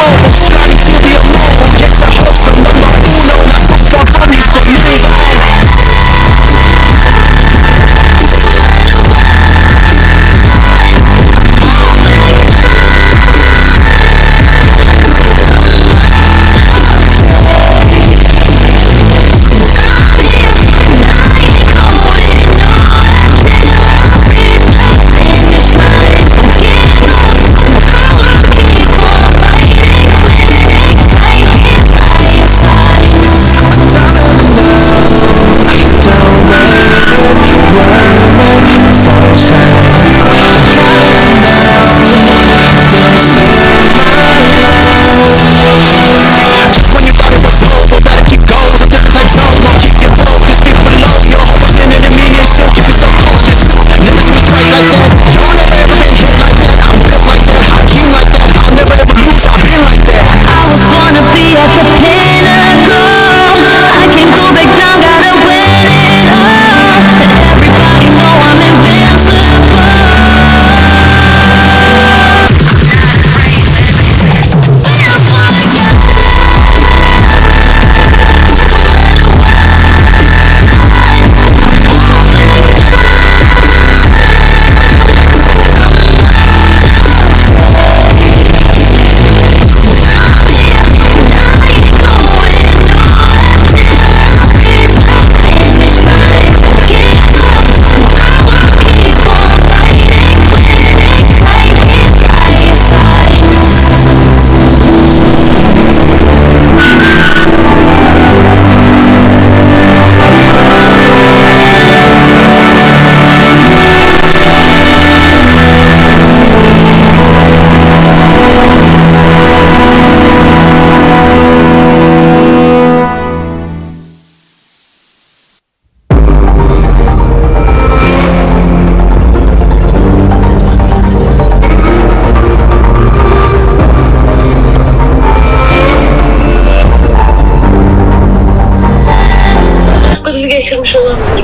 solo, starting to be alone. Get the hope from number uno, not so far from me, so move on.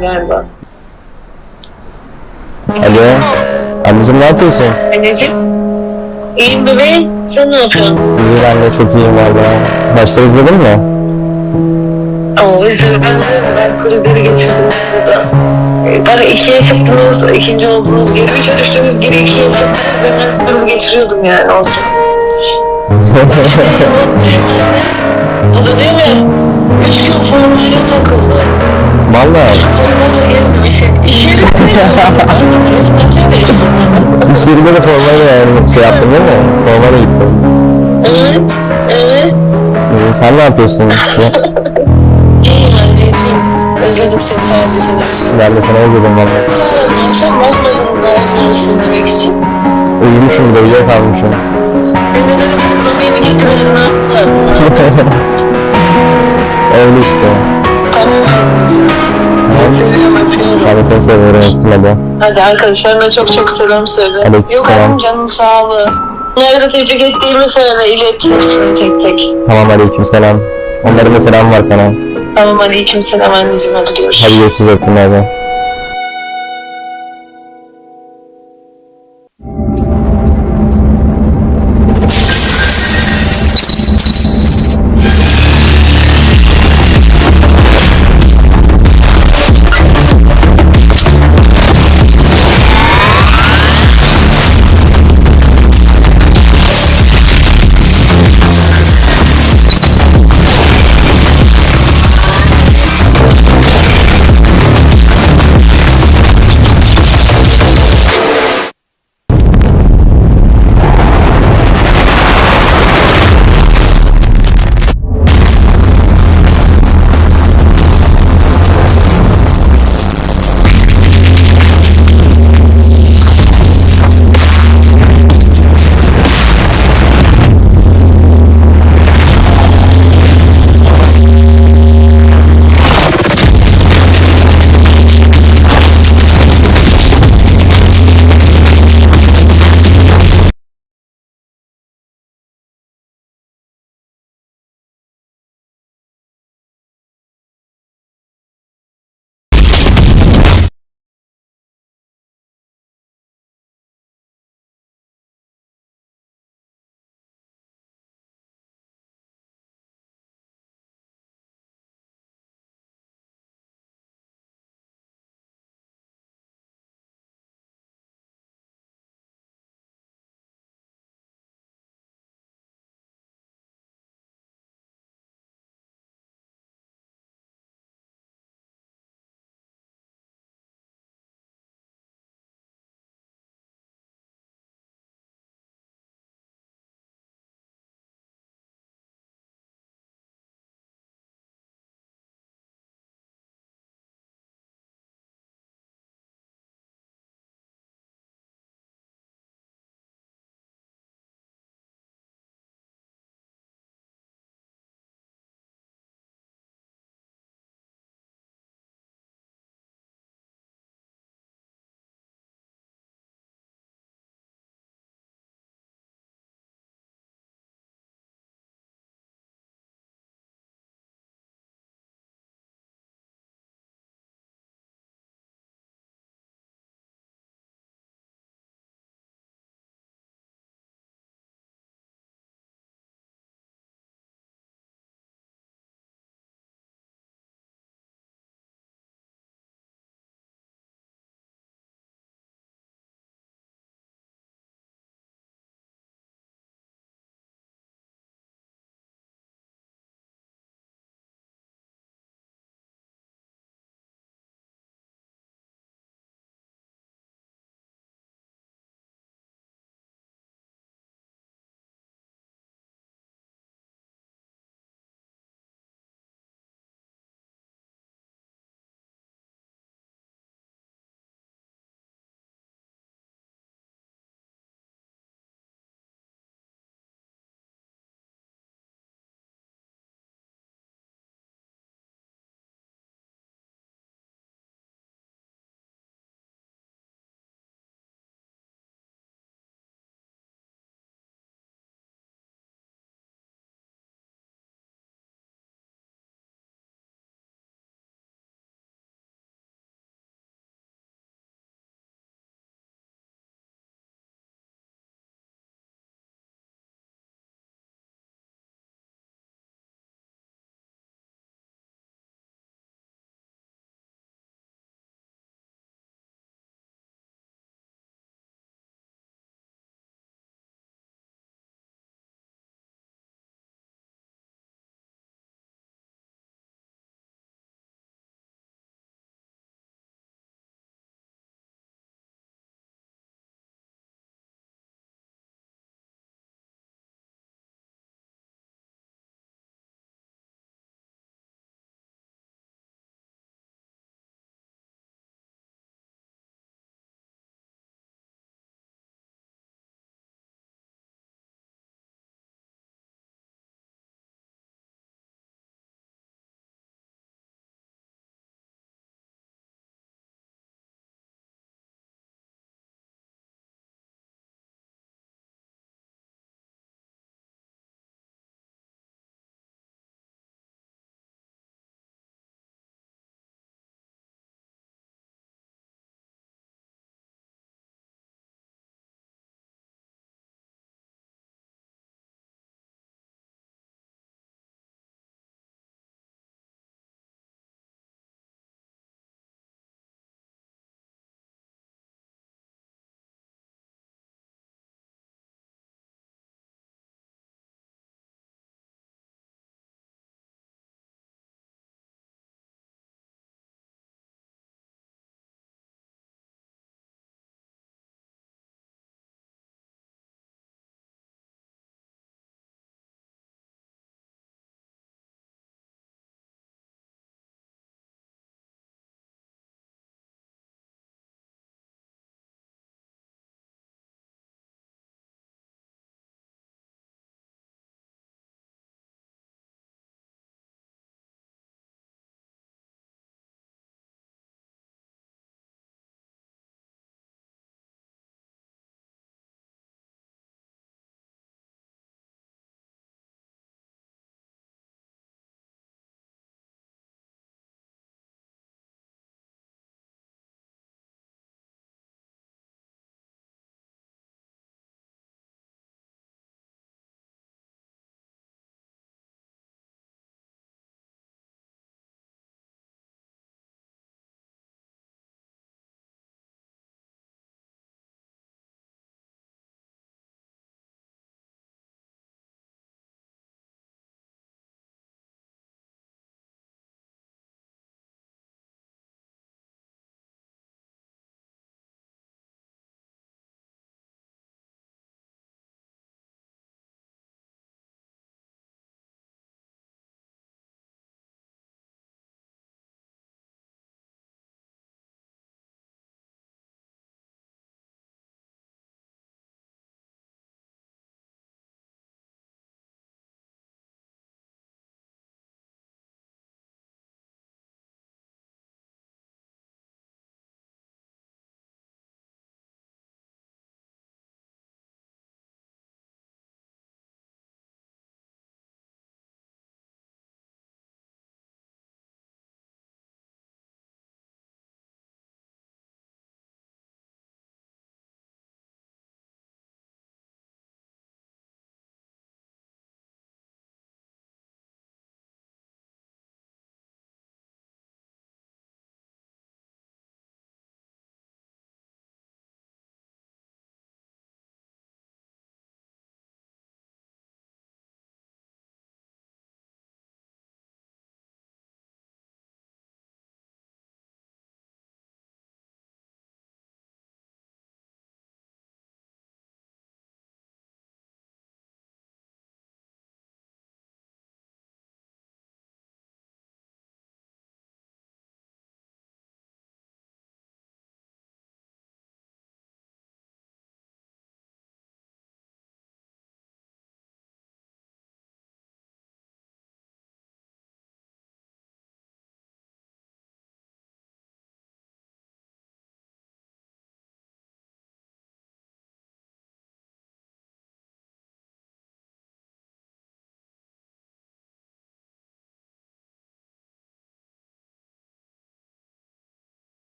Galiba. Alo, anneciğim ne yapıyorsun? Anneciğim, iyiyim bebeğim, sen ne yapıyorsun? İyi, ben de çok iyiyim valla. Maçları izledin mi? Oo, izledim, ben krizleri geçirdim burada. Bana ikiye çıktınız, ikinci oldunuz, geri üçe düştünüz, geri ikiye çıktınız, ben kriz geçiriyordum yani, olsun. O da değil mi? 3 gün formuyla takıldı. Valla. Formuyla gezdim, iş yerinde İş yerinde de formayla yani şey yaptın değil mi? Formayla gittin. Evet, evet. Sen ne yapıyorsun? İyiyim anneciğim. Özledim seni, sadece seni. Ben de sana özledim valla. Akşam bakmadın galiba izlemek için. Uyumuşum da uyuyakalmışım. Ben de dedim kutlamayı mı gittiler, ne yaptılar? Öyle işte. Seni seviyorum, öpüyorum. Ben de seni seviyorum, öptüm hadi. Hadi arkadaşlarına çok çok selam söyle. Yok hanım, canın sağlığı. Bunları da tebrik ettiğimi söyle, ilet hepsini tek tek. Tamam, aleykümselam. Onların da selam var sana. Tamam, aleykümselam anneciğim, hadi görüşürüz. Hadi görüşürüz, öptüm hadi.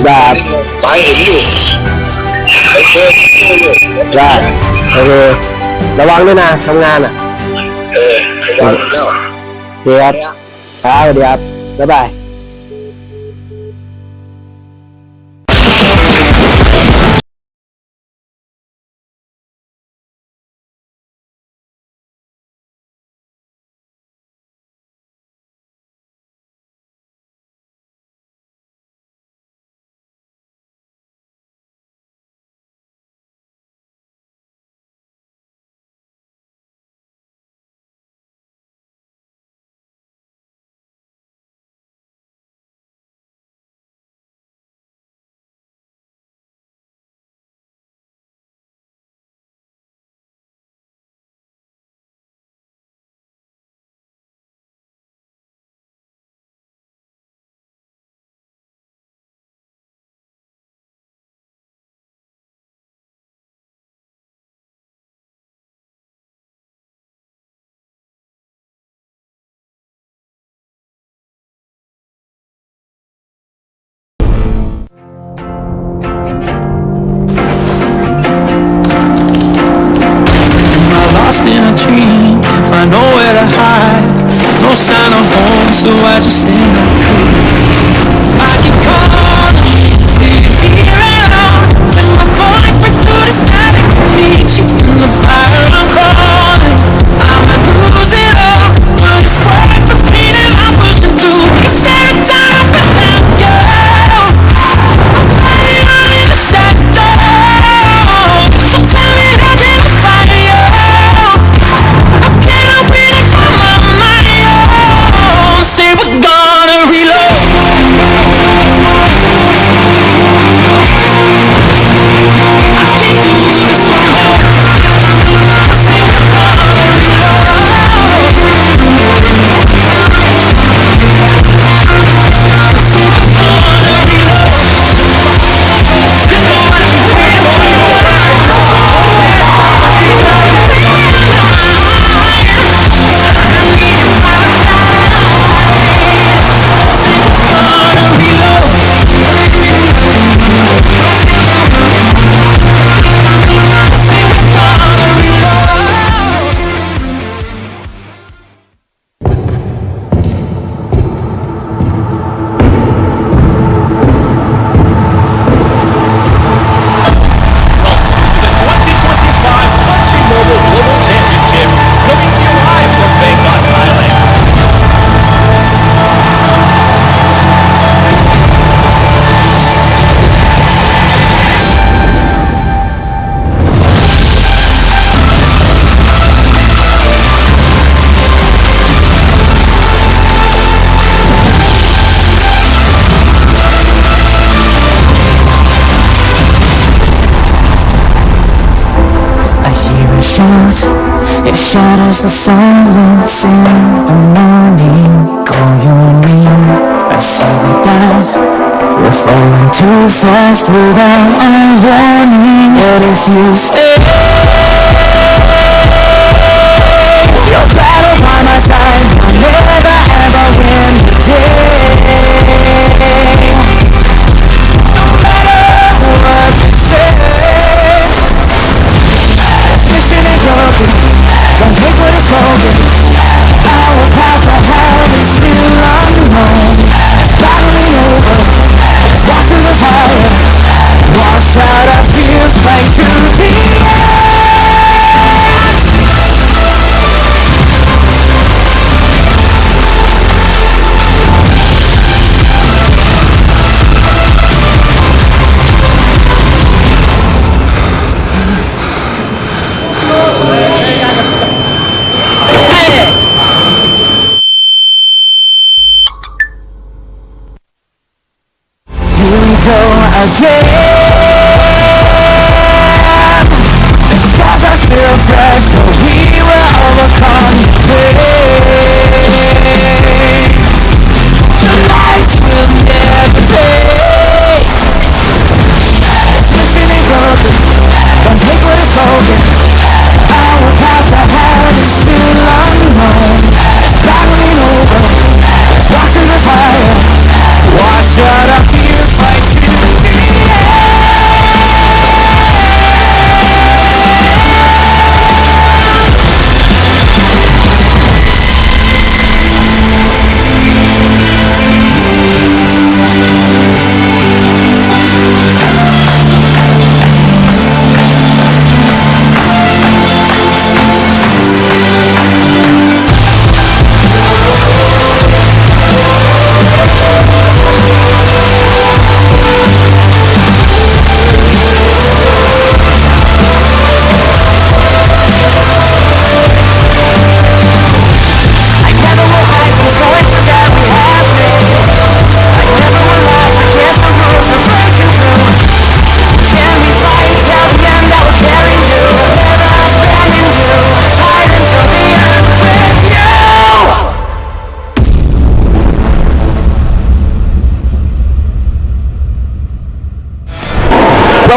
ได้ครับ ไปเห็นอยู่โอเคอยู่ ได้โอเคระวังด้วยนะทำงานอ่ะ ระวังแล้ว โอเคครับครับสวัสดีครับบ๊ายบาย Am I lost in a dream? Can't find nowhere to hide. No sign of home, so I just stand up cool. I keep calling, do you hear it all? When my voice breaks through the static, meet you in the fire. I'm calling, I might lose it all, but it's worth repeating. I'm pushing through, 'cause every time I'm without you, I'm fighting on in the shadows. So tell me how did I find you? I can't wait for my mind. Say we're gonna reload. I can't do this no more. Say we're gonna reload. Say we're gonna It shatters the silence in the morning. Call your name, I say that we're falling too fast without a warning. But if you stay, you're better by my side. You'll never ever win the day. No matter what they say, this mission ain't broken. Don't take what is spoken. Our path to hell is still unknown. This battle ain't over. Let's walk through the fire. Wash out our fears, fight to the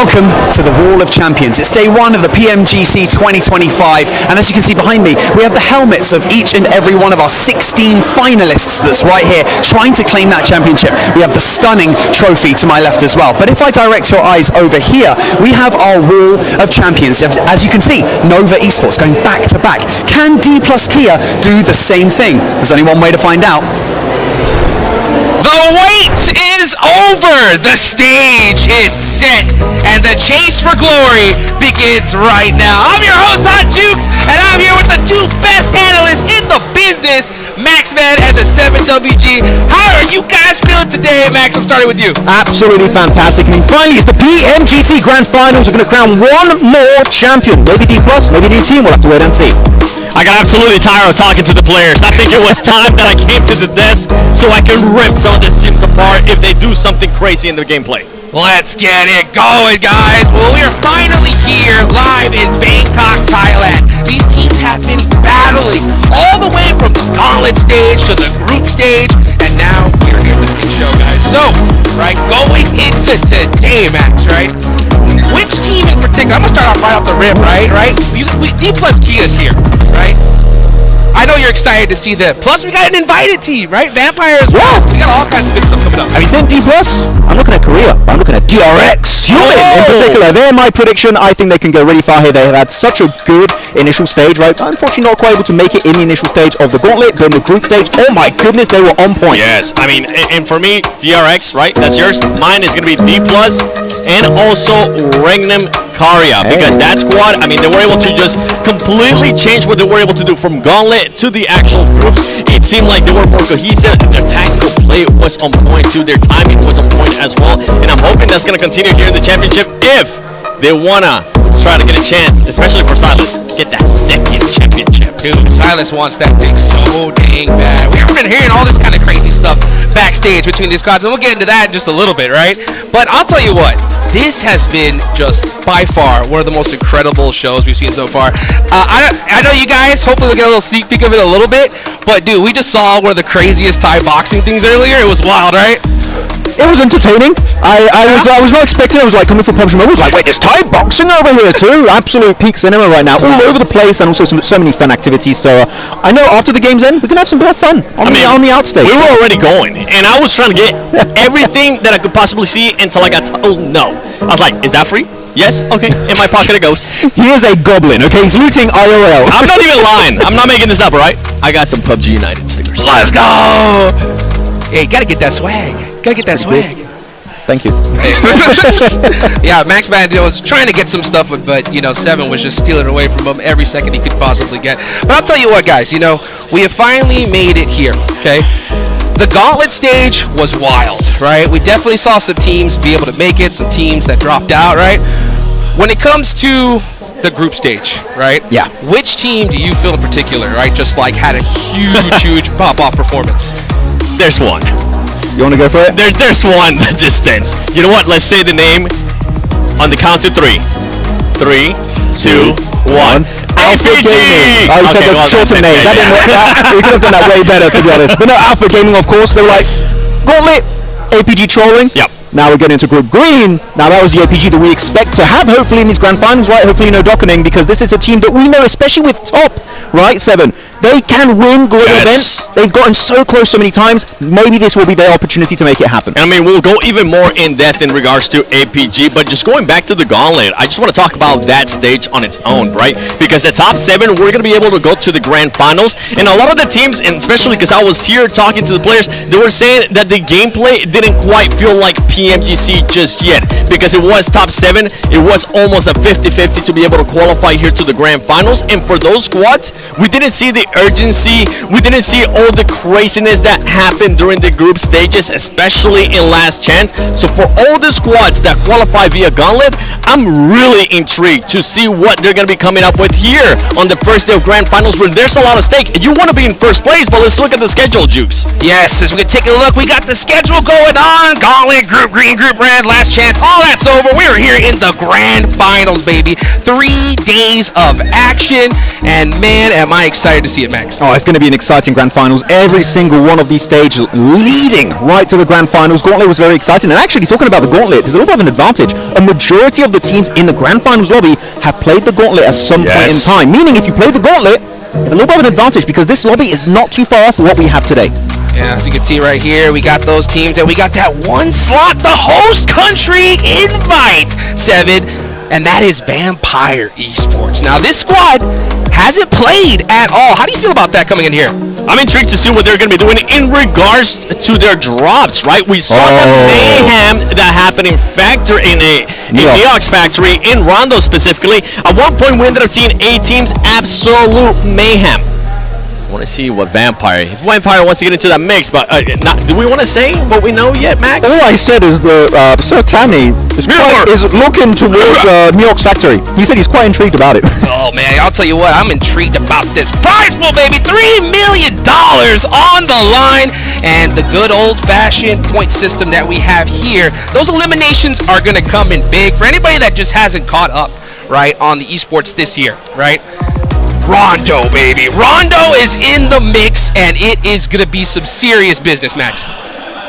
Welcome to the Wall of Champions. It's day one of the PMGC 2025, and as you can see behind me, we have the helmets of each and every one of our 16 finalists that's right here, trying to claim that championship. We have the stunning trophy to my left as well. But if I direct your eyes over here, we have our Wall of Champions. As you can see, Nova Esports going back to back. Can D plus Kia do the same thing? There's only one way to find out. The wait is over! The stage is set, and the chase for glory begins right now. I'm your host, Hot Jukes, and I'm here with the two best analysts in the business, Maxman and the 7WG. How are you guys feeling today, Max? I'm starting with you. Absolutely fantastic. I mean, finally, it's the PMGC Grand Finals. We're going to crown one more champion. Maybe D+, maybe a new team. We'll have to wait and see. I got absolutely tired of talking to the players. I think it was time that I came to the desk so I can rip some of these teams apart if they do something crazy in their gameplay. Let's get it going, guys. Well, we are finally here live in Bangkok, Thailand. These teams have been battling all the way from the Gauntlet stage to the group stage, and now we're here with the big show, guys. So, right, going into today, Max, right? Which team in particular? I'm gonna start off right off the rip, right? D plus Kia's here, right? I know you're excited to see that. Plus, we got an invited team, right? Vampires. Yeah. We got all kinds of good stuff coming up. Have you seen D+? I'm looking at Korea. I'm looking at DRX. Human in particular. They're my prediction. I think they can go really far here. They have had such a good initial stage, right? Unfortunately, not quite able to make it in the initial stage of the Gauntlet, but in the group stage, oh my goodness, they were on point. Yes, I mean, and for me, DRX, right? That's yours. Mine is going to be D+, and also Regnum Karya, because that squad, I mean, they were able to just completely change what they were able to do from Gauntlet to the actual groups. It seemed like they were more cohesive. Their tactical play was on point too. Their timing was on point as well. And I'm hoping that's going to continue here in the championship if they want to try to get a chance, especially for Silas, get that second championship. Dude, Silas wants that thing so dang bad. We've been hearing all this kind of crazy stuff backstage between these squads, and we'll get into that in just a little bit, right? But I'll tell you what, this has been just by far one of the most incredible shows we've seen so far. I know you guys, hopefully we'll get a little sneak peek of it a little bit, but dude, we just saw one of the craziest Thai boxing things earlier. It was wild, right? It was entertaining. I was not expecting. I was like coming from Pubg. I was like, wait, there's Thai boxing over here too. Absolute peak cinema right now, all over the place, and also so many fun activities. So I know after the game's end, we can have some more fun on the outstage. We were already going, and I was trying to get everything that I could possibly see until I got told no. I was like, is that free? Yes? Okay. In my pocket it goes. He is a goblin, okay? He's looting IRL. I'm not even lying. I'm not making this up, alright? I got some PUBG United stickers. Let's go! Hey, gotta get that swag. Gotta get that swag. Thank you. Yeah, Max Band was trying to get some stuff, but you know, Seven was just stealing away from him every second he could possibly get. But I'll tell you what, guys, you know, we have finally made it here, okay? The Gauntlet stage was wild, right? We definitely saw some teams be able to make it, some teams that dropped out, right? When it comes to the group stage, right? Yeah. Which team do you feel in particular, right, just like had a huge pop-off performance? There's one. You want to go for it? There's one that just stands. You know what? Let's say the name on the count to 3. 3, 2, 1. Alpha Gaming. I said the shorter name. That didn't work out. We could have done that way better, to be honest. But no, Alpha Gaming, of course. They were like, Gauntlet, APG trolling. Yep. Now we're getting into Group Green. Now that was the APG that we expect to have, hopefully, in these grand finals, right? Hopefully no docketing, because this is a team that we know, especially with Top, right? 7. They can win global events. They've gotten so close so many times. Maybe this will be their opportunity to make it happen. I mean, we'll go even more in depth in regards to APG, but just going back to the Gauntlet, I just want to talk about that stage on its own, right? Because the top 7, we're going to be able to go to the grand finals, and a lot of the teams, and especially because I was here talking to the players, they were saying that the gameplay didn't quite feel like PMGC just yet, because it was top 7, it was almost a 50-50 to be able to qualify here to the grand finals, and for those squads, we didn't see the urgency, we didn't see all the craziness that happened during the group stages, especially in last chance. So for all the squads that qualify via Gauntlet, I'm really intrigued to see what they're going to be coming up with here on the first day of grand finals, where there's a lot of stake. You want to be in first place, but let's look at the schedule, Jukes. Yes, as we can take a look, we got the schedule going on. Gauntlet, Group Green, Group Red, last chance, all that's over. We're here in the grand finals, baby. 3 days of action, and man, am I excited to see it, Max. Oh, it's going to be an exciting grand finals. Every single one of these stages leading right to the grand finals. Gauntlet was very exciting. And actually, talking about the Gauntlet, there's a little bit of an advantage. A majority of the teams in the grand finals lobby have played the Gauntlet at some point in time. Meaning, if you play the Gauntlet, you have a little bit of an advantage because this lobby is not too far off what we have today. Yeah, as you can see right here, we got those teams, and we got that one slot, the host country invite, 7, and that is Vampire Esports. Now, this squad hasn't played at all. How do you feel about that coming in here? I'm intrigued to see what they're going to be doing in regards to their drops, right? We saw the mayhem that happened in Neox Factory, in Rondo specifically. At one point, we ended up seeing 8 teams, absolute mayhem. I want to see what if Vampire wants to get into that mix, but do we want to say what we know yet, Max? All I said is the Sir Tanny is looking towards Neox Factory. He said he's quite intrigued about it. Oh man, I'll tell you what, I'm intrigued about this prize pool, baby. $3 million on the line, and the good old-fashioned point system that we have here. Those eliminations are going to come in big for anybody that just hasn't caught up, right, on the esports this year, right? Rondo, baby. Rondo is in the mix, and it is going to be some serious business, Max.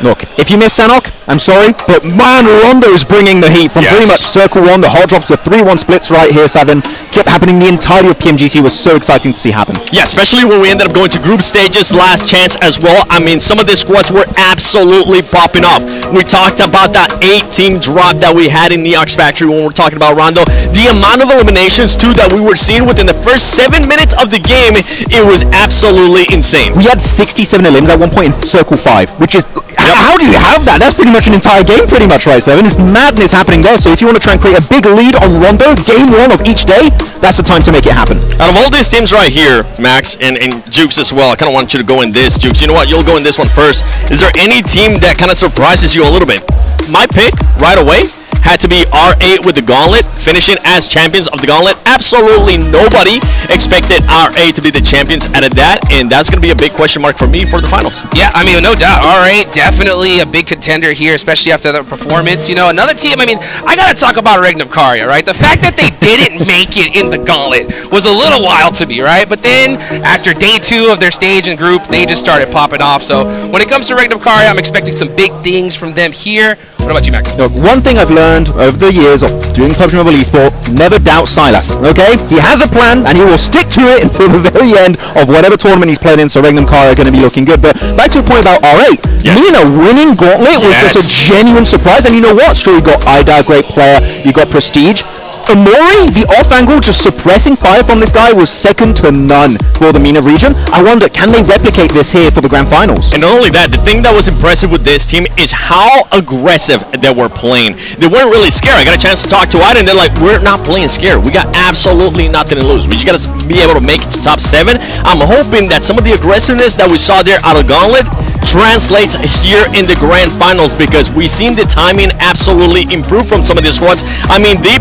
Look, if you miss Sanok, I'm sorry, but man, Rondo is bringing the heat from pretty much Circle 1. The hard drops, the 3-1 splits right here, 7. Kept happening. The entirety of PMGC was so exciting to see happen. Yeah, especially when we ended up going to group stages last chance as well. I mean, some of the squads were absolutely popping off. We talked about that 8-team drop that we had in Neox Factory when we're talking about Rondo. The amount of eliminations, too, that we were seeing within the first 7 minutes of the game, it was absolutely insane. We had 67 elims at one point in Circle 5, which is... How do you have that? That's pretty much an entire game, pretty much, right, 7? It's madness happening there. So if you want to try and create a big lead on Rondo, game 1 of each day, that's the time to make it happen. Out of all these teams right here, Max, and Jukes as well, I kind of want you to go in this, Jukes. You know what? You'll go in this one first. Is there any team that kind of surprises you a little bit? My pick right away had to be R8 with the Gauntlet, finishing as champions of the Gauntlet. Absolutely nobody expected R8 to be the champions out of that, and that's going to be a big question mark for me for the finals. Yeah, I mean, no doubt. R8 definitely a big contender here, especially after that performance. You know, another team, I mean, I got to talk about Regnum Karya, right? The fact that they didn't make it in the Gauntlet was a little wild to me, right? But then, after day 2 of their stage and group, they just started popping off. So, when it comes to Regnum Karya, I'm expecting some big things from them here. What about you, Max? Look, one thing I've learned over the years of doing PUBG Mobile Esport, never doubt Silas, okay? He has a plan, and he will stick to it until the very end of whatever tournament he's playing in, so Regnum Karya are going to be looking good. But back to the point about R8, Mina winning Gauntlet was just a genuine surprise, and you know what? Sure, you got Ida, great player, you got Prestige. Amori, the off angle, just suppressing fire from this guy was second to none for the MENA region. I wonder, can they replicate this here for the grand finals? And not only that, the thing that was impressive with this team is how aggressive they were playing. They weren't really scared. I got a chance to talk to Ida, and they're like, we're not playing scared. We got absolutely nothing to lose. We just got to be able to make it to top 7. I'm hoping that some of the aggressiveness that we saw there out of Gauntlet translates here in the grand finals, because we've seen the timing absolutely improve from some of these squads. I mean, D+,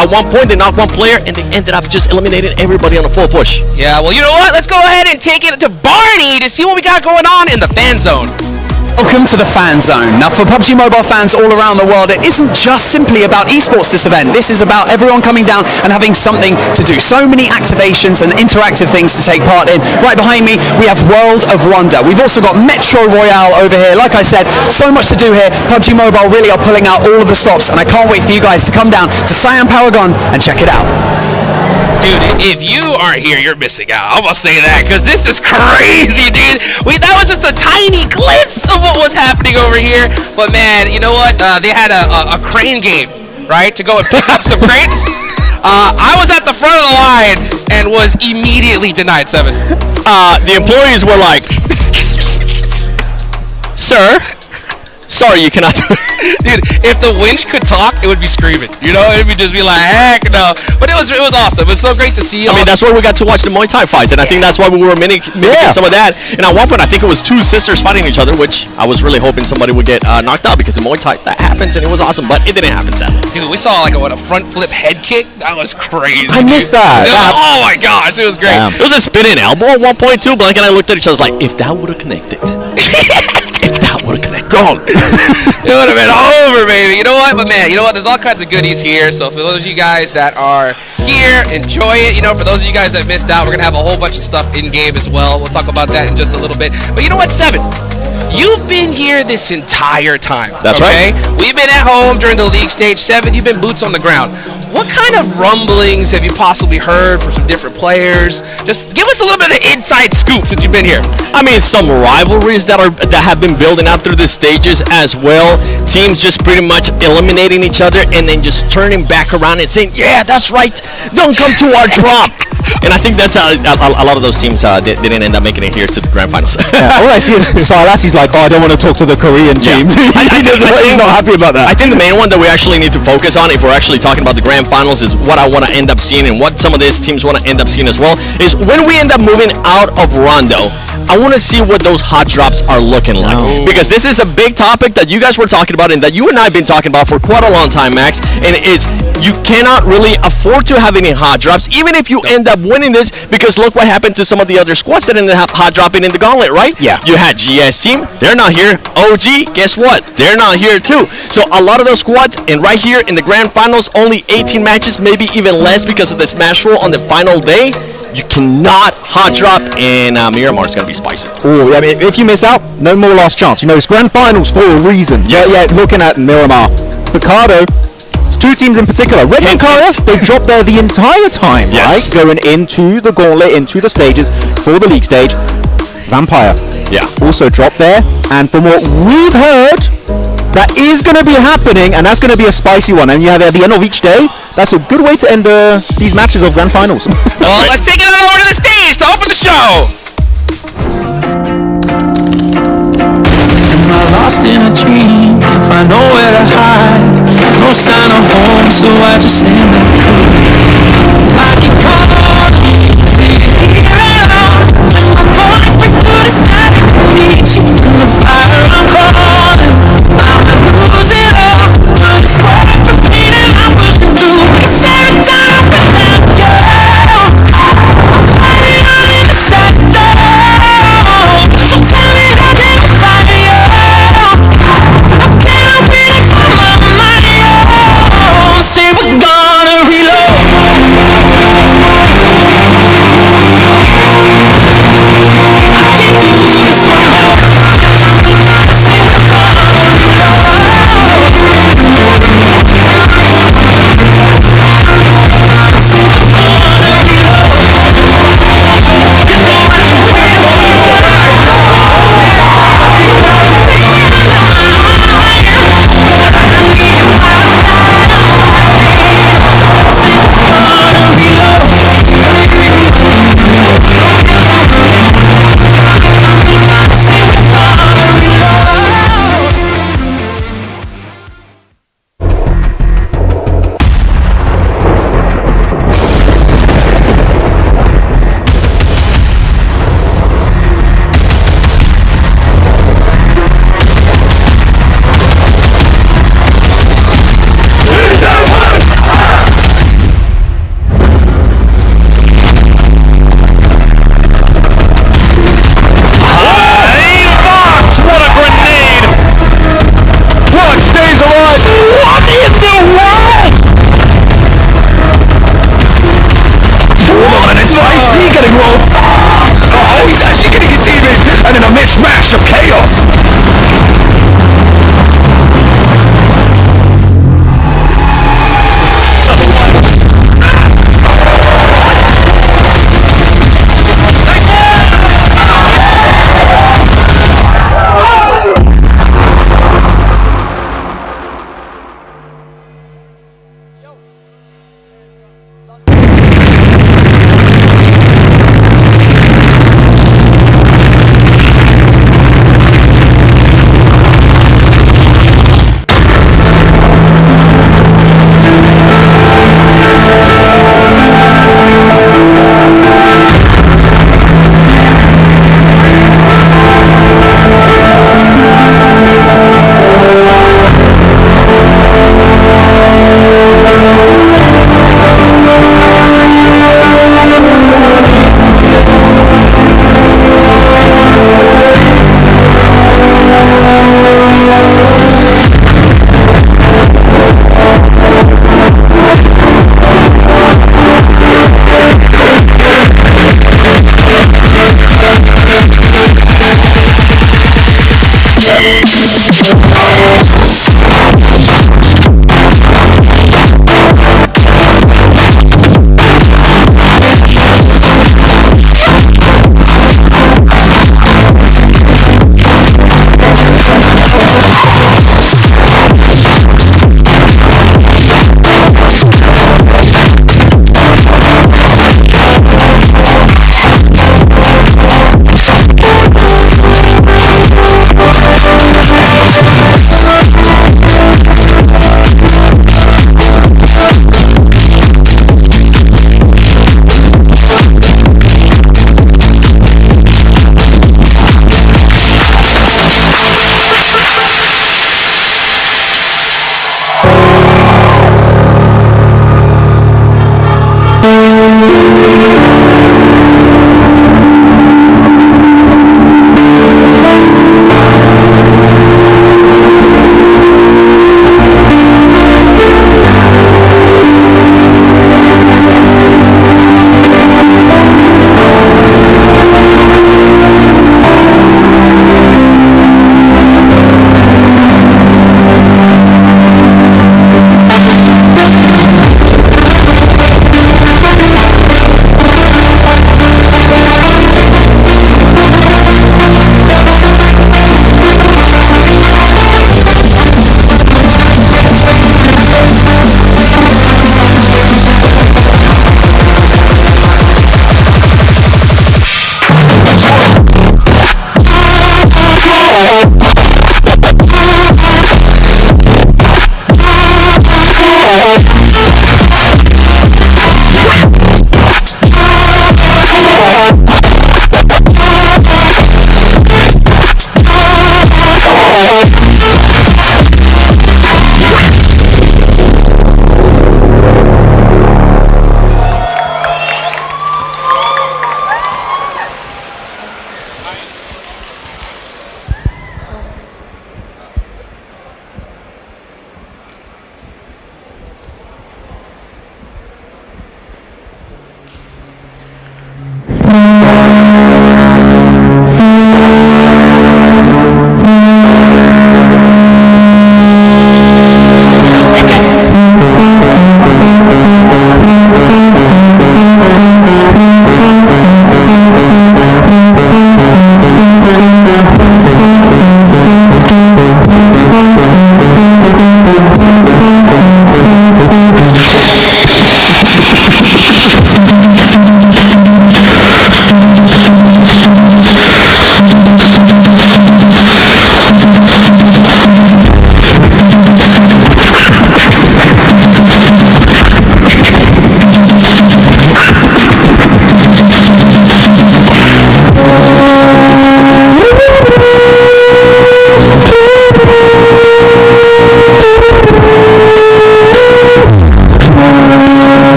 at one point they knocked one player and they ended up just eliminating everybody on a full push. Yeah, well, you know what? Let's go ahead and take it to Barney to see what we got going on in the fan zone. Welcome to the Fan Zone. Now, for PUBG Mobile fans all around the world, it isn't just simply about esports, this event. This is about everyone coming down and having something to do. So many activations and interactive things to take part in. Right behind me, we have World of Wonder. We've also got Metro Royale over here. Like I said, so much to do here. PUBG Mobile really are pulling out all of the stops, and I can't wait for you guys to come down to Cyan Paragon and check it out. Dude, if you aren't here, you're missing out. I'm gonna say that, because this is crazy, dude. That was just a tiny glimpse of what was happening over here. But man, you know what? They had a crane game, right, to go and pick up some crates. I was at the front of the line and was immediately denied 7. The employees were like, sir, sorry, you cannot do it. Dude, if the winch could talk, it would be screaming. You know, it would just be like, heck no. But it was awesome. It was so great to see. I mean, that's why we got to watch the Muay Thai fights, and I think that's why we were mimicking some of that. And at one point, I think it was 2 sisters fighting each other, which I was really hoping somebody would get knocked out, because in Muay Thai that happens, and it was awesome, but it didn't happen, sadly. Dude, we saw like a front flip head kick. That was crazy. I missed that. Oh my gosh, it was great. It was a spinning elbow at one point too. Blake and I looked at each other like, if that would have connected. If that would would have connected. Gone. It would have been over, baby. You know what? But man, you know what? There's all kinds of goodies here. So for those of you guys that are here, enjoy it. You know, for those of you guys that missed out, we're gonna have a whole bunch of stuff in game as well. We'll talk about that in just a little bit. But you know what, Seven? You've been here this entire time. That's right. We've been at home during the league stage. Seven, you've been boots on the ground. What kind of rumblings have you possibly heard from some different players? Just give us a little bit of inside scoop since you've been here. I mean, some rivalries that have been building out through the stages as well. Teams just pretty much eliminating each other and then just turning back around and saying, "Yeah, that's right. Don't come to our drop." And I think that's a lot of those teams didn't end up making it here to the grand finals. Yeah, all I see is Silas. He's like, "Oh, I don't want to talk to the Korean team." He's not happy about that. I think the main one that we actually need to focus on, if we're actually talking about the grand finals, is what I want to end up seeing and what some of these teams want to end up seeing as well, is when we end up moving out of Rondo, I want to see what those hot drops are looking like. Oh. Because this is a big topic that you guys were talking about and that you and I have been talking about for quite a long time, Max, and it is you cannot really afford to have any hot drops, even if you end up winning this, because look what happened to some of the other squads that ended up hot dropping in the Gauntlet, right? Yeah. You had GS team, they're not here. OG, guess what? They're not here too. So a lot of those squads, and right here in the grand finals, only 18 matches, maybe even less because of the Smash roll on the final day. You cannot hot drop, and Miramar's going to be spicy. Oh, I mean, if you miss out, no more last chance. You know, it's grand finals for a reason. Yes. Yeah, looking at Miramar. Picardo, it's two teams in particular. Red and Kara, they've dropped there the entire time, right? Going into the Gauntlet, into the stages for the league stage. Vampire. Yeah. Also dropped there, and from what we've heard, that is going to be happening, and that's going to be a spicy one. And you have at the end of each day, that's a good way to end these matches of grand finals. Well, let's take it on over to the stage to open the show. Am I lost in a dream? Can't find nowhere to hide. No sign of home, so I just stand there cool. I can call on you, figure it out. My voice breaks through the sky. Meet you in the fire, I'm calling. I'm gonna lose it all. I'm just crying for pain and I'm pushing through. Cause every time I'm without you, I'm fighting on in the shadows. So tell me how they will find you. I can't really call my mind. Say we're gonna reload.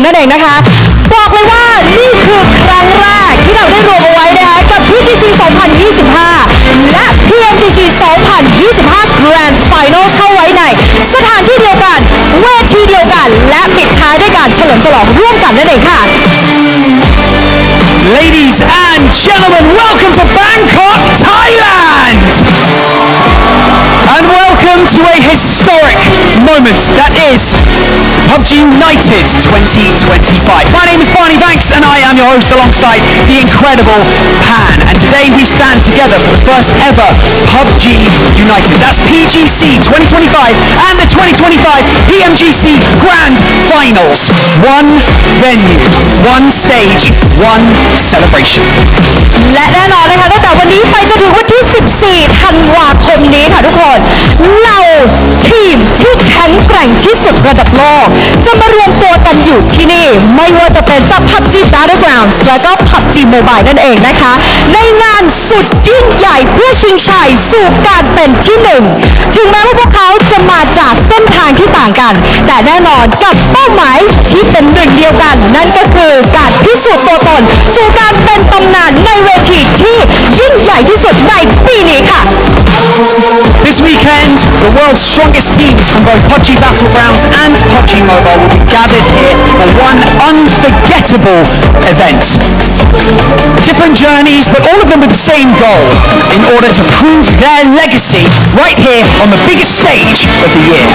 นั่นเองนะคะบอกเลยว่านี่คือครั้งแรกที่เราได้รวมเอาไว้นะคะกับ PGC 2025 และ PMGC 2025 Grand Finals เข้าไว้ในสถานที่เดียวกันเวทีเดียวกันและปิดท้ายด้วยการเฉลิมฉลองร่วมกันนั่นเองค่ะ Ladies and gentlemen, welcome to Bangkok, Thailand! And welcome Welcome to a historic moment that is PUBG United 2025. My name is Barney Banks and I am your host alongside the incredible Pan. And today we stand together for the first ever PUBG United. That's PGC 2025 and the 2025 PMGC Grand Finals. One venue, one stage, one celebration. และแน่นอนนะคะตั้งแต่วันนี้ไปจนถึงวันที่ 14 ธันวาคมนี้ค่ะทุกคนเราทีมที่แข็งแกร่งที่สุดระดับโลกจะมารวมตัวกันอยู่ที่นี่ไม่ว่าจะเป็นจาก PUBG Battlegrounds แล้วก็ PUBG Mobile นั่นเองนะคะในงานสุดยิ่งใหญ่เพื่อชิงชัยสู่การเป็นที่หนึ่งถึงแม้ว่าพวกเขาจะมาจากเส้นทางที่ต่างกันแต่แน่นอนกับเป้าหมายที่เป็นหนึ่งเดียวกันนั่นก็คือการพิสูจน์ตัวตนสู่การเป็นตำนานในเวทีที่ยิ่งใหญ่ที่สุดในปีนี้ค่ะ This weekend, the world's strongest teams from both PUBG Battlegrounds and PUBG Mobile will be gathered here for one unforgettable event. Different journeys, but all of them with the same goal, in order to prove their legacy right here on the biggest stage of the year.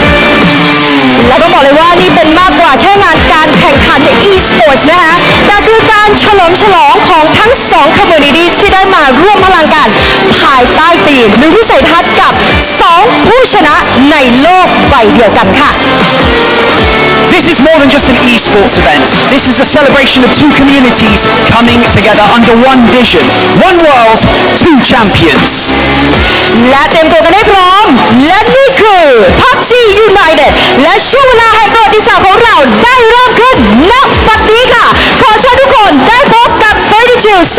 แล้วก็บอกเลยว่านี่เป็นมากกว่าแค่งานการแข่งขัน e-sports นะคะแต่คือการเฉลิมฉลองของทั้งสอง communities ที่ได้มาร่วมพลังกันภายใต้ธีมหรือวิสัยทัศน์กับ2ผู้ชนะในโลกใบเดียวกันค่ะ This is more than just an esports event. This is a celebration of two communities coming together under one vision. One world, two champions. และเตรียมตัวกันให้พร้อมและนี่คือ PUBG United และช่วงเวลาแห่งประวัติศาสตร์ของเราได้เริ่มขึ้นณบัดนี้ค่ะขอเชิญทุกคนได้พบกับ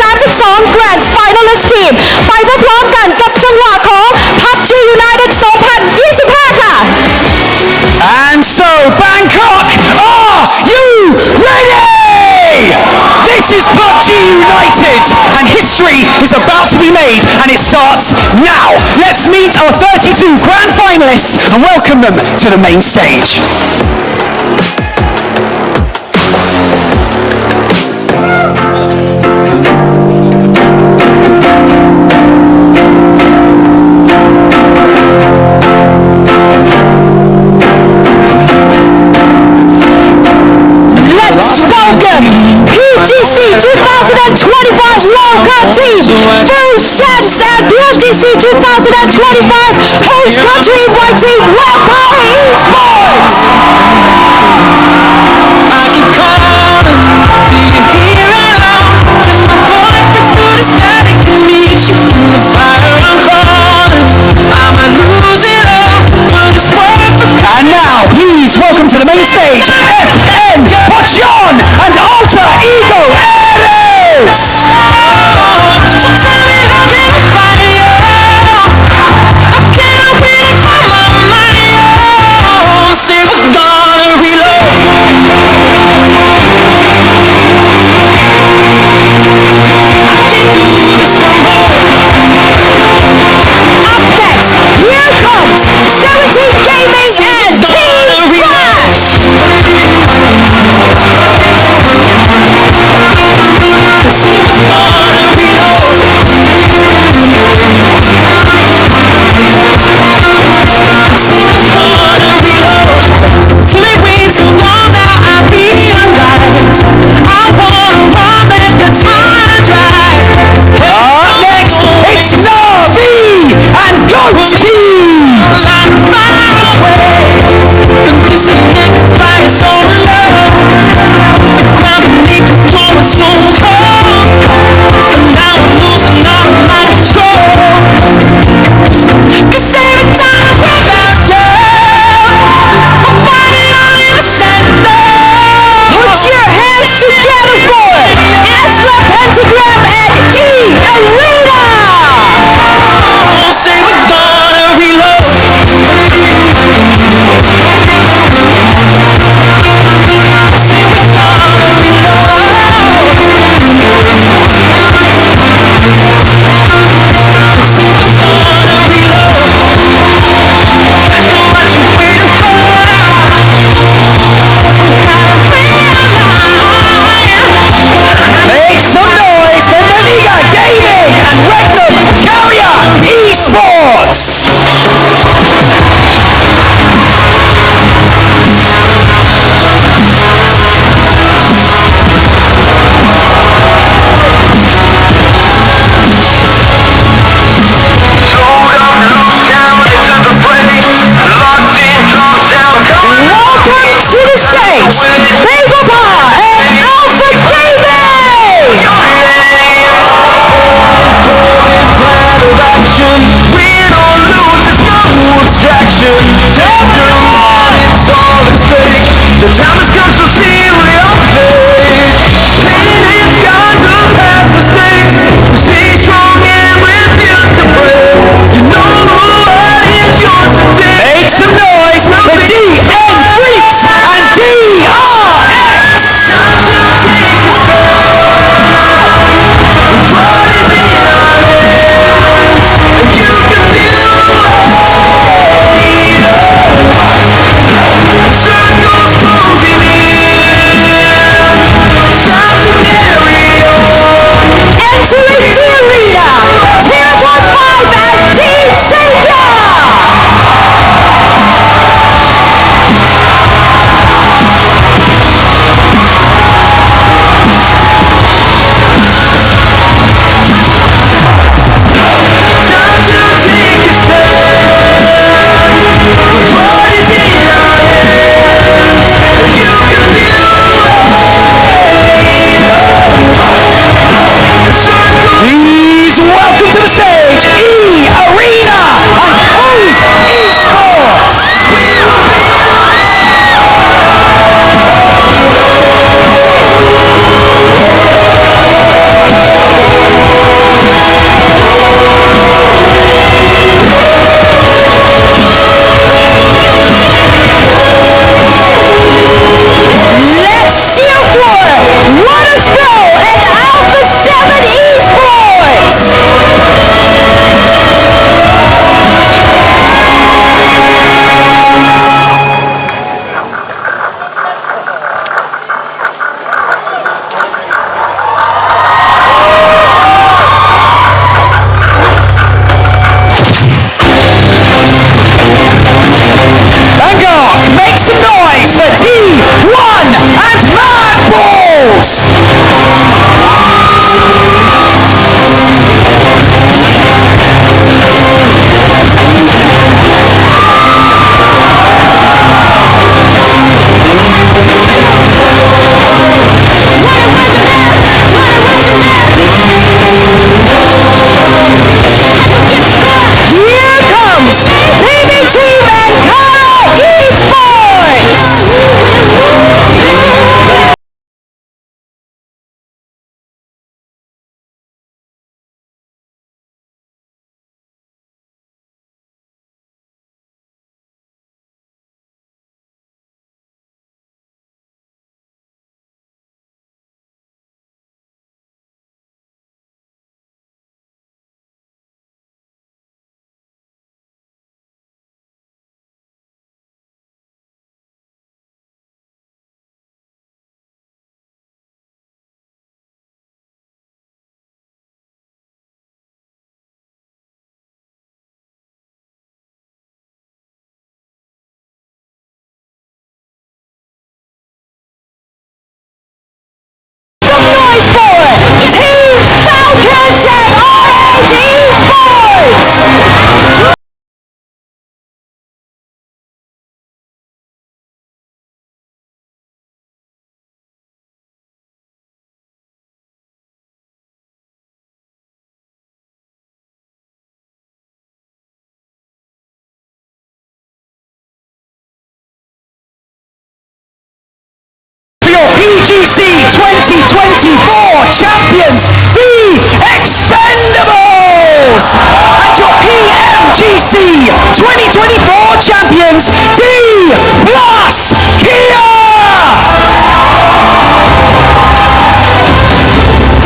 32 Grand Finalist Team ไปพร้อมๆกันกับจังหวะของ PUBG United 2025 ค่ะ And so, Bangkok, are you ready? This is PUBG United, and history is about to be made, and it starts now. Let's meet our 32 grand finalists and welcome them to the main stage. PGC 2025 local team versus PMGC 2025 host country white team led by esports. I keep calling, do you hear it now? When my voice breaks through the static and meet you in the fire, I'm calling. I might lose it all, but it's worth it. And now, please welcome to the main stage, FN, Pochon, and Alter Ego Ares! 2024 champions, D plus Kia!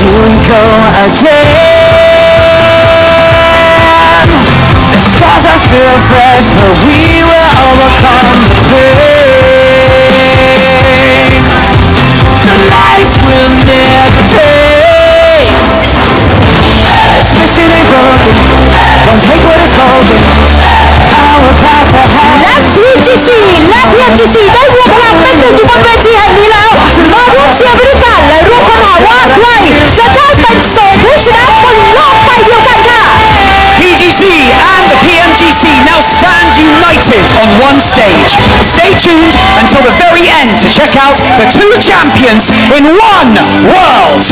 Here we go again. The scars are still fresh, but we will overcome the pain. The lights will never fade. This mission ain't broken. Don't take what is holding. Our path ahead. และ PMGC และ PMGC ได้รวมพลังเป็นหนึ่งอยู่บนเวทีแห่งนี้แล้วมาร่วมเชียร์ไปด้วยกันและร่วมค้นหาว่าใครจะได้เป็นโซนผู้ชนะบนโลกใบเดียวกันค่ะ PGC and the PMGC now stand united on one stage. Stay tuned until the very end to check out the two champions in one world.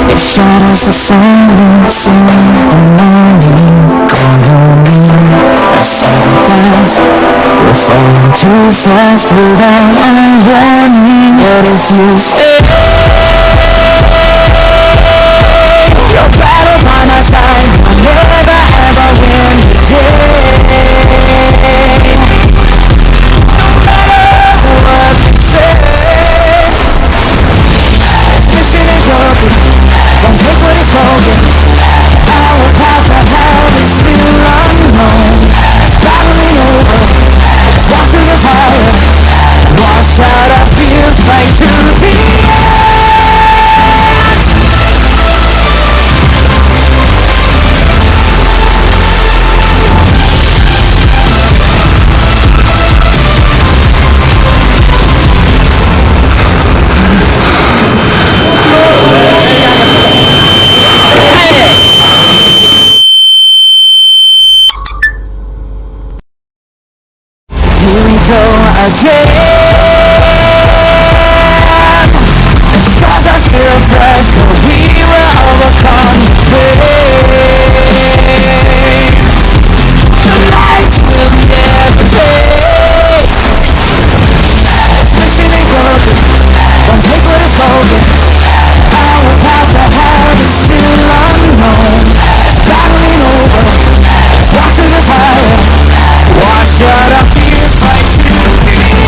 It shadows the silence in the morning. Call your name. I say that we're falling too fast without our warning. But if you stay, your battle by my side, you'll never ever win the day. No matter what they say, this mission ain't broken. Don't take what is holding. Our path ahead is still unknown. It's battling over. Let's walk through the fire. Wash out our fears, fight to the end. Here we go again. The scars are still fresh, but we will overcome the pain. The lights will never fade. This mission ain't broken. Don't take what is holding. Our path ahead is still unknown. It's battling over. Let's walk through the fire. Wash out our fears, fight to the end.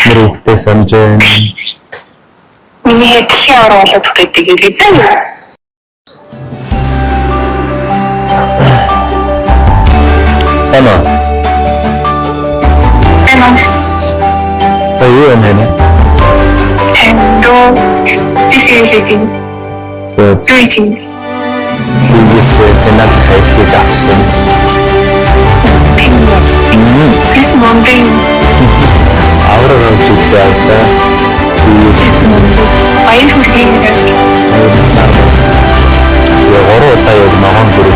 Мөрөгтэй самжин. Миний хэдхэн оруулаад хүрээдэг юм гэсэн юм. Ano? Sa'yo yan, Hena? Sisilitin. So, Tuitin. Higis pinag-kaisip kapsin. This Monday. Aura rojikta. This Monday. Ayun huli na. Ayun na. Yung oro tayo mahang guru.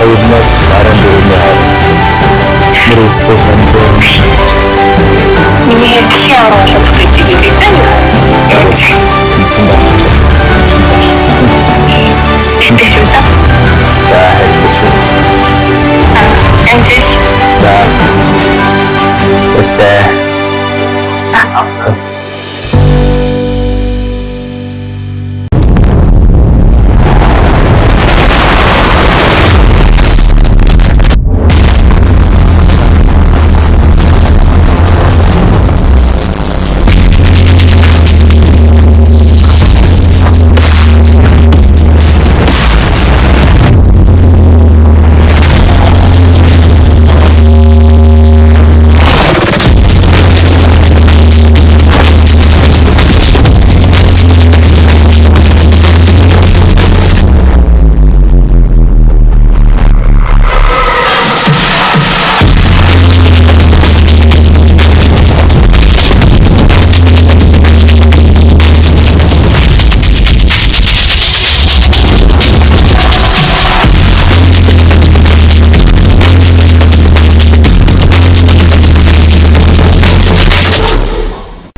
Ayırmaz. Aramıyorum ya. Burayı koşamıyorum. Niye bir şey anlatmak gerekecek mi? Evet. Eşleşimde. Ya eşleşim. Enteş. Ya. İşte.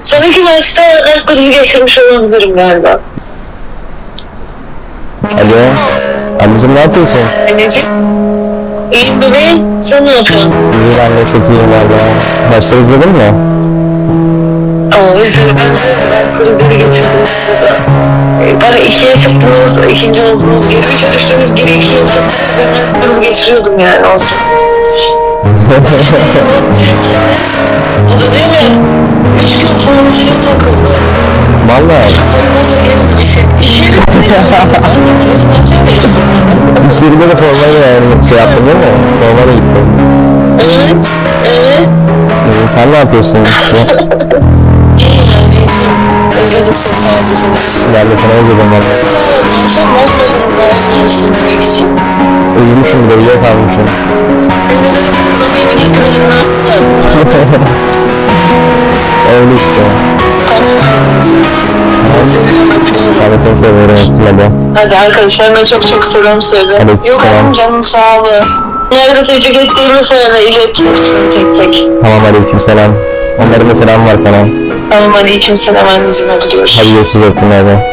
Son iki maçta kalp krizi geçirmiş olabilirim galiba. Alo. Anneciğim ne yapıyorsun? Anneciğim. İyiyim bebeğim. Sen ne yapıyorsun? İyi ben de çok iyiyim valla. Maçları izledin mi? İzledim. Ben kalp krizleri geçirdim burada. Bana ikiye çıktınız, ikinci oldunuz, geri üçe düştünüz, geri ikiye çıktınız. Ben kalp krizi geçiriyordum yani olsun. O da değil mi? 3 gün formaya takıldı. Valla. İş yerinde de formayla yani şey yaptın değil mi? Formayla gittin. Evet, evet. Sen ne yapıyorsun? İyi yani, özledim seni sadece. Ben de sana özledim valla. Akşam olmadım ben izlemek için. Uyumuşum da uyuyakalmışım. Ben de dedim kızım yeni gittiğini ne yaptım? Öyle işte. Ben de seni seviyorum hadi. Hadi arkadaşlarına çok çok selam söyle. Yok oğlum canın sağ ol. Nerede tebrik ettiğimi söyle, ilet tek tek. Tamam aleykümselam. Onların da selam var sana. Tamam aleykümselam anneciğim, hadi görüşürüz. Hadi görüşürüz öptüm hadi.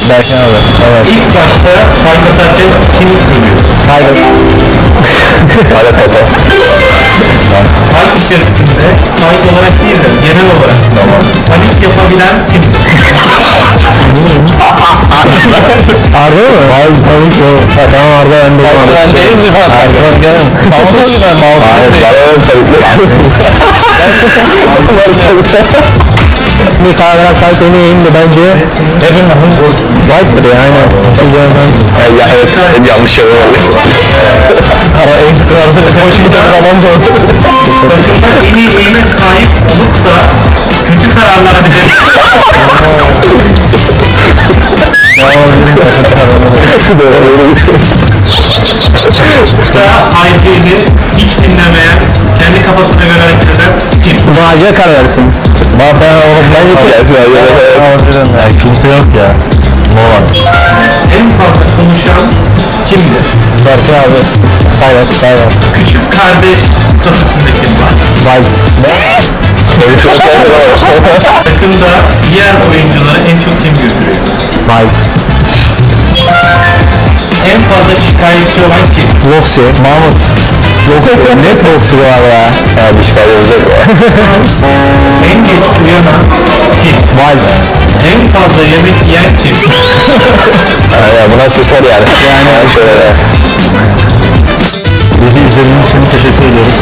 Berkan abi. Evet. İlk başta fayda zaten kim görüyor? Fayda. Fayda fayda. Halk içerisinde fayda olarak değil de genel olarak panik yapabilen kim? Arda mı? Hayır tabii ki o. Tamam Arda önde. Ben değilim mi? Arda gelin. Tamam tabii ben mağdur. Hayır tabii. Bir kahve say seni yiyeyim de bence hepimizin white'dır yani. Ya evet yanlış şey oldu. Ara en kralı. Hoş giden tamam da. Takımda en iyi eğime sahip olup da kötü kararlar verir. IP'ni hiç dinlemeyen, kendi kafasına göre hareket eden kim? Bağcıya karar versin. Ben oğlum bence kimse yok ya. En fazla konuşan kimdir? Berkan abi. Saylas. Küçük kardeş statüsünde kim var? White. Takımda diğer oyuncuları en çok kim götürüyor? White. En fazla şikayetçi olan kim? Loxi. Mahmut. Ne toksu var ya? Ya bir şey olacak ya. En geç uyanan kim? Wild. En fazla yemek yiyen kim? Ya bu nasıl sor yani? Yani şöyle. Bizi izlediğiniz için teşekkür ediyoruz.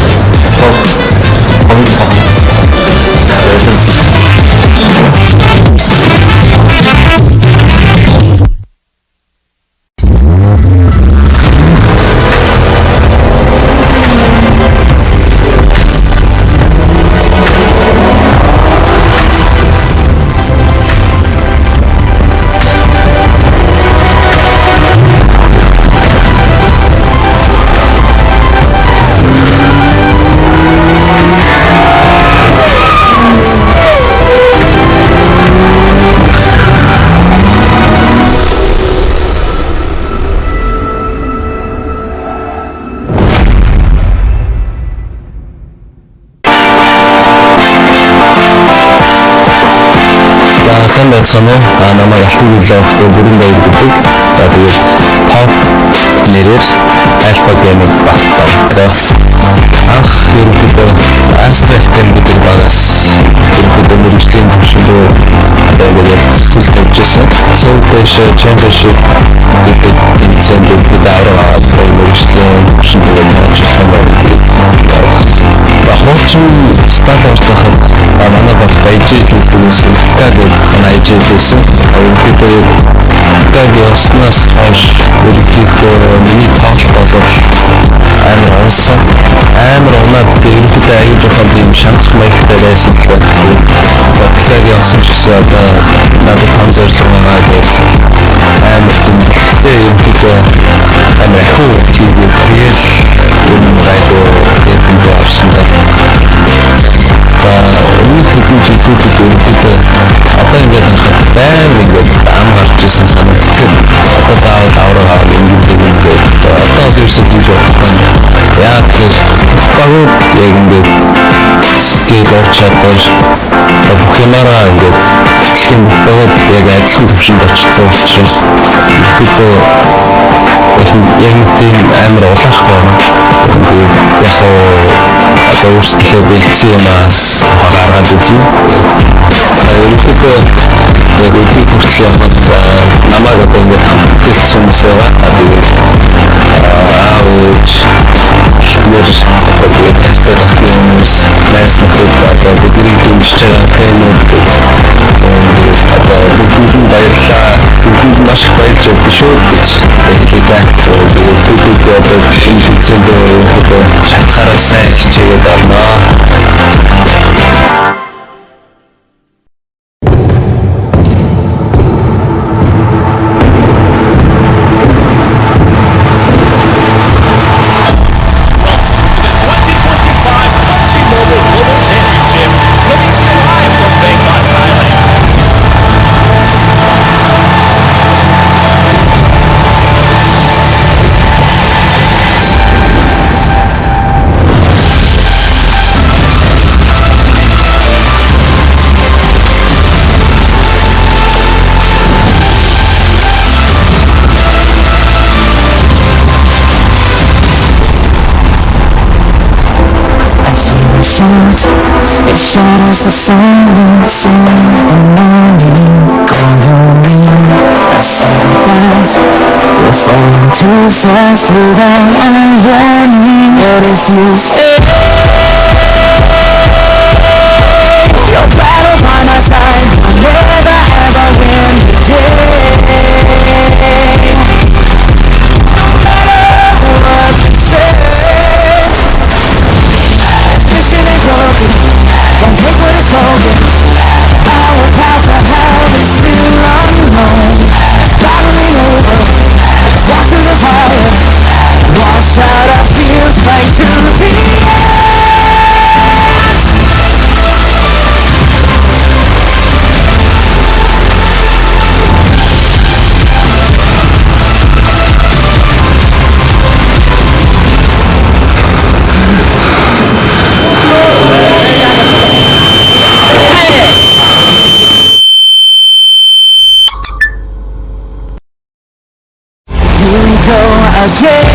Çok komik bir konu. Görüşürüz. Сайн байцгаана уу? Намайг алтан бүлэг өгтөө бүрэн баяр гэдэг. За тэгээд топ нэрээр альфа гейминг багтдаг. Анх ерөнхийдөө Astra Game гэдэг багаас ерөнхийдөө мөрөжлийн төвшөлөө одоо ингээд хөл тавьжсэн. Сүүдэш Championship гэдэг тэмцээнд аваад мөрөжлийн төвшөлөө тавьжсан байдаг. Хуучин стандартахад манай баг ажил хийсэн гэдэг ажил хийсэн. Ерөнхийдөө гэдэг яснаас хойш ерөнхийдөө миний тоглолт бол амар онсон. Амар унаад ерөнхийдөө аяг жоохон тийм шанс маягтай байсан л байна. Тэгэхээр явсан ч гэсэн одоо надад том зорилго байгаа гэдэг амар тэмцэлтэй ерөнхийдөө амар хөө хийгээд тэгээд энэ райдо гэдэг авсан да. Өмнөх хэдэн жилүүдэд ерөнхийдөө одоо ингээд хахад байнг ингээд ам гарч ирсэн санагддаг. Одоо заавал авраа ингээд одоо ерөөсөө тийм жоохон яг багууд яг ингээд скейл орч чадвар бүх юмараа ингээд тийм багууд яг адилхан төвшөнд очсон учраас ерөнхийдөө яг нэг тийм амар улаахгүй байна. Яг одоо өөрсдөө бэлдсэн юм гаргаад үзье. Ерөнхийдөө яг үгүй хүртэл яваад намайг одоо ингээд хамтдагсан хүмүүс байгаа. Тэгээд нэр одоо тэгээд тайлбарлах хүмүүс найз нөхөд одоо бидний дэмжиж байгаа фэнүүд одоо бүгдэнд баярлалаа. Бүгдэнд маш их баярлж байна шүү гэж хэлээ байна. Тэгээд бүгд одоо энэ хэвцээнд шатгаараа сайн хичээгээд байна. It shadows the silence in the morning. Call your name. I say that we're falling too fast without a warning. But if you stay, your battle by my side, you'll never ever win the day. No matter what they say, this mission ain't broken. Don't take what is spoken. Our path to hell is still unknown. It's battling over. Let's walk through the fire. Wash out our fears, fight to the end. Here we go again.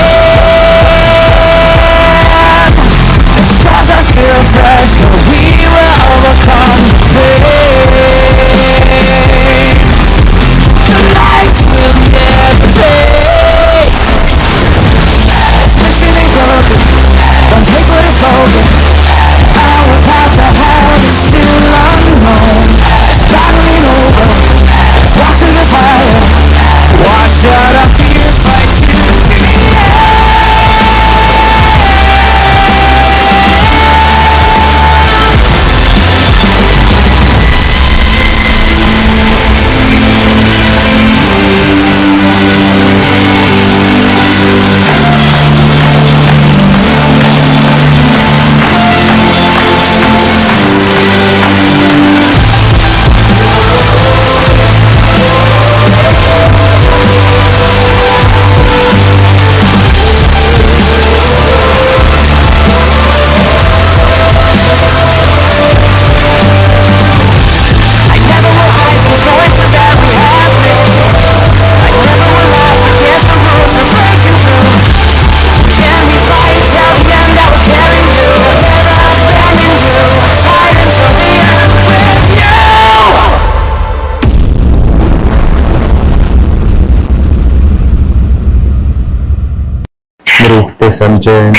선전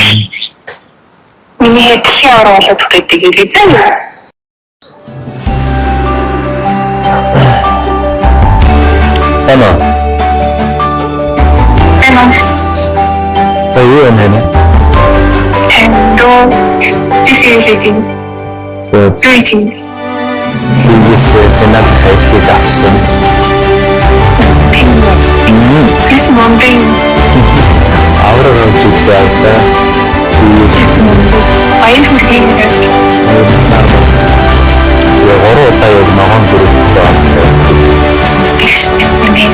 미니의 티아로 와서 부탁드리게 되잖아요. Emma, phải yêu em hả? Em đô chị xin gì tình So, duy trì she is a not high school person. tình This morning Ahora no te falta This morning Ay hurriera y ahora está el mejor grupo. Istipnir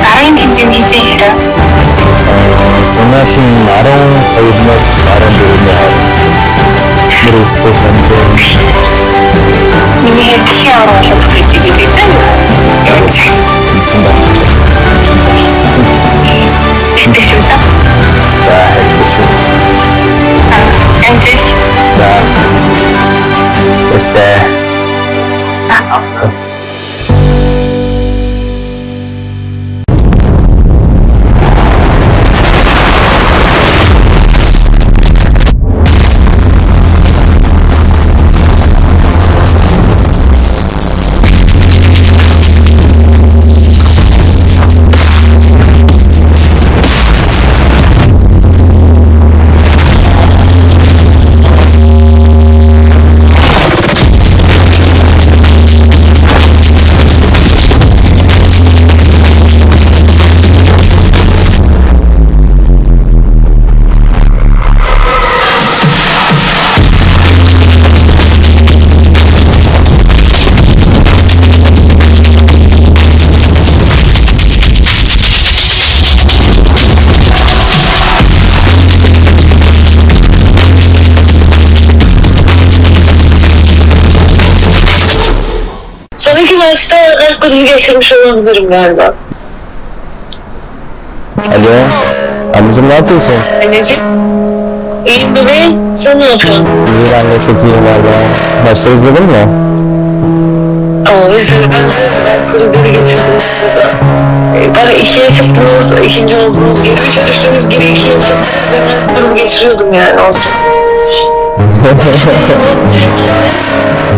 나랑 괜찮이 제라 Donation 나랑 거기서 사람들이 그리고 선전 미니의 티아로 와서 부탁드리게 되잖아요. 여기 Especial tak? 자, 해주시오. And just 자, what's that? Sonraki maçta kalp krizi geçirmiş olabilirim galiba. Alo, anneciğim ne yapıyorsun? Anneciğim. İyiyim bebeğim. Sen ne yapıyorsun? İyi, ben de çok iyiyim valla. Maçları izledin mi? Ama izledim. Ben kalp krizleri geçirdim burada. Bana ikiye çıktınız, ikinci oldunuz, geri bir düştünüz, geri ikiye çıktınız. Ben kalp krizi geçiriyordum yani olsun.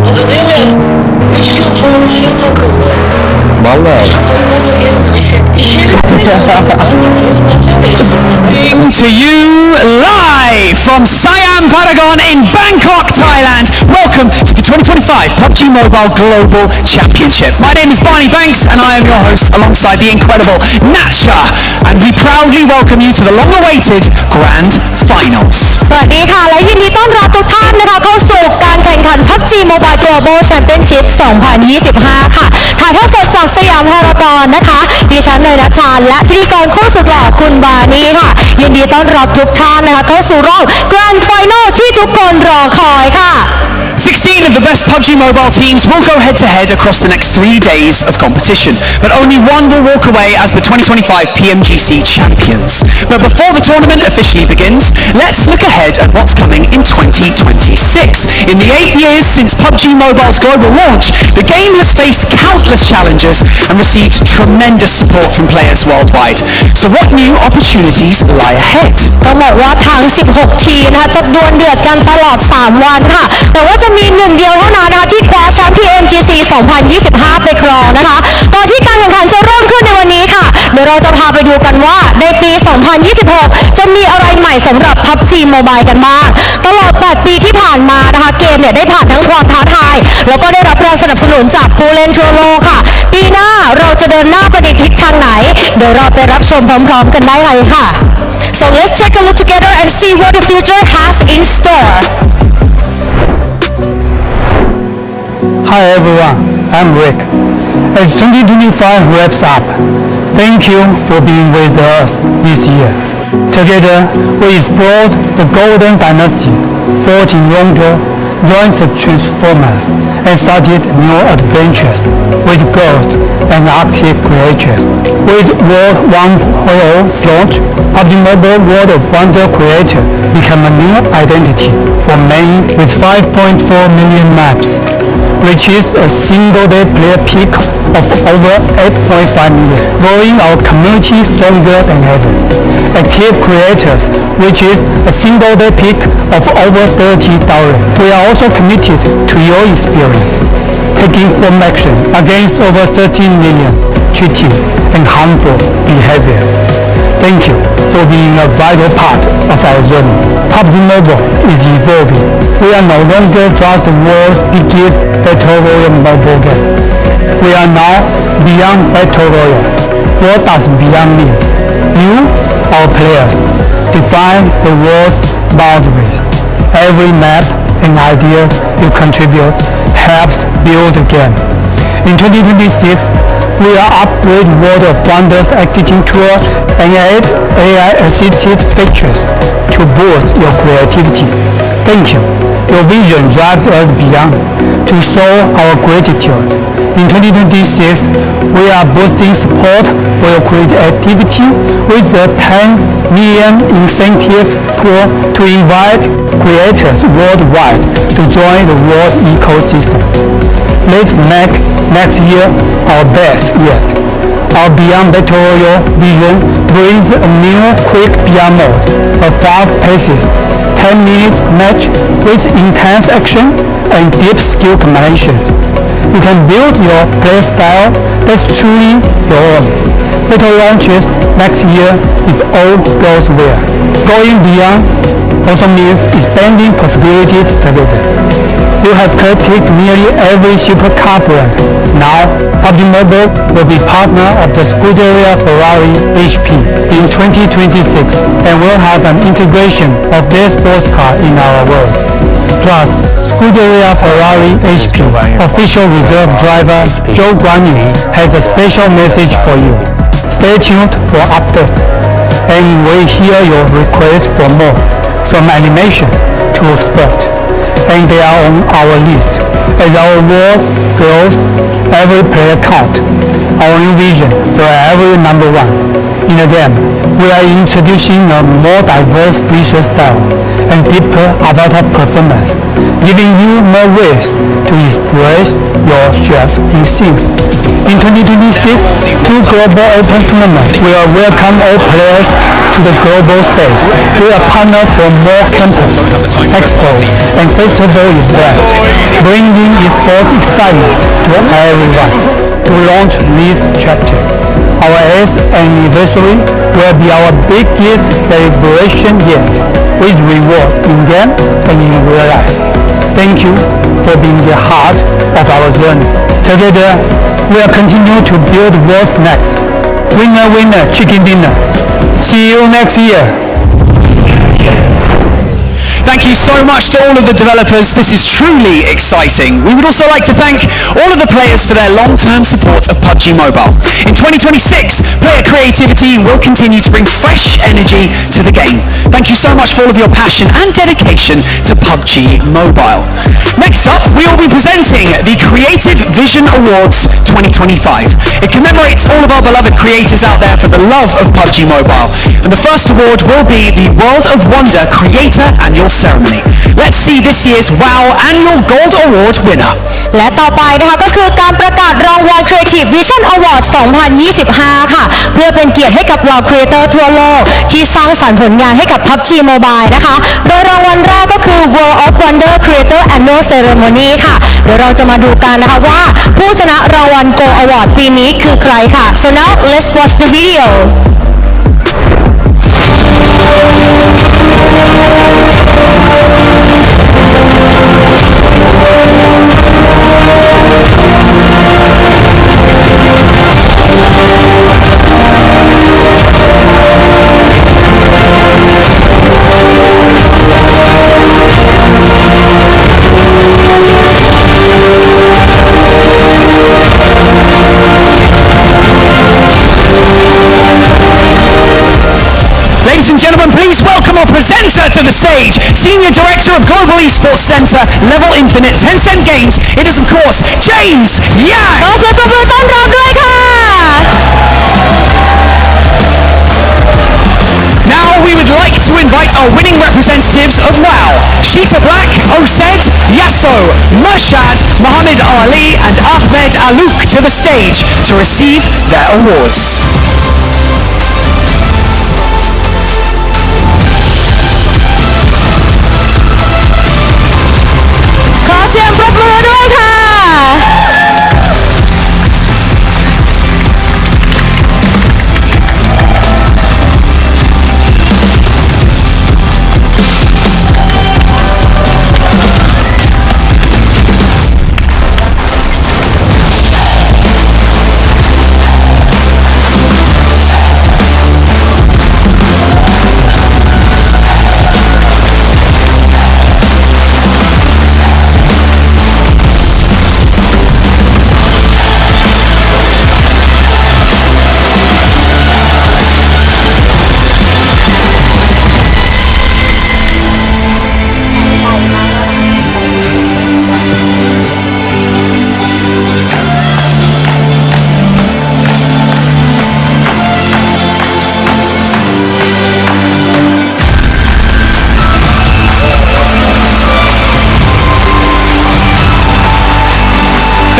Hatırlayamıyorum. 3 yıl falan hayat takıldı. Valla. To you live from Siam Paragon in Bangkok, Thailand. Welcome to the 2025 PUBG Mobile Global Championship. My name is Barney Banks and I am your host alongside the incredible Natsha. And we proudly welcome you to the long-awaited Grand Finals. สวัสดีค่ะและยินดีต้อนรับทุกท่านนะคะเข้าสู่การแข่งขัน PUBG Mobile Global Championship 2025 ค่ะถ่ายทอดสดจากสยามพารากอนนะคะดิฉันเนยณัชชาและพิธีกรคู่สุดหล่อคุณบานี่ค่ะยินดีต้อนรับทุกท่านนะคะเข้าสู่รอบ Grand Final ที่ทุกคนรอคอยค่ะ 16 of the best PUBG Mobile teams will go head-to-head across the next 3 days of competition, but only one will walk away as the 2025 PMGC champions. But before the tournament officially begins, let's look ahead at what's coming in 2026. In the 8 years since PUBG Mobile's global launch, the game has faced countless challenges and received tremendous support from players worldwide. So what new opportunities lie ahead? ต้องบอกว่าทั้ง 16 ทีมนะคะจะดวลเดือดกันตลอด 3 วันค่ะ แต่ว่าจะมีหนึ่งเดียวเท่านั้นนะคะที่คว้าแชมป์ PMGC 2025 ไปครองนะคะก่อนที่การแข่งขันจะเริ่มขึ้นในวันนี้ค่ะเดี๋ยวเราจะพาไปดูกันว่าในปี 2026 จะมีอะไรใหม่สำหรับ PUBG Mobile กันบ้างตลอด 8 ปีที่ผ่านมานะคะเกมเนี่ยได้ผ่านทั้งความท้าทายแล้วก็ได้รับแรงสนับสนุนจากผู้เล่นทั่วโลกค่ะปีหน้าเราจะเดินหน้าไปในทิศทางไหนเดี๋ยวเราไปรับชมพร้อมๆกันได้เลยค่ะ So let's take a look together and see what the future has in store. Hi everyone, I'm Rick. As 2025 wraps up, thank you for being with us this year. Together, we explored the Golden Dynasty, fought in Yongzhou, joined the Transformers, and started new adventures with Ghost and Arctic creatures. With World 1.0's launch, PUBG Mobile World of Wonder Creator became a new identity for many with 5.4 million maps, reaches a single-day player peak of over 8.5 million, growing our community stronger than ever. Active creators reaches a single-day peak of over 30,000. We are also committed to your experience, taking firm action against over 13 million cheating and harmful behavior. Thank you for being a vital part of our journey. PUBG Mobile is evolving. We are no longer just the world's biggest Battle Royale mobile game. We are now beyond Battle Royale. What does beyond mean? You, our players, define the world's boundaries. Every map and idea you contribute helps build the game. In 2026, we are upgrade World of Wonders editing tool and add AI-assisted features to boost your creativity. Thank you. Your vision drives us beyond to show our gratitude. In 2026, we are boosting support for your creativity with a 10 million incentive pool to invite creators worldwide to join the world ecosystem. Let's make next year our best yet. Our Beyond Battle Royale vision brings a new quick Beyond mode, a fast-paced 10-minute match with intense action and deep skill combinations. You can build your playstyle that's truly your own. Battle launches next year if all goes well. Going beyond also means expanding possibilities together. You have critiqued nearly every supercar brand. Now, PUBG Mobile will be partner of the Scuderia Ferrari HP in 2026 and will have an integration of their sports car in our world. Plus, Scuderia Ferrari HP official reserve driver Joe Guanyu has a special message for you. Stay tuned for update, and we hear your requests for more, from animation to sport. And they are on our list. As our world grows, every player count. Our new vision for every number one. In the game, we are introducing a more diverse visual style and deeper avatar performance, giving you more ways to express yourself in scenes. In 2026, two global open tournaments will welcome all players to the global stage. We are partnered for more campus, expo, and festival events, bringing esports excitement to everyone. To launch this chapter, our 8th anniversary will be our biggest celebration yet, with reward in-game and in real life. Thank you for being the heart of our journey. Together, we will continue to build what's next. Winner, winner, chicken dinner. See you next year. Thank you so much to all of the developers. This is truly exciting. We would also like to thank all of the players for their long-term support of PUBG Mobile. In 2026, player creativity will continue to bring fresh energy to the game. Thank you so much for all of your passion and dedication to PUBG Mobile. Next up, we will be presenting the Creative Vision Awards 2025. It commemorates all of our beloved creators out there for the love of PUBG Mobile. And the first award will be the World of Wonder Creator Annual Ceremony. Let's see this year's WOW Annual Gold Award winner. และต่อไปนะคะก็คือการประกาศรางวัล Creative Vision Award 2025 ค่ะเพื่อเป็นเกียรติให้กับเหล่าครีเอเตอร์ทั่วโลกที่สร้างสรรค์ผลงานให้กับ PUBG Mobile นะคะโดยรางวัลแรกก็คือ World of Wonder Creator Annual Ceremony ค่ะเดี๋ยวเราจะมาดูกันนะคะว่าผู้ชนะรางวัล Gold Award ปีนี้คือใครค่ะ So now let's watch the video. Ladies and gentlemen, please welcome our presenter to the stage, Senior Director of Global Esports Center, Level Infinite, Tencent Games. It is, of course, James Yang. ขอเสียงปรบมือต้อนรับด้วยค่ะ Now we would like to invite our winning representatives of WOW, Sheeta Black, Osed, Yasuo, So, Mashad, Muhammad Ali and Ahmed Alouk to the stage to receive their awards.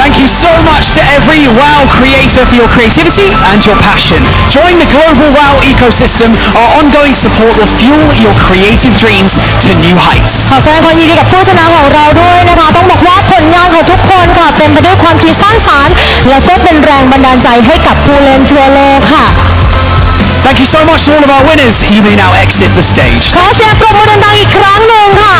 Thank you so much to every WoW creator for your creativity and your passion. Join the global WoW ecosystem. Our ongoing support will fuel your creative dreams to new heights. ขอแสดงความยินดีกับผู้ชนะของเราด้วยนะคะต้องบอกว่าผลงานของทุกคนค่ะเต็มไปด้วยความคิดสร้างสรรค์แล้วก็เป็นแรงบันดาลใจให้กับผู้เล่นทั่วโลกค่ะ Thank you so much to all of our winners. You may now exit the stage. ขอเสียงปรบมือดังๆอีกครั้งหนึ่งค่ะ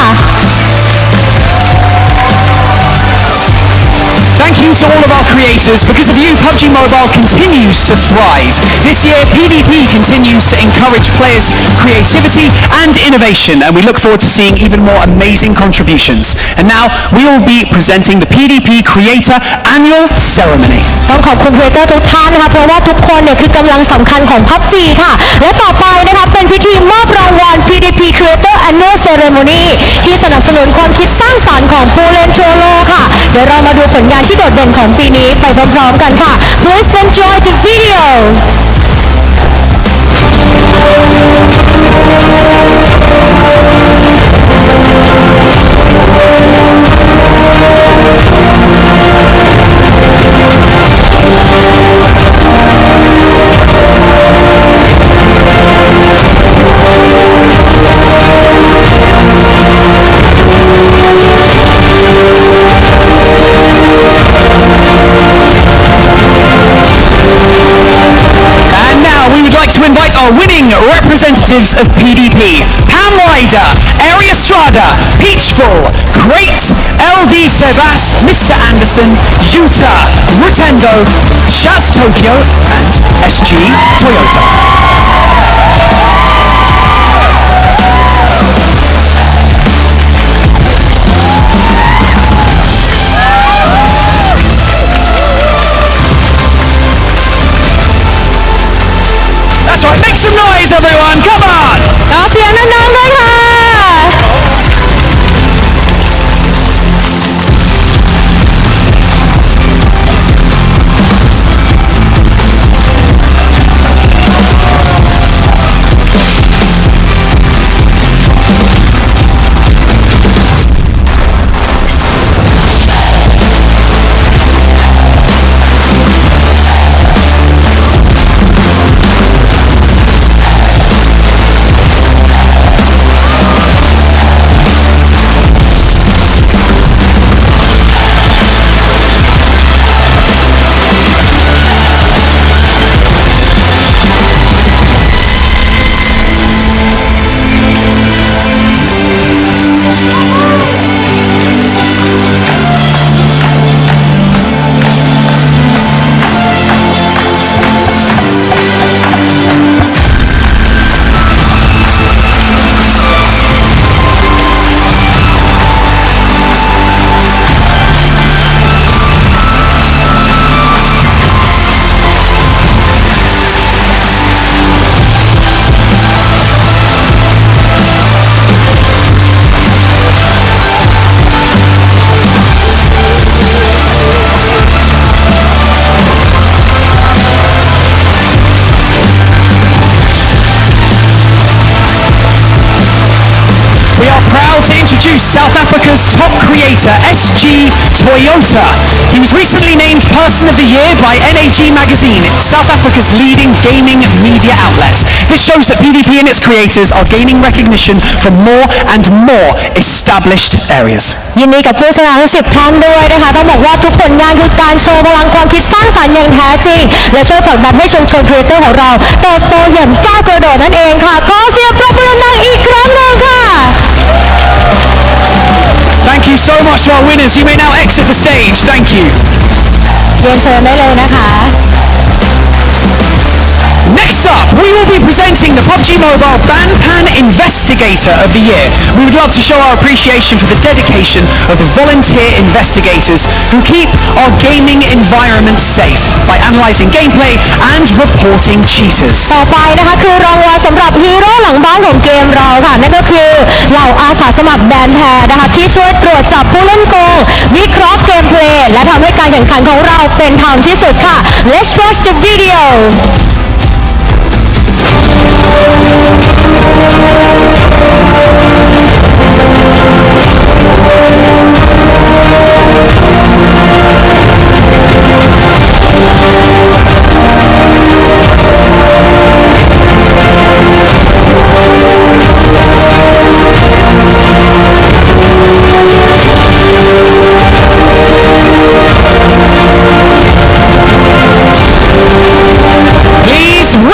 Thank you to all of our creators. Because of you, PUBG Mobile continues to thrive. This year, PvP continues to encourage players' creativity and innovation, and we look forward to seeing even more amazing contributions. And now, we will be presenting the PvP Creator Annual Ceremony. ต้องขอบคุณครีเอเตอร์ทุกท่านนะคะเพราะว่าทุกคนเนี่ยคือกำลังสำคัญของ PUBG ค่ะและต่อไปนะคะเป็นพิธีมอบรางวัล PvP Creator Annual Ceremony ที่สนับสนุนความคิดสร้างสรรค์ของผู้เล่นทั่วโลกค่ะเดี๋ยวเรามาดูผลงานที่โดดเด่นของปีนี้ไปพร้อมๆกันค่ะ Please enjoy the video To invite our winning representatives of PvP, Pam Rider, Area Strada, Peachful, Great, LD Sebas, Mr. Anderson, Yuta, Rutendo, Shaz Tokyo, and SG Toyota. That's right, make some noise everyone, come on! ขอเสียงดังๆด้วยค่ะ And creator SG Toyota. He was recently named Person of the Year by NAG Magazine, South Africa's leading gaming media outlet. This shows that PvP and its creators are gaining recognition from more and more established areas. ยินดีกับผู้ชนะทั้ง10ท่านด้วยนะคะต้องบอกว่าทุกผลงานคือการโชว์พลังความคิดสร้างสรรค์อย่างแท้จริงและช่วยผลักดันให้ชุมชนครีเอเตอร์ของเราเติบโตอย่างก้าวกระโดดนั่นเองค่ะขอเสียงปรบมือดังๆอีกครั้งหนึ่งค่ะ Thank you so much to our winners. You may now exit the stage. Thank you. เรียนเชิญได้เลยนะคะ Next up, we will be presenting the Pubg Mobile Banpan Investigator of the Year. We would love to show our appreciation for the dedication of the volunteer investigators who keep our gaming environment safe by analysing gameplay and reporting cheaters. ต่อไปนะคะคือรางวัลสำหรับฮีโร่หลังบ้านของเกมเราค่ะนั่นก็คือเหล่าอาสาสมัครแบนแทนะคะที่ช่วยตรวจจับผู้เล่นโกงวิเคราะห์เกมเพลย์และทำให้การแข่งขันของเราเป็นธรรมที่สุดค่ะ Let's watch the video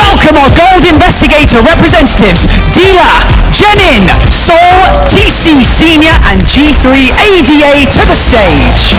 Welcome our Gold Investigator representatives, Dila, Jenin, Sol, TC Senior and G3 ADA to the stage.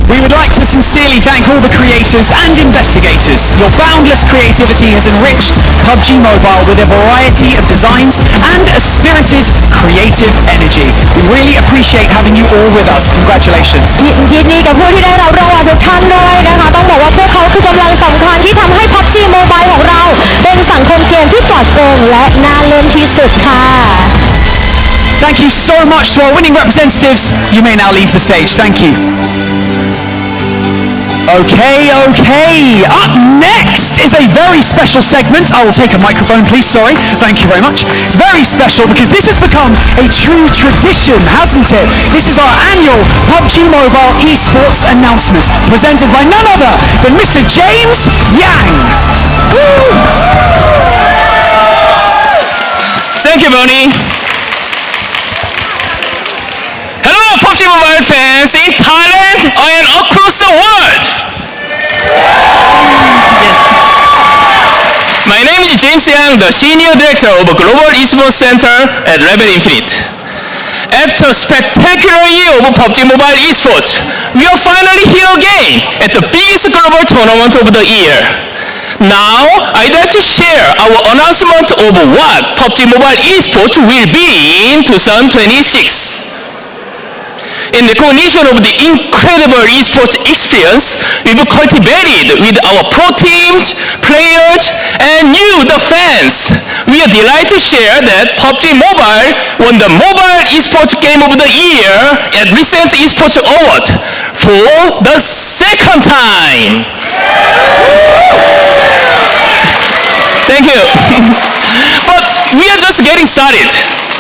We would like to sincerely thank all the creators and investigators. Your boundless creativity has enriched Pubg Mobile with a variety of designs and a spirited, creative energy. We really appreciate having you all with us. Congratulations. ยินดีกับผู้ที่ได้รับรางวัลทุกท่านด้วยนะคะต้องบอกว่าพวกเขาคือกำลังสำคัญที่ทำให้ Pubg Mobile ของเราเป็นสังคมเกมที่ปลอดโปร่งและน่าเล่นที่สุดค่ะ Thank you so much to our winning representatives. You may now leave the stage. Thank you. Okay. Up next is a very special segment. I will take a microphone, please. Sorry. Thank you very much. It's very special because this has become a true tradition, hasn't it? This is our annual Pubg Mobile esports announcement, presented by none other than Mr. James Yang. Woo! Thank you, Bonnie. Hello, Pubg Mobile fans in Thailand and across the world. My name is James Yang, the Senior Director of Global Esports Center at Rebel Infinite. After a spectacular year of Pubg Mobile esports, we are finally here again at the biggest global tournament of the year. Now, I'd like to share our announcement of what Pubg Mobile esports will be in 2026. In recognition of the incredible esports experience we've cultivated with our pro teams, players, and you, the fans, we are delighted to share that Pubg Mobile won the Mobile Esports Game of the Year at recent Esports Award for the second time. Thank you. But we are just getting started.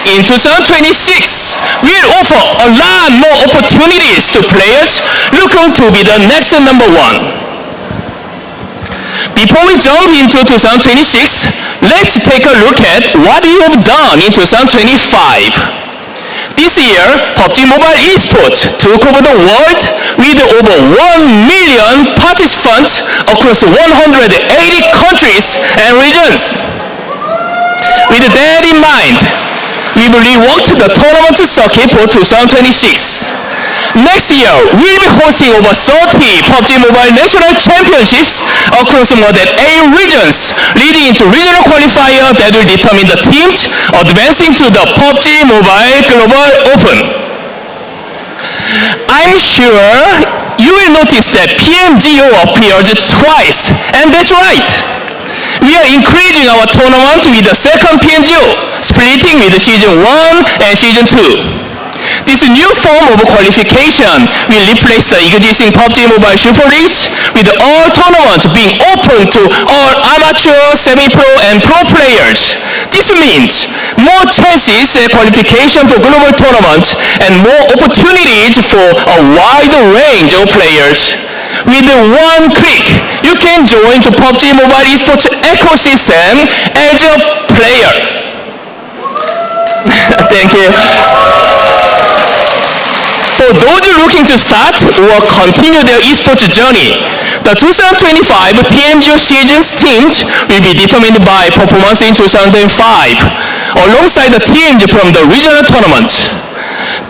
In 2026, we'll offer a lot more opportunities to players looking to be the next number one. Before we jump into 2026, let's take a look at what we have done in 2025. This year, Pubg Mobile Esports took over the world with over 1 million participants across 180 countries and regions. With that in mind, we've reworked the tournament circuit for 2026. Next year, we'll be hosting over 30 PUBG Mobile National Championships across more than 8 regions, leading into regional qualifier that will determine the teams advancing to the PUBG Mobile Global Open. I'm sure you will notice that PMGO appeared twice, and that's right. We are increasing our tournament with the second PMGO, splitting with Season 1 and Season 2. This new form of qualification will replace the existing PUBG Mobile Super Leagues, with all tournaments being open to all amateur, semi-pro, and pro players. This means more chances at qualification for global tournaments and more opportunities for a wide range of players. With one click, you can join the PUBG Mobile esports ecosystem as a player. Thank you. For those looking to start or continue their esports journey, the 2025 PMGO season's teams will be determined by performance in 2005, alongside the teams from the regional tournaments.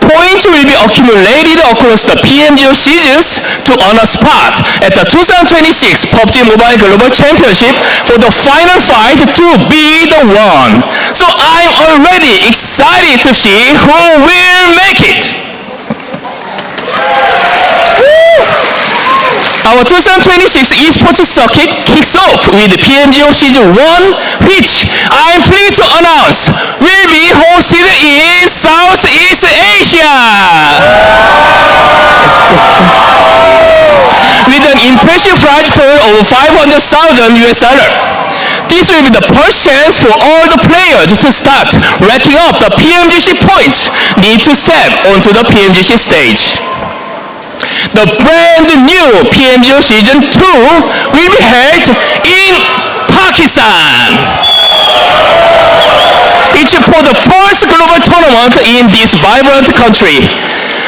Points will be accumulated across the PMGO seasons to earn a spot at the 2026 PUBG Mobile Global Championship for the final fight to be the one. So I'm already excited to see who will make it. Our 2026 esports circuit kicks off with PMGO Season 1, which I'm pleased to announce will be hosted in Southeast Asia. With an impressive prize pool of $500,000 US. This will be the first chance for all the players to start racking up the PMGC points needed to step onto the PMGC stage. The brand new PMGO Season 2 will be held in Pakistan. It's for the first global tournament in this vibrant country.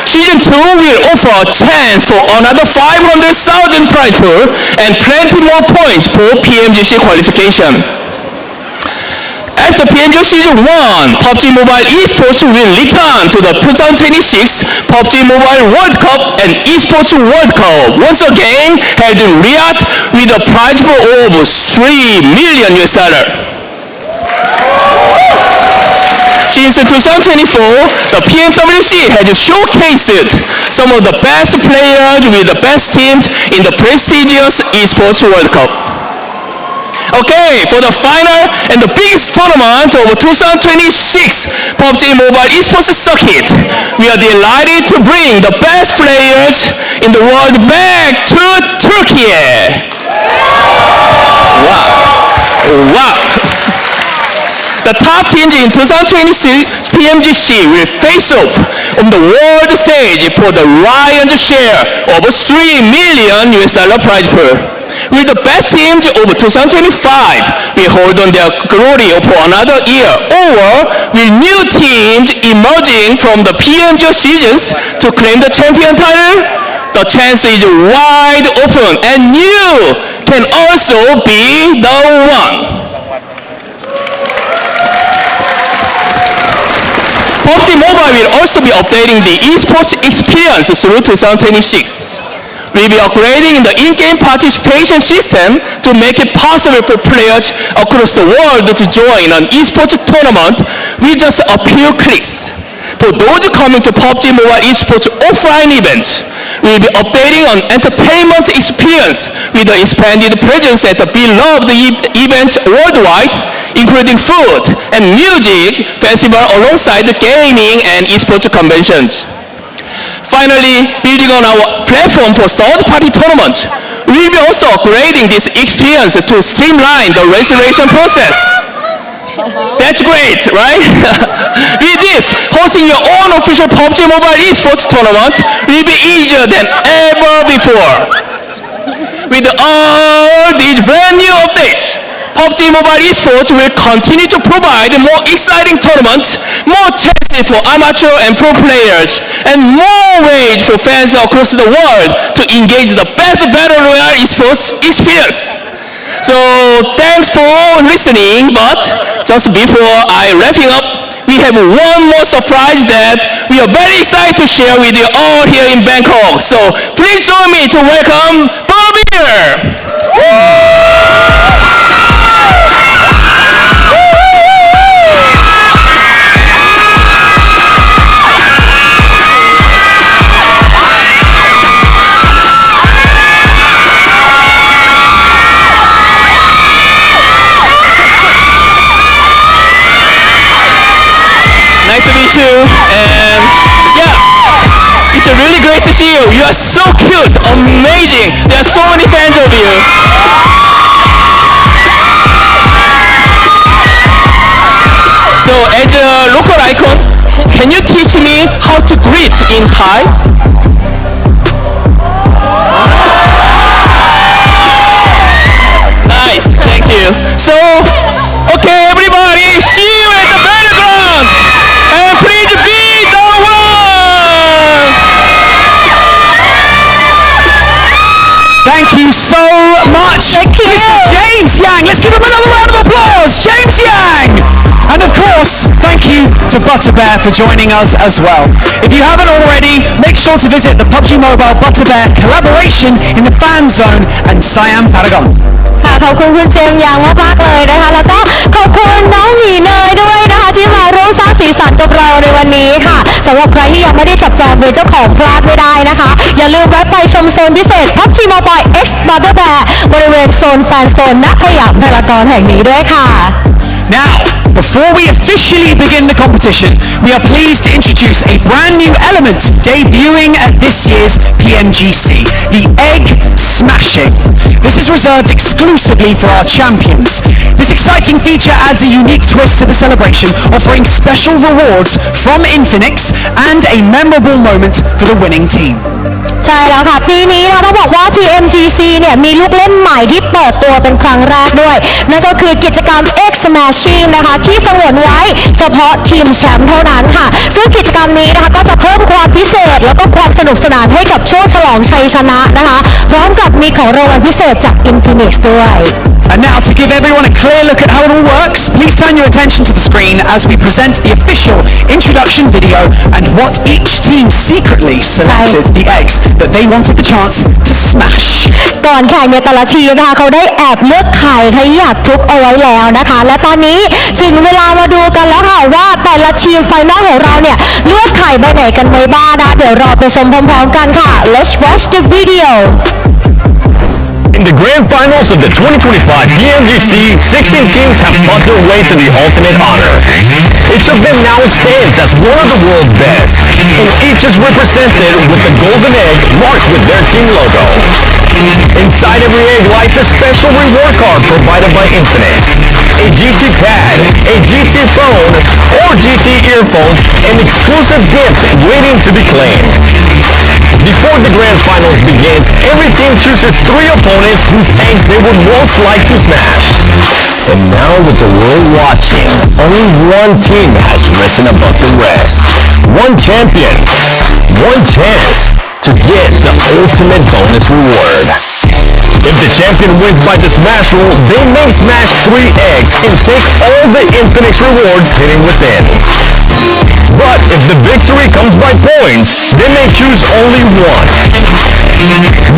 Season 2 will offer a chance for another $500,000 prize pool and plenty more points for PMGC qualification. After PMGO Season 1, PUBG Mobile esports will return to the 2026 PUBG Mobile World Cup and Esports World Cup, once again held in Riyadh with a prize pool of $3 million US. Since 2024, the PMWC has showcased some of the best players with the best teams in the prestigious Esports World Cup. Okay, for the final and the biggest tournament of 2026 PUBG Mobile Esports Circuit, we are delighted to bring the best players in the world back to Turkey. Wow. The top teams in 2026 PMGC will face off on the world stage for the lion's share of $3 million US prize pool. With the best teams of 2025 will hold on their glory for another year, or with new teams emerging from the PMGO seasons to claim the champion title, the chance is wide open and you can also be the one. PUBG Mobile will also be updating the esports experience through 2026. We'll be upgrading the in-game participation system to make it possible for players across the world to join an esports tournament with just a few clicks. For those coming to PUBG Mobile Esports offline events, we'll be updating an entertainment experience with an expanded presence at the beloved events worldwide, including food and music festival alongside the gaming and esports conventions. Finally, building on our platform for third-party tournaments, we'll be also upgrading this experience to streamline the registration process. That's great, right? With this, hosting your own official PUBG Mobile Esports tournament will be easier than ever before. With all these brand new updates, PUBG Mobile Esports will continue to provide more exciting tournaments, more chances for amateur and pro players, and more ways for fans across the world to engage the best Battle Royale esports experience. So thanks for listening, but just before I wrapping up, we have one more surprise that we are very excited to share with you all here in Bangkok. So please join me to welcome Pubg. Nice to meet you, and yeah, it's really great to see you. You are so cute, amazing. There are so many fans of you. So, as a local icon, can you teach me how to greet in Thai? Nice, thank you. So, okay, everybody, see you at the battleground, and please be the one. Thank you so much, Mr. James Yang. Let's give him another round of applause, James Yang. And of course, thank you to Butterbear for joining us as well. If you haven't already, make sure to visit the PUBG Mobile Butterbear collaboration in the fan zone and Siam Paragon. ค่ะขอบคุณคุณเจมส์ยังมากๆเลยนะคะแล้วก็ขอบคุณน้องหมีเนยด้วยนะคะที่มาร่วมสร้างสีสันกับเราในวันนี้ค่ะสำหรับใครที่ยังไม่ได้จับจองเป็นเจ้าของพลาดไม่ได้นะคะอย่าลืมแวะไปชมโซนพิเศษ PUBG Mobile X Butterbear บริเวณโซนแฟนโซนณสยามพารากอนแห่งนี้ด้วยค่ะ Now, before we officially begin the competition, we are pleased to introduce a brand new element debuting at this year's PMGC, the Egg Smashing. This is reserved exclusively for our champions. This exciting feature adds a unique twist to the celebration, offering special rewards from Infinix and a memorable moment for the winning team. ใช่แล้วค่ะปีนี้นะต้องบอกว่า PMGC เนี่ยมีลูกเล่นใหม่ที่เปิดตัวเป็นครั้งแรกด้วยนั่นก็คือกิจกรรม X Smashing นะคะที่สงวนไว้เฉพาะทีมแชมป์เท่านั้นค่ะซึ่งกิจกรรมนี้นะคะก็จะเพิ่มความพิเศษแล้วก็ความสนุกสนานให้กับช่วงฉลองชัยชนะนะคะพร้อมกับมีของรางวัลพิเศษจาก Infinix ด้วย And now, to give everyone a clear look at how it all works, please turn your attention to the screen as we present the official introduction video and what each team secretly selected the eggs that they wanted the chance to smash. ก่อนแข่งเนี่ยแต่ละทีมนะคะเขาได้แอบเลือกไข่ที่อยากทุบเอาไว้แล้วนะคะและตอนนี้ถึงเวลามาดูกันแล้วค่ะว่าแต่ละทีมไฟนอลของเราเนี่ยเลือกไข่ใบไหนกันไว้บ้างนะเดี๋ยวรอไปชมพร้อมๆกันค่ะ Let's watch the video. In the grand finals of the 2025 PMGC, 16 teams have fought their way to the ultimate honor. Each of them now stands as one of the world's best, and each is represented with the golden egg marked with their team logo. Inside every egg lies a special reward card provided by Infinix, a GT pad, a GT phone, or GT earphones, and exclusive gifts waiting to be claimed. Before the grand finals begins, every team chooses 3 opponents whose eggs they would most like to smash. And now with the world watching, only one team has risen above the rest. One champion, one chance to get the ultimate bonus reward. If the champion wins by the smash rule, they may smash 3 eggs and take all the Infinix rewards hidden within. But if the victory comes by points, they may choose only one.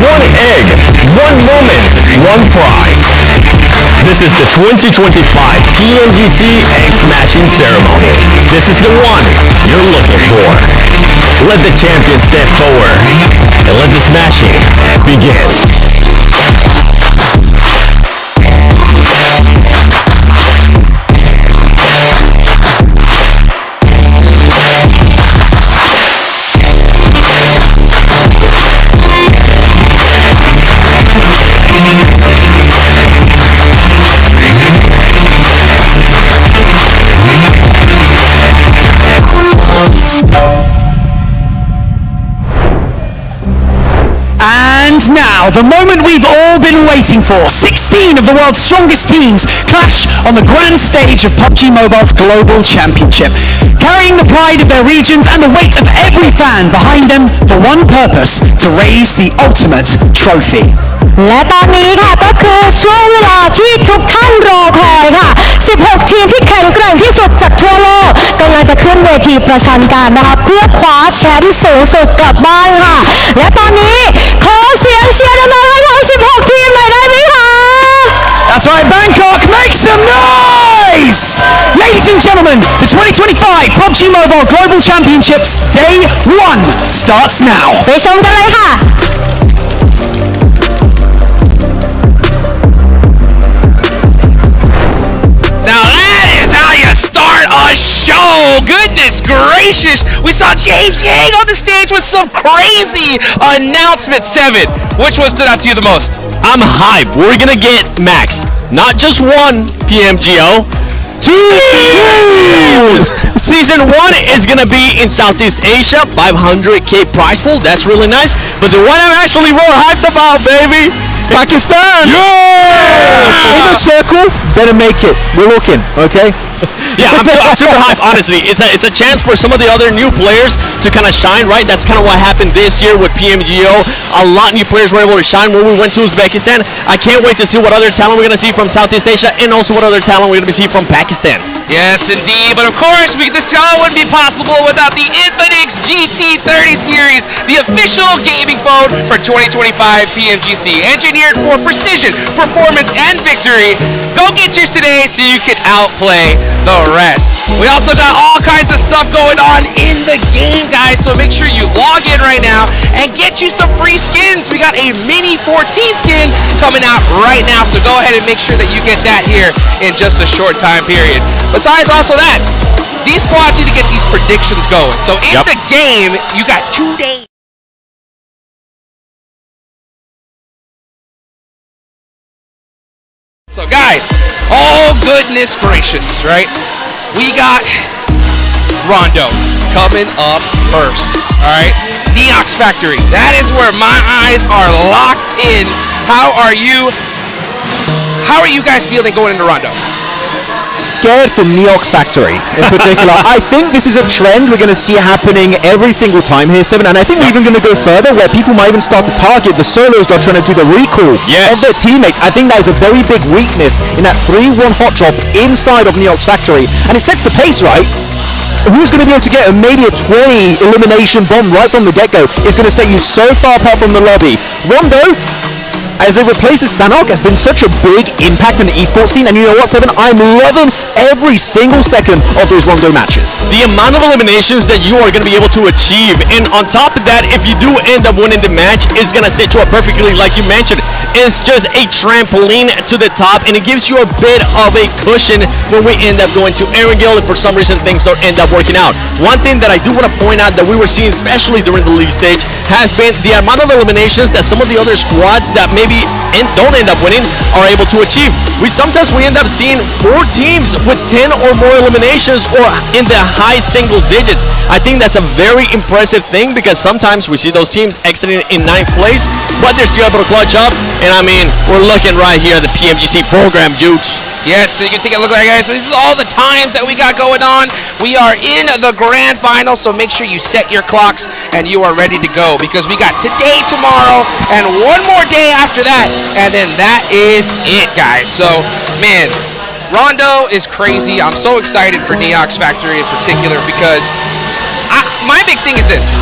One egg, one moment, one prize. This is the 2025 PMGC Egg Smashing Ceremony. This is the one you're looking for. Let the champion step forward and let the smashing begin. And now, the moment we've all been waiting for. 16 of the world's strongest teams clash on the grand stage of PUBG Mobile's Global Championship, carrying the pride of their regions and the weight of every fan behind them for one purpose, to raise the ultimate trophy. และตอนนี้ค่ะก็คือช่วงเวลาที่ทุกท่านรอคอยค่ะ 16 ทีมที่แข็งแกร่งที่สุดจากทั่วโลกกำลัง งจะขึ้นเวทีประชันกันนะคะเพื่อคว้าแชมป์สูงสุดกลับบ้านค่ะและตอนนี้ขอเสียงเชียร์ดังๆให้ทั้ง16ทีมหน่อยได้ไหมคะ That's right, Bangkok, make some noise! Ladies and gentlemen, the 2025 PUBG Mobile Global Championships Day 1 starts now. ไปชมกันเลยค่ะ Now that is how you start a show. Goodness gracious. We saw James Yang on the stage with some crazy announcement. 7. Which one stood out to you the most? I'm hyped. We're gonna get Max. Not just one PMGO. 2 Season 1 is gonna be in Southeast Asia, 500k prize pool. That's really nice. But the one I'm actually more hyped about, baby, is Pakistan. In the circle, better make it. We're looking, okay? Yeah, I'm super hyped. Honestly, it's a chance for some of the other new players to kind of shine, right? That's kind of what happened this year with PMGO. A lot of new players were able to shine when we went to Uzbekistan. I can't wait to see what other talent we're gonna see from Southeast Asia, and also what other talent we're gonna see from Pakistan. Yes, indeed. But of course, this show wouldn't be possible without the Infinix GT30 series, the official gaming phone for 2025 PMGC. Engineered for precision, performance, and victory. Go get yours today so you can outplay the rest. We also got all kinds of stuff going on in the game, guys, so make sure you log in right now and get you some free skins. We got a mini 14 skin coming out right now, so go ahead and make sure that you get that here in just a short time period. Besides also that, these squads need to get these predictions going. So in the game, you got 2 days. So guys, oh goodness gracious, right? We got Rondo coming up first, all right? Neox Factory, that is where my eyes are locked in. How are you guys feeling going into Rondo? Scared from Neox Factory in particular. I think this is a trend we're going to see happening every single time here, 7, and I think we're even going to go further where people might even start to target the solos that are trying to do the recall of their teammates. I think that is a very big weakness in that 3-1 hot drop inside of Neox Factory, and it sets the pace, right? Who's going to be able to get maybe a 20 elimination bomb right from the get-go is going to set you so far apart from the lobby. Rondo, as it replaces Sanok, has been such a big impact in the esports scene, and you know what, 7? I'm loving every single second of those Rondo matches. The amount of eliminations that you are going to be able to achieve, and on top of that, if you do end up winning the match, it's going to set you up perfectly, like you mentioned. It's just a trampoline to the top, and it gives you a bit of a cushion when we end up going to Erangel if for some reason things don't end up working out. One thing that I do want to point out that we were seeing, especially during the league stage, has been the amount of eliminations that some of the other squads that maybe don't end up winning are able to achieve. Sometimes we end up seeing 4 teams with 10 or more eliminations or in the high single digits. I think that's a very impressive thing because sometimes we see those teams exiting in 9th place, but they're still able to clutch up. And I mean, we're looking right here at the PMGC program, Jukes. Yes, so you can take a look at it, guys. So this is all the times that we got going on. We are in the grand final, so make sure you set your clocks and you are ready to go because we got today, tomorrow, and one more day after that, and then that is it, guys. So, man, Rondo is crazy. I'm so excited for Neox Factory in particular because my big thing is this.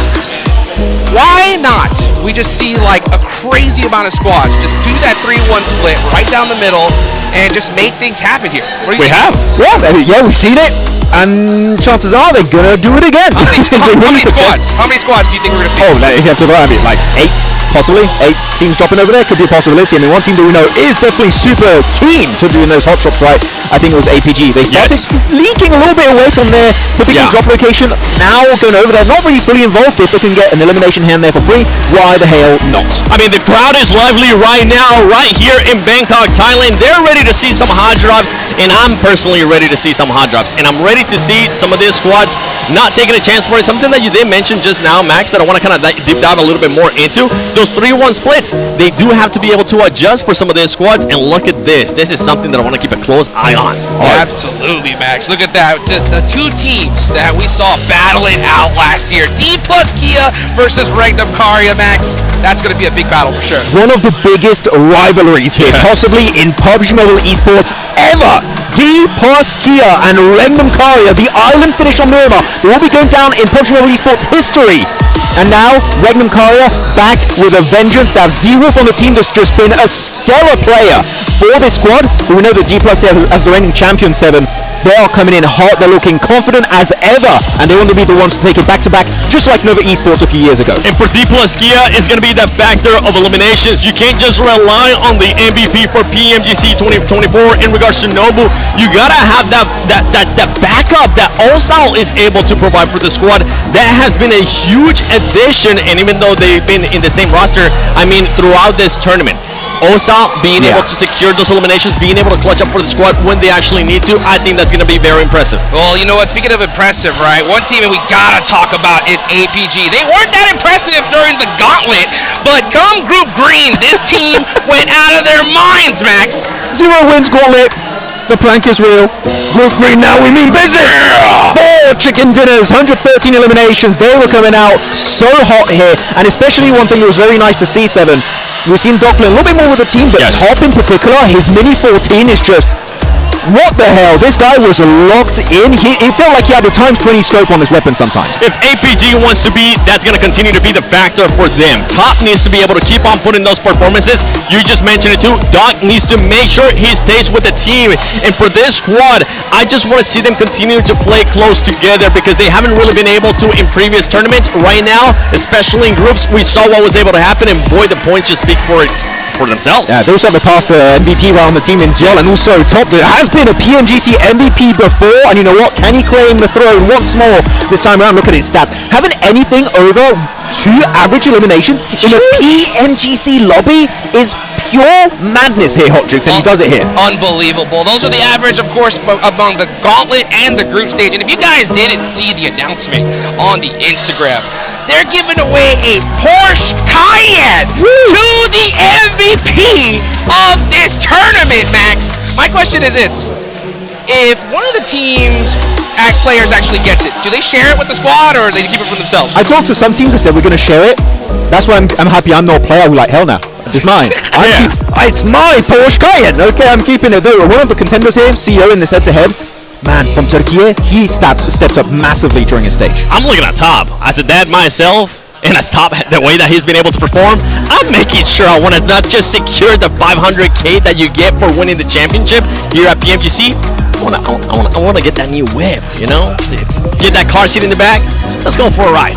Why not we just see like a crazy amount of squads just do that 3-1 split right down the middle and just make things happen here? What do you think? Yeah, we've seen it, and chances are they're gonna do it again. How many squads do you think we're gonna see? Oh, you have to go, I mean, like 8, possibly. 8 teams dropping over there could be a possibility. I mean, one team that we know is definitely super keen to doing those hot drops, right? I think it was APG. They started leaking a little bit away from their typical drop location. Now going over there, not really fully involved, but if they can get an elimination hand there for free, why the hell not? I mean, the crowd is lively right now, right here in Bangkok, Thailand. They're ready to see some hot drops, and I'm personally ready to see some hot drops. And I'm ready to see some of these squads not taking a chance for it. Something that you did mention just now, Max, that I want to kind of deep dive a little bit more into. Those 3-1 splits, they do have to be able to adjust for some of these squads, and look at this. This is something that I want to keep a close eye on. Absolutely, Max. Look at that. The 2 teams that we saw battling out last year. D plus Kia versus Regnum Karia, Max. That's going to be a big battle for sure. One of the biggest rivalries here, possibly in PUBG Mobile esports ever. Pubg and Regnum Karia, the island finish on Miramar. They will be going down in PUBG Mobile Esports history. And now, Regnum Karia back with a vengeance. They have Zero from the team that's just been a stellar player for this squad. But we know that D+ as the reigning champion 7, they are coming in hot. They're looking confident as ever. And they want to be the ones to take it back-to-back, just like Nova Esports a few years ago. And for D+ Kia, it's going to be the factor of eliminations. You can't just rely on the MVP for PMGC 2024 in regards to Nobu. You got to have that backup that Osal is able to provide for the squad. That has been a huge addition, and even though they've been in the same roster, I mean, throughout this tournament, Osal being able to secure those eliminations, being able to clutch up for the squad when they actually need to, I think that's going to be very impressive. Well, you know what? Speaking of impressive, right? One team that we gotta talk about is APG. They weren't that impressive during the Gauntlet, but come Group Green, this team went out of their minds, Max. Zero wins Gauntlet. The prank is real. Group Green, now we mean business. 4 chicken dinners, 113 eliminations. They were coming out so hot here, and especially one thing that was very nice to see, 7. We've seen Dockler a little bit more with the team, but Top in particular, his Mini 14 is just, what the hell? This guy was locked in. It felt like he had a times 20 scope on his weapon sometimes. If APG wants to be, that's going to continue to be the factor for them. Top needs to be able to keep on putting those performances. You just mentioned it too. Doc needs to make sure he stays with the team. And for this squad, I just want to see them continue to play close together because they haven't really been able to in previous tournaments. Right now, especially in groups, we saw what was able to happen, and boy, the points just speak for themselves. Yeah, they also have a past MVP round on the team in Ziol, and also Top has been a PMGC MVP before, and you know what? Can he claim the throne once more this time around? Look at his stats. Having anything over 2 average eliminations in a PMGC lobby is pure madness here, Hotjukes, and he does it here. Unbelievable. Those are the average, of course, among the Gauntlet and the group stage. And if you guys didn't see the announcement on the Instagram, they're giving away a Porsche Cayenne to the MVP of this tournament, Max. My question is this. If one of the team's players actually gets it, do they share it with the squad, or do they keep it for themselves? I talked to some teams that said we're going to share it. That's why I'm happy I'm not a player. I'm like, hell no. It's mine. It's my Porsche Cayenne. Okay, I'm keeping it. Though one of the contenders here, CEO in this head-to-head, man, from Turkey, he stepped up massively during his stage. I'm looking at Top. As a dad myself, and as Top, the way that he's been able to perform, I'm making sure I want to not just secure the 500K that you get for winning the championship here at PMGC. I want to get that new whip, you know? Get that car seat in the back. Let's go for a ride.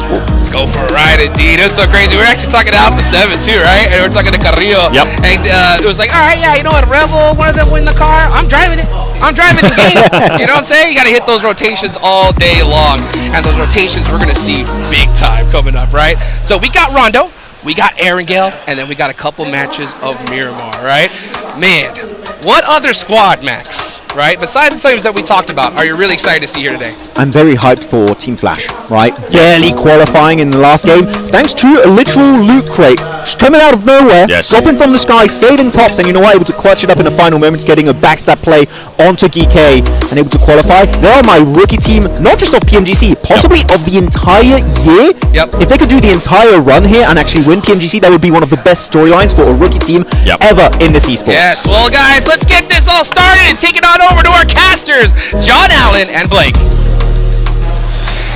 Go for a ride, indeed. It was so crazy. We were actually talking to Alpha 7 too, right? And we were talking to Carrillo. Yep. And it was like, all right, yeah, you know what? Rebel, one of them win the car. I'm driving it. I'm driving the game. You know what I'm saying? You got to hit those rotations all day long. And those rotations we're going to see big time coming up, right? So we got Rondo. We got Erangel, and then we got a couple matches of Miramar, right? Man, what other squad, Max, right? Besides the teams that we talked about, are you really excited to see here today? I'm very hyped for Team Flash, right? Barely qualifying in the last game, thanks to a literal loot crate just coming out of nowhere, dropping from the sky, saving Tops, and you know what, able to clutch it up in the final moments, getting a backstab play onto GK, and able to qualify. They are my rookie team, not just of PMGC, possibly of the entire year. If they could do the entire run here and actually win PMGC, that would be one of the best storylines for a rookie team ever in this esports. Yes, well guys, let's get this all started and take it on over to our casters, John Allen and Blake.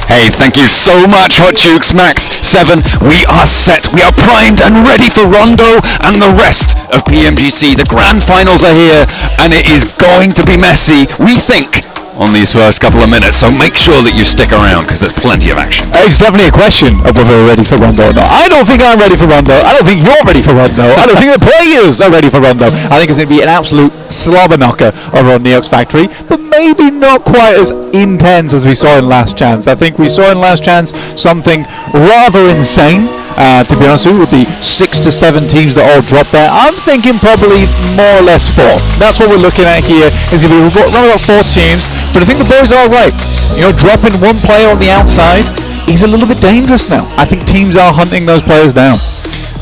Hey, thank you so much, Hotjukes, Max, 7. We are set. We are primed and ready for Rondo and the rest of PMGC. The grand finals are here, and it is going to be messy, we think, on these first couple of minutes, so make sure that you stick around because there's plenty of action. It's definitely a question of whether we're ready for Rondo or not. I don't think I'm ready for Rondo. I don't think you're ready for Rondo. I don't think the players are ready for Rondo. I think it's going to be an absolute slobber knocker over on Neox Factory, but maybe not quite as intense as we saw in Last Chance. I think we saw in Last Chance something rather insane. To be honest with you, with the 6 to 7 teams that all dropped there, I'm thinking probably more or less 4. That's what we're looking at here. We've got around about 4 teams, but I think the boys are right. You know, dropping one player on the outside is a little bit dangerous now. I think teams are hunting those players down.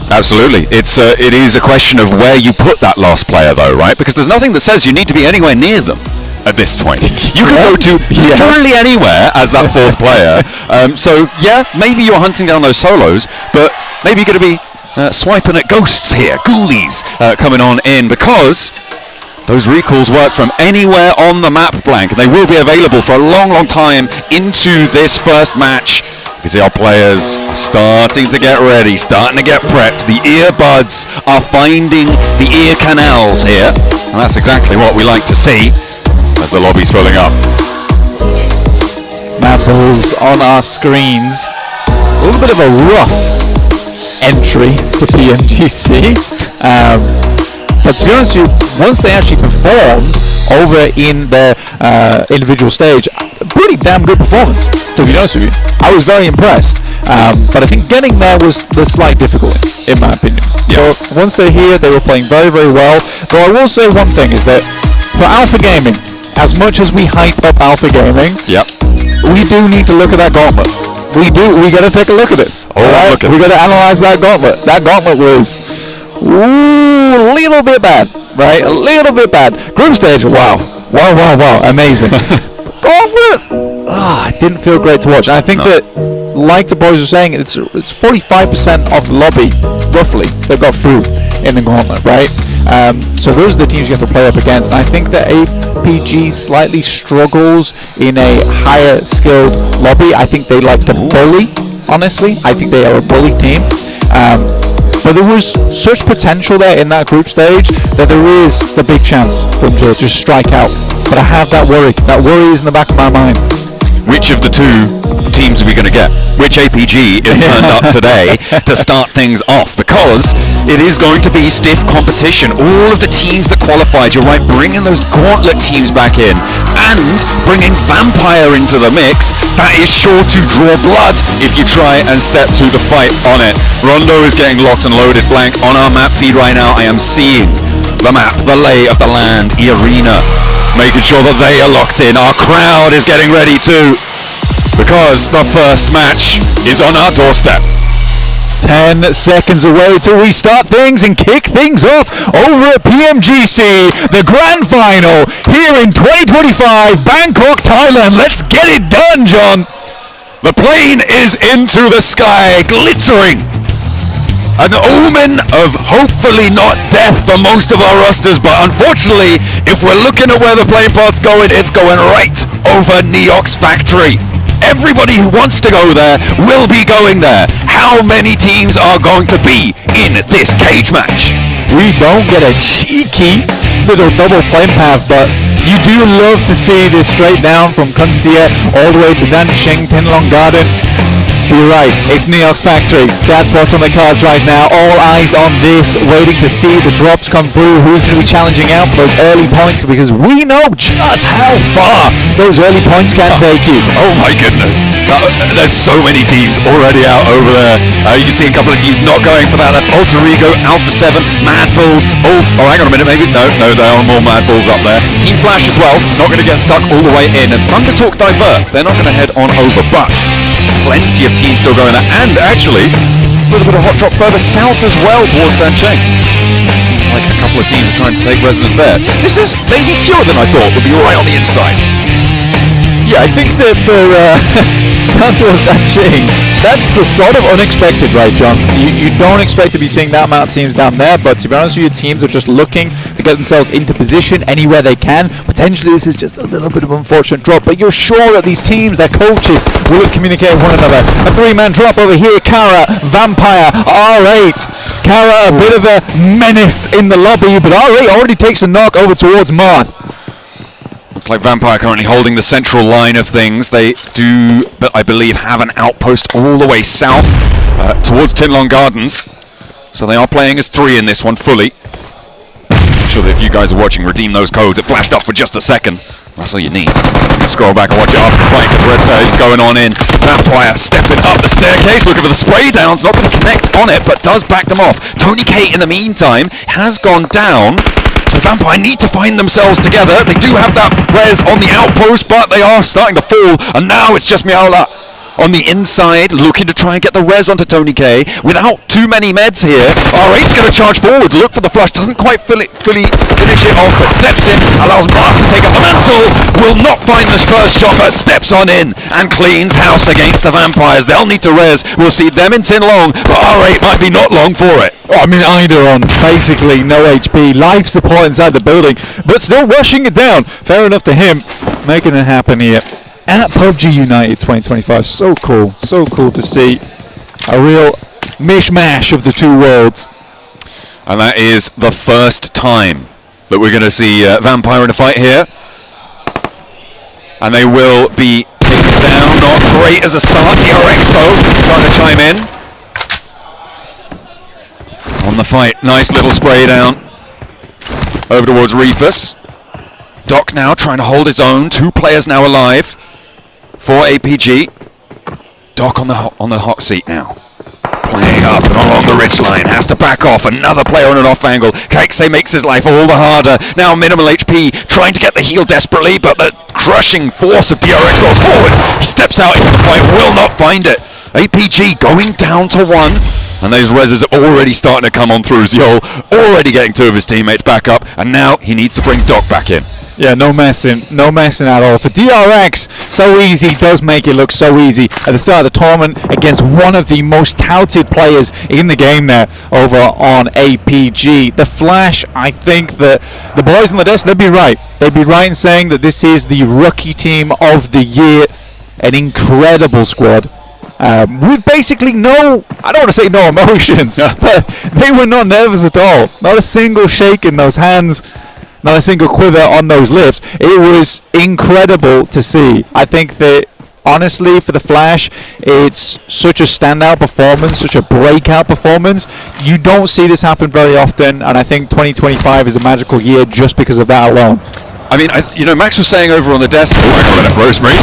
Absolutely. It is a question of where you put that last player, though, right? Because there's nothing that says you need to be anywhere near them at this point. You can go to literally anywhere as that 4th player. So yeah, maybe you're hunting down those solos, but maybe you're going to be swiping at ghosts here, ghoulies coming on in, because Those recalls work from anywhere on the map, Blank, and they will be available for a long, long time into this first match. You see our players starting to get ready, starting to get prepped. The earbuds are finding the ear canals here, and that's exactly what we like to see as the lobby's filling up. Map balls on our screens. A little bit of a rough entry for PMGC. But to be honest with you, once they actually performed over in their individual stage, pretty damn good performance, to be honest with you. I was very impressed. But I think getting there was the slight difficulty, in my opinion. Yeah. So once they're here, they were playing very, very well. Though I will say one thing is that for Alpha Gaming, as much as we hype up Alpha Gaming, we do need to look at that gauntlet. We do. We got to take a look at it. Right? We got to analyze that gauntlet. That gauntlet was a little bit bad, right? A little bit bad. Group stage, wow, amazing. Gauntlet, it didn't feel great to watch. And I think that, like the boys were saying, it's 45% of the lobby, roughly, that got through in the gauntlet, right? So those are the teams you have to play up against. And I think that APG slightly struggles in a higher skilled lobby. I think they like to bully, honestly. I think they are a bully team. But there was such potential there in that group stage that there is the big chance for them to just strike out. But I have that worry. That worry is in the back of my mind. Which of the two teams are we going to get? Which APG is turned up today to start things off? Because it is going to be stiff competition. All of the teams that qualified, you're right, bringing those Gauntlet teams back in and bringing Vampire into the mix, that is sure to draw blood if you try and step to the fight on it. Rondo is getting locked and loaded. Blank on our map feed right now. I am seeing the map, the lay of the land, arena, making sure that they are locked in. Our crowd is getting ready too, because the first match is on our doorstep. 10 seconds away till we start things and kick things off over at PMGC, the grand final here in 2025, Bangkok, Thailand. Let's get it done, John. The plane is into the sky, glittering. An omen of hopefully not death for most of our rosters, but unfortunately, if we're looking at where the plane path's going, it's going right over Neox Factory. Everybody who wants to go there will be going there. How many teams are going to be in this cage match? We don't get a cheeky little double plane path, but you do love to see this straight down from Kunsia all the way to Nansheng Tenlong Garden. You're right, it's Neox Factory. That's what's on the cards right now. All eyes on this, waiting to see the drops come through. Who's going to be challenging out for those early points? Because we know just how far those early points can take you. Oh my goodness. There's so many teams already out over there. You can see a couple of teams not going for that. That's Alter Ego, Alpha 7, Mad Bulls. Oh, hang on a minute, maybe. No, there are more Mad Bulls up there. Team Flash as well, not going to get stuck all the way in. And Thunder Talk Divert, they're not going to head on over, but plenty of teams still going there, and actually a little bit of hot drop further south as well towards Dancheng. Seems like a couple of teams are trying to take residence there. This is maybe fewer than I thought would be right on the inside. Yeah, I think that for down towards Dancheng, that's the sort of unexpected, right, John? You don't expect to be seeing that amount of teams down there, but to be honest with you, teams are just looking to get themselves into position anywhere they can. Potentially this is just a little bit of an unfortunate drop, but you're sure that these teams, their coaches, will communicate with one another. A three-man drop over here, Kara, Vampire, R8. Kara, a bit of a menace in the lobby, but R8 already takes a knock over towards Marth. Looks like Vampire currently holding the central line of things. They do, but I believe, have an outpost all the way south towards Tinlong Gardens. So they are playing as three in this one fully. Make sure that if you guys are watching, redeem those codes. It flashed up for just a second. That's all you need. Scroll back and watch it after the fight, because Red is going on in. Vampire stepping up the staircase, looking for the spray downs. Not going to connect on it, but does back them off. Tony K, in the meantime, has gone down. So Vampire need to find themselves together. They do have that res on the outpost, but they are starting to fall. And now it's just Miaola. on the inside, looking to try and get the res onto Tony K without too many meds here. R8's going to charge forwards, look for the flush, doesn't quite fully finish it off, but steps in, allows Mark to take up the mantle, will not find this first shot, but steps on in and cleans house against the Vampires. They'll need to res, we'll see them in tin long, but R8 might be not long for it. Oh, I mean, either on basically no HP, life support inside the building, but still rushing it down. Fair enough to him, making it happen here at PUBG United 2025. So cool to see a real mishmash of the two worlds. And that is the first time that we're going to see Vampire in a fight here. And they will be taken down. Not great as a start. DRX though starting to chime in on the fight. Nice little spray down over towards Reefus. Doc now trying to hold his own. 2 players now alive for APG. Doc on the hot seat now. Playing up and along the ridge line. Has to back off. Another player on an off angle. Kaikse makes his life all the harder. Now minimal HP. Trying to get the heal desperately, but the crushing force of DRX goes forwards. He steps out into the fight. Will not find it. APG going down to 1. And those reses are already starting to come on through. Zio already getting 2 of his teammates back up. And now he needs to bring Doc back in. Yeah, no messing at all. For DRX, so easy, does make it look so easy at the start of the tournament against one of the most touted players in the game there over on APG. The Flash, I think that the boys on the desk, they'd be right. They'd be right in saying that this is the rookie team of the year. An incredible squad. With basically no, I don't want to say no emotions, but they were not nervous at all. Not a single shake in those hands. Not a single quiver on those lips. It was incredible to see. I think that, honestly, for the Flash, it's such a standout performance, such a breakout performance. You don't see this happen very often, and I think 2025 is a magical year just because of that alone. I mean, Max was saying over on the desk, Rosemary,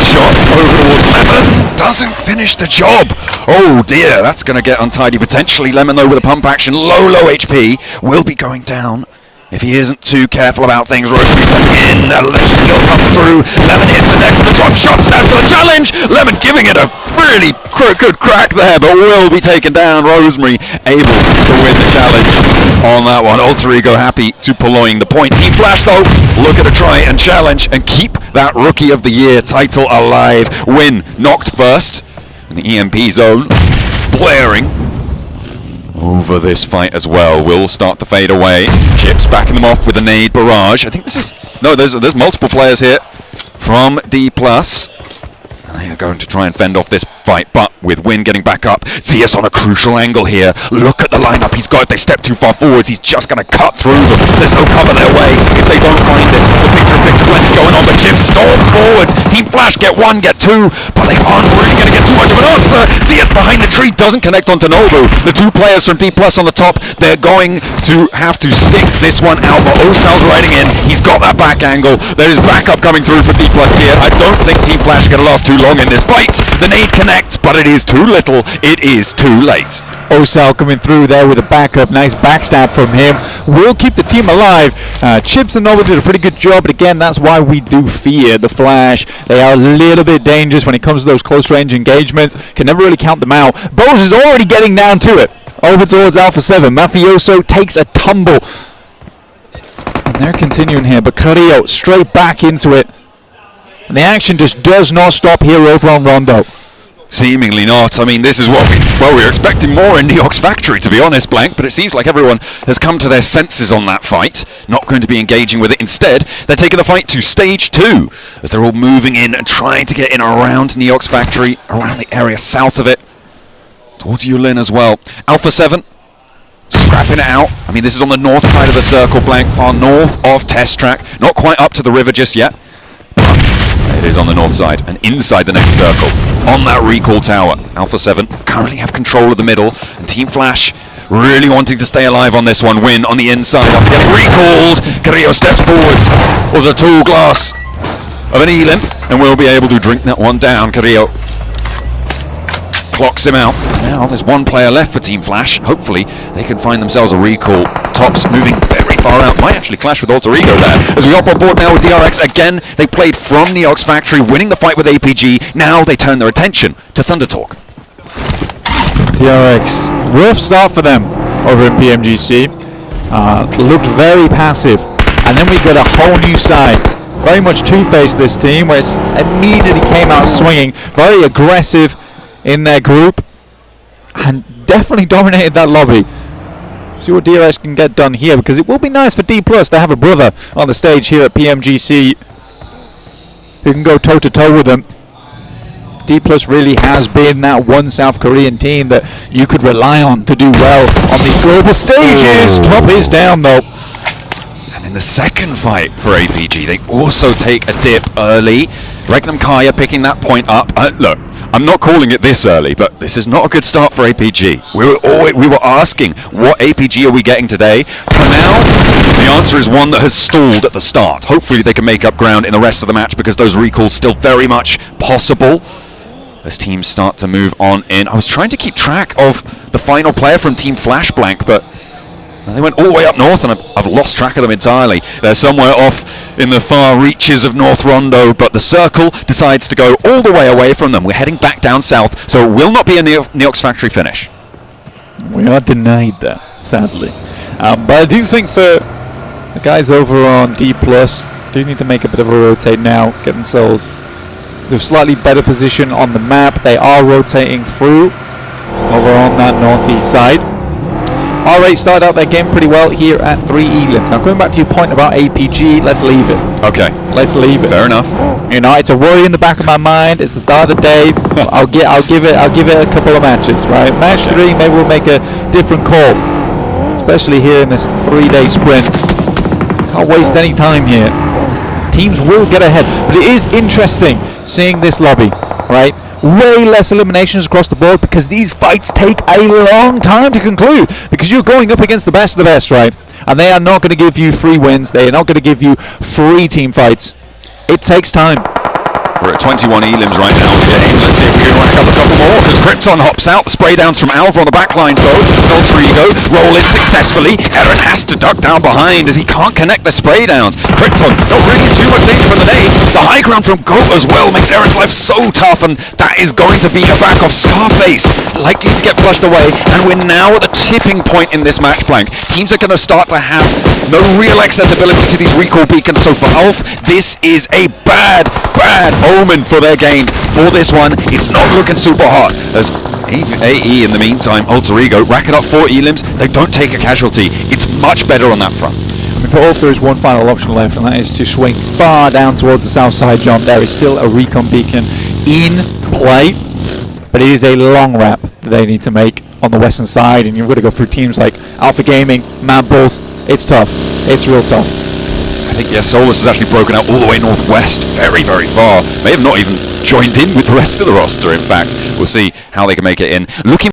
shots over towards Lemon, doesn't finish the job. Oh dear, that's going to get untidy potentially. Lemon though with a pump action, low HP, will be going down. If he isn't too careful about things, Rosemary stepping in, Electrical comes through, Lemon hits the neck with the drop shot, stands for the challenge, Lemon giving it a really good crack there, but will be taken down. Rosemary able to win the challenge on that one. Alter Ego happy to purloin the point. Team Flash though, looking to try and challenge and keep that Rookie of the Year title alive. Win knocked first in the EMP zone, blaring over this fight as well. Will start to fade away. Chips backing them off with a nade barrage. I think this is... No, there's multiple players here from D+. They are going to try and fend off this fight, but with Win getting back up, Zias on a crucial angle here. Look at the lineup he's got. If they step too far forwards, he's just going to cut through them. There's no cover their way if they don't find it. The picture blend's going on, but Jim storms forwards. Team Flash get 1, get 2, but they aren't really going to get too much of an answer. Zias behind the tree doesn't connect onto Nobu. The 2 players from D+ on the top, they're going to have to stick this one out, but Osal's riding in. He's got that back angle. There is backup coming through for D+ here. I don't think Team Flash are going to last too long in this fight. The nade connects, but it is too little. It is too late. Osal coming through there with a backup. Nice backstab from him. Will keep the team alive. Chips and Nova did a pretty good job, but again, that's why we do fear the Flash. They are a little bit dangerous when it comes to those close range engagements. Can never really count them out. Bose is already getting down to it. Over towards Alpha 7. Mafioso takes a tumble. And they're continuing here, but Carrillo straight back into it. And the action just does not stop here over on Rondo. Seemingly not. I mean, this is what we were expecting more in Neox Factory, to be honest, Blank, but it seems like everyone has come to their senses on that fight, not going to be engaging with it. Instead, they're taking the fight to stage 2, as they're all moving in and trying to get in around Neox Factory, around the area south of it, towards Yulin as well. Alpha 7, scrapping it out. I mean, this is on the north side of the circle, Blank, far north of Test Track, not quite up to the river just yet. It is on the north side and inside the next circle. On that recall tower, Alpha 7 currently have control of the middle, and Team Flash really wanting to stay alive on this one. Win on the inside after getting recalled. Carrillo steps forwards. Was a tall glass of an E-limp, and will be able to drink that one down. Carrillo clocks him out. Now there's 1 player left for Team Flash. Hopefully they can find themselves a recall. Tops moving very far out. Might actually clash with Alter Ego there. As we hop on board now with DRX again, they played from Neox Factory, winning the fight with APG. Now they turn their attention to Thunder Talk. DRX, rough start for them over in PMGC. Looked very passive, and then we got a whole new side. Very much two-faced this team, where it's immediately came out swinging, very aggressive in their group, and definitely dominated that lobby. See what DRX can get done here, because it will be nice for D+ to have a brother on the stage here at PMGC who can go toe-to-toe with them. D+ really has been that one South Korean team that you could rely on to do well on these global stages. Top is down though. And in the second fight for APG, they also take a dip early. Regnum Kaya picking that point up. Look, I'm not calling it this early, but this is not a good start for APG. We were asking, what APG are we getting today? For now, the answer is one that has stalled at the start. Hopefully they can make up ground in the rest of the match, because those recalls still very much possible as teams start to move on in. I was trying to keep track of the final player from Team Flashblank, but they went all the way up north, and I've lost track of them entirely. They're somewhere off in the far reaches of North Rondo, but the Circle decides to go all the way away from them. We're heading back down south, so it will not be a Neox Factory finish. We are denied that, sadly. But I do think for the guys over on D+, do need to make a bit of a rotate now, get themselves to a slightly better position on the map. They are rotating through over on that northeast side. R8 started out their game pretty well here at 3 Elim. Now going back to your point about APG, let's leave it. Okay. Let's leave it. Fair enough. You know, it's a worry in the back of my mind. It's the start of the day. I'll give it a couple of matches, right? Match 3, maybe we'll make a different call. Especially here in this 3-day sprint. Can't waste any time here. Teams will get ahead. But it is interesting seeing this lobby, right? Way less eliminations across the board, because these fights take a long time to conclude, because you're going up against the best of the best, right? And they are not going to give you free wins. They are not going to give you free team fights. It takes time. We're at 21 elims right now in the game. Let's see if we can rack up a couple more, because Krypton hops out. The spray downs from Alpha on the backline though. Alter Ego roll in successfully. Eren has to duck down behind as he can't connect the spray downs. Krypton not really too much danger from the nades. The high ground from Goat as well makes Eren's life so tough, and that is going to be a back off Scarface. Likely to get flushed away, and we're now at the tipping point in this match blank. Teams are going to start to have no real accessibility to these recall beacons, so for Alf, this is a bad omen for their game. For this one, it's not looking super hot, as AE in the meantime, Alter Ego, rack it up 4 elims. They don't take a casualty. It's much better on that front. I mean, for Alf, there is one final option left, and that is to swing far down towards the south side jump. There is still a recon beacon in play, but it is a long wrap that they need to make on the western side, and you've got to go through teams like Alpha Gaming, Mad Bulls. It's tough. It's real tough. I think, yes, Solus has actually broken out all the way northwest, very, very far. May have not even joined in with the rest of the roster, in fact. We'll see how they can make it in. Looking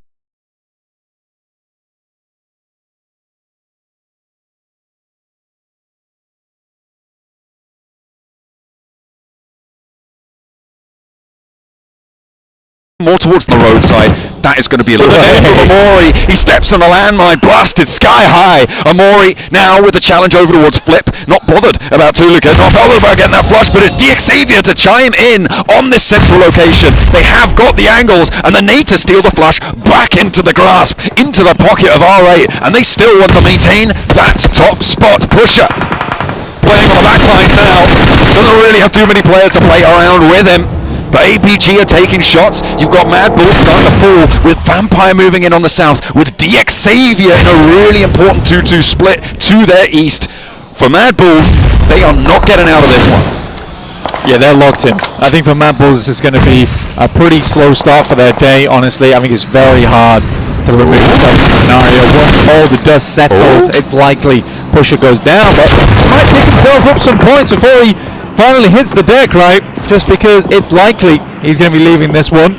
more towards the roadside. That is going to be a little bit for Amori. He steps on a landmine, blasted sky high. Amori now with the challenge over towards Flip. Not bothered about Tulika, not bothered about getting that flush, but it's DXavier to chime in on this central location. They have got the angles, and the need to steal the flush back into the grasp, into the pocket of R8, and they still want to maintain that top spot. Pusher playing on the backline now. Doesn't really have too many players to play around with him. But APG are taking shots. You've got Mad Bulls starting to fall, with Vampire moving in on the south, with DXavier in a really important 2-2 split to their east. For Mad Bulls, they are not getting out of this one. Yeah, they're locked in. I think for Mad Bulls, this is going to be a pretty slow start for their day, honestly. I think it's very hard to remove themselves from the scenario. Once all the dust settles, it's likely Pusher goes down, but he might pick himself up some points before he finally hits the deck, right? Just because it's likely he's going to be leaving this one.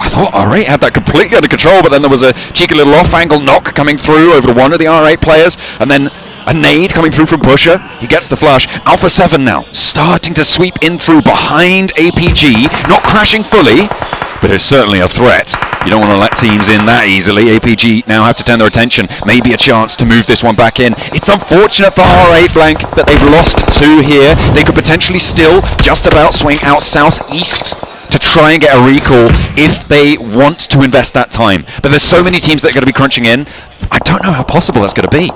I thought R8 had that completely under control, but then there was a cheeky little off-angle knock coming through over to one of the R8 players, and then a nade coming through from Pusher. He gets the flush. Alpha 7 now starting to sweep in through behind APG, not crashing fully, but it's certainly a threat. You don't want to let teams in that easily. APG now have to turn their attention. Maybe a chance to move this one back in. It's unfortunate for R8 Blank that they've lost 2 here. They could potentially still just about swing out southeast to try and get a recall if they want to invest that time. But there's so many teams that are going to be crunching in. I don't know how possible that's going to be.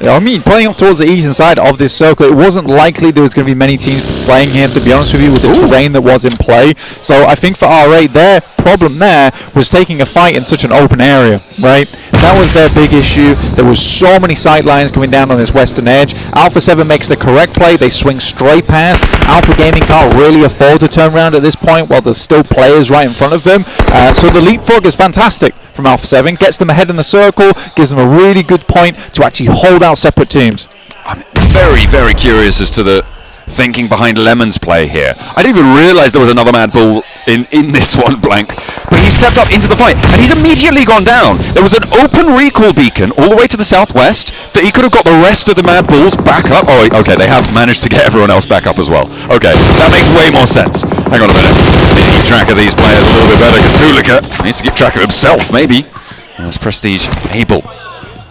Yeah, I mean, playing off towards the eastern side of this circle, it wasn't likely there was going to be many teams playing here, to be honest with you, with the terrain that was in play. So I think for R8, their problem there was taking a fight in such an open area, right? That was their big issue. There was so many sight lines coming down on this western edge. Alpha 7 makes the correct play. They swing straight past. Alpha Gaming can't really afford to turn around at this point while there's still players right in front of them. So the leapfrog is fantastic from Alpha 7, gets them ahead in the circle, gives them a really good point to actually hold out separate teams. I'm very, very curious as to the thinking behind Lemon's play here. I didn't even realise there was another Mad Bull in this one, Blank. But he stepped up into the fight, and he's immediately gone down. There was an open recall beacon all the way to the southwest that he could have got the rest of the Mad Bulls back up. Oh, okay, they have managed to get everyone else back up as well. Okay, that makes way more sense. Hang on a minute. I need to keep track of these players a little bit better, because Tulika needs to keep track of himself, maybe. That's Prestige able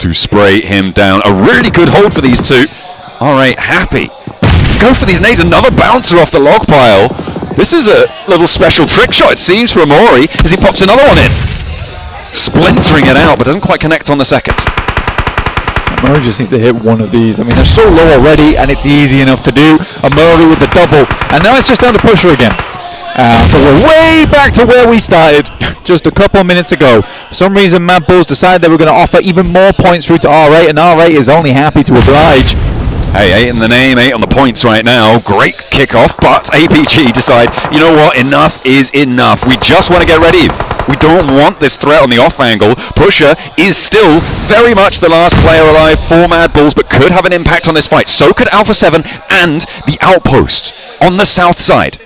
to spray him down. A really good hold for these two. All right, happy to go for these nades. Another bouncer off the log pile. This is a little special trick shot, it seems, for Amori as he pops another one in. Splintering it out, but doesn't quite connect on the second. Amori just needs to hit one of these. I mean, they're so low already, and it's easy enough to do. Amori with the double, and now it's just down to Pusher again. So we're way back to where we started just a couple of minutes ago. For some reason, Mad Bulls decided they were going to offer even more points through to R8, and R8 is only happy to oblige. Hey, 8 in the name, 8 on the points right now. Great kickoff, but APG decide, you know what, enough is enough. We just want to get ready. We don't want this threat on the off angle. Pusher is still very much the last player alive for Mad Bulls, but could have an impact on this fight. So could Alpha 7 and the Outpost on the south side.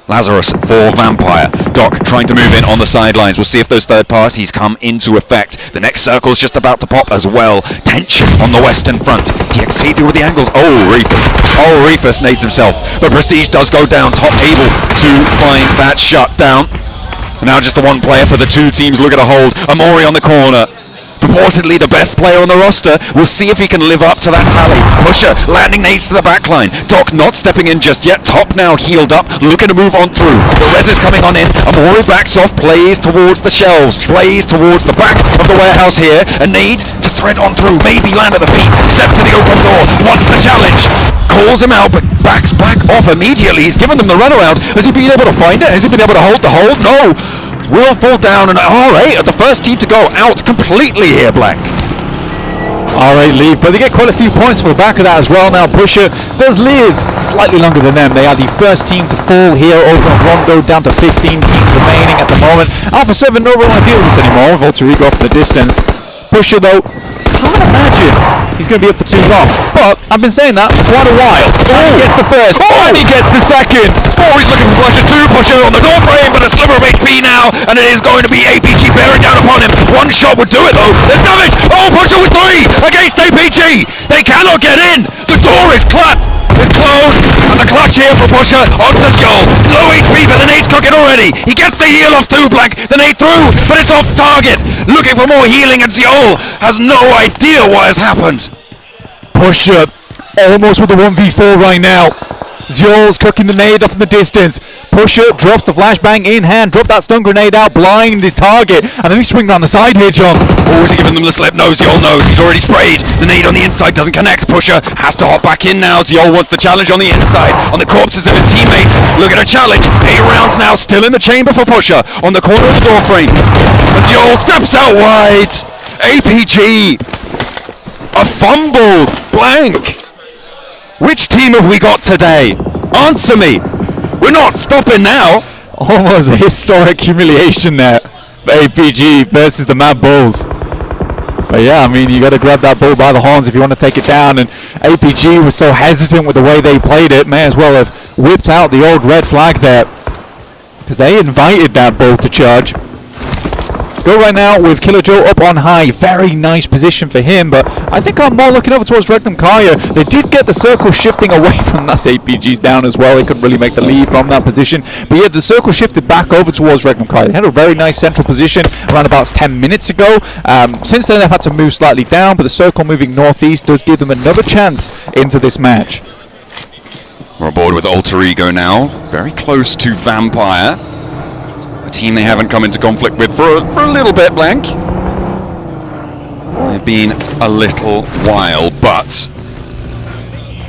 Lazarus for Vampire. Doc trying to move in on the sidelines. We'll see if those third parties come into effect. The next circle's just about to pop as well. Tension on the western front. DXC with the angles. Oh, Reefus nades himself. But Prestige does go down. Top able to find that shutdown. Now just the one player for the two teams looking to hold. Amori on the corner. Purportedly the best player on the roster. We'll see if he can live up to that tally. Pusher landing nades to the backline. Doc not stepping in just yet. Top now healed up, looking to move on through. The res is coming on in. Amori backs off, plays towards the shelves, plays towards the back of the warehouse here. A nade to thread on through, maybe land at the feet. Steps to the open door, wants the challenge. Calls him out, but backs back off immediately. He's given them the runaround. Has he been able to find it? Has he been able to hold the hold? No. Will fall down, and R8 are the first team to go out completely here, Blank. R8 leave, but they get quite a few points for the back of that as well. Now Pusher does live slightly longer than them. They are the first team to fall here over on Rondo, down to 15 teams remaining at the moment. Alpha 7 don't really want to deal with this anymore, with Alter Ego off in the distance. Pusher though, can't imagine he's going to be up for too long. But I've been saying that for quite a while. And he gets the first, and he gets the second. Oh, he's looking for Pusher 2. Pusher on the door frame, but a sliver of HP now, and it is going to be APG bearing down upon him. One shot would do it though. There's damage. Oh, Pusher with 3 against APG. They cannot get in. The door is closed, and the clutch here for Pusher onto Skull. Low HP, but the nade's cooking already. He gets the heal off too, Blank. The nade through, but it's off target. Looking for more healing, and Ziol has no idea what has happened. Pusher almost with the 1v4 right now. Ziol's cooking the nade off in the distance. Pusher drops the flashbang in hand, drop that stun grenade out, blind his target, and then he swings around the side here, John. Oh, is he giving them the slip? No, Ziol knows. He's already sprayed. The nade on the inside doesn't connect. Pusher has to hop back in now. Ziol wants the challenge on the inside, on the corpses of his teammates. Look at a challenge. 8 rounds now, still in the chamber for Pusher, on the corner of the door frame. And Ziol steps out wide. APG. A fumble. Blank. Which team have we got today? Answer me. We're not stopping now. Almost a historic humiliation there for APG versus the Mad Bulls. But yeah, I mean, you got to grab that bull by the horns if you want to take it down. And APG was so hesitant with the way they played it, may as well have whipped out the old red flag there, because they invited that bull to charge. Go right now with Killer Joe up on high. Very nice position for him, but I think I'm more looking over towards Regnum Kaya. They did get the circle shifting away from that. APG's down as well. They couldn't really make the lead from that position. But yeah, the circle shifted back over towards Regnum Kaya. They had a very nice central position around about 10 minutes ago. Since then, they've had to move slightly down, but the circle moving northeast does give them another chance into this match. We're aboard with Alter Ego now. Very close to Vampire. A team they haven't come into conflict with for a little bit, Blank. They've been a little while, but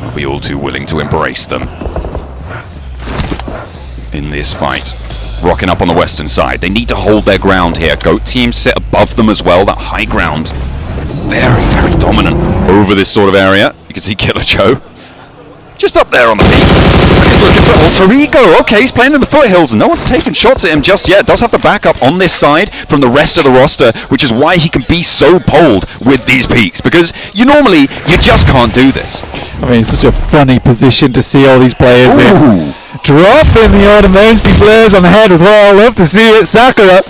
we'll be all too willing to embrace them in this fight. Rocking up on the western side. They need to hold their ground here. Goat team sit above them as well. That high ground. Very, very dominant over this sort of area. You can see Killer Joe just up there on the peak. He's looking for Alter Ego. Okay, he's playing in the foothills and no one's taken shots at him just yet. Does have the backup on this side from the rest of the roster, which is why he can be so bold with these peaks, because you just can't do this. I mean, it's such a funny position to see all these players in. Dropping the emergency flares on the head as well. Love to see it. Sakura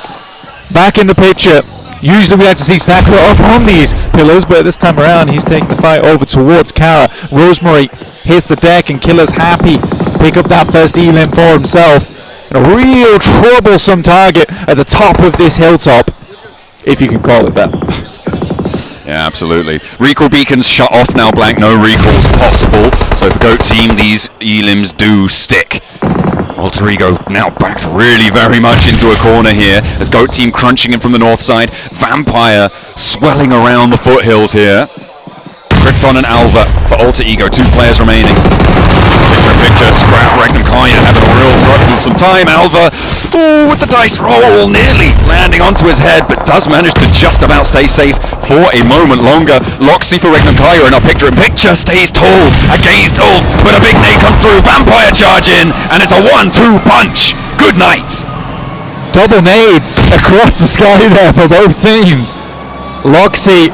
back in the picture. Usually we like to see Sakura up on these pillars, but this time around he's taking the fight over towards Kara. Rosemary hits the deck and Killer's happy to pick up that first elim for himself. And a real troublesome target at the top of this hilltop, if you can call it that. Yeah, absolutely. Recall beacons shut off now, Blank. No recalls possible. So for Goat team, these elims do stick. Alter Ego now backed really very much into a corner here as Goat team crunching in from the north side. Vampire swelling around the foothills here. Krypton and Alva for Alter Ego. 2 players remaining. Picture, scrap Regnum Kaya having a real troublesome time. Alva, with the dice roll, nearly landing onto his head, but does manage to just about stay safe for a moment longer. Loxy for Regnum Kaya in our picture in picture stays tall against Ulf, but a big nade comes through. Vampire charge in, and it's a 1-2 punch. Good night. Double nades across the sky there for both teams. Loxy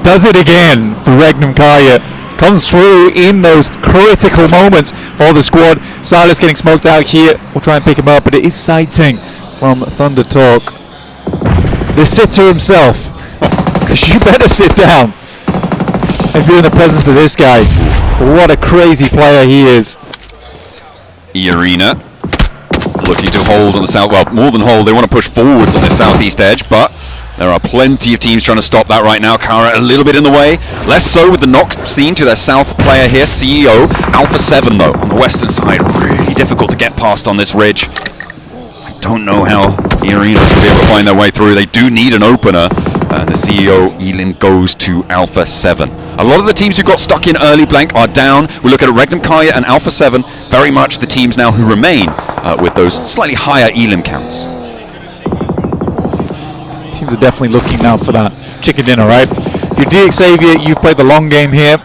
does it again for Regnum Kaya. Comes through in those critical moments for the squad. Silas getting smoked out here. We'll try and pick him up, but it is sighting from Thunder Talk. The sitter himself. Because you better sit down if you're in the presence of this guy. What a crazy player he is. Arena looking to hold on the south. Well, more than hold. They want to push forwards on the southeast edge, but there are plenty of teams trying to stop that right now. Kara a little bit in the way. Less so with the knock seen to their south player here, CEO. Alpha 7 though, on the western side. Really difficult to get past on this ridge. I don't know how Arena will be able to find their way through. They do need an opener. And the CEO, Elin, goes to Alpha 7. A lot of the teams who got stuck in early, Blank, are down. We look at Regnum Kaya and Alpha 7. Very much the teams now who remain with those slightly higher elim counts. Teams are definitely looking now for that chicken dinner, right? If you're DXavier, you've played the long game here.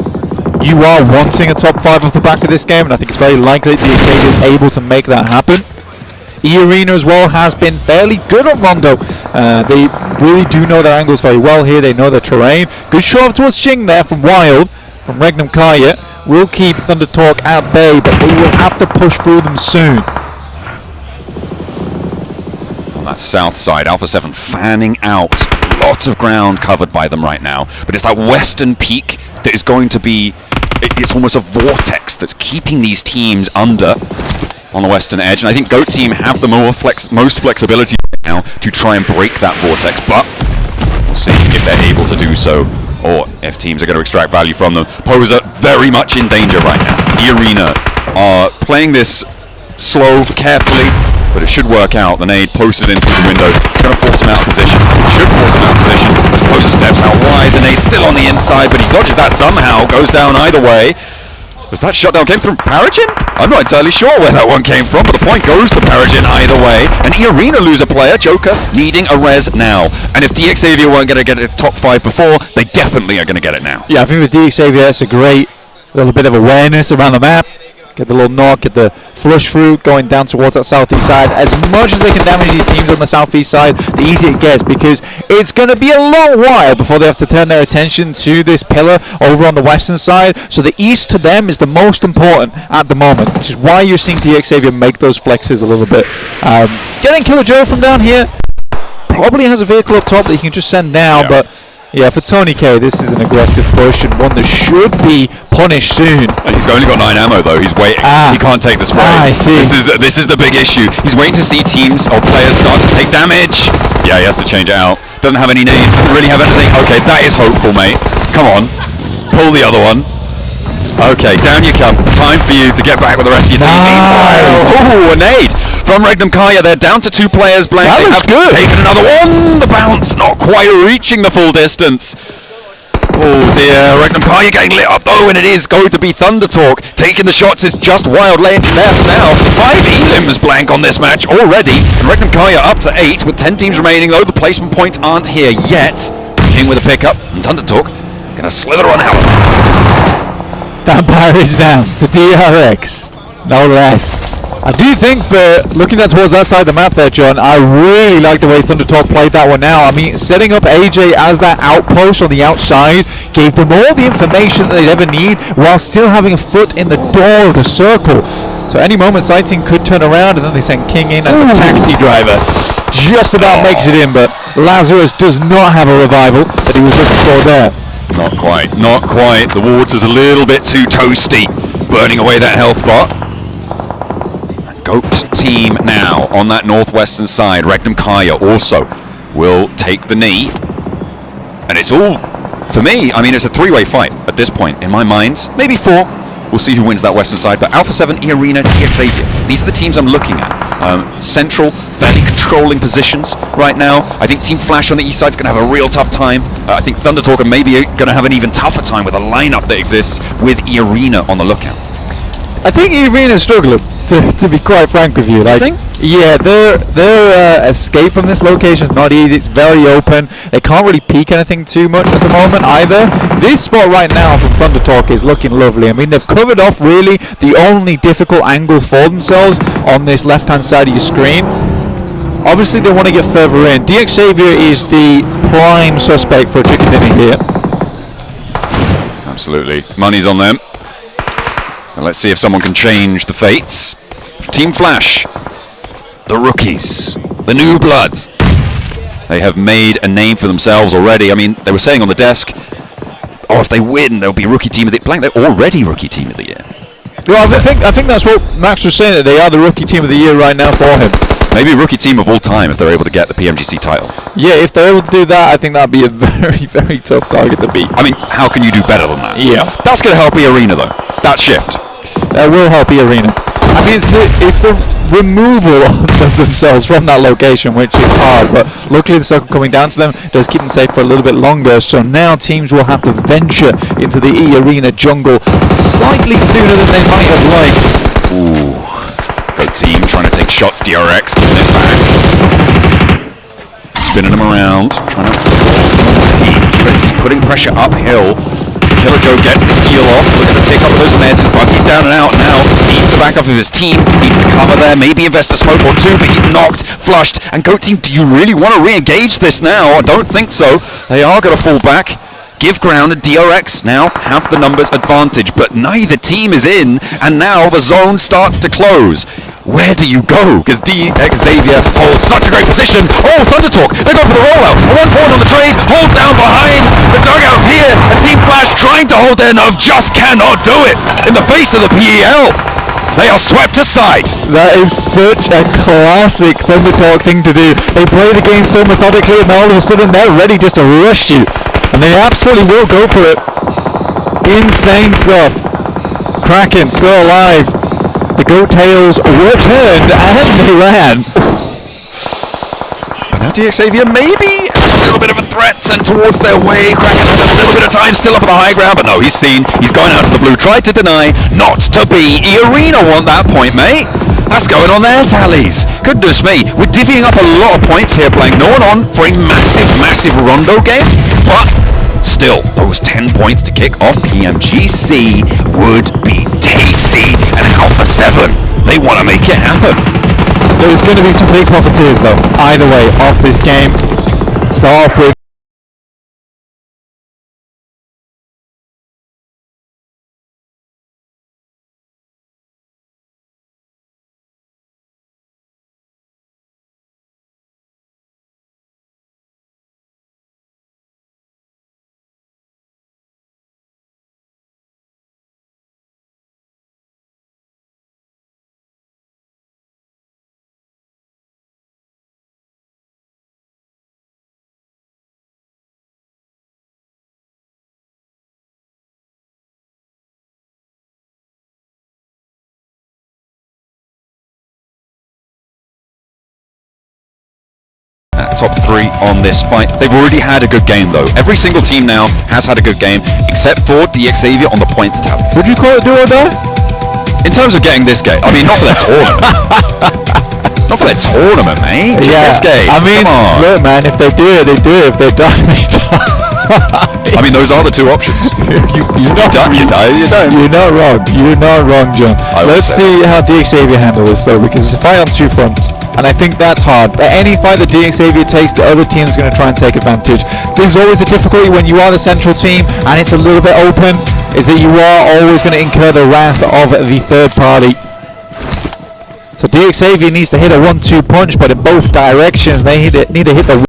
You are wanting a top 5 off the back of this game, and I think it's very likely that DXavier is able to make that happen. E-Arena as well has been fairly good on Rondo. They really do know their angles very well here. They know their terrain. Good shove towards Xing there from Wild, from Regnum Kaya. Will keep Thunder Talk at bay, but they will have to push through them soon. On that south side, Alpha 7 fanning out. Lots of ground covered by them right now. But it's that western peak that is going to be... It's almost a vortex that's keeping these teams under on the western edge. And I think Goat Team have the most flexibility right now to try and break that vortex. But we'll see if they're able to do so, or if teams are going to extract value from them. Poser very much in danger right now. E-Arena are playing this slow, carefully, but it should work out. The nade posted in through the window. It's going to force him out of position. It should force him out of position. As Poser steps out wide, the nade's still on the inside, but he dodges that somehow. Goes down either way. Was that shutdown came from Paragin? I'm not entirely sure where that one came from, but the point goes to Paragin either way. And E-Arena lose a player, Joker needing a res now. And if DXavier weren't going to get a top 5 before, they definitely are going to get it now. Yeah, I think with DXavier, that's a great little bit of awareness around the map. Get the little knock, get the flush through, going down towards that southeast side. As much as they can damage these teams on the southeast side, the easier it gets, because it's going to be a long while before they have to turn their attention to this pillar over on the western side. So the east to them is the most important at the moment, which is why you're seeing DXavier make those flexes a little bit. Getting Killer Joe from down here, probably has a vehicle up top that he can just send down, but yeah, for Tony K, this is an aggressive push and one that should be punished soon. He's only got 9 ammo though. He's waiting. He can't take the spray. I see. This is the big issue. He's waiting to see teams or players start to take damage. Yeah, he has to change it out. Doesn't have any nades. Doesn't really have anything. Okay, that is hopeful, mate. Come on, pull the other one. Okay, down you come. Time for you to get back with the rest of your team. Oh, a nade from Regnum Kaya. They're down to 2 players. Blank. That looks good. Taken another one. The bounce, not quite reaching the full distance. Oh dear, Regnum Kaya getting lit up though, and it is going to be Thunder Talk. Taking the shots is just wild left now. 5 elims Blank on this match already. And Regnum Kaya up to 8 with 10 teams remaining though. The placement points aren't here yet. King with a pickup, and Thunder Talk gonna slither on out. Vampire is down to DRX, no less. I do think for looking towards that side of the map there, John, I really like the way Thunder Talk played that one now. I mean, setting up AJ as that outpost on the outside gave them all the information that they'd ever need while still having a foot in the door of the circle. So any moment Sighting could turn around, and then they send King in as a taxi driver. Just about makes it in, but Lazarus does not have a revival that he was looking for there. Not quite, not quite. The water's a little bit too toasty, burning away that health bar. Goat team now on that northwestern side. Regnum Kaya also will take the knee. And it's all, for me, I mean, it's a 3-way fight at this point, in my mind. Maybe 4. We'll see who wins that western side. But Alpha 7, E-Arena, Xavier. These are the teams I'm looking at. Central, fairly controlling positions right now. I think Team Flash on the east side is going to have a real tough time. I think Thunder Talk are maybe going to have an even tougher time with a lineup that exists with E-Arena on the lookout. I think E-Arena's struggling, to be quite frank with you. Like, think? Yeah, their escape from this location is not easy. It's very open. They can't really peek anything too much at the moment either. This spot right now from Thunder Talk is looking lovely. I mean, they've covered off really the only difficult angle for themselves on this left-hand side of your screen. Obviously, they want to get further in. Xavier is the prime suspect for a chicken dinner here. Absolutely. Money's on them. And let's see if someone can change the fates. Team Flash, the rookies, the new bloods. They have made a name for themselves already. I mean, they were saying on the desk, oh, if they win, they'll be rookie team of the year. Blank, they're already rookie team of the year. Well, I think that's what Max was saying, that they are the rookie team of the year right now for him. Maybe rookie team of all time if they're able to get the PMGC title. Yeah, if they're able to do that, I think that'd be a very, very tough target to beat. I mean, how can you do better than that? Yeah. That's going to help E-Arena, though. That shift. That will help E-Arena. I mean, it's the removal of themselves from that location, which is hard, but luckily the circle coming down to them does keep them safe for a little bit longer, so now teams will have to venture into the E-Arena jungle slightly sooner than they might have liked. Ooh. Go team trying to take shots, DRX getting it back. Spinning them around, trying to putting pressure uphill. Killer Joe gets the heal off, looking to take up those meds. His Bucky's down and out now. Needs the backup of his team, needs the cover there, maybe invest a smoke or 2, but he's knocked, flushed. And Goat Team, do you really want to re-engage this now? I don't think so. They are going to fall back. Give ground, and DRX now have the numbers advantage, but neither team is in, and now the zone starts to close. Where do you go? Because Xavier holds such a great position. Oh, Thunder Talk, they go for the rollout. 1 forward on the trade, hold down behind. The dugout's here, and Team Flash trying to hold their nerve just cannot do it in the face of the PEL. They are swept aside. That is such a classic Thunder Talk thing to do. They play the game so methodically, and all of a sudden they're ready just to rush you. And they absolutely will go for it. Insane stuff. Kraken still alive. The Goat Tails were turned and they ran. But now Xavier maybe a little bit of a threat sent towards their way. Kraken has a little bit of time still up at the high ground, but no, he's seen. He's going out to the blue. Tried to deny. Not to be. E-Arena want that point, mate. That's going on their tallies. Goodness me. We're divvying up a lot of points here, playing no one on for a massive, massive Rondo game. But still, those 10 points to kick off PMGC would be tasty. And Alpha 7, they want to make it happen. There's going to be some big profiteers, though, either way, off this game. Start off with top 3 on this fight. They've already had a good game though. Every single team now has had a good game, except for DX Xavier on the points tab. Would you call it do or die? In terms of getting this game, I mean, not for their tournament. Not for their tournament, mate. Just this game. I mean, look, man, if they do it, they do it. If they die, they die. I mean, those are the 2 options. You don't. You're not wrong. You're not wrong, John. Let's see how DX Xavier handle this though, because it's a fight on 2 fronts, and I think that's hard. But any fight that DX Xavier takes, the other team is going to try and take advantage. This is always the difficulty when you are the central team and it's a little bit open, is that you are always going to incur the wrath of the third party. So DX Xavier needs to hit a 1-2 punch, but in both directions. They need to hit the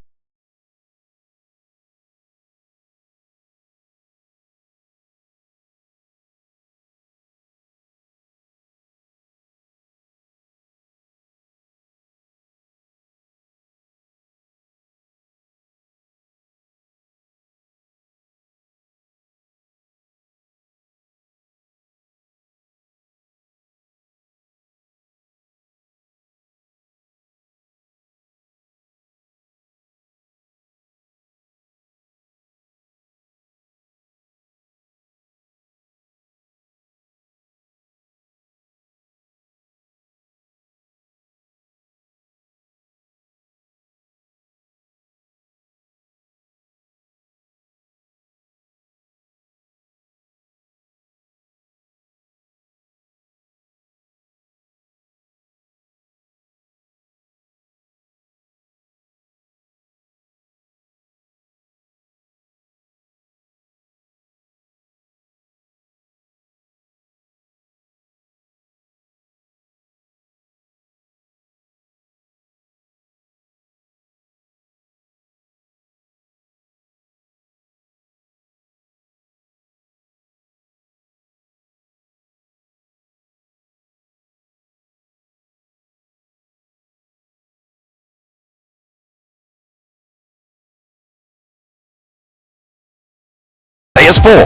PS4.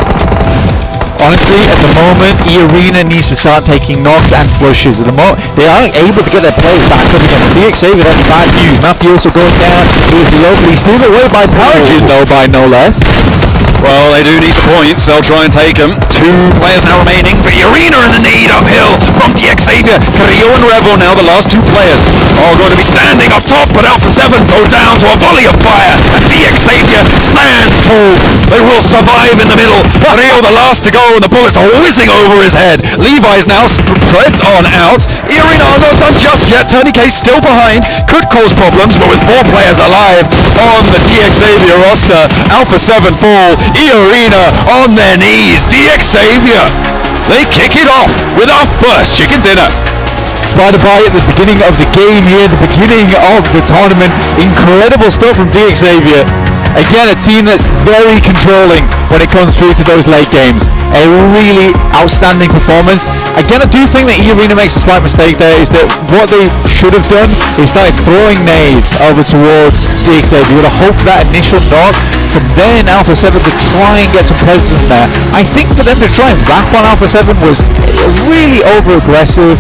Honestly, at the moment, E-Arena needs to start taking knocks and flushes. At the moment, they aren't able to get their players back up again. DX Xavier, that's bad news. Mafioso going down. He was locally steered away by Pubg, though, by no less. Well, they do need the points. They'll try and take them. 2 players now remaining for E-Arena in the lead uphill from DX Xavier. Carrillo and Rebel now the last 2 players are going to be standing up top, but Alpha 7 go down to a volley of fire, and DX Xavier stand tall. They will survive in the middle. Carrillo the last to go, and the bullets are whizzing over his head. Levi's now spreads on out. E-Arena are not done just yet. Tony K still behind. Could cause problems, but with 4 players alive on the DX Xavier roster, Alpha 7 fall. E-Arena on their knees. DX Xavier, they kick it off with our first chicken dinner. Spider Bite at the beginning of the game here, the beginning of the tournament. Incredible stuff from DX Xavier. Again, a team that's very controlling when it comes through to those late games. A really outstanding performance. Again, I do think that E-Arena makes a slight mistake there, is that what they should have done is started throwing nades over towards DX Xavier with a hope for that initial knock. From then, Alpha 7 to try and get some presence there. I think for them to try and wrap on Alpha 7 was really over-aggressive.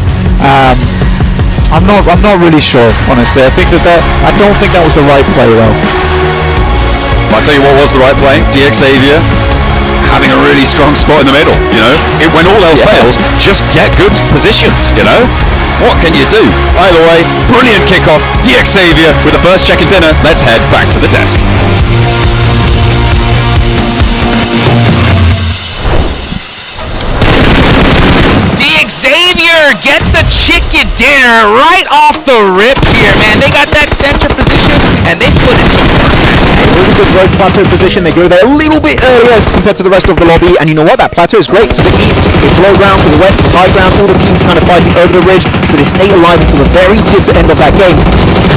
I'm not really sure, honestly. I don't think that was the right play though. I'll tell you what was the right play. DX Xavier having a really strong spot in the middle, you know. When all else fails, just get good positions, you know. What can you do? Either way, brilliant kickoff. DX Xavier with the first chicken dinner. Let's head back to the desk. Xavier get the chicken dinner right off the rip here, man. They got that center position and they put in some work. A really good road plateau position. They go there a little bit earlier compared to the rest of the lobby, and you know what? That plateau is great. To the east, it's low ground. To the west, it's high ground. All the teams kind of fighting over the ridge, so they stay alive until the very bitter end of that game.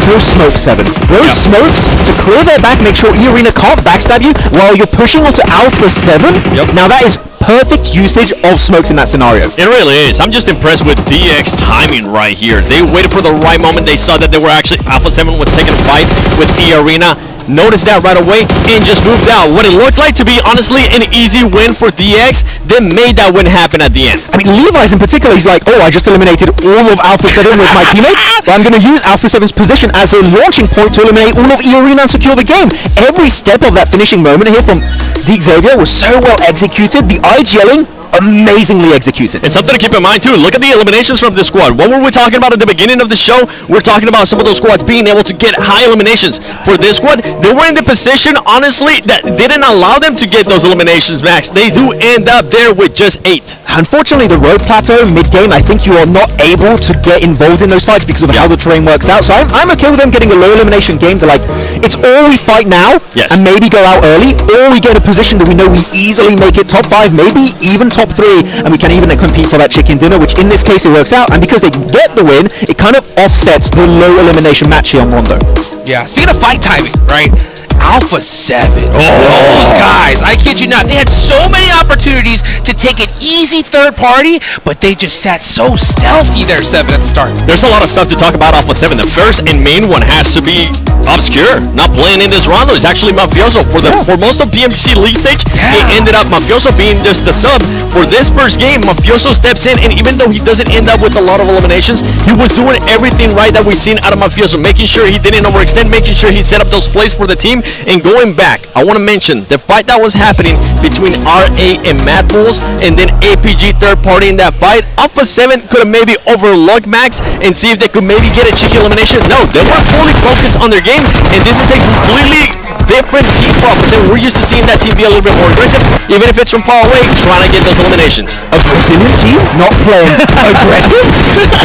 Those smokes, 7. Those smokes to clear their back, make sure E-Arena can't backstab you while you're pushing onto Alpha 7. Now that is perfect usage of smokes in that scenario. It really is. I'm just impressed with DX timing right here. They waited for the right moment. They saw that they were actually Alpha 7 was taking a fight with E-Arena. noticed that right away and just moved out. What it looked like to be, honestly, an easy win for DX, then made that win happen at the end. I mean, Levi's in particular, he's like, oh, I just eliminated all of Alpha 7 with my teammates, but I'm going to use Alpha 7's position as a launching point to eliminate all of E-Arena and secure the game. Every step of that finishing moment here from Xavier was so well executed. The IGLing, amazingly executed. And something to keep in mind too, look at the eliminations from this squad. What were we talking about at the beginning of the show? We're talking about some of those squads being able to get high eliminations. For this squad, they were in the position, honestly, that didn't allow them to get those eliminations, Max. They do end up there with just 8. Unfortunately, the road plateau mid-game, I think you are not able to get involved in those fights because of how the terrain works out. So I'm okay with them getting a low elimination game. They're like, it's all we fight now, and maybe go out early, or we get a position that we know we easily make it top 5, maybe even top 3, and we can even compete for that chicken dinner, which in this case it works out. And because they get the win, it kind of offsets the low elimination match here on Rondo. Yeah, speaking of fight timing, right? Alpha 7. Those guys, I kid you not, they had so many opportunities to take an easy third party, but they just sat so stealthy there, 7 at the start. There's a lot of stuff to talk about Alpha 7. The first and main one has to be Obscure. Not playing in this round, though. It's actually Mafioso. For most of PMGC League stage, it ended up Mafioso being just the sub. For this first game, Mafioso steps in, and even though he doesn't end up with a lot of eliminations, he was doing everything right that we've seen out of Mafioso, making sure he didn't overextend, making sure he set up those plays for the team. And going back, I want to mention the fight that was happening between RA and Mad Bulls, and then APG third party in that fight. Alpha 7 could have maybe overlooked Max and see if they could maybe get a cheeky elimination. No, they were fully focused on their game, and this is a completely different team for Alpha 7. We're used to seeing that team be a little bit more aggressive, even if it's from far away, trying to get those eliminations. A Brazilian team not playing aggressive?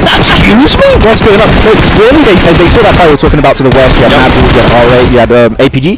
Excuse me? What's going on? No, really, they saw that fight we were talking about to the west. You had Mad Bulls, you had RA, you had APG.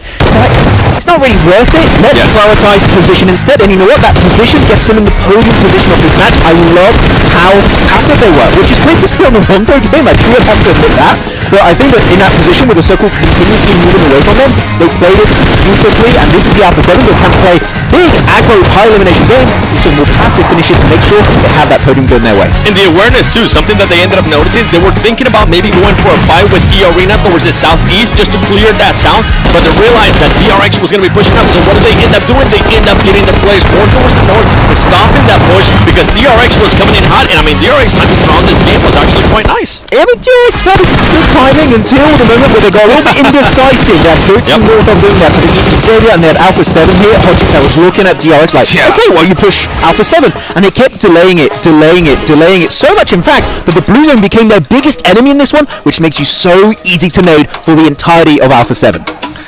It's not really worth it. Let's prioritize position instead. And you know what? That position gets them in the podium position of this match. I love how passive they were, which is great to see on the Rondo game. I do have to admit that. But I think that in that position with the circle continuously moving away from them, they played it beautifully. And this is the Alpha 7 that can play big aggro high elimination games with some more passive finishes to make sure they have that podium going their way. And the awareness too, something that they ended up noticing, they were thinking about maybe going for a fight with E-Arena towards the southeast just to clear that south, but they realized that DRX was going to be pushing up. So what did they end up doing? They end up getting the players more towards the north, stopping that push because DRX was coming in hot. And I mean, DRX timing throughout this game was actually quite nice. Yeah, but DRX had good timing until the moment where they got a little bit indecisive. They had 13 north of them, they had to the east of Xavier, and they had Alpha 7 here. Hotchix, I was looking at DRX like, okay, well, you push Alpha 7. And they kept delaying it so much, in fact, that the Blue Zone became their biggest enemy in this one, which makes you so easy to nade for the entirety of Alpha 7.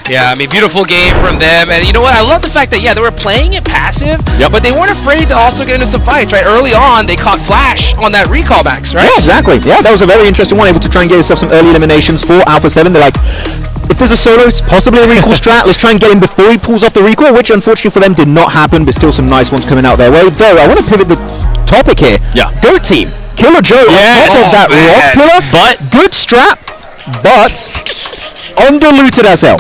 Yeah, I mean, beautiful game from them. And you know what? I love the fact that, they were playing it passive, but they weren't afraid to also get into some fights, right? Early on, they caught Flash on that recall, Max, right? Yeah, exactly. Yeah, that was a very interesting one, able to try and get yourself some early eliminations for Alpha 7. They're like, if there's a solo, it's possibly a recall strat, let's try and get him before he pulls off the recoil, which unfortunately for them did not happen, but still some nice ones coming out their way. Though, I want to pivot the topic here. Yeah. Goat team. Killer Joe on top of that rock pillar, but good strat, but underlooted as hell.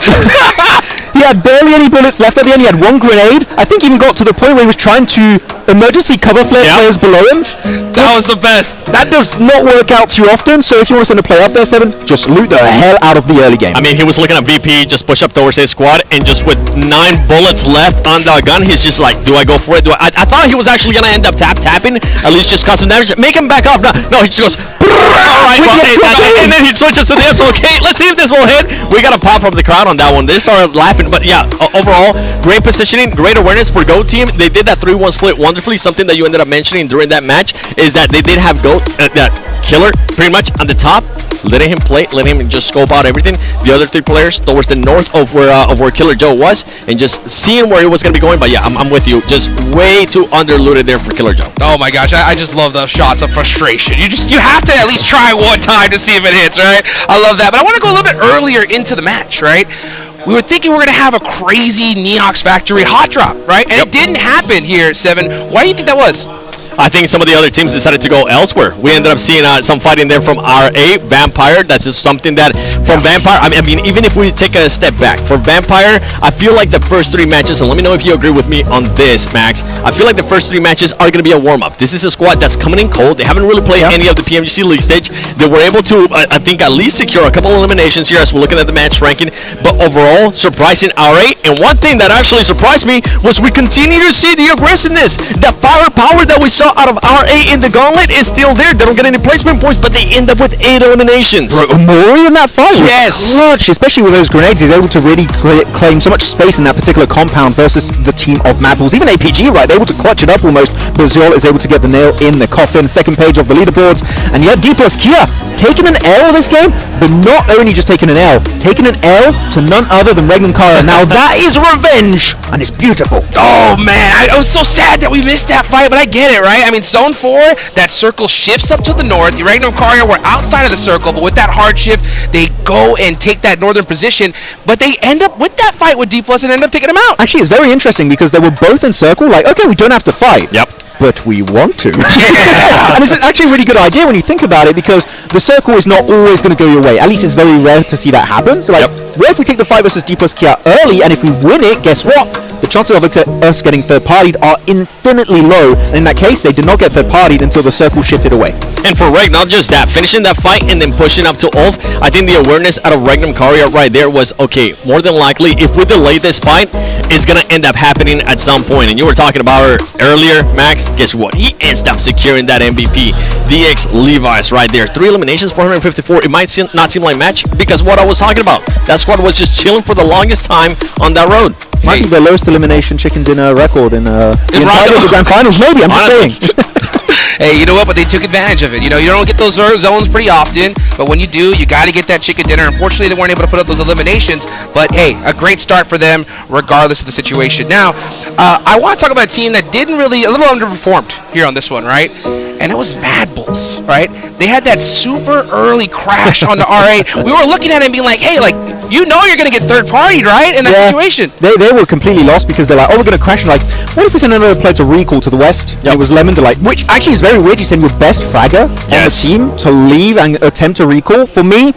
He had barely any bullets left at the end. He had one grenade. I think even got to the point where he was trying to emergency cover flare players below him. That was the best. That does not work out too often, so if you want to send a play up there, 7, just loot the hell out of the early game. I mean, he was looking at VP, just push up towards his squad, and just with 9 bullets left on the gun, he's just like, do I go for it? I thought he was actually going to end up tapping, at least just cause some damage. Make him back up. No, he just goes, alright, and then he switches to this. Okay, let's see if this will hit. We got a pop from the crowd on that one. They started laughing, but yeah, overall, great positioning, great awareness for Goat team. They did that 3-1 split wonderfully. Something that you ended up mentioning during that match is that they did have Goat, that Killer, pretty much on the top, letting him play, letting him just scope out everything. The other 3 players towards the north of where Killer Joe was, and just seeing where he was going to be going. But yeah, I'm with you. Just way too underlooted there for Killer Joe. Oh my gosh, I just love those shots of frustration. You have to at least try one time to see if it hits, right? I love that. But I want to go a little bit earlier into the match, right? We were thinking we were going to have a crazy Neox Factory hot drop, right? And it didn't happen here, 7. Why do you think that was? I think some of the other teams decided to go elsewhere. We ended up seeing some fighting there from RA, Vampire. That's just something that from Vampire, I mean, even if we take a step back, for Vampire, I feel like the first 3 matches, and let me know if you agree with me on this, Max, I feel like the first 3 matches are going to be a warm-up. This is a squad that's coming in cold. They haven't really played any of the PMGC League stage. They were able to, I think, at least secure a couple eliminations here as we're looking at the match ranking, but overall, surprising RA. And one thing that actually surprised me was we continue to see the aggressiveness. The firepower that we saw out of RA in the Gauntlet is still there. They don't get any placement points, but they end up with 8 eliminations. Bro, Omori in that fight was clutch, especially with those grenades. He's able to really claim so much space in that particular compound versus the team of Mad Bulls. Even APG, right? They're able to clutch it up almost. Brazil is able to get the nail in the coffin. Second page of the leaderboards. And yet, D plus Kia taking an L this game, but not only just taking an L, taking an L to none other than Regnum Kara. Now that is revenge, and it's beautiful. Oh man, I was so sad that we missed that fight, but I get it, right? I mean, Zone 4, that circle shifts up to the north. The Regnum Kara were outside of the circle, but with that hard shift, they go and take that northern position, but they end up with that fight with D+ and end up taking them out. Actually, it's very interesting because they were both in circle, like, okay, we don't have to fight. Yep. But we want to. And it's actually a really good idea when you think about it, because the circle is not always going to go your way. At least it's very rare to see that happen. So, like, what if we take the fight versus D+ Kia early, and if we win it, guess what? The chances of us getting third-partied are infinitely low. And in that case, they did not get third-partied until the circle shifted away. And for Reg, not just that, finishing that fight and then pushing up to Ulf, I think the awareness out of Regnum Kara right there was, okay, more than likely, if we delay this fight, it's going to end up happening at some point. And you were talking about her earlier, Max. Guess what? He ends up securing that MVP. DX Levi's right there. 3 eliminations, 454. It might not seem like match because what I was talking about. That squad was just chilling for the longest time on that road. Might be the lowest elimination chicken dinner record in the entirety of the grand finals. Maybe, I'm just saying. Hey, you know what? But they took advantage of it. You know, you don't get those zones pretty often, but when you do, you got to get that chicken dinner. Unfortunately, they weren't able to put up those eliminations, but hey, a great start for them regardless of the situation. Now, I want to talk about a team that didn't really, a little underperformed here on this one, right? And it was Mad Bulls, right? They had that super early crash on the RA. We were looking at it and being like, hey, like, you know you're going to get third-partied, right, in that situation. They were completely lost because they're like, oh, we're going to crash. And like, what if we send another player to recall to the west? Yep. And it was Lemon to like, which actually is very weird. You send your best fragger on the team to leave and attempt to recall. For me,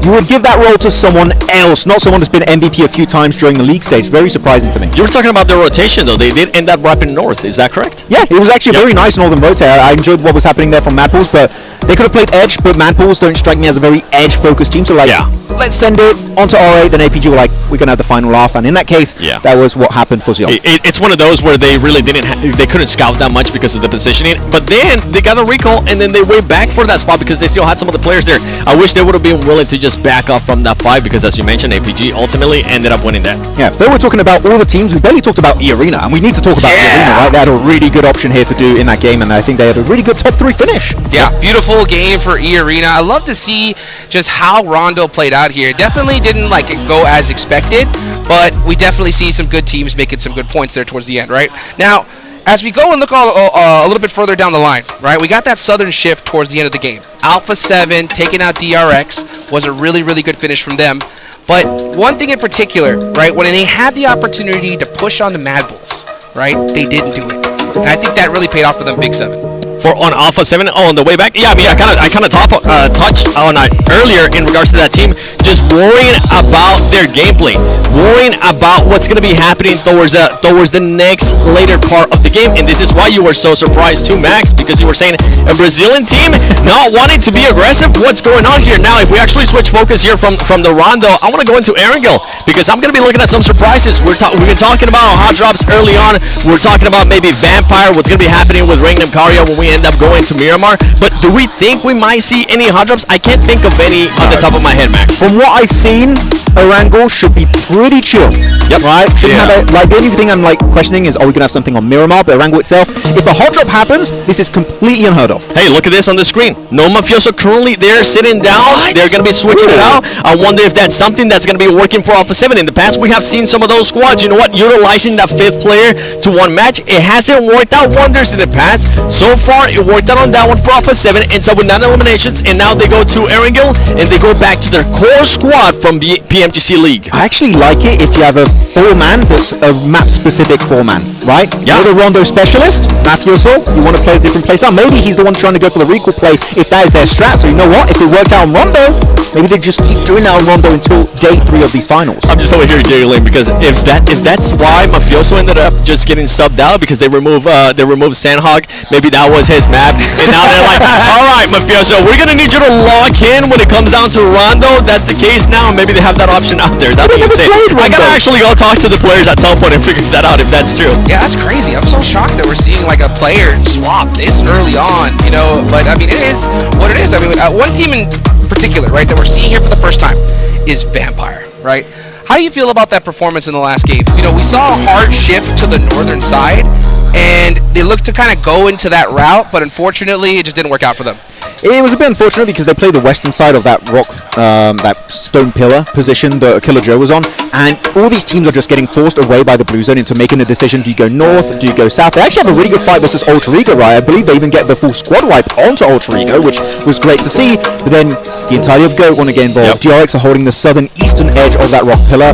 you would give that role to someone else, not someone that's been MVP a few times during the league stage. Very surprising to me. You were talking about the rotation, though. They did end up wrapping north. Is that correct? Yeah, it was actually a very nice northern rotate. I enjoyed what was happening there from Mad Bulls, but they could have played edge, but Mad Bulls don't strike me as a very edge-focused team. So, like, let's send it onto RA. Then APG were like, we're going to have the final laugh. And in that case, that was what happened for Zion. It's one of those where they really they couldn't scout that much because of the positioning. But then they got a recall, and then they went back for that spot because they still had some of the players there. I wish they would have been willing to just back off from that fight because, as you mentioned, APG ultimately ended up winning that. Yeah, if they were talking about all the teams, we barely talked about E-Arena, and we need to talk about E-Arena, right? They had a really good option here to do in that game, and I think they had a really good top 3 finish. Yeah, beautiful game for E-Arena. I love to see just how Rondo played out here. Definitely didn't like it go as expected, but we definitely see some good teams making some good points there towards the end, right? Now, as we go and look a little bit further down the line, right, we got that southern shift towards the end of the game. Alpha 7 taking out DRX was a really, really good finish from them. But one thing in particular, right, when they had the opportunity to push on the Mad Bulls, right, they didn't do it. And I think that really paid off for them, Big 7. On Alpha 7, on the way back, yeah, I mean, I kind of touched on it earlier in regards to that team, just worrying about their gameplay, worrying about what's going to be happening towards the next later part of the game, and this is why you were so surprised too, Max, because you were saying a Brazilian team not wanting to be aggressive. What's going on here? Now, if we actually switch focus here from the Rondo, I want to go into Erangel because I'm going to be looking at some surprises. We've been talking about hot drops early on. We're talking about maybe Vampire, what's going to be happening with Regnum Kara when we end up going to Miramar, but do we think we might see any hot drops? I can't think of any on the top of my head, Max. From what I've seen, Erangel should be pretty chill. Yep. Right? Shouldn't have like, the only thing I'm like questioning is, are we going to have something on Miramar? But Erangel itself, if a hot drop happens, this is completely unheard of. Hey, look at this on the screen. No Mafioso currently there sitting down. What? They're going to be switching it out. I wonder if that's something that's going to be working for Alpha 7. In the past, we have seen some of those squads, you know what, utilizing that 5th player to one match. It hasn't worked out wonders in the past. So far, it worked out on that one for Alpha 7, ends up with 9 eliminations, and now they go to Erangel, and they go back to their core squad from the PMGC League. I actually like it if you have a 4-man that's a map-specific 4-man, right? Yeah. You're the Rondo specialist, Mafioso, you want to play a different playstyle. Maybe he's the one trying to go for the recall play if that is their strat. So you know what? If it worked out on Rondo, maybe they just keep doing that on Rondo until day 3 of these finals. I'm just over here giggling because if that's why Mafioso ended up just getting subbed out because they removed Sandhog, maybe that was his map, and now they're like, all right, Mafioso, we're gonna need you to lock in when it comes down to Rondo. That's the case now. Maybe they have that option out there. That'd be insane. I gotta actually go talk to the players at some point and figure that out if that's true. Yeah, that's crazy. I'm so shocked that we're seeing like a player swap this early on, you know. But I mean, it is what it is. I mean, one team in particular, right, that we're seeing here for the first time is Vampire, right? How do you feel about that performance in the last game? You know, we saw a hard shift to the northern side, and they looked to kind of go into that route, but unfortunately, it just didn't work out for them. It was a bit unfortunate because they played the western side of that rock, that stone pillar position that Killer Joe was on, and all these teams are just getting forced away by the blue zone into making a decision. Do you go north? Do you go south? They actually have a really good fight versus Ultra Ego, right? I believe they even get the full squad wipe onto Ultra Ego, which was great to see. But then the entirety of GOAT want to get involved. DRX are holding the southern eastern edge of that rock pillar,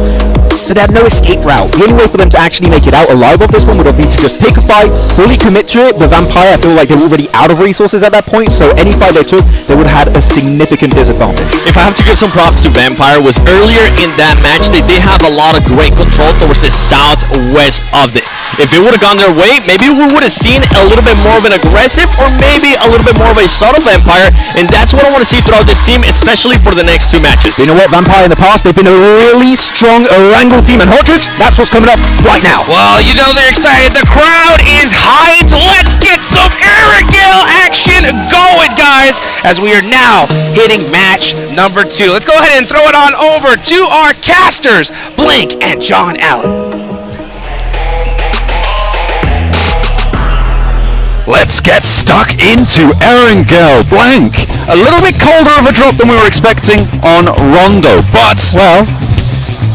so they had no escape route. The only way for them to actually make it out alive of this one would have been to just pick a fight, fully commit to it. But Vampire, I feel like they were already out of resources at that point, so any fight they took, they would have had a significant disadvantage. If I have to give some props to Vampire, was earlier in that match, they did have a lot of great control towards the southwest of it. If it would have gone their way, maybe we would have seen a little bit more of an aggressive or maybe a little bit more of a subtle Vampire, and that's what I want to see throughout this team, especially for the next 2 matches. You know what, Vampire in the past, they've been a really strong Orangle team, and Hotridge, that's what's coming up right now. Well, you know they're excited. The crowd is hyped. Let's get some Aragale action going, guys, as we are now hitting match number 2. Let's go ahead and throw it on over to our casters, Blink and John Allen. Let's get stuck into Erangel Blank. A little bit colder of a drop than we were expecting on Rondo, but well,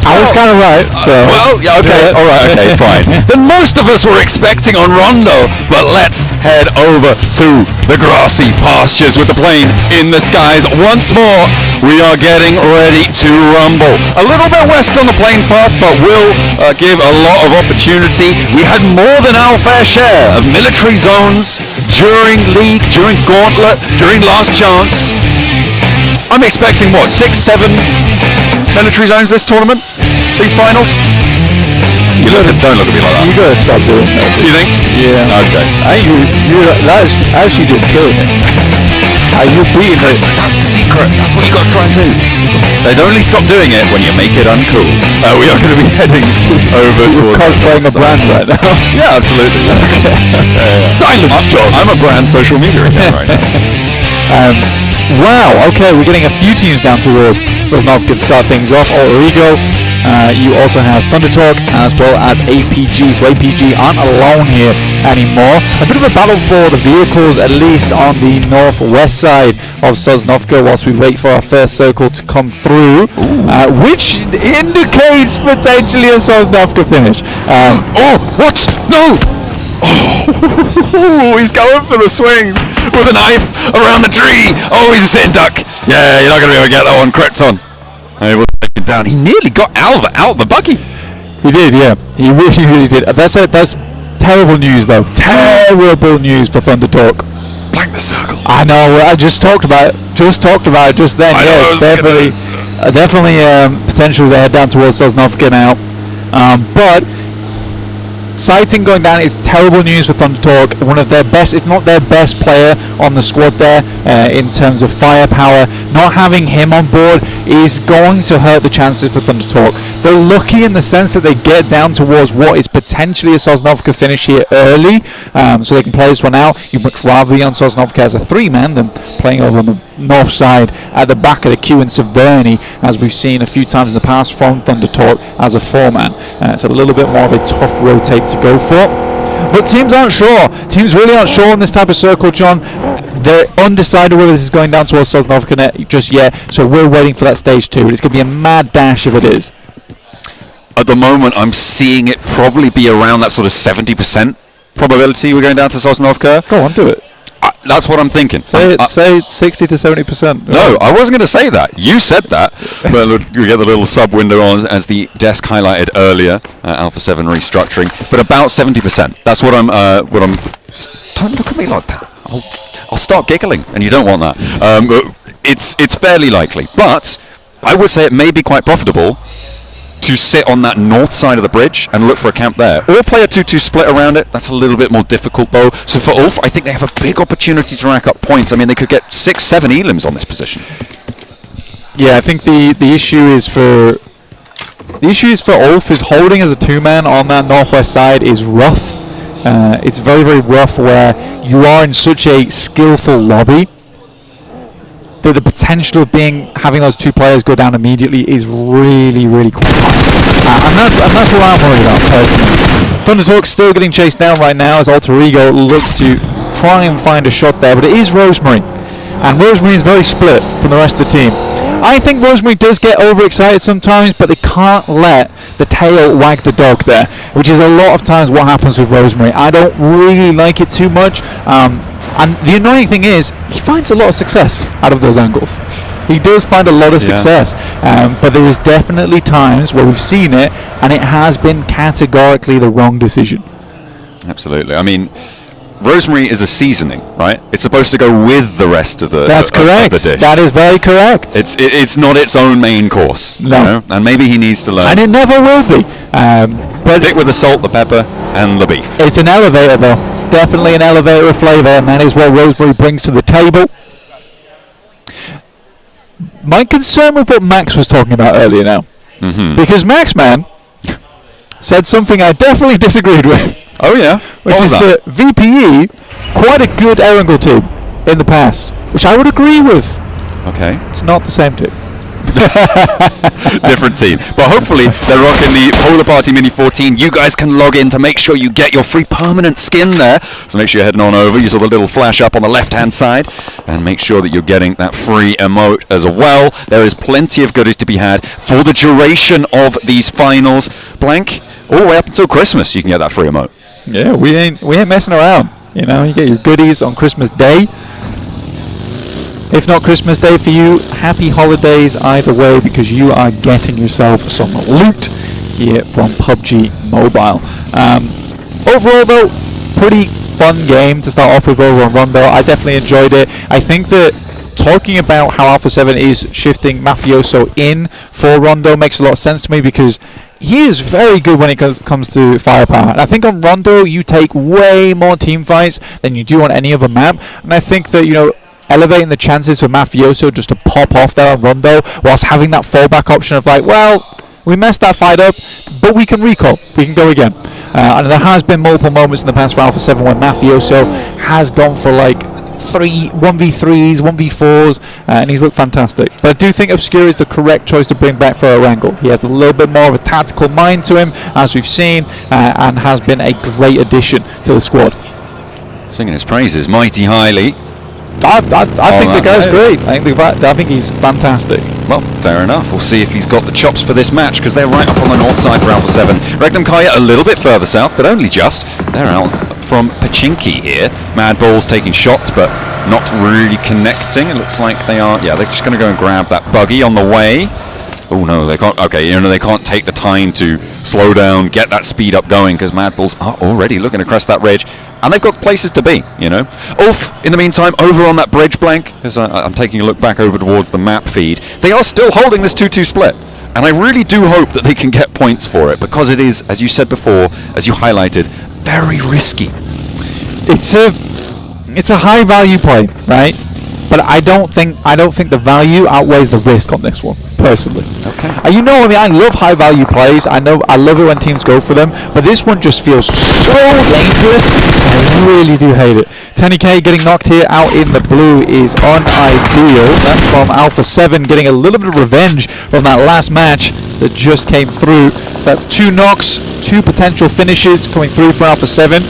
I was kind of right, so... well, yeah, okay, alright, okay, fine. Than most of us were expecting on Rondo, but let's head over to the grassy pastures with the plane in the skies once more. We are getting ready to rumble. A little bit west on the plane path, but will give a lot of opportunity. We had more than our fair share of military zones during League, during Gauntlet, during Last Chance. I'm expecting, what, 6, 7 military zones this tournament? These finals? You don't look at me like that. You gotta stop doing that. Do you think? Yeah. Okay. That's actually just killing it. You beating it. That's the secret. That's what you gotta try and do. They'd only stop doing it when you make it uncool. We are going to be heading over towards... cosplaying a brand right now. Yeah, absolutely. Silence, John. I'm a brand social media account right now. Wow, okay, we're getting a few teams down towards Sosnovka to start things off. Origo, you also have Thunder Talk as well as APG. So APG aren't alone here anymore. A bit of a battle for the vehicles, at least on the northwest side of Sosnovka, whilst we wait for our first circle to come through, which indicates potentially a Sosnovka finish. Oh, what? No! Oh, he's going for the swings with a knife around the tree. Oh, he's a sitting duck. Yeah, you're not going to be able to get that one. Krypton. He will take it down. He nearly got Alva out the buggy. He did, yeah. He really did. That's terrible news, though. Terrible news for Thunder Talk. Blank the circle. I know. I just talked about it just then. Definitely potential to head down towards Sosnovka now. But sighting going down is terrible news for Thunder Talk. One of their best, if not their best player on the squad there in terms of firepower. Not having him on board is going to hurt the chances for Thunder Talk. They're lucky in the sense that they get down towards what is potentially a Sosnovka finish here early, so they can play this one out. You'd much rather be on Sosnovka as a 3-man than playing over on the north side at the back of the queue in Severny, as we've seen a few times in the past from Thunder Talk as a 4-man. It's a little bit more of a tough rotate to go for. But teams aren't sure. Teams really aren't sure in this type of circle, John. They're undecided whether this is going down towards Sosnovka just yet, so we're waiting for that stage 2. It's going to be a mad dash if it is. At the moment, I'm seeing it probably be around that sort of 70% probability we're going down to Sosnovka. Go on, do it. That's what I'm thinking. Say 60 to 70%. No, I wasn't going to say that. You said that. But you get the little sub window on as the desk highlighted earlier. Alpha 7 restructuring, but about 70%. That's what I'm. Don't look at me like that. I'll start giggling, and you don't want that. It's fairly likely, but I would say it may be quite profitable to sit on that north side of the bridge and look for a camp there, or play a 2-2 split around it. That's a little bit more difficult though. So for Ulf, I think they have a big opportunity to rack up points. I mean, they could get 6-7 elims on this position. Yeah, I think the issue is for Ulf is holding as a 2-man on that northwest side is rough. It's very, very rough where you are in such a skillful lobby that the potential of having those 2 players go down immediately is really, really quite high. And that's what I'm worried about personally. Thundertalk still getting chased down right now as Alter Ego look to try and find a shot there, but it is Rosemary. And Rosemary is very split from the rest of the team. I think Rosemary does get overexcited sometimes, but they can't let the tail wag the dog there, which is a lot of times what happens with Rosemary. I don't really like it too much. And the annoying thing is, he finds a lot of success out of those angles. He does find a lot of success, but there is definitely times where we've seen it, and it has been categorically the wrong decision. Absolutely. I mean, Rosemary is a seasoning, right? It's supposed to go with the rest of the. That's correct. Of the dish. That is very correct. It's not its own main course. No. You know? And maybe he needs to learn. And it never will be. But stick with the salt, the pepper, and the beef. It's an elevator, though. It's definitely an elevator of flavour, and that is what Rosemary brings to the table. My concern with what Max was talking about earlier now, because Max Man said something I definitely disagreed with. Oh yeah, which is that VPE quite a good Erangel team in the past, which I would agree with. Okay, it's not the same team. Different team, but hopefully they're rocking the Polar Party Mini 14. You guys can log in to make sure you get your free permanent skin there, so make sure you're heading on over. You saw the little flash up on the left hand side, and make sure that you're getting that free emote as well. There is plenty of goodies to be had for the duration of these finals. Blank, all the way up until Christmas you can get that free emote. Yeah, we ain't messing around. You know, you get your goodies on Christmas Day. If not Christmas Day for you, happy holidays either way, because you are getting yourself some loot here from PUBG Mobile. Overall though, pretty fun game to start off with over on Rondo. I definitely enjoyed it. I think that talking about how Alpha 7 is shifting Mafioso in for Rondo makes a lot of sense to me, because he is very good when it comes to firepower. And I think on Rondo you take way more team fights than you do on any other map. And I think that, you know, elevating the chances for Mafioso just to pop off there on Rondo, whilst having that fallback option of like, well, we messed that fight up, but we can recall, we can go again. And there has been multiple moments in the past for Alpha 7 when Mafioso has gone for like 1v3s, 1v4s, and he's looked fantastic. But I do think Obscure is the correct choice to bring back for Erangel. He has a little bit more of a tactical mind to him, as we've seen, and has been a great addition to the squad. Singing his praises mighty highly. I think the guy's great. I think he's fantastic. Well, fair enough. We'll see if he's got the chops for this match, because they're right up on the north side for Alpha 7. Regnum Kaya a little bit further south, but only just. They're out from Pachinki here. Mad Bull's taking shots, but not really connecting. It looks like they are. Yeah, they're just going to go and grab that buggy on the way. Oh no, they can't. Okay, you know, they can't take the time to slow down, get that speed up going, because Mad Bulls are already looking across that ridge, and they've got places to be, you know. Ulf, in the meantime, over on that bridge, Blank, as I'm taking a look back over towards the map feed, they are still holding this 2-2 split, and I really do hope that they can get points for it, because it is, as you said before, as you highlighted, very risky. It's a high value play, right? But I don't think the value outweighs the risk on this one, personally. Okay. You know, I mean, I love high value plays. I love it when teams go for them. But this one just feels so dangerous. I really do hate it. 10k getting knocked here out in the blue is unideal. That's from Alpha 7 getting a little bit of revenge from that last match that just came through. So that's 2 knocks, 2 potential finishes coming through for Alpha 7. 2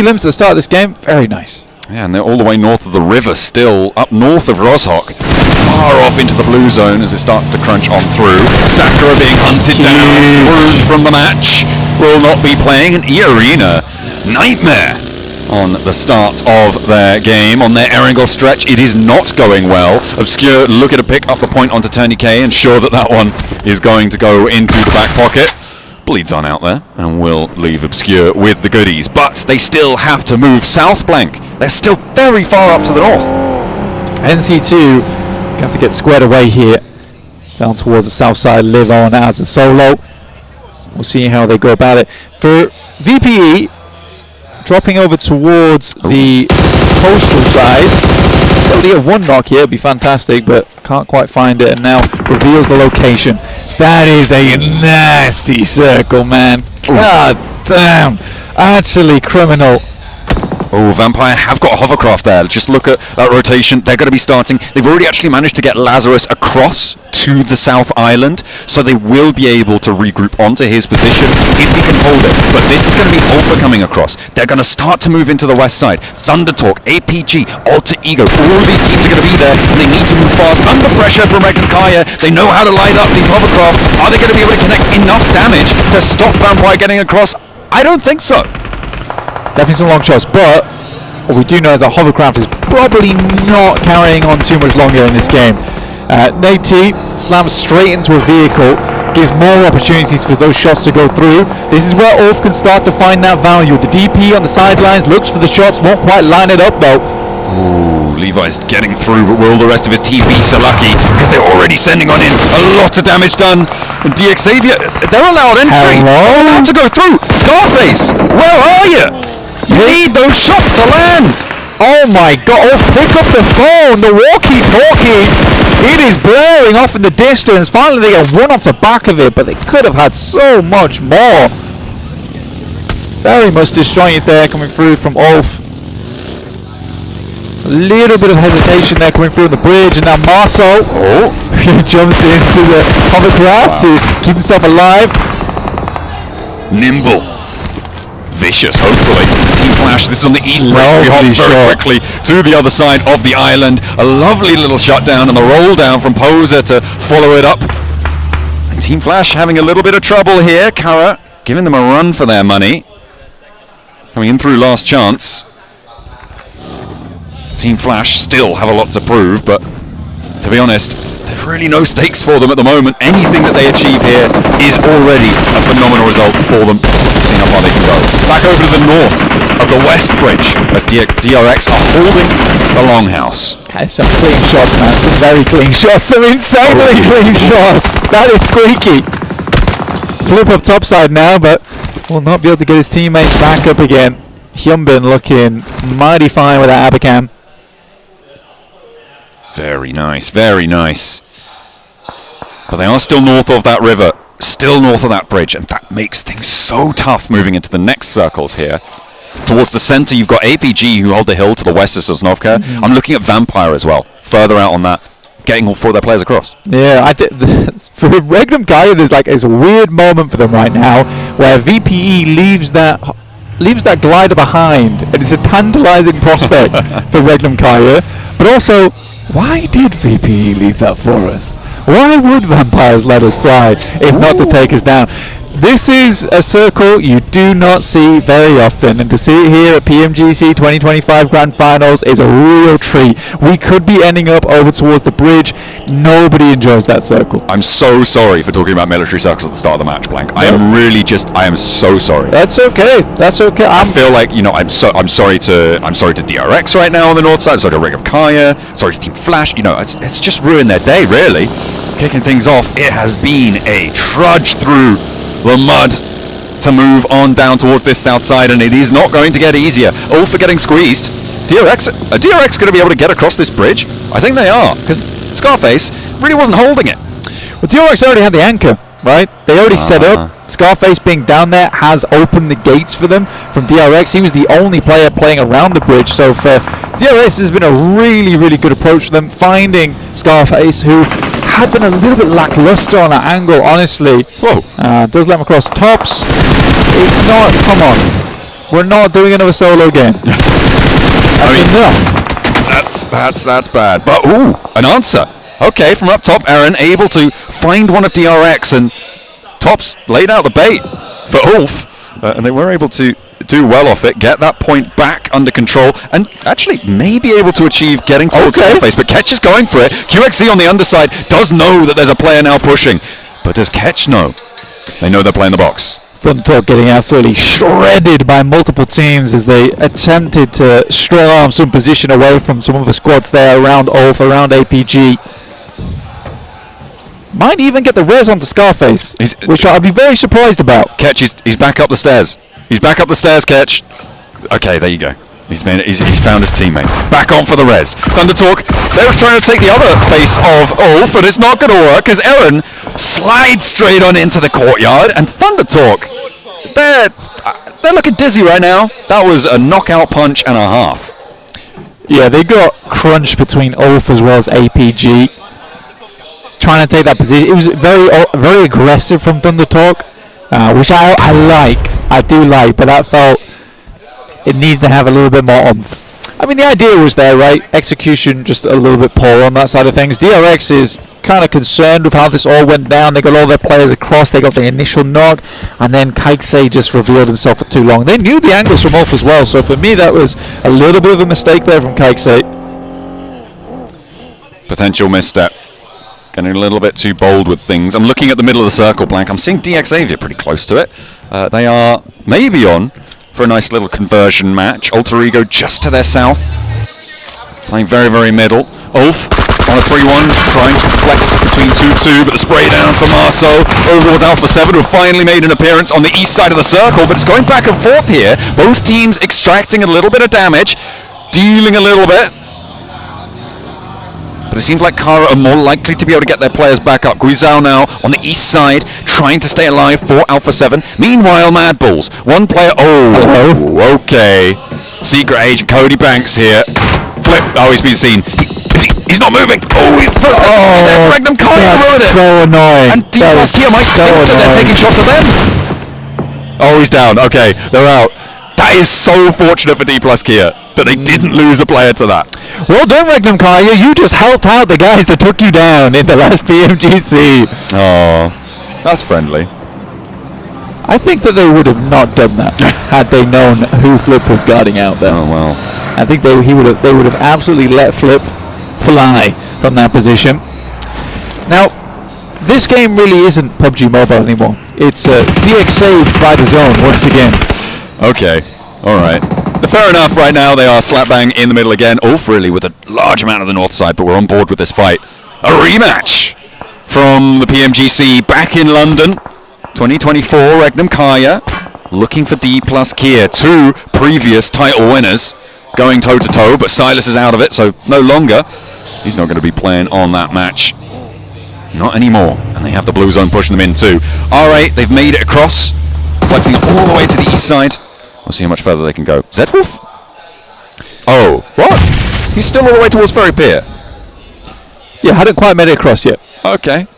elims at the start of this game. Very nice. Yeah, and they're all the way north of the river still, up north of Roshok, far off into the blue zone as it starts to crunch on through. Sakura being hunted down, removed from the match, will not be playing an E-Arena. Nightmare on the start of their game. On their Erangel stretch, it is not going well. Obscure looking to pick up the point onto Tourniquet, and sure that one is going to go into the back pocket. Bleeds on out there, and will leave Obscure with the goodies. But they still have to move south, Blank. They're still very far up to the north. NC2 have to get squared away here. Down towards the south side, live on as a solo. We'll see how they go about it. For VPE, dropping over towards the coastal side. Only a one knock here, would be fantastic, but can't quite find it, and now reveals the location. That is a nasty circle, man. God damn. Actually criminal. Oh, Vampire have got a hovercraft there. Just look at that rotation. They're going to be starting. They've already actually managed to get Lazarus across to the South Island, so they will be able to regroup onto his position if he can hold it. But this is going to be Alpha coming across. They're going to start to move into the west side. Thunder Talk, APG, Alter Ego, all of these teams are going to be there, and they need to move fast. Under pressure from Regan Kaya. They know how to light up these hovercraft. Are they going to be able to connect enough damage to stop Vampire getting across? I don't think so. Definitely some long shots, but what we do know is that hovercraft is probably not carrying on too much longer in this game. Nate T slams straight into a vehicle, gives more opportunities for those shots to go through. This is where Ulf can start to find that value. The DP on the sidelines looks for the shots, won't quite line it up though. Ooh, Levi's getting through, but will the rest of his team be so lucky? Because they're already sending on in a lot of damage done. And DXavier, they're allowed entry. They're allowed to go through. Scarface, where are you? You need those shots to land. Oh my god, oh, pick up the phone, the walkie-talkie. It is blaring off in the distance. Finally they get one off the back of it, but they could have had so much more. Very much disjointed there coming through from Ulf. A little bit of hesitation there coming through on the bridge, and now Marceau jumps into the hovercraft to keep himself alive. Nimble. Vicious, hopefully. Team Flash, this is on the east bridge. We hop very quickly to the other side of the island. A lovely little shutdown, and the roll down from Poser to follow it up. And Team Flash having a little bit of trouble here. Kara giving them a run for their money. Coming in through last chance. Team Flash still have a lot to prove, but to be honest, there's really no stakes for them at the moment. Anything that they achieve here is already a phenomenal result for them. Seeing how far they can go. Back over to the north of the west bridge as DRX are holding the longhouse. Okay, some clean shots, man. Some very clean shots. Some insanely clean shots. That is squeaky. Flip up topside now, but will not be able to get his teammates back up again. Hyunbin looking mighty fine with that Abacam. Very nice, very nice. But they are still north of that river, still north of that bridge, and that makes things so tough moving into the next circles here. Towards the center, you've got APG who hold the hill to the west of Sosnovka. I'm looking at Vampire as well, further out on that, getting all four of their players across. Yeah, I think for Regnum Kaya, there's like it's a weird moment for them right now, where VPE leaves that glider behind, and it's a tantalizing prospect for Regnum Kaya, but also, why did VPE leave that for us? Why would Vampires let us fly if not to take us down? This is a circle you do not see very often, and to see it here at PMGC 2025 Grand Finals is a real treat. We could be ending up over towards the bridge. Nobody enjoys that circle. I'm so sorry for talking about military circles at the start of the match, Blank. I am so sorry. That's okay. That's okay. I feel like, I'm sorry to DRX right now on the north side. I'm sorry to Rig of Kaya. Sorry to Team Flash. It's just ruined their day, really. Kicking things off, it has been a trudge through the mud to move on down towards this south side, and it is not going to get easier. All for getting squeezed. DRX going to be able to get across this bridge? I think they are, because Scarface really wasn't holding it. Well, DRX already had the anchor, right? They already set up. Scarface being down there has opened the gates for them from DRX. He was the only player playing around the bridge, so for DRX has been a really, really good approach for them, finding Scarface, who had been a little bit lackluster on that angle, honestly. Whoa. Does let him across tops. It's not, come on. We're not doing another solo game. That's enough. That's bad. But, ooh, an answer. Okay, from up top, Aaron able to find one of DRX, and Tops laid out the bait for Ulf. and they were able to do well off it, get that point back under control, and actually may be able to achieve getting towards Scarface, but Ketch is going for it. QXC on the underside does know that there's a player now pushing, but does Ketch know? They know they're playing the box. Thundertalk getting absolutely shredded by multiple teams as they attempted to strong arm some position away from some of the squads there around Ulf, around APG. Might even get the res onto Scarface, which I'd be very surprised about. Ketch, he's back up the stairs. He's back up the stairs, Ketch. Okay, there you go. He's found his teammate. Back on for the res. Thundertalk, they're trying to take the other face of Ulf, and it's not going to work because Eren slides straight on into the courtyard, and Thundertalk, they're looking dizzy right now. That was a knockout punch and a half. Yeah, they got crunched between Ulf as well as APG. Trying to take that position. It was very aggressive from Thundertalk, which I do like, but that felt it needed to have a little bit more oomph. I mean, the idea was there, right? Execution just a little bit poor on that side of things. DRX is kind of concerned with how this all went down. They got all their players across, they got the initial knock, and then Kaiksei just revealed himself for too long. They knew the angles from Ulf as well, so for me that was a little bit of a mistake there from Kaiksei. Potential misstep. Getting a little bit too bold with things. I'm looking at the middle of the circle, Blank. I'm seeing DX Xavier pretty close to it. They are maybe on for a nice little conversion match. Alter Ego just to their south. Playing very, very middle. Ulf on a 3-1, trying to flex between 2-2, but the spray down for Marceau. Over towards Alpha 7, who have finally made an appearance on the east side of the circle, but it's going back and forth here. Both teams extracting a little bit of damage, dealing a little bit. But it seems like Kara are more likely to be able to get their players back up. Guizhou now on the east side, trying to stay alive for Alpha 7. Meanwhile, Mad Bulls, one player, okay. Secret agent Cody Banks here. Flip, he's been seen. He's not moving. He's first. Magnum can't ruin it. So annoying. And D plus here might think that they're taking shots at them. He's down. Okay, they're out. That is so fortunate for D plus Kia that they didn't lose a player to that. Well done, Magnum Kaya. You just helped out the guys that took you down in the last PMGC. Oh, that's friendly. I think that they would have not done that had they known who Flip was guarding out there. Oh well. I think they would have absolutely let Flip fly from that position. Now, this game really isn't PUBG Mobile anymore. It's DXA by the zone once again. Okay, alright. Fair enough, right now they are slap bang in the middle again. Ulf really with a large amount of the north side, but we're on board with this fight. A rematch from the PMGC back in London. 2024, Regnum Kaya looking for D plus Kia. Two previous title winners going toe to toe, but Silas is out of it, so no longer. He's not going to be playing on that match. Not anymore. And they have the blue zone pushing them in too. R8, they've made it across, flexing all the way to the east side. We'll see how much further they can go. Zedwolf? What? He's still all the way towards Ferry Pier. Yeah, hadn't quite made it across yet. Okay.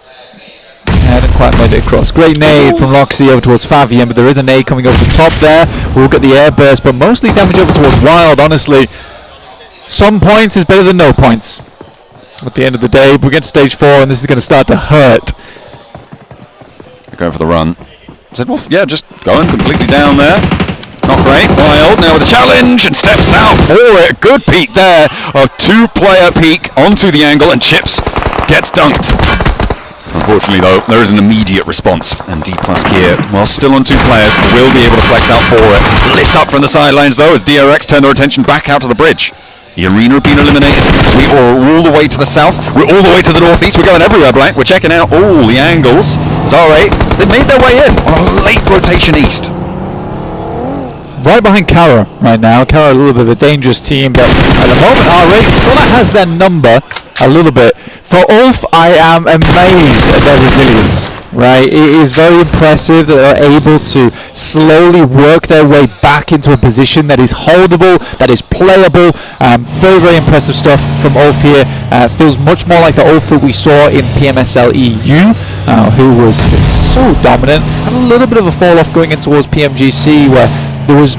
Hadn't quite made it across. Great nade from Loxy over towards Favian, but there is a nade coming over the top there. We'll get the air burst, but mostly damage over towards Wild, honestly. Some points is better than no points. At the end of the day, we get to stage 4 and this is going to start to hurt. They're going for the run. Zedwolf, yeah, just going completely down there. Not great. Wild now with a challenge and steps out for it. Good peek there of two-player peek onto the angle, and Chips gets dunked. Unfortunately, though, there is an immediate response, and D plus Kia, while still on two players, will be able to flex out for it. Lit up from the sidelines, though, as DRX turn their attention back out to the bridge. The arena have been eliminated. We are all the way to the south. We're all the way to the northeast. We're going everywhere, Blank. We're checking out all the angles. Zara, they've made their way in on a late rotation east. Right behind Kara right now. Kara a little bit of a dangerous team, but at the moment R8 sort of has their number a little bit. For Ulf, I am amazed at their resilience. Right, it is very impressive that they're able to slowly work their way back into a position that is holdable, that is playable. Very, very impressive stuff from Ulf here. Feels much more like the Ulf that we saw in PMSL EU, who was so dominant. Had a little bit of a fall off going in towards PMGC, where there was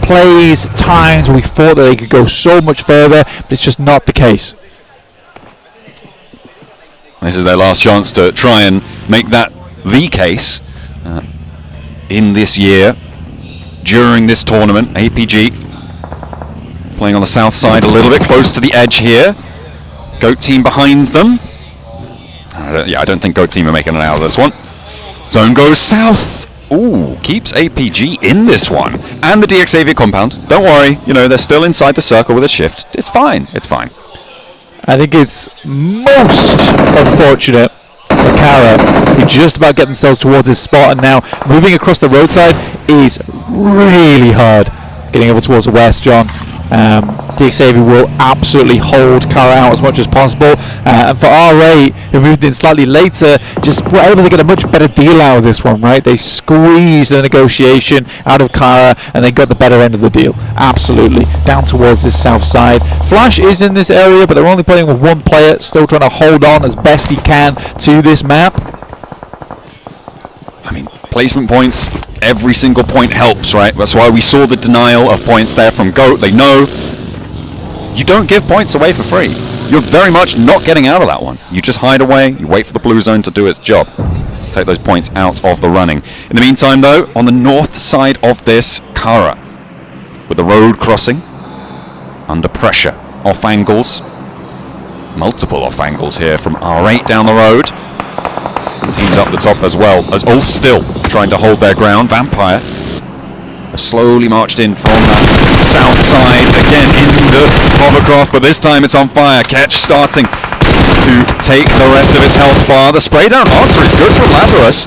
plays, times we thought that they could go so much further, but it's just not the case. This is their last chance to try and make that the case in this year. during this tournament. APG playing on the south side, a little bit close to the edge here. Goat team behind them. I don't think Goat team are making it out of this one. Zone goes south. Ooh, keeps APG in this one. And the DXAV compound. Don't worry, you know, they're still inside the circle with a shift. It's fine, it's fine. I think it's most unfortunate for Kara, who just about get themselves towards this spot, and now moving across the roadside is really hard. Getting over towards the west, John. DXAV will absolutely hold Kara out as much as possible, and for RA, who moved in slightly later, just were able to get a much better deal out of this one, right? They squeezed the negotiation out of Kara and they got the better end of the deal. Absolutely. Down towards this south side. Flash is in this area, but they're only playing with one player, still trying to hold on as best he can to this map. I mean, placement points, every single point helps, right? That's why we saw the denial of points there from GOAT. They know you don't give points away for free. You're very much not getting out of that one. You just hide away, you wait for the blue zone to do its job. Take those points out of the running. In the meantime, though, on the north side of this, Kara, with the road crossing, under pressure, off angles, multiple off angles here from R8 down the road. Teams up the top as well, as Ulf still trying to hold their ground. Vampire have slowly marched in from that south side, again in the hovercraft, but this time it's on fire. Ketch starting to take the rest of its health bar. The spray down answer is good from Lazarus.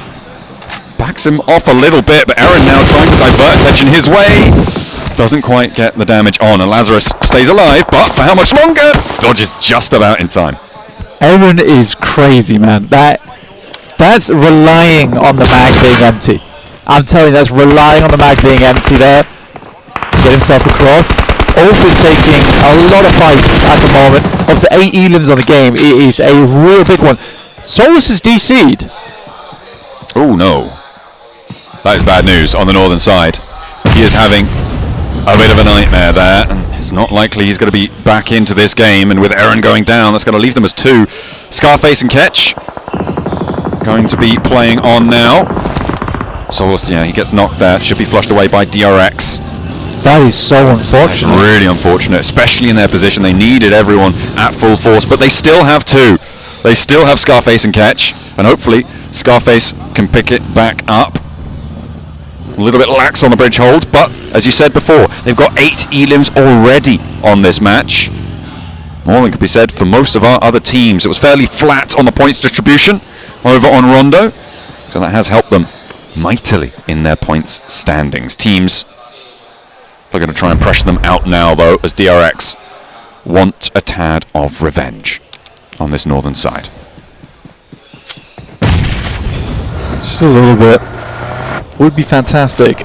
Backs him off a little bit, but Aaron now trying to divert attention his way. Doesn't quite get the damage on, and Lazarus stays alive, but for how much longer? Dodges just about in time. Aaron is crazy, man. That's relying on the mag being empty. I'm telling you, that's relying on the mag being empty there. Get himself across. Ulf is taking a lot of fights at the moment. Up to 8 elims on the game. It is a real big one. Solus is DC'd. Oh no. That is bad news on the northern side. He is having a bit of a nightmare there, and it's not likely he's going to be back into this game, and with Aaron going down, that's going to leave them as 2. Scarface and Ketch going to be playing on now. Solus, yeah, he gets knocked there. Should be flushed away by DRX. That is so unfortunate. That's really unfortunate, especially in their position. They needed everyone at full force, but they still have 2. They still have Scarface and Ketch, and hopefully Scarface can pick it back up. A little bit lax on the bridge hold, but as you said before, they've got 8 elims already on this match. More than could be said for most of our other teams. It was fairly flat on the points distribution over on Rondo, so that has helped them mightily in their points standings. Teams are going to try and pressure them out now, though, as DRX want a tad of revenge on this northern side. Just a little bit would be fantastic.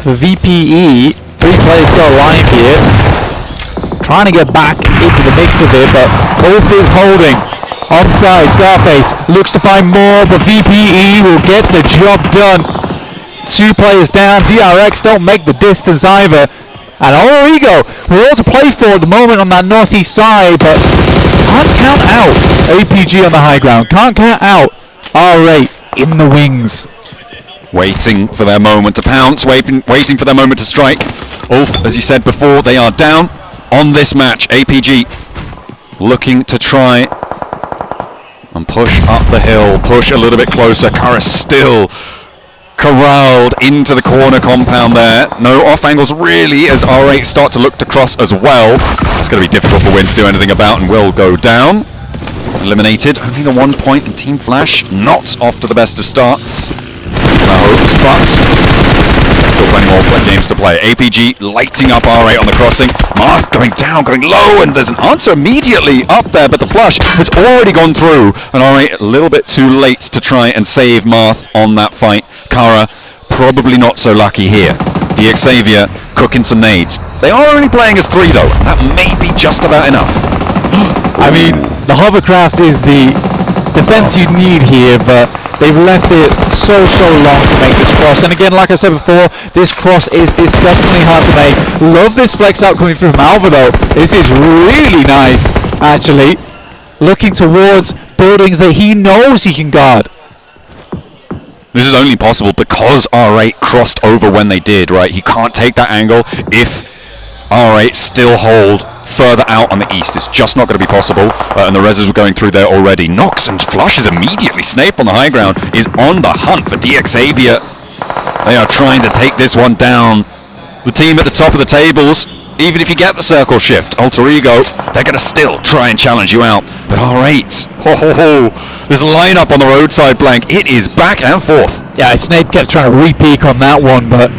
For VPE, 3 players still alive here, trying to get back into the mix of it, but Ulf is holding. Onside, Scarface looks to find more, but VPE will get the job done. 2 players down. DRX don't make the distance either. And Origo, we're all to play for at the moment on that northeast side, but can't count out APG on the high ground. Can't count out R8 in the wings. Waiting for their moment to pounce, waiting for their moment to strike. Ulf, as you said before, they are down on this match. APG looking to try and push up the hill, push a little bit closer. Kara still corralled into the corner compound there. No off angles really, as R8 start to look to cross as well. It's going to be difficult for Win to do anything about, and will go down. Eliminated, only the 1 point, and Team Flash not off to the best of starts. Hopes, but still plenty more games to play. APG lighting up R8 on the crossing. Marth going down, going low, and there's an answer immediately up there, but the flush has already gone through, and R8 a little bit too late to try and save Marth on that fight. Kara probably not so lucky here. The Xavier cooking some nades. They are only playing as 3 though, and that may be just about enough. I mean, the hovercraft is the defense you need here, but they've left it so long to make this cross. And again, like I said before, this cross is disgustingly hard to make. Love this flex out coming from Malva though. This is really nice, actually. Looking towards buildings that he knows he can guard. This is only possible because R8 crossed over when they did, right? He can't take that angle if R8 still hold further out on the east. It's just not going to be possible, and the reses were going through there already. Nox and flushes immediately. Snape on the high ground is on the hunt for DXavier. They are trying to take this one down. The team at the top of the tables, even if you get the circle shift, Alter Ego, they're going to still try and challenge you out. But R8, this lineup on the roadside blank, it is back and forth. Yeah, Snape kept trying to re-peek on that one, but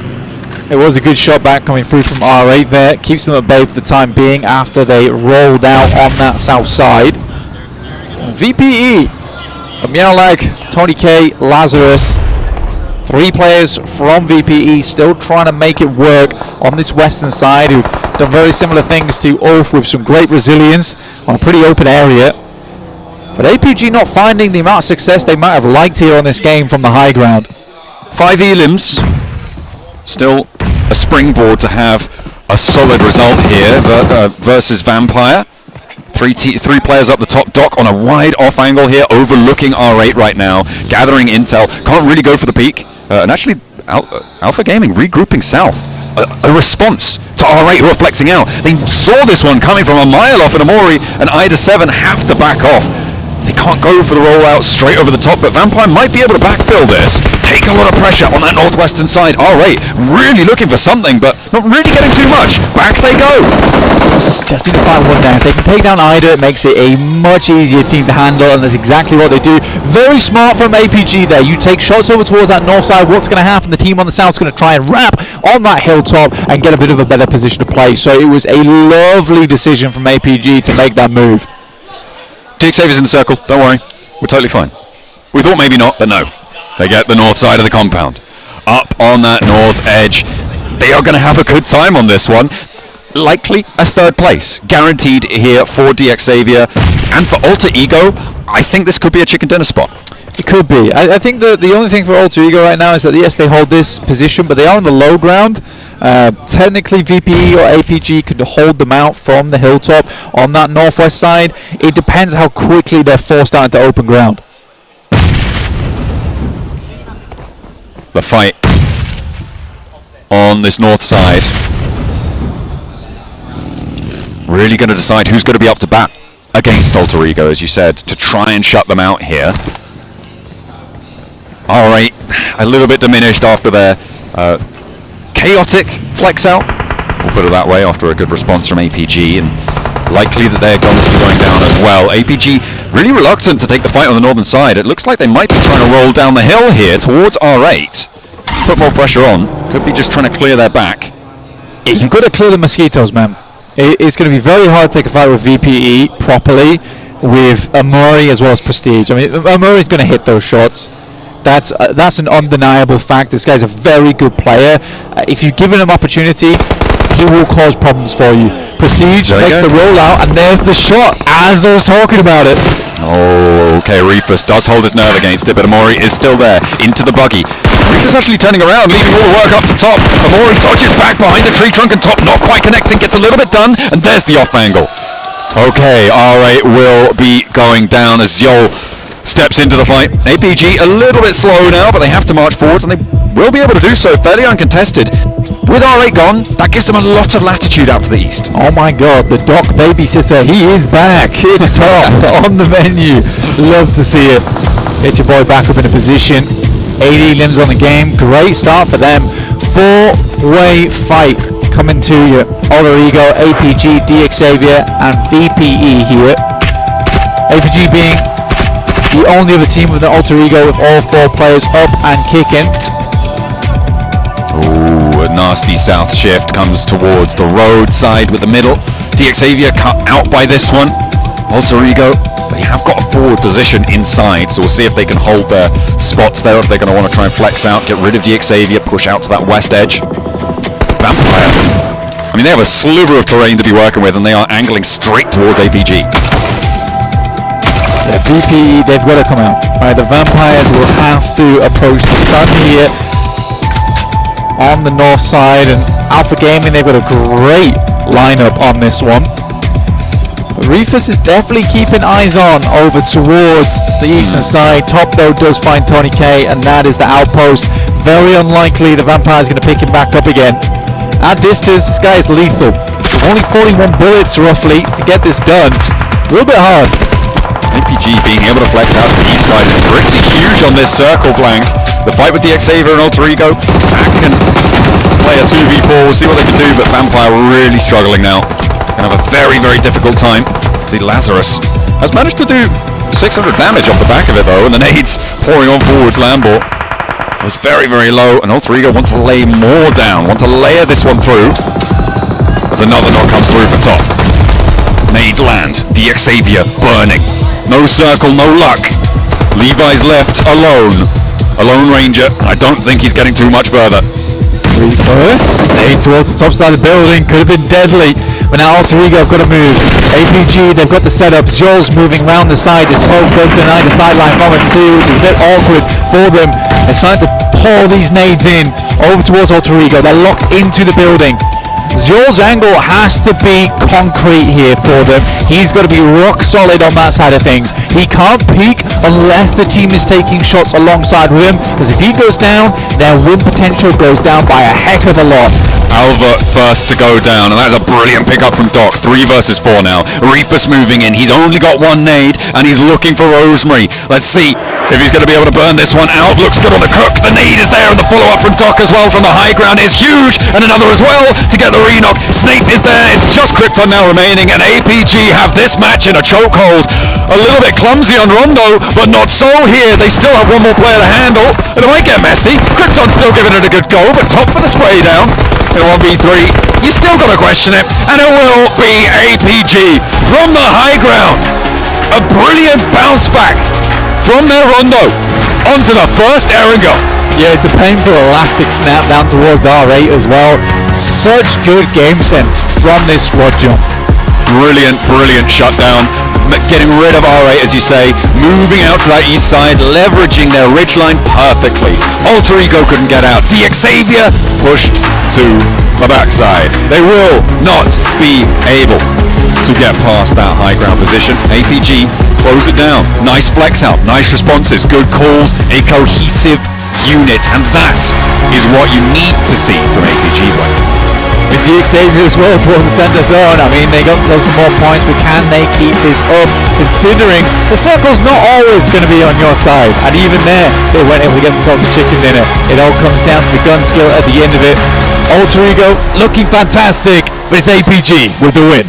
it was a good shot back coming through from R8 there. Keeps them at bay for the time being after they rolled out on that south side. VPE, Meowlag, Tony K, Lazarus. 3 players from VPE still trying to make it work on this western side, who've done very similar things to Ulf with some great resilience on a pretty open area. But APG not finding the amount of success they might have liked here on this game from the high ground. 5 elims. Still a springboard to have a solid result here versus Vampire. Three players up the top. Doc on a wide off angle here, overlooking R8 right now, gathering intel. Can't really go for the peak. And actually, Alpha Gaming regrouping south. A response to R8 who are flexing out. They saw this one coming from a mile off, and Amori and Ida 7 have to back off. They can't go for the rollout straight over the top, but Vampire might be able to backfill this. Take a lot of pressure on that northwestern side. R8 really looking for something, but not really getting too much. Back they go. Just need to find one there. If they can take down Ida, it makes it a much easier team to handle, and that's exactly what they do. Very smart from APG there. You take shots over towards that north side. What's going to happen? The team on the south is going to try and wrap on that hilltop and get a bit of a better position to play. So it was a lovely decision from APG to make that move. DXavior's in the circle, don't worry. We're totally fine. We thought maybe not, but no. They get the north side of the compound. Up on that north edge. They are going to have a good time on this one. Likely a 3rd place. Guaranteed here for DXavior. And for Alter Ego, I think this could be a chicken dinner spot. It could be. I think the only thing for Alter Ego right now is that, yes, they hold this position, but they are on the low ground. Technically, VPE or APG could hold them out from the hilltop on that northwest side. It depends how quickly they're forced out into open ground. The fight on this north side. Really going to decide who's going to be up to bat against Alter Ego, as you said, to try and shut them out here. R8, a little bit diminished after their chaotic flex out, we'll put it that way, after a good response from APG, and likely that they're going to be going down as well. APG really reluctant to take the fight on the northern side. It looks like they might be trying to roll down the hill here towards R8. Put more pressure on. Could be just trying to clear their back. You've got to clear the mosquitoes, man. It's going to be very hard to take a fight with VPE properly, with Amori as well as Prestige. I mean, Amori's going to hit those shots. That's an undeniable fact. This guy's a very good player. If you give him an opportunity, he will cause problems for you. Prestige makes the rollout, and there's the shot, as I was talking about it. Oh, okay, Reefus does hold his nerve against it, but Amori is still there, into the buggy. Reefus actually turning around, leaving all the work up to top. Amori dodges back behind the tree trunk and top, not quite connecting, gets a little bit done, and there's the off angle. Okay, R8 will be going down as Yol steps into the fight. APG a little bit slow now, but they have to march forwards, and they will be able to do so fairly uncontested. With R8 gone, that gives them a lot of latitude out to the east. Oh my god, the Doc babysitter, he is back. It's top on the menu. Love to see it. Get your boy back up in a position. 80 limbs on the game. Great start for them. 4-way fight coming to you. Alter Ego, APG, DXavior, and VPE here. APG being the only other team with an Alter Ego with all 4 players up and kicking. Ooh, a nasty south shift comes towards the roadside with the middle. DXavior cut out by this one. Alter Ego, they have got a forward position inside, so we'll see if they can hold their spots there, if they're going to want to try and flex out, get rid of DXavior, push out to that west edge. Vampire, I mean, they have a sliver of terrain to be working with, and they are angling straight towards APG. The VPE, they've got to come out. Right, the Vampires will have to approach the sun here on the north side, and Alpha Gaming, they've got a great lineup on this one. Reefus is definitely keeping eyes on over towards the eastern side. Top though does find Tony K, and that is the outpost. Very unlikely the Vampire's going to pick him back up again. At distance, this guy is lethal. Only 41 bullets roughly to get this done. A little bit hard. APG being able to flex out to the east side is pretty huge on this circle flank. The fight with the Xavier and Alter Ego, that can play a 2v4, we'll see what they can do, but Vampire really struggling now. Gonna have a very, very difficult time. See, Lazarus has managed to do 600 damage off the back of it though, and the nades pouring on forwards. Lambert was very, very low, and Alter Ego want to lay more down, want to layer this one through. As another knock comes through for top. Nades land, the Xavier burning. No circle, no luck. Levi's left alone. A Lone Ranger, I don't think he's getting too much further. Reefus, staying towards the top side of the building, could have been deadly. But now Alter Ego have got to move. APG, they've got the setup. Zhor's moving round the side. The smoke does deny the sideline moment too, which is a bit awkward for them. They're starting to pour these nades in over towards Alter Ego. They're locked into the building. Zhor's angle has to be concrete here for them. He's got to be rock solid on that side of things. He can't peek unless the team is taking shots alongside with him, because if he goes down, their win potential goes down by a heck of a lot. Alva first to go down, and that's a brilliant pickup from Doc. 3 versus 4 now. Reefus moving in. He's only got 1 nade, and he's looking for Rosemary. Let's see if he's going to be able to burn this one out. Looks good on the cook. The nade is there, and the follow-up from Doc as well from the high ground is huge, and another as well to get the re-knock. Snape is there. It's just Krypton now remaining, and APG have this match in a chokehold. A little bit clumsy on Rondo, but not so here. They still have 1 more player to handle, and it might get messy. Krypton's still giving it a good go, but top for the spray down. In 1v3, you still got to question it, and it will be APG from the high ground. A brilliant bounce back from their Rondo onto the first Erringo. Yeah, it's a painful elastic snap down towards R8 as well. Such good game sense from this squad jump. Brilliant, brilliant shutdown. Getting rid of R8, as you say, moving out to that east side, leveraging their ridgeline perfectly. Alter Ego couldn't get out. The Xavier pushed to the backside. They will not be able to get past that high ground position. APG close it down. Nice flex out, nice responses, good calls, a cohesive unit, and that is what you need to see from APG play. With the Xavier as well towards the centre zone, I mean, they got themselves some more points, but can they keep this up, considering the circle's not always going to be on your side, and even there, they weren't able to get themselves a chicken dinner. It all comes down to the gun skill at the end of it. Alter Ego looking fantastic, but it's APG with the win.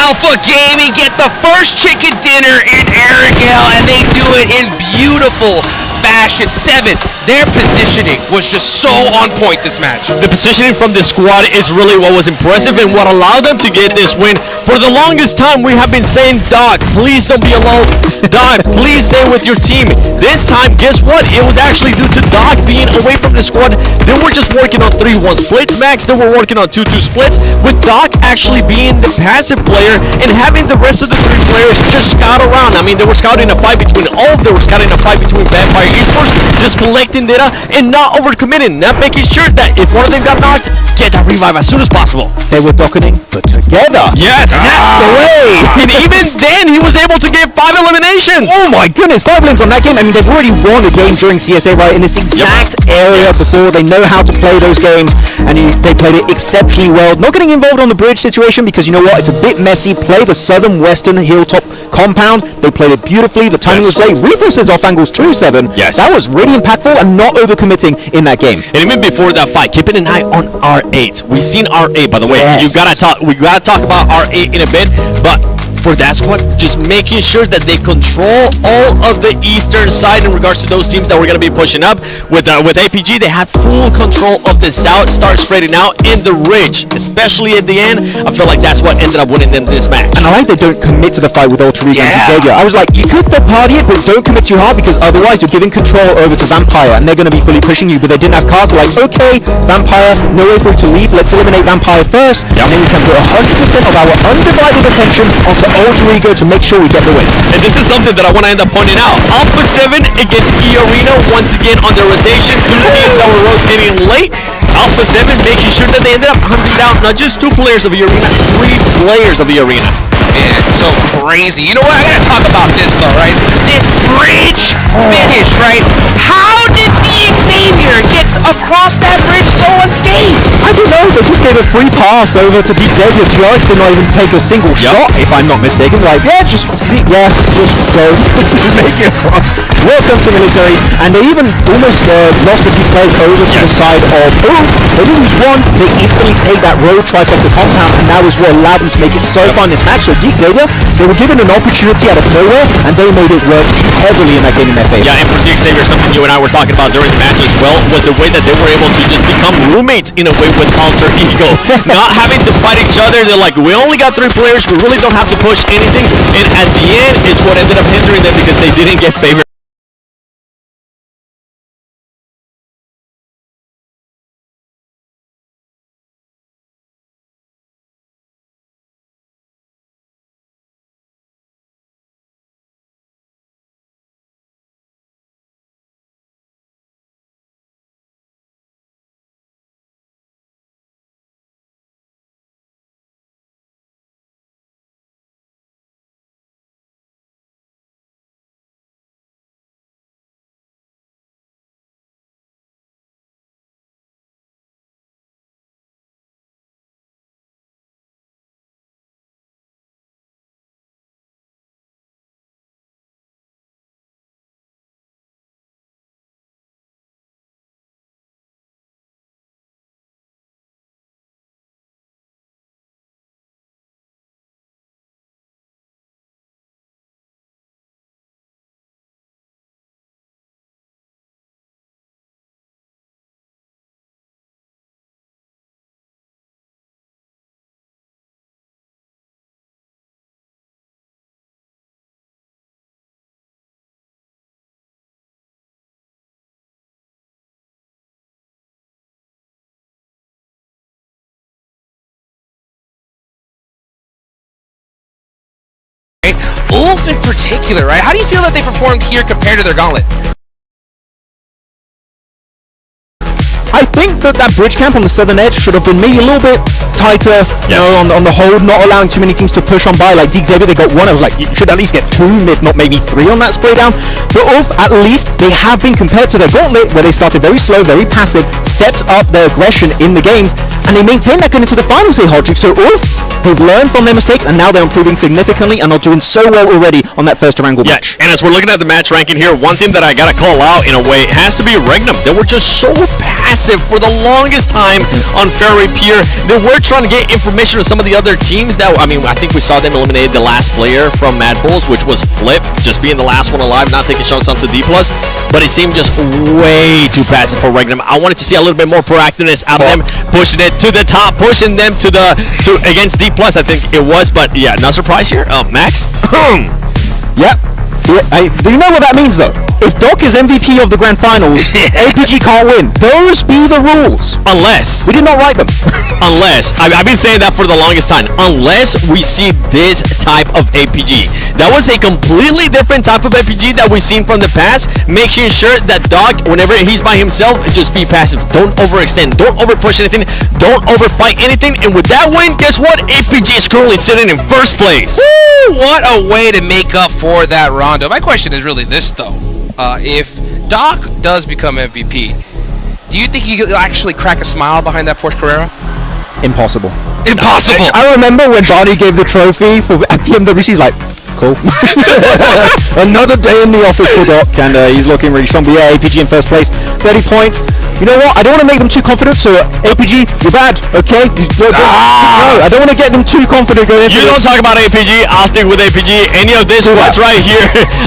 Alpha Gaming get the first chicken dinner in Arendelle, and they do it in beautiful fashion. 7, their positioning was just so on point this match. The positioning from this squad is really what was impressive and what allowed them to get this win. For the longest time, we have been saying, Doc, please don't be alone. Doc, please stay with your team. This time, guess what? It was actually due to Doc being away from the squad. They were just working on 3-1 splits. Max, they were working on 2-2 splits, with Doc actually being the passive player and having the rest of the 3 players just scout around. I mean, they were scouting a fight between all of them. They were scouting a fight between Vampire Esports, just collecting data and not overcommitting, not making sure that if one of them got knocked, get that revive as soon as possible. They were docketing, but together. Yes, that's the way. And even then, he was able to get 5 eliminations. Oh my goodness, 5 eliminations on that game. I mean, they've already won a game during CSA, right, in this exact area before. They know how to play those games, and they played it exceptionally well. Not getting involved on the bridge situation because, you know what, it's a bit messy. Play the southern western hilltop compound. They played it beautifully. The timing was great. Reefus' off angles too, 7. Yes. That was really impactful and not overcommitting in that game. And even before that fight, keeping an eye on R8. We've seen R8, by the way. Yes. We gotta talk about R8 in a bit, but for that squad, just making sure that they control all of the eastern side in regards to those teams that we're going to be pushing up. With APG, they had full control of the south, start spreading out in the ridge, especially at the end. I feel like that's what ended up winning them this match. And I like they don't commit to the fight with Alter Ego and Xavier. I was like, you could party it, but don't commit too hard, because otherwise you're giving control over to Vampire, and they're going to be fully pushing you. But they didn't have cards. They're like, okay, Vampire, no way for you to leave. Let's eliminate Vampire first, and then we can put 100% of our undivided attention onto Alter Ego to make sure we get the win. And this is something that I want to end up pointing out. Alpha 7 against E-Arena once again on their rotation. Two teams that were rotating late. Alpha 7 making sure that they ended up hunting down not just 2 players of E-Arena, 3 players of E-Arena. Man, so crazy. You know what? I gotta talk about this though, right? This bridge finish, right? How did Xavier get across that bridge so unscathed? I don't know. They just gave a free pass over to Xavier. GRX did not even take a single shot, if I'm not mistaken. Like, just go. Make it across. Welcome to military. And they even almost lost a few players over to the side of they didn't lose one. They instantly take that road trifecta compound, and that was what allowed them to make it so far in this match. So Xavier, they were given an opportunity out of nowhere, and they made it work heavily in that game in their favor. Yeah, and for Xavier, something you and I were talking about during the match as well was the way that they were able to just become roommates in a way with Alter Ego. Not having to fight each other. They're like, we only got 3 players. We really don't have to push anything. And at the end, it's what ended up hindering them because they didn't get favored. Ulf in particular, right? How do you feel that they performed here compared to their Gauntlet? I think that bridge camp on the southern edge should have been maybe a little bit tighter, you know, on the hold, not allowing too many teams to push on by. Like Xavier, they got 1. I was like, you should at least get 2, if not maybe 3 on that spray down. But Ulf, at least they have been compared to their Gauntlet, where they started very slow, very passive, stepped up their aggression in the games, and they maintained that going into the finals here, Hodrick. So Ulf, they've learned from their mistakes, and now they're improving significantly, and are doing so well already on that first Erangel match. And as we're looking at the match ranking here, one thing that I gotta call out in a way has to be Regnum. They were just so passive for the longest time on Fairway Pier. They were trying to get information on some of the other teams that, I mean, I think we saw them eliminate the last player from Mad Bulls, which was Flip, just being the last one alive, not taking shots onto D+, but it seemed just way too passive for Regnum. I wanted to see a little bit more proactiveness out of them, pushing it to the top, pushing them to against D+, I think it was, but yeah, no surprise here. Max? Yep. Do you know what that means though? If Doc is MVP of the Grand Finals, APG can't win. Those be the rules. Unless we did not write them. Unless I've been saying that for the longest time. Unless we see this type of APG. That was a completely different type of APG that we've seen from the past. Making sure that Doc, whenever he's by himself, just be passive. Don't overextend. Don't overpush anything. Don't overfight anything. And with that win, guess what? APG is currently sitting in first place. Woo! What a way to make up for that Rondo. My question is really this though. If Doc does become MVP, do you think he could actually crack a smile behind that Porsche Carrera? Impossible. Impossible. I remember when Barney gave the trophy for PMWC, he's like, cool. Another day in the office for Doc, and he's looking really strong. But yeah, APG in first place, 30 points. You know what? I don't want to make them too confident, so APG, you're bad, okay? No, I don't want to get them too confident going into You don't talk about APG, I'll stick with APG. Any of this squads right here.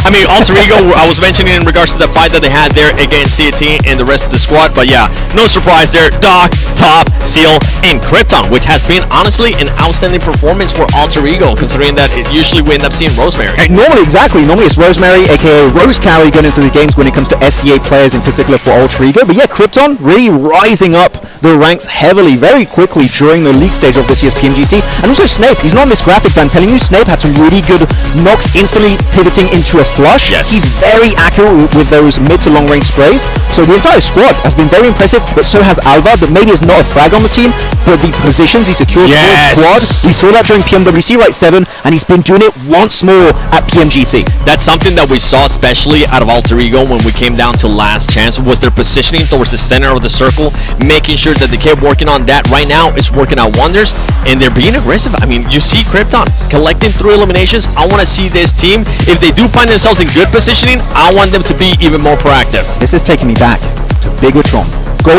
I mean, Alter Ego, I was mentioning in regards to the fight that they had there against CAT and the rest of the squad, but yeah, no surprise there. Doc, Top, Seal, and Krypton, which has been honestly an outstanding performance for Alter Ego, considering that usually we end up seeing Rosemary. Normally it's Rosemary, aka Rose Carry, going into the games when it comes to SCA players in particular for Alter Ego, but yeah, Krypton, Krypton really rising up the ranks heavily, very quickly during the league stage of this year's PMGC. And also Snape, he's not on this graphic, but I'm telling you, Snape had some really good knocks instantly pivoting into a flush. Yes. He's very accurate with those mid to long range sprays. So the entire squad has been very impressive, but so has Alva, that maybe is not a frag on the team, but the positions he secured for his squad, we saw that during PMWC, right, 7, and he's been doing it once more at PMGC. That's something that we saw especially out of Alter Ego when we came down to last chance, was their positioning towards the center of the circle, making sure that they kept working on that. Right now it's working out wonders, and they're being aggressive. I mean, you see Krypton collecting 3 eliminations. I want to see this team, if they do find themselves in good positioning, I want them to be even more proactive. This is taking me back to Bigatron. Go!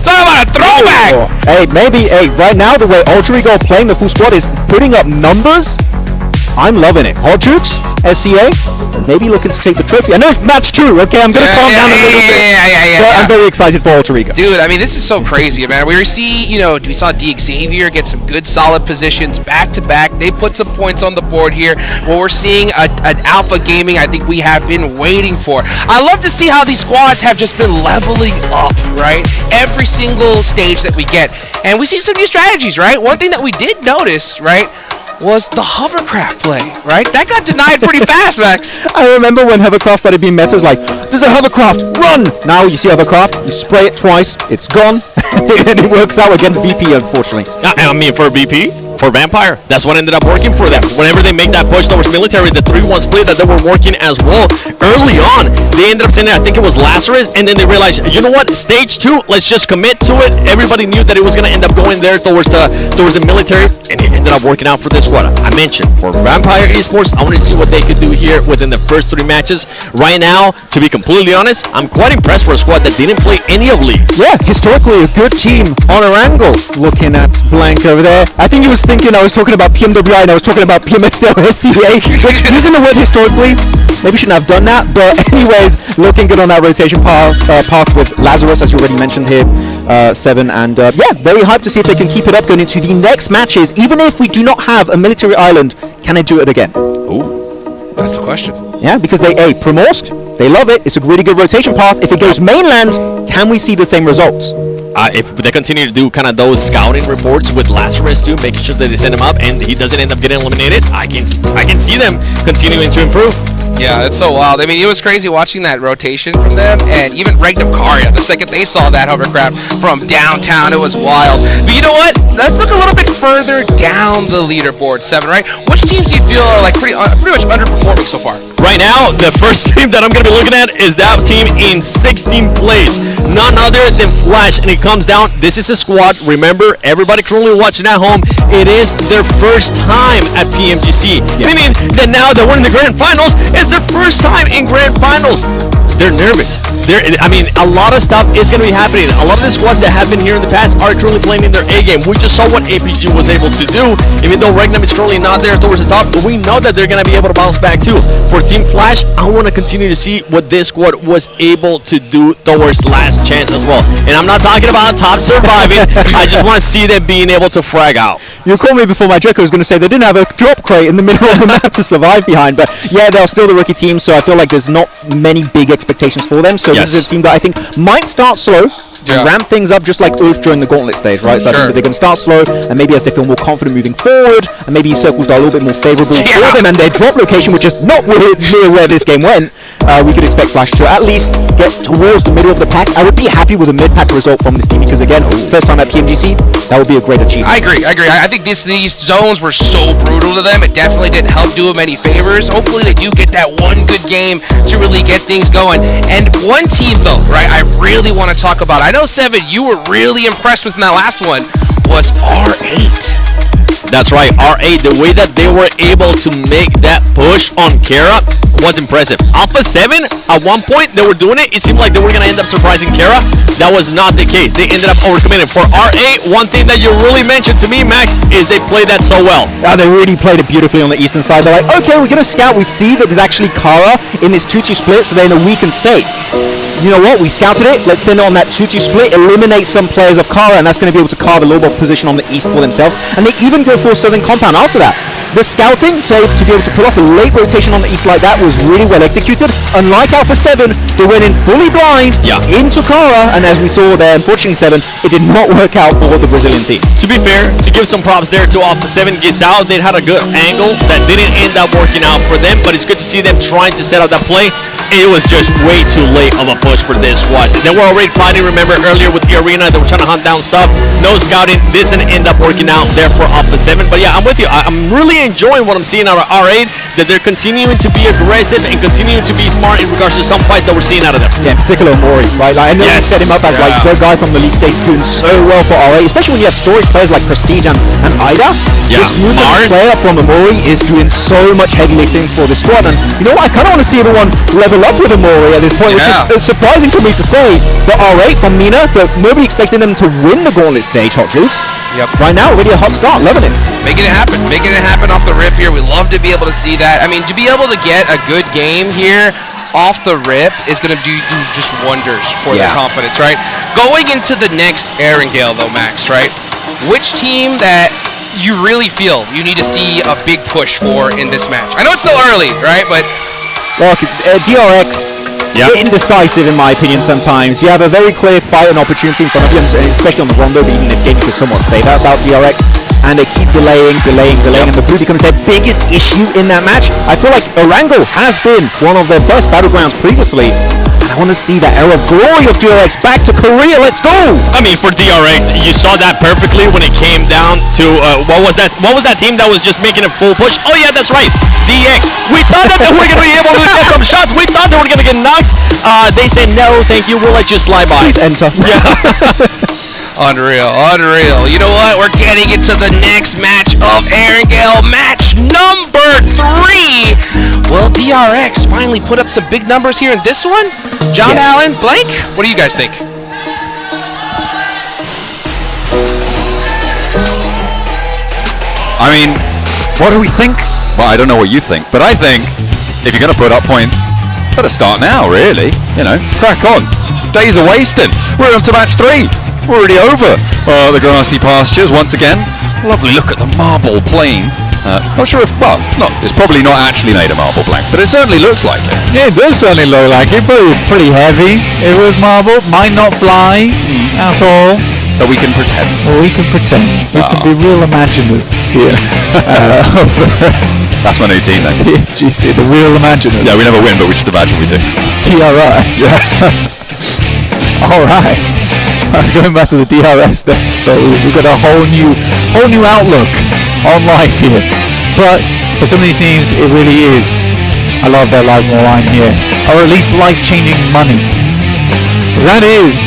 Talk about a throwback! Hey, maybe, right now the way Alter Ego playing the full squad is putting up numbers. I'm loving it. Hot Jukes, SCA, maybe looking to take the trophy. I know it's match 2, okay? I'm going to calm down a little bit. But I'm very excited for Alter Ego. Dude, I mean, this is so crazy, man. We saw Xavier get some good solid positions back to back. They put some points on the board here. Well, we're seeing an alpha gaming I think we have been waiting for. I love to see how these squads have just been leveling up, right? Every single stage that we get. And we see some new strategies, right? One thing that we did notice, right, was the hovercraft play, right? That got denied pretty fast, Max. I remember when hovercraft started being meta, it was like, there's a hovercraft, run! Now you see hovercraft, you spray it twice, it's gone, and it works out against VP, unfortunately. I mean, for VP, for Vampire, that's what ended up working for them. Whenever they make that push towards military, the 3-1 split that they were working as well. Early on, they ended up sending, I think it was Lazarus, and then they realized, you know what, stage 2, let's just commit to it. Everybody knew that it was going to end up going there towards the military, and it ended up working out for this squad. I mentioned, for Vampire Esports, I want to see what they could do here within the first 3 matches. Right now, to be completely honest, I'm quite impressed for a squad that didn't play any of League. Yeah, historically a good team on our angle. Looking at Blank over there. I think he was thinking I was talking about PMWI and I was talking about PMSL SCA, which using the word historically, maybe shouldn't have done that, but anyways, looking good on that rotation path with Lazarus, as you already mentioned here, 7, and yeah, very hyped to see if they can keep it up going into the next matches. Even if we do not have a military island, can they do it again? Ooh, that's the question. Yeah, because they Primorsk, they love it, it's a really good rotation path. If it goes mainland, can we see the same results? If they continue to do kind of those scouting reports with Lazarus too, making sure that they send him up and he doesn't end up getting eliminated, I can see them continuing to improve. Yeah, it's so wild. I mean, it was crazy watching that rotation from them, and even Regnum Karya, the second they saw that hovercraft from downtown, it was wild. But you know what? Let's look a little bit further down the leaderboard, 7, right? Which teams do you feel are like pretty much underperforming so far? Right now, the first team that I'm going to be looking at is that team in 16th place. None other than Flash, and it comes down, this is a squad. Remember, everybody currently watching at home, it is their first time at PMGC. Yeah. Meaning that now that we're in the grand finals, it's their first time in grand finals. They're nervous. I mean, a lot of stuff is going to be happening. A lot of the squads that have been here in the past are truly playing in their A game. We just saw what APG was able to do, even though Regnum is currently not there towards the top, but we know that they're going to be able to bounce back too. For Team Flash, I want to continue to see what this squad was able to do towards last chance as well. And I'm not talking about top surviving. I just want to see them being able to frag out. You called me before my joke. I was going to say they didn't have a drop crate in the middle of the map to survive behind, but yeah, they're still the rookie team, so I feel like there's not many big expectations for them. So yes, this is a team that I think might start slow, ramp things up just like Ulf during the Gauntlet stage, right? So I think that they're going to start slow, and maybe as they feel more confident moving forward, and maybe circles are a little bit more favorable for them, and their drop location, which is not near where this game went, we could expect Flash to at least get towards the middle of the pack. I would be happy with a mid-pack result from this team because, again, first time at PMGC, that would be a great achievement. I agree. I think these zones were so brutal to them. It definitely didn't help do them any favors. Hopefully they do get that one good game to really get things going. And one team, though, right, I really want to talk about. I know, 7, you were really impressed with that last one, was R8. That's right, R8, the way that they were able to make that push on Kara was impressive. Alpha 7, at one point, they were doing it. It seemed like they were going to end up surprising Kara. That was not the case. They ended up overcommitting. For R8, one thing that you really mentioned to me, Max, is they played that so well. They really played it beautifully on the eastern side. They're like, okay, we're going to scout. We see that there's actually Kara in this 2-2 split, so they're in a weakened state. You know what, we scouted it, let's send it on that 2-2 split, eliminate some players of Kara, and that's going to be able to carve a low ball position on the east for themselves, and they even go for a southern compound after that. the scouting to be able to pull off a late rotation on the east like that was really well executed. Unlike Alpha 7, they went in fully blind into Kara, and as we saw there, unfortunately 7, it did not work out for the Brazilian team. To be fair, to give some props there to Alpha 7, Gisao, they had a good angle that didn't end up working out for them, but it's good to see them trying to set up that play. It was just way too late of a push for this one. They were already fighting, remember, earlier with the arena. They were trying to hunt down stuff. No scouting. This didn't end up working out there for Alpha 7. But yeah, I'm with you. I'm really enjoying what I'm seeing out of R8, that they're continuing to be aggressive and continuing to be smart in regards to some fights that we're seeing out of them. Yeah, in particular Mori, right? Like, and then we set him up as like the guy from the league stage doing so well for R8, especially when you have storage players like Prestige and Ida. Yeah, this movement player from Mori is doing so much heavy lifting for the squad, and you know what? I kind of want to see everyone level up with Mori at this point, which is surprising for me to say. But R8 from Mina, that nobody expected them to win the Gauntlet stage, Hot Jukes. Yep. Right now, already a hot start, loving it. Making it happen off the rip here. We love to be able to see that. I mean, to be able to get a good game here off the rip is going to do just wonders for their confidence, right? Going into the next Erangel, though, Max, right? Which team that you really feel you need to see a big push for in this match? I know it's still early, right? But look, DRX, indecisive in my opinion sometimes. You have a very clear fight and opportunity in front of you, especially on the Rondo, but even in this game you could somewhat say that about DRX. And they keep delaying, and the blue becomes their biggest issue in that match. I feel like Erangel has been one of their best battlegrounds previously. And I want to see that era of glory of DRX back to Korea. Let's go! I mean, for DRX, you saw that perfectly when it came down to what was that team that was just making a full push? Oh yeah, that's right, DX. We thought that they were going to be able to get some shots. We thought they were going to get knocks. They said no, thank you. We'll let you slide by. Please enter. Yeah. Unreal. You know what? We're getting into the next match of Erangel, match number 3. Will DRX finally put up some big numbers here in this one? John Allen, Blank, what do you guys think? I mean, what do we think? Well, I don't know what you think, but I think if you're going to put up points, better start now, really. You know, crack on. Days are wasting. We're on to match 3. We're already over the grassy pastures once again. Lovely look at the marble plain. Not sure if, well, it's probably not actually made of marble blank, but it certainly looks like it. Yeah, it does certainly look like it, but it was pretty heavy. It was marble, might not fly at all. But we can pretend. Well, we can pretend. We can be real imaginers here. That's my new team then. PMGC, the real imaginers. Yeah, we never win, but we should imagine we do. TRI. Yeah. All right. Going back to the DRS then, so we've got a whole new outlook on life here. But for some of these teams, it really is a lot of their lives on the line here, or at least life-changing money. That is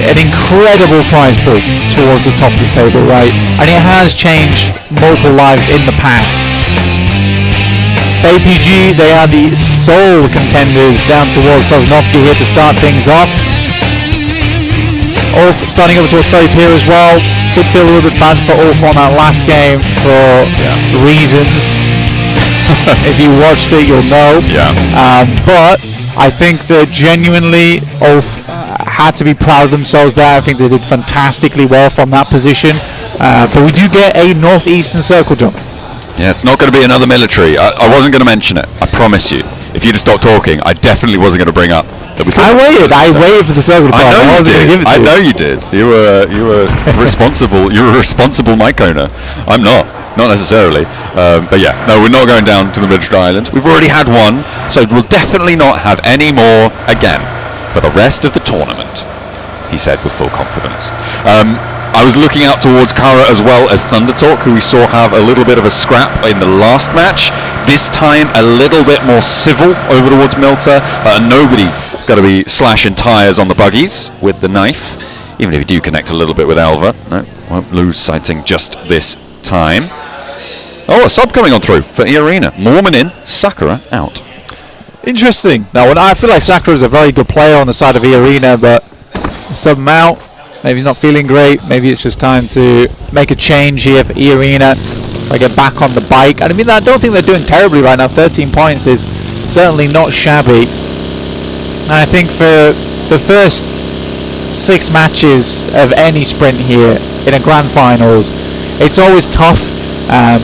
an incredible prize pool towards the top of the table, right? And it has changed multiple lives in the past. APG, they are the sole contenders down towards Sosnovki here to start things off. Ulf starting over towards Ferry Pier as well. Did feel a little bit bad for Ulf on that last game for reasons. If you watched it, you'll know. But I think that genuinely Ulf had to be proud of themselves there. I think they did fantastically well from that position. But we do get a northeastern circle jump. Yeah, it's not going to be another military. I wasn't going to mention it. I promise you. If you'd have stopped talking, I definitely wasn't going to bring up that we could. I waited for the circle to I know you did. You were responsible. You're a responsible mic owner. I'm not necessarily. But yeah, no, we're not going down to the military island. We've already had one, so we'll definitely not have any more again for the rest of the tournament, he said with full confidence. I was looking out towards Kara as well as Thundertalk, who we saw have a little bit of a scrap in the last match. This time a little bit more civil over towards Milta. Nobody got to be slashing tyres on the buggies with the knife, even if you do connect a little bit with Alva. No, won't lose sighting just this time. Oh, a sub coming on through for E-Arena. Mormon in, Sakura out. Interesting. Now, I feel like Sakura's a very good player on the side of E-Arena, but sub him out. Maybe he's not feeling great. Maybe it's just time to make a change here for E-Arena. I get back on the bike. I mean, I don't think they're doing terribly right now. 13 points is certainly not shabby. And I think for the first 6 matches of any sprint here in a grand finals, it's always tough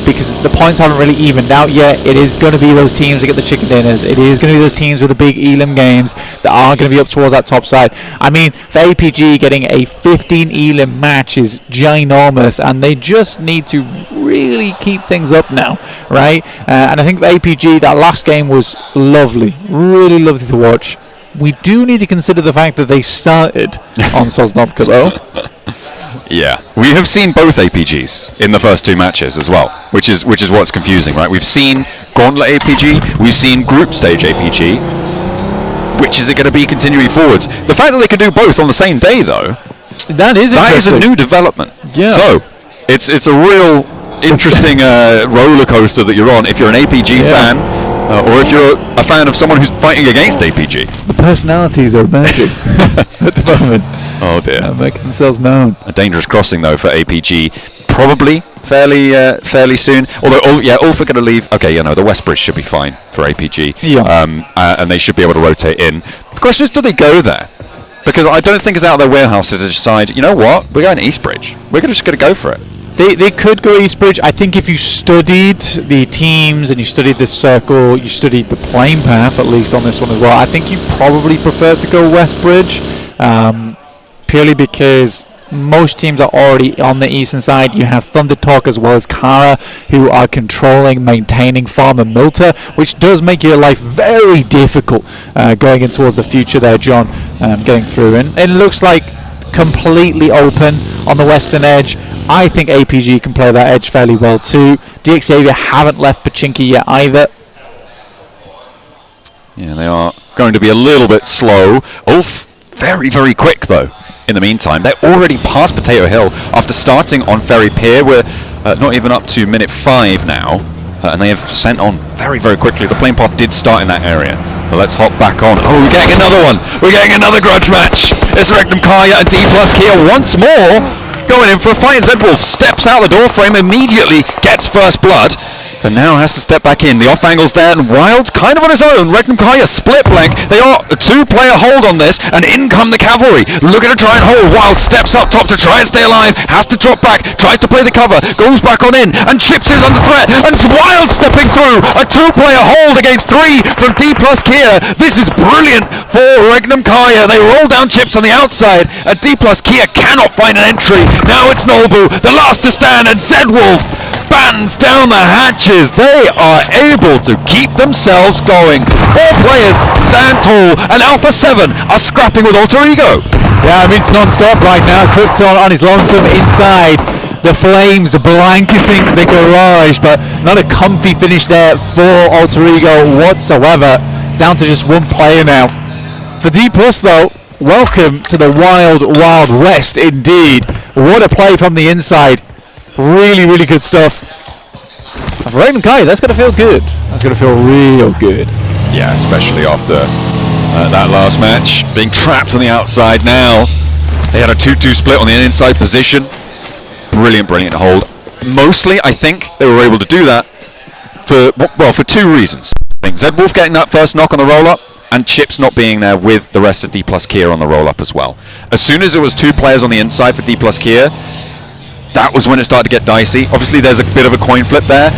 because the points haven't really evened out yet. It is going to be those teams that get the chicken dinners. It is going to be those teams with the big Elim games that are going to be up towards that top side. I mean, for APG, getting a 15 Elim match is ginormous, and they just need to really keep things up now, right? And I think for APG, that last game was lovely, really lovely to watch. We do need to consider the fact that they started on Sosnovka, though. Yeah, we have seen both APGs in the first two matches as well, which is what's confusing, right? We've seen Gauntlet APG, we've seen Group Stage APG. Which is it going to be continuing forwards? The fact that they can do both on the same day, though, that is a new development. Yeah. So it's a real interesting roller coaster that you're on if you're an APG fan, or if you're a fan of someone who's fighting against APG. The personalities are emerging at the moment. Oh dear. Making themselves known. A dangerous crossing though for APG, probably fairly soon. Although Ulf are going to leave. Okay, the West Bridge should be fine for APG. Yeah. And they should be able to rotate in. The question is, do they go there? Because I don't think it's out of their warehouse to decide, you know what, we're going to East Bridge. We're just going to go for it. They could go East Bridge. I think if you studied the teams and you studied this circle, you studied the playing path at least on this one as well, I think you probably prefer to go West Bridge, purely because most teams are already on the eastern side. You have Thunder Talk as well as Kara, who are controlling, maintaining Farm and Milta, which does make your life very difficult going in towards the future there, John, getting through. And it looks like completely open on the western edge. I think APG can play that edge fairly well too. DXavia haven't left Pachinki yet either. Yeah, they are going to be a little bit slow. Ulf, very, very quick though. In the meantime, they're already past Potato Hill after starting on Ferry Pier. We're not even up to minute 5 now, and they have sent on very, very quickly. The plane path did start in that area. But let's hop back on. Oh, we're getting another one. We're getting another grudge match. It's Regnum Kaya and D+ Kia once more going in for a fight. Zedwolf steps out the door frame, immediately gets first blood, and now has to step back in. The off angle's there, and Wild's kind of on his own. Regnum Kaya split blank. They are a 2-player hold on this, and in come the cavalry. Looking to try and hold. Wild steps up top to try and stay alive. Has to drop back. Tries to play the cover. Goes back on in, and Chips is under threat. And it's Wild stepping through. A 2-player hold against 3 from D+ Kia. This is brilliant for Regnum Kaya. They roll down Chips on the outside, and D+ Kia cannot find an entry. Now it's Nolbu, the last to stand, and Zedwolf bans down the hatches. They are able to keep themselves going. 4 players stand tall, and Alpha 7 are scrapping with Alter Ego. Yeah, I mean, it's non-stop right now. Krypton on his lonesome inside. The flames blanketing the garage, but not a comfy finish there for Alter Ego whatsoever. Down to just 1 player now. For D+, though, welcome to the Wild Wild West indeed. What a play from the inside. Really, really good stuff. And for Regnum Kaya, that's going to feel good. That's going to feel real good. Yeah, especially after that last match. Being trapped on the outside now. They had a 2-2 split on the inside position. Brilliant hold. Mostly, I think, they were able to do that for 2 reasons. I think Zedwolf getting that first knock on the roll-up, and Chips not being there with the rest of D+ Kia on the roll-up as well. As soon as it was 2 players on the inside for D+ Kia, that was when it started to get dicey. Obviously, there's a bit of a coin flip there.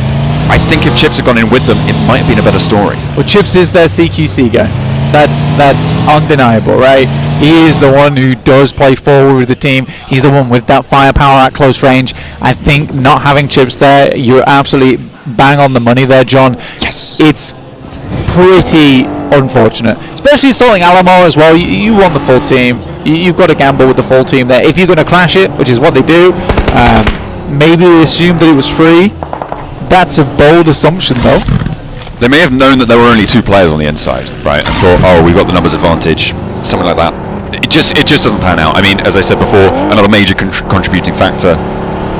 I think if Chips had gone in with them, it might have been a better story. Well, Chips is their CQC guy. That's undeniable, right? He is the one who does play forward with the team. He's the one with that firepower at close range. I think not having Chips there, you're absolutely bang on the money there, John. Yes. It's pretty unfortunate, especially Salting Alamo as well. You want the full team. You've got to gamble with the full team there. If you're going to clash it, which is what they do, maybe they assumed that it was free. That's a bold assumption, though. They may have known that there were only 2 players on the inside, right, and thought, oh, we've got the numbers advantage, something like that. It just doesn't pan out. I mean, as I said before, another major contributing factor,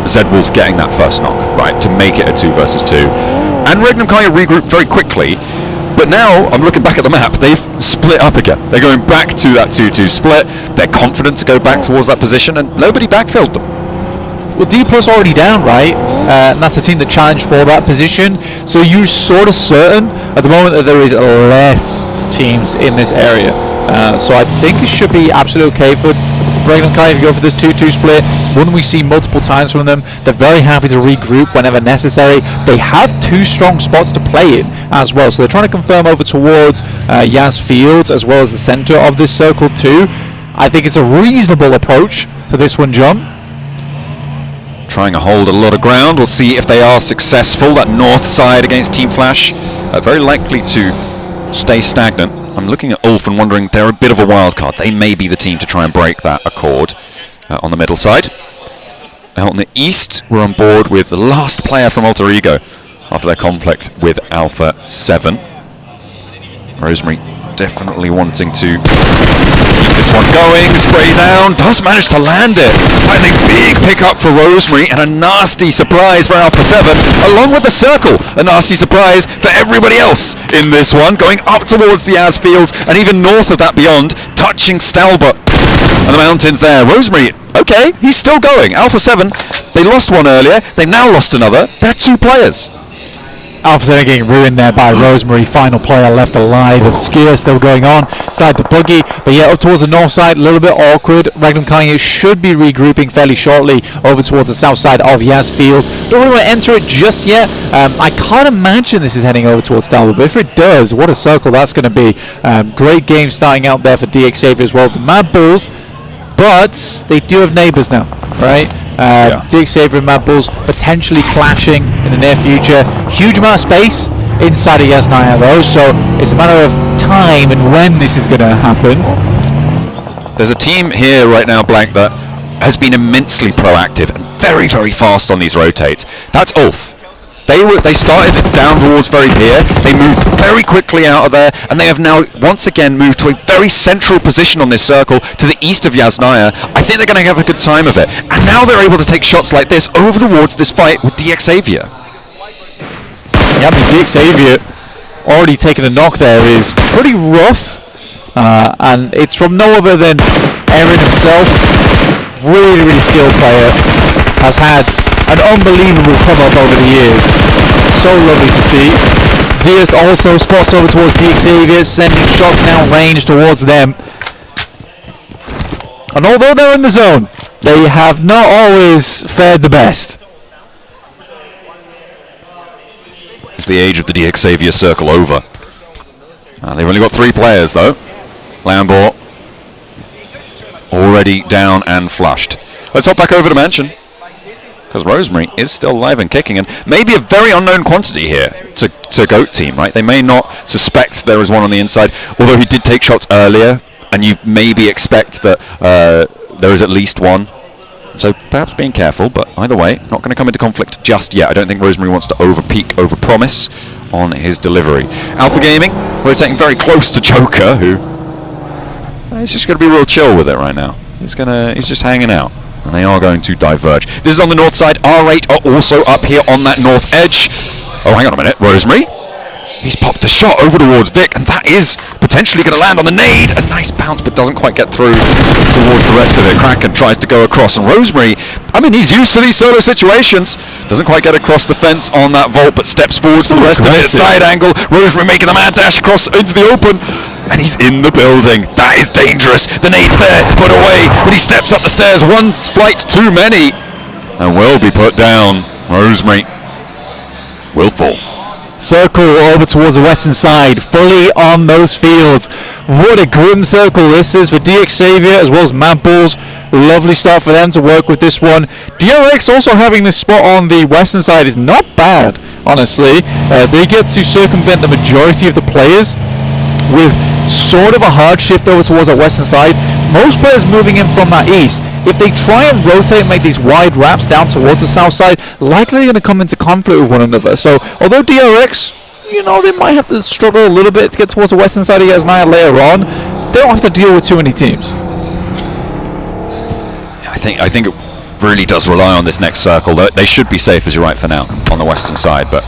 Zedwolf getting that first knock, right, to make it a 2 versus 2. And Regnum Kaya regrouped very quickly. But now, I'm looking back at the map, they've split up again. They're going back to that 2-2 split. They're confident to go back towards that position, and nobody backfilled them. Well, D+ already down, right? And that's the team that challenged for that position. So you're sort of certain at the moment that there is less teams in this area. So I think it should be absolutely okay for Regnum Kai, if you go for this 2-2 split, it's one we see multiple times from them. They're very happy to regroup whenever necessary. They have 2 strong spots to play in as well, so they're trying to confirm over towards Yas Fields as well as the center of this circle too. I think it's a reasonable approach for this one, John. Trying to hold a lot of ground. We'll see if they are successful. That north side against Team Flash, very likely to stay stagnant. I'm looking at Ulf and wondering, they're a bit of a wild card. They may be the team to try and break that accord on the middle side. Out on the east, we're on board with the last player from Alter Ego after their conflict with Alpha 7. Rosemary definitely wanting to keep this one going. Spray down, does manage to land it. That is a big pickup for Rosemary and a nasty surprise for Alpha 7, along with the circle. A nasty surprise for everybody else in this one, going up towards the Asfields and even north of that beyond, touching Stalbot and the mountains there. Rosemary, okay, he's still going. Alpha 7, they lost one earlier, they've now lost another. They're 2 players. Alpha 7 getting ruined there by Rosemary. Final player left alive. Obscure still going on. Side to Pubg. But yeah, up towards the north side, a little bit awkward. Regnum Kanye should be regrouping fairly shortly over towards the south side of Yas Field. Don't really want to enter it just yet. I can't imagine this is heading over towards Stalbot, but if it does, what a circle that's going to be. Great game starting out there for DX Xavier as well. The Mad Bulls, but they do have neighbours now, right? DX Xavier and Mad Bulls potentially clashing in the near future. Huge amount of space inside of Yasnaya though, so it's a matter of time and when this is going to happen. There's a team here right now, Blank, that has been immensely proactive and very, very fast on these rotates. That's Ulf. They started down towards very here, they moved very quickly out of there, and they have now once again moved to a very central position on this circle to the east of Yasnaya. I think they're going to have a good time of it. And now they're able to take shots like this over towards this fight with DX Xavier. Yeah, I mean, DX Xavier already taking a knock there is pretty rough, and it's from no other than Aaron himself. Really, really skilled player, has had an unbelievable come up over the years. So lovely to see. Zeus also spots over towards DX Xavier, sending shots now range towards them. And although they're in the zone, they have not always fared the best. Is the age of the DX Xavier circle over? They've only got 3 players though. Lambor already down and flushed. Let's hop back over to Mansion, because Rosemary is still alive and kicking, and maybe a very unknown quantity here to Goat Team, right? They may not suspect there is one on the inside, although he did take shots earlier, and you maybe expect that there is at least one. So perhaps being careful, but either way, not going to come into conflict just yet. I don't think Rosemary wants to over-peak, over-promise on his delivery. Alpha Gaming rotating very close to Joker, who he's just going to be real chill with it right now. He's just hanging out. And they are going to diverge. This is on the north side. R8 are also up here on that north edge. Oh, hang on a minute. Rosemary. He's popped a shot over towards Vic, and that is potentially going to land on the nade. A nice bounce, but doesn't quite get through towards the rest of it. Kraken tries to go across, and Rosemary, I mean, he's used to these solo situations. Doesn't quite get across the fence on that vault, but steps forward to the rest of it. Side angle. Rosemary making the mad dash across into the open. And he's in the building. That is dangerous. The nade there, put away, but he steps up the stairs. One flight too many, and will be put down. Rosemary will fall. Circle over towards the western side, fully on those fields. What a grim circle this is for DX Xavier as well as Mad Bulls. Lovely start for them to work with this one. DRX also having this spot on the western side is not bad, honestly. They get to circumvent the majority of the players with sort of a hard shift over towards that western side. Most players moving in from that east. If they try and rotate and make these wide wraps down towards the south side, likely they're going to come into conflict with one another. So although DRX, you know, they might have to struggle a little bit to get towards the western side of Yasnaya later on, they don't have to deal with too many teams. I think it really does rely on this next circle. They should be safe, as you're right, for now on the western side, but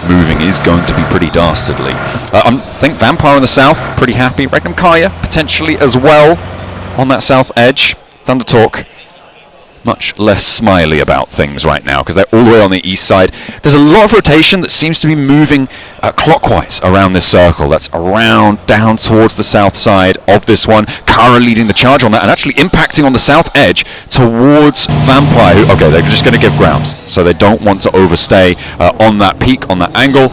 moving is going to be pretty dastardly. I think Vampire on the south, pretty happy. Regnum Kaya potentially as well on that south edge. Thunder Talk much less smiley about things right now because they're all the way on the east side. There's a lot of rotation that seems to be moving clockwise around this circle. That's around down towards the south side of this one. Kara leading the charge on that and actually impacting on the south edge towards Vampire. Okay, they're just going to give ground, so they don't want to overstay on that peak, on that angle.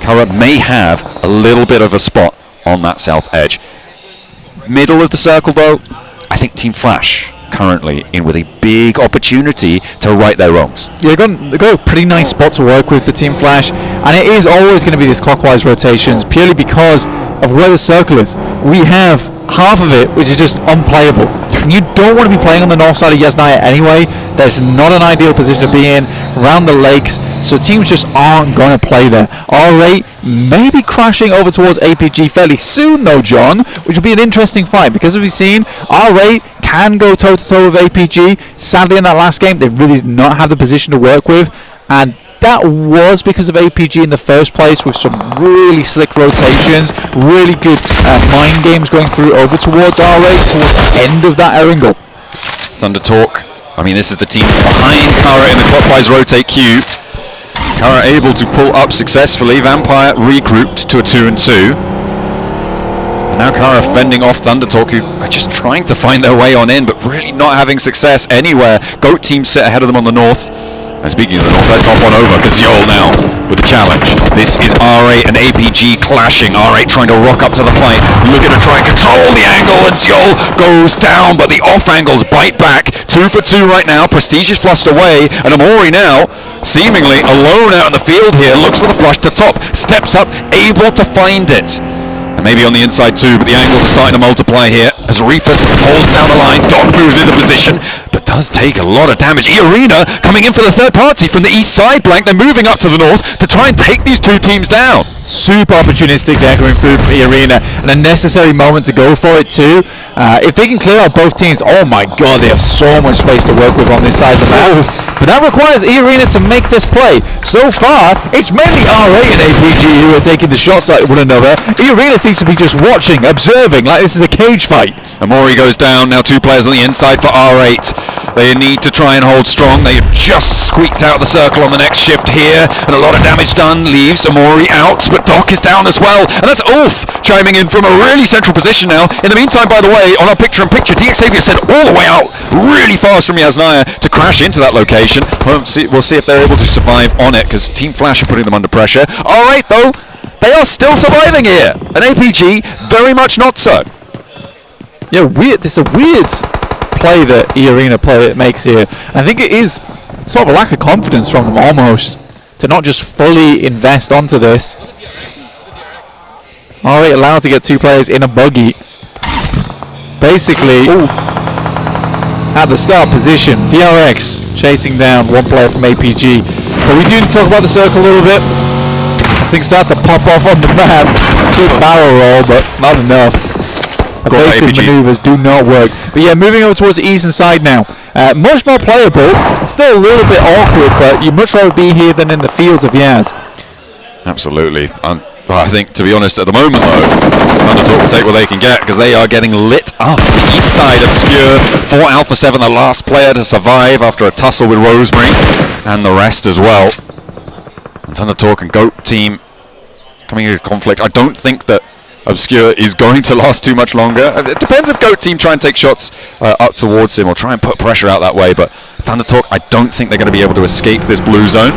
Kara may have a little bit of a spot on that south edge. Middle of the circle though, I think Team Flash currently in with a big opportunity to right their wrongs. Yeah, they've got a pretty nice spot to work with, the Team Flash, and it is always going to be this clockwise rotations purely because of where the circle is. We have half of it which is just unplayable. And you don't want to be playing on the north side of Yasnaya anyway. That's not an ideal position to be in around the lakes, so teams just aren't going to play there. R8 may be crashing over towards APG fairly soon though, John, which will be an interesting fight because as we've seen, R8 can go toe-to-toe with APG. Sadly in that last game they really did not have the position to work with, and that was because of APG in the first place with some really slick rotations, really good mind games going through over towards R8 towards the end of that Erringle. Thunder Talk, I mean this is the team behind Kara in the clockwise rotate queue. Kara able to pull up successfully, Vampire regrouped to a 2-2. And now Kara fending off Thunder Talk, who are just trying to find their way on in but really not having success anywhere. Goat team sit ahead of them on the north. And speaking of the north, let's hop on over, because Yol now with the challenge. This is R8 and APG clashing. R8 trying to rock up to the fight, looking to try and control the angle, and Yol goes down, but the off angles bite back. 2 for 2 right now, Prestige is flushed away, and Amori now, seemingly alone out in the field here, looks for the flush to top, steps up, able to find it. And maybe on the inside too, but the angles are starting to multiply here as Reefus holds down the line. Doc moves into position, but does take a lot of damage. E-Arena coming in for the third party from the east side blank. They're moving up to the north to try and take these two teams down. Super opportunistic there coming through from E-Arena, and a necessary moment to go for it too. If they can clear out both teams, oh my god, they have so much space to work with on this side of the map. But that requires E-Arena to make this play. So far, it's mainly R8 and APG who are taking the shots at one another. E-Arena seems to be just watching, observing, like this is a cage fight. Amori goes down, now 2 players on the inside for R8. They need to try and hold strong. They have just squeaked out the circle on the next shift here, and a lot of damage done leaves Amori out, but Doc is down as well. And that's Ulf chiming in from a really central position now. In the meantime, by the way, on our picture-in-picture, DXavier sent all the way out really fast from Yasnaya to crash into that location. We'll see if they're able to survive on it, because Team Flash are putting them under pressure. Alright though, they are still surviving here. And APG, very much not so. Yeah, weird. This is a weird play that E-Arena makes here. I think it is sort of a lack of confidence from them almost to not just fully invest onto this. Alright, allowed to get 2 players in a buggy. Basically, at the start position, DRX chasing down 1 player from APG. But we do need to talk about the circle a little bit. As things start to pop off on the map. Good barrel roll, but not enough. Evasive maneuvers do not work. But yeah, moving over towards the eastern side now. Much more playable. Still a little bit awkward, but you'd much rather be here than in the fields of Yaz. Absolutely. I think, to be honest, at the moment though, Thunder Talk will take what they can get, because they are getting lit up. The east side obscure for Alpha 7, the last player to survive after a tussle with Rosemary, and the rest as well. And Thunder Talk and Goat team coming into conflict. I don't think that Obscure is going to last too much longer. It depends if Goat team try and take shots up towards him or try and put pressure out that way, but Thunder Talk, I don't think they're going to be able to escape this blue zone.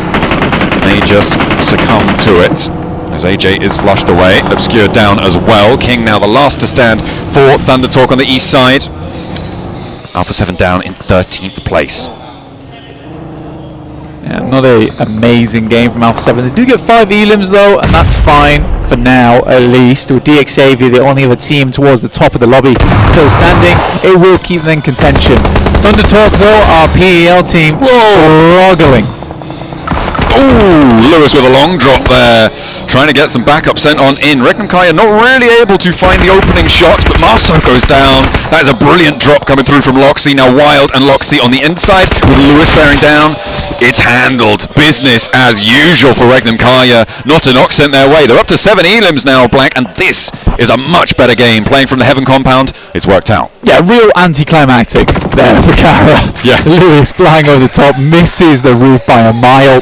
They just succumb to it. As AJ is flushed away, Obscure down as well. King now the last to stand for Thunder Talk on the east side. Alpha 7 down in 13th place. Yeah, not an amazing game from Alpha 7. They do get 5 elims though, and that's fine for now at least. With DXavier, the only other team towards the top of the lobby still standing, it will keep them in contention. Thunder Talk though, our PEL team, struggling. Ooh, Lewis with a long drop there, trying to get some backup sent on in. Reknam not really able to find the opening shots, but Marceau goes down. That is a brilliant drop coming through from Loxy. Now Wild and Loxy on the inside, with Lewis bearing down. it's handled. Business as usual for Regnum Kaya. Not a knock sent their way. They're up to 7 elims now, Blank, and this is a much better game. Playing from the Heaven compound, it's worked out. Yeah, real anticlimactic there for Kara. Yeah. Lewis flying over the top, misses the roof by a mile,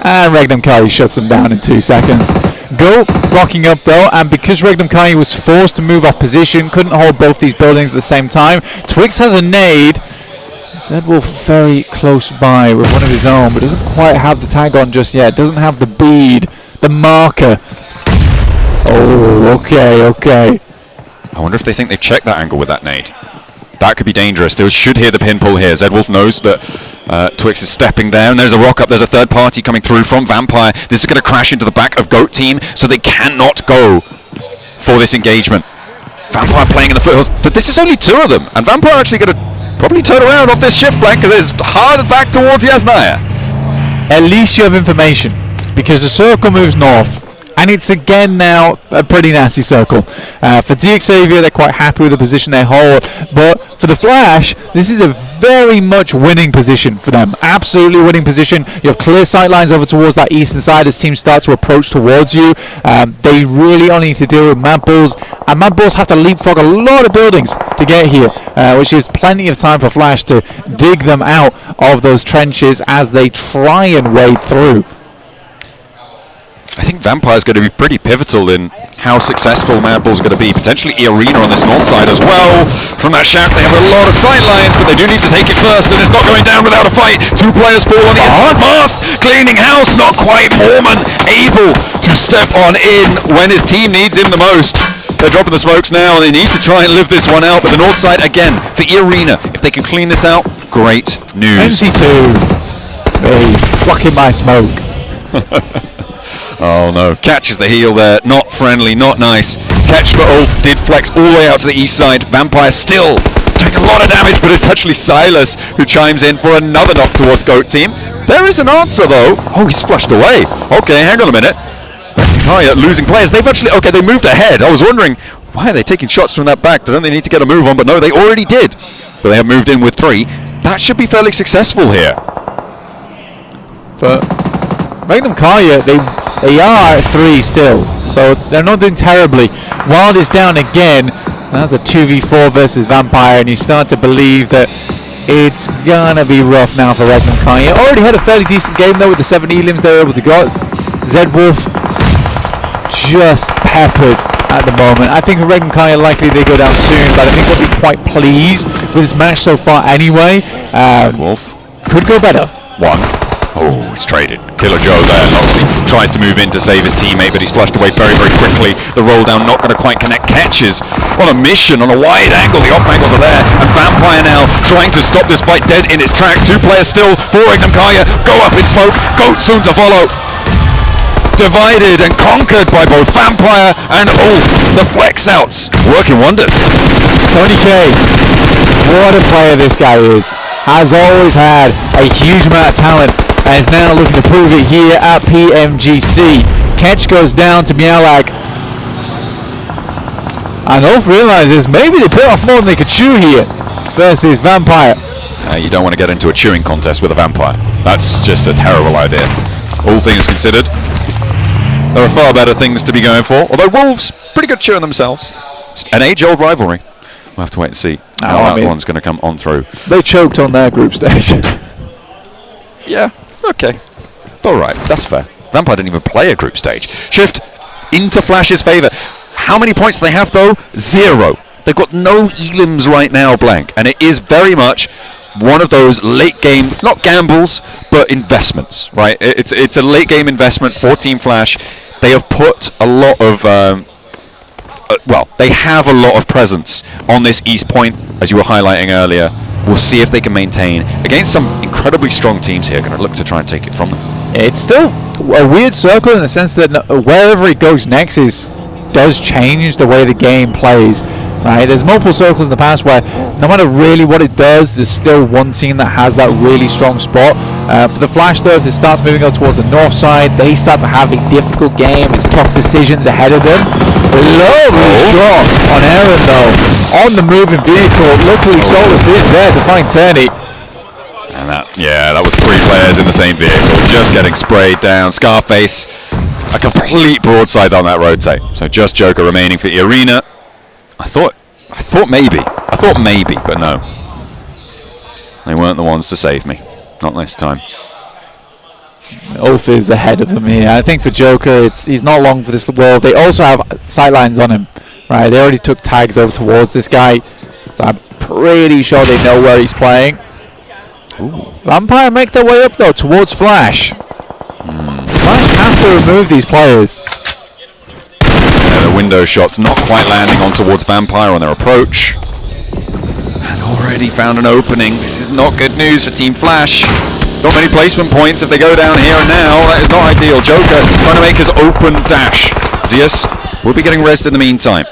and Regnum Kaya shuts them down in 2 seconds. Go rocking up though, and because Regnum Kaya was forced to move off position, couldn't hold both these buildings at the same time. Twix has a nade. Zedwolf very close by with one of his own, but doesn't quite have the tag on just yet. Doesn't have the bead, the marker. Oh, okay. I wonder if they think they've checked that angle with that nade. That could be dangerous. They should hear the pin pull here. Zedwolf knows that Twix is stepping down. There's a rock up. There's a third party coming through from Vampire. This is going to crash into the back of Goat Team, so they cannot go for this engagement. Vampire playing in the foothills, but this is only 2 of them, and Vampire actually going to probably turn around off this shift Blank because it's hard back towards Yasnaya. At least you have information, because the circle moves north, and it's again now a pretty nasty circle. For DXavier, they're quite happy with the position they hold, but for the Flash, this is a very much winning position for them. Absolutely winning position. You have clear sight lines over towards that eastern side as teams start to approach towards you. They really only need to deal with Mad Bulls, and Mad Bulls have to leapfrog a lot of buildings to get here, which is plenty of time for Flash to dig them out of those trenches as they try and wade through. I think Vampire's going to be pretty pivotal in how successful Mad Bulls are going to be. Potentially E-Arena on this north side as well. From that shack, they have a lot of sight lines, but they do need to take it first, and it's not going down without a fight. 2 players fall on the inside. Marth cleaning house, not quite. Mormon able to step on in when his team needs him the most. They're dropping the smokes now, and they need to try and live this one out. But the north side, again, for E-Arena, if they can clean this out, great news. NC2, hey, blocking my smoke. Oh no, catches the heel there, not friendly, not nice. Catch for Ulf did flex all the way out to the east side. Vampire still doing a lot of damage, but it's actually Silas who chimes in for another knock towards Goat Team. There is an answer though. Oh, he's flushed away. Okay, hang on a minute. Kaya losing players. They've actually, okay, they moved ahead. I was wondering, why are they taking shots from that back? Don't they need to get a move on? But no, they already did. But they have moved in with 3. That should be fairly successful here. But Regnum Kaya, they are at 3 still, so they're not doing terribly. Wild is down again. That's a 2v4 versus Vampire, and you start to believe that it's gonna be rough now for Regnum Kaya. Already had a fairly decent game though with the 7 elims they were able to go. Zedwolf just peppered at the moment. I think for Regnum Kaya likely they go down soon, but I think they'll be quite pleased with this match so far anyway. Wolf could go better. 1. Oh, he's traded. Killer Joe there. Noxie tries to move in to save his teammate, but he's flushed away very, very quickly. The roll down not going to quite connect. Catches on a mission, on a wide angle. The off angles are there. And Vampire now trying to stop this fight dead in its tracks. 2 players still for Regnum Kaya. Go up in smoke. Goat soon to follow. Divided and conquered by both Vampire and the flex outs. Working wonders. Tony K, what a player this guy is. Has always had a huge amount of talent and is now looking to prove it here at PMGC. Catch goes down to Meowlag. And Ulf realizes maybe they bit off more than they could chew here versus Vampire. You don't want to get into a chewing contest with a Vampire. That's just a terrible idea. All things considered, there are far better things to be going for. Although Wolves, pretty good chewing themselves. An age-old rivalry. We'll have to wait and see how that one's going to come on through. They choked on their group stage. Yeah, okay. Alright, that's fair. Vampire didn't even play a group stage. Shift into Flash's favour. How many points do they have though? 0. They've got no elims right now, Blank. And it is very much one of those late game, not gambles, but investments, right? It's a late game investment for Team Flash. They have put a lot of they have a lot of presence on this East Point, as you were highlighting earlier. We'll see if they can maintain against some incredibly strong teams here. Going to look to try and take it from them. It's still a weird circle in the sense that wherever it goes next does change the way the game plays. Right? There's multiple circles in the past where no matter really what it does, there's still one team that has that really strong spot. For the Flash though, if it starts moving up towards the north side, they start to have a difficult game. It's tough decisions ahead of them. Lovely shot on Aaron though, on the moving vehicle. Luckily Solus is there to find Turney. And that was 3 players in the same vehicle, just getting sprayed down. Scarface, a complete broadside on that rotate. So just Joker remaining for the arena. I thought maybe, but no. They weren't the ones to save me. Not this time. Ulf is ahead of them here. I think for Joker, he's not long for this world. They also have sightlines on him, right? They already took tags over towards this guy, so I'm pretty sure they know where he's playing. Ooh. Vampire make their way up though towards Flash. Flash have to remove these players. The window shots not quite landing on towards Vampire on their approach. And already found an opening. This is not good news for Team Flash. Not many placement points if they go down here and now. That is not ideal. Joker trying to make his open dash. Zeus will be getting rest in the meantime.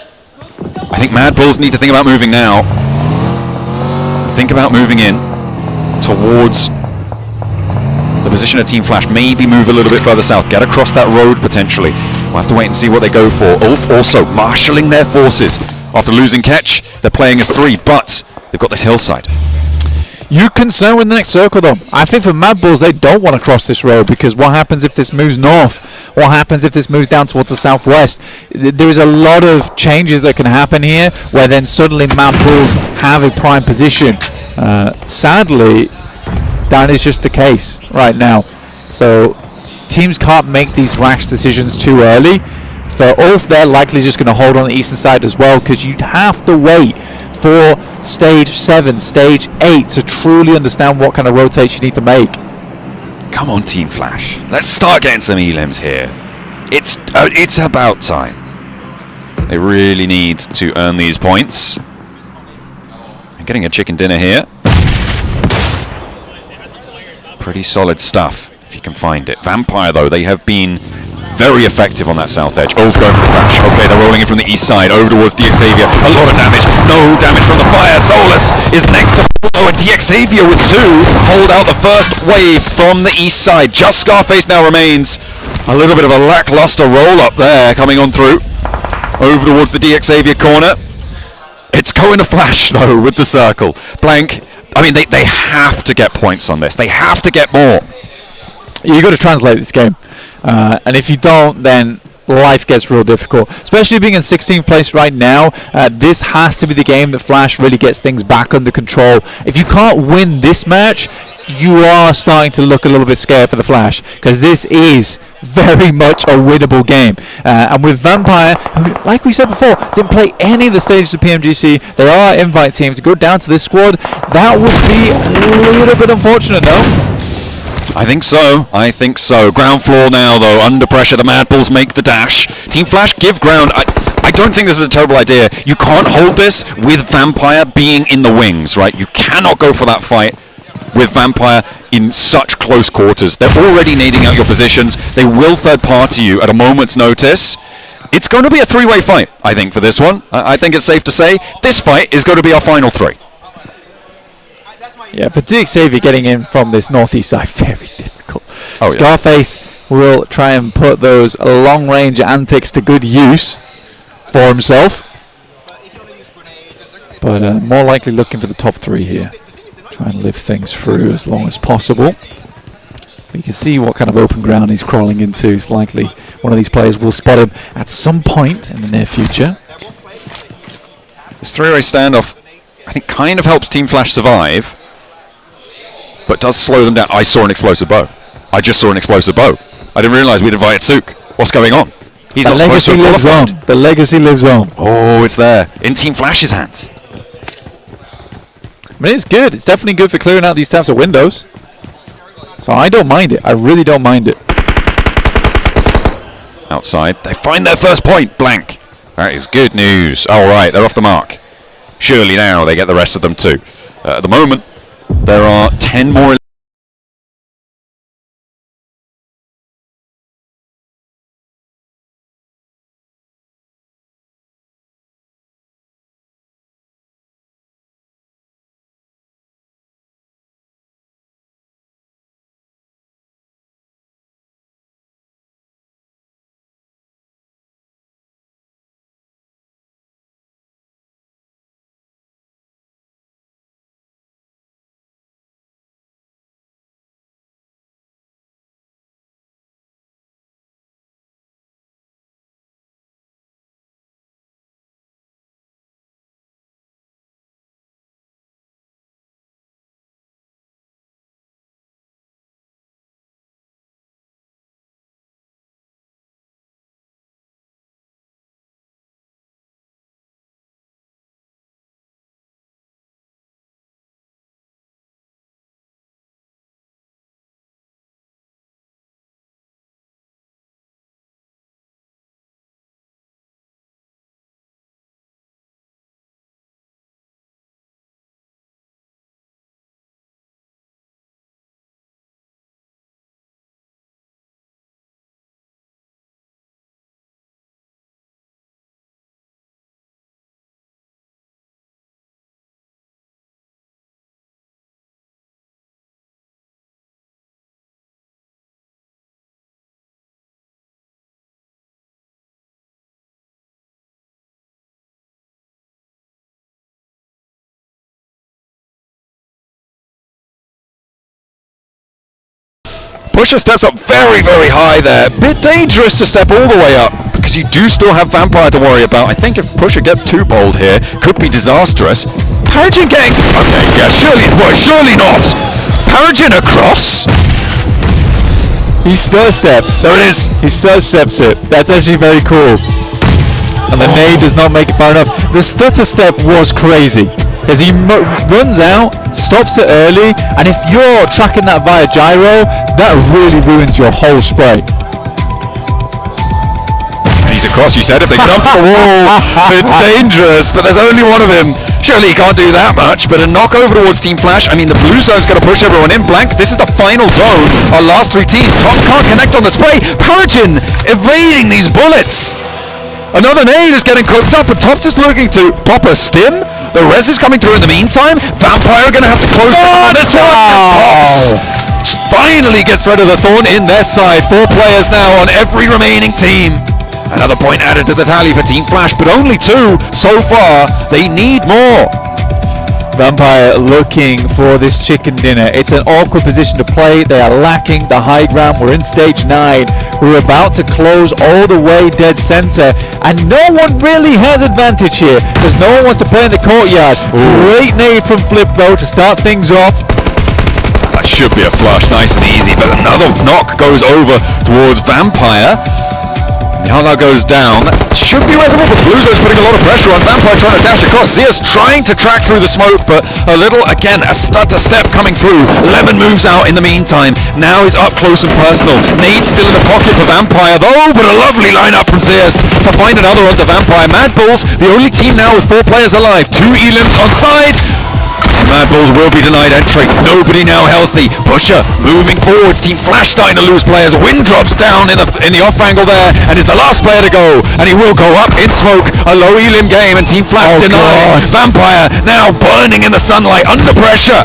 I think Mad Bulls need to think about moving now. Think about moving in towards the position of Team Flash. Maybe move a little bit further south. Get across that road potentially. We'll have to wait and see what they go for. Ulf also marshalling their forces. After losing Ketch, they're playing as 3, but they've got this hillside. You're concerned with the next circle though. I think for Mad Bulls, they don't want to cross this road, because what happens if this moves north? What happens if this moves down towards the southwest? There's a lot of changes that can happen here, where then suddenly Mad Bulls have a prime position. Sadly, that is just the case right now. So teams can't make these rash decisions too early. For Ulf, they're likely just going to hold on the eastern side as well, because you'd have to wait for stage 7, stage 8 to truly understand what kind of rotates you need to make. Come on, Team Flash. Let's start getting some elims here. It's about time. They really need to earn these points. I'm getting a chicken dinner here. Pretty solid stuff, if you can find it. Vampire, though, they have been very effective on that south edge. Ulf going for the crash. Okay, they're rolling in from the east side over towards DXavier. A lot of damage. No damage from the fire. Solus is next to Pubg, and DXavier with 2 hold out the first wave from the east side. Just Scarface now remains. A little bit of a lackluster roll up there coming on through. Over towards the DXavier corner. It's going to Flash though with the circle. Blank. I mean, they have to get points on this. They have to get more. You've got to translate this game. And if you don't, then life gets real difficult. Especially being in 16th place right now, this has to be the game that Flash really gets things back under control. If you can't win this match, you are starting to look a little bit scared for the Flash, because this is very much a winnable game. And with Vampire, who, like we said before, didn't play any of the stages of PMGC, they are an invite team. To go down to this squad, that would be a little bit unfortunate, no? I think so. Ground floor now, though. Under pressure, the Mad Bulls make the dash. Team Flash give ground. I don't think this is a terrible idea. You can't hold this with Vampire being in the wings, right? You cannot go for that fight with Vampire in such close quarters. They're already nading out your positions. They will third party you at a moment's notice. It's going to be a 3-way fight, I think, for this one. I think it's safe to say this fight is going to be our final 3. Yeah, for DXavier getting in from this northeast side, very difficult. Oh, Scarface will try and put those long-range antics to good use for himself. But more likely looking for the top 3 here. Try and live things through as long as possible. You can see what kind of open ground he's crawling into. It's likely one of these players will spot him at some point in the near future. This 3-way standoff, I think, kind of helps Team Flash survive, but does slow them down. I saw an explosive bow. I just saw an explosive bow. I didn't realize we'd invited Sook. What's going on? He's not supposed to have qualified. The legacy lives on. Oh, it's there. In Team Flash's hands. I mean, it's good. It's definitely good for clearing out these types of windows. So I don't mind it. I really don't mind it. Outside. They find their first point. Blank. That is good news. All right, they're off the mark. Surely now they get the rest of them too. At the moment, there are 10 more Pusher steps up very, very high there. Bit dangerous to step all the way up, because you do still have Vampire to worry about. I think if Pusher gets too bold here, could be disastrous. Paragin getting... Okay, yeah, surely not. Paragin across. He stir steps. There it is. He stir steps it. That's actually very cool. And the nade does not make it far enough. The stutter step was crazy, as he runs out, stops it early, and if you're tracking that via gyro, that really ruins your whole spray. He's across, you said, if they get up to the wall, it's dangerous, but there's only one of him. Surely he can't do that much, but a knock over towards Team Flash. I mean, the blue zone's going to push everyone in. Blank, this is the final zone. Our last three teams. Top can't connect on the spray. Paragin evading these bullets. Another nade is getting cooked up, and Top's just looking to pop a stim. The res is coming through in the meantime. Vampire are going to have to close on this one. Tops finally gets rid of the thorn in their side. 4 players now on every remaining team. Another point added to the tally for Team Flash, but only 2 so far. They need more. Vampire looking for this chicken dinner. It's an awkward position to play. They are lacking the high ground. We're in stage 9. We're about to close all the way dead center, and no one really has advantage here because no one wants to play in the courtyard. Great nade from Flip though to start things off. That should be a flush, nice and easy, but another knock goes over towards Vampire. Now that goes down. That should be reasonable, but Blue Zone's putting a lot of pressure on Vampire trying to dash across. Zia's trying to track through the smoke, but a little, again, a stutter step coming through. Lemon moves out in the meantime. Now he's up close and personal. Nade's still in the pocket for Vampire, though, but a lovely lineup from Zias to find another onto Vampire. Mad Bulls, the only team now with 4 players alive. 2 elims on side. Mad Bulls will be denied entry. Nobody now healthy. Pusher moving forwards. Team Flash starting to lose players. Wind drops down in the off angle there, and is the last player to go. And he will go up in smoke. A low elim game, and Team Flash denied. God. Vampire now burning in the sunlight under pressure.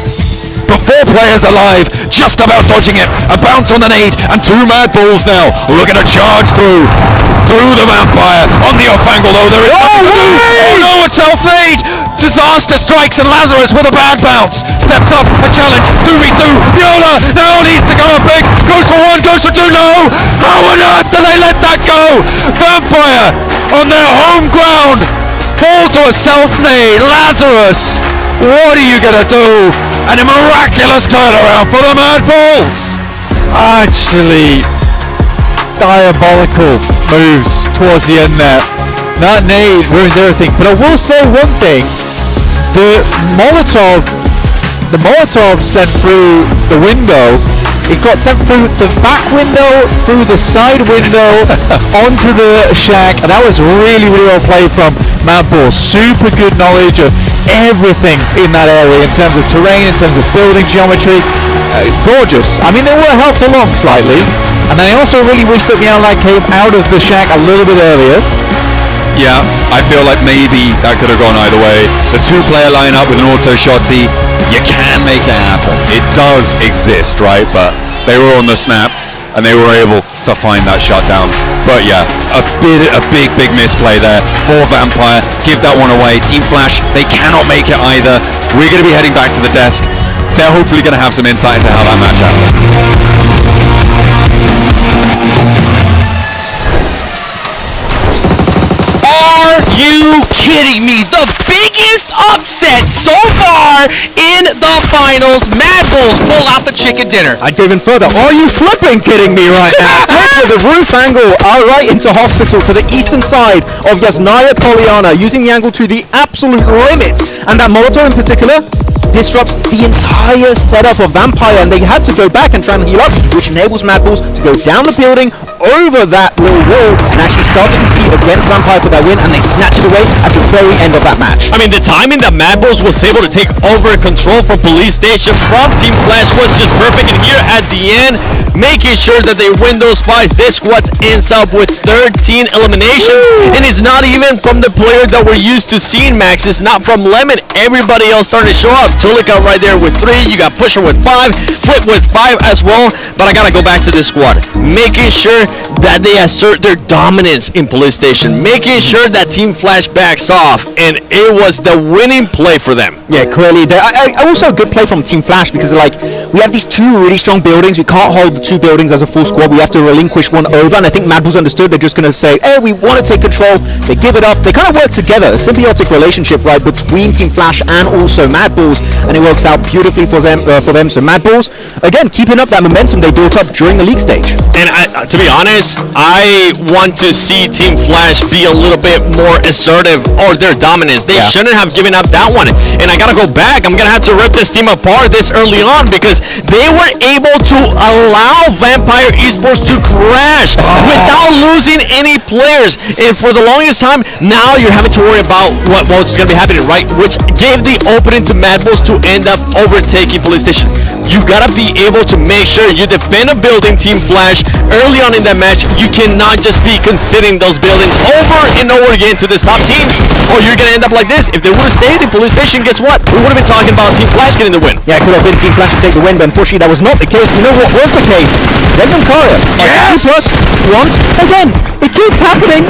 But 4 players alive, just about dodging it. A bounce on the nade, and 2 Mad Bulls now looking to charge through the Vampire on the off angle though. There is oh no, it's self-nade. Disaster strikes, and Lazarus with a bad bounce steps up a challenge. 2v2. Yola now needs to go up big. Goes for 1, goes for 2. No, how on earth do they let that go? Vampire on their home ground fall to a self-nade. Lazarus, what are you gonna do? And a miraculous turnaround for the Mad Bulls. Actually, diabolical moves towards the end there. That nade ruins everything. But I will say one thing: the Molotov sent through the window. It got sent through the back window, through the side window, onto the shack, and that was really, really well played from Mad Bulls. Super good knowledge of everything in that area in terms of terrain, in terms of building geometry. Gorgeous. I mean, they were helped along slightly, and I also really wish that Meowlight came out of the shack a little bit earlier. Yeah, I feel like maybe that could have gone either way. The 2-player lineup with an auto shotty, you can make it happen. It does exist, right? But they were on the snap, and they were able to find that shutdown. But yeah, a big misplay there for Vampire. Give that one away. Team Flash, they cannot make it either. We're going to be heading back to the desk. They're hopefully going to have some insight into how that match happened. Are you kidding me? The biggest upset so far in the finals. Mad Bulls pull out the chicken dinner. I'd go even further. Are you flipping kidding me right now? With the roof angle right into hospital to the eastern side of Yasnaya Poliana, using the angle to the absolute limit. And that Molotov in particular disrupts the entire setup of Vampire, and they had to go back and try and heal up, which enables Mad Bulls to go down the building, over that little wall, and actually start to compete against Vampire for that win, and they snatch it away at the very end of that match. I mean, the timing that Mad Bulls was able to take over control from Police Station from Team Flash was just perfect, and here at the end, making sure that they win those fights. This squad ends up with 13 eliminations, and it's not even from the player that we're used to seeing, Max. It's not from Lemon. Everybody else starting to show up. Tulika right there with 3. You got Pusher with 5. Flip with 5 as well. But I gotta go back to this squad. Making sure that they assert their dominance in Police Station. Making sure that Team Flash backs off. And it was the winning play for them. Yeah, clearly. Also a good play from Team Flash, because like we have these two really strong buildings. We can't hold the two buildings as a full squad. We have to relinquish one over. And I think Mad Bulls understood. They're just going to say, hey, we want to take control. They give it up. They kind of work together. A symbiotic relationship, right, between Team Flash and also Mad Bulls. And it works out beautifully for them. So Mad Bulls, again, keeping up that momentum they built up during the league stage. And to be honest, I want to see Team Flash be a little bit more assertive or their dominance. They shouldn't have given up that one. And I gotta go back. I'm gonna have to rip this team apart this early on because they were able to allow Vampire Esports to crash without losing any players. And for the longest time, now you're having to worry about what's gonna be happening, right? Which gave the opening to Mad Bulls to end up overtaking Police Station. You gotta be able to make sure you defend a building, Team Flash, early on in that match. You cannot just be considering those buildings over and over again to this top teams, or you're gonna end up like this. If they would have stayed in Police Station, guess what? We would have been talking about Team Flash getting the win. Yeah, it could have been Team Flash to take the win, but unfortunately that was not the case. You know what was the case? Regnum Courier. Yes! Once again, it keeps happening.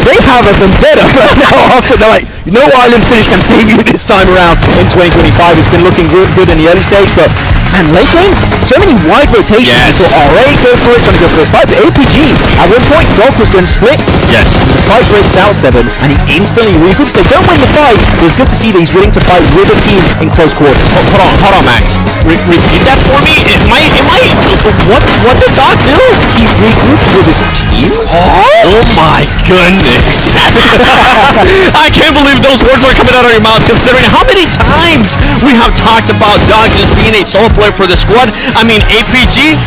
They have a vendetta right now after they're like, no island finish can save you this time around in 2025. It's been looking good in the early stage, but man, late game, so many wide rotations. Yes. You saw RA go for it, trying to go for this fight, but APG, at one point, Dog was going to split. Yes. The fight breaks out 7, and he instantly regroups. They don't win the fight, but it's good to see that he's willing to fight with a team in close quarters. Hold on, Max. Repeat that for me. What did Doc do? He regrouped with his team? Oh my goodness. I can't believe those words are coming out of your mouth considering how many times we have talked about Doc just being a solo player for the squad. I mean, APG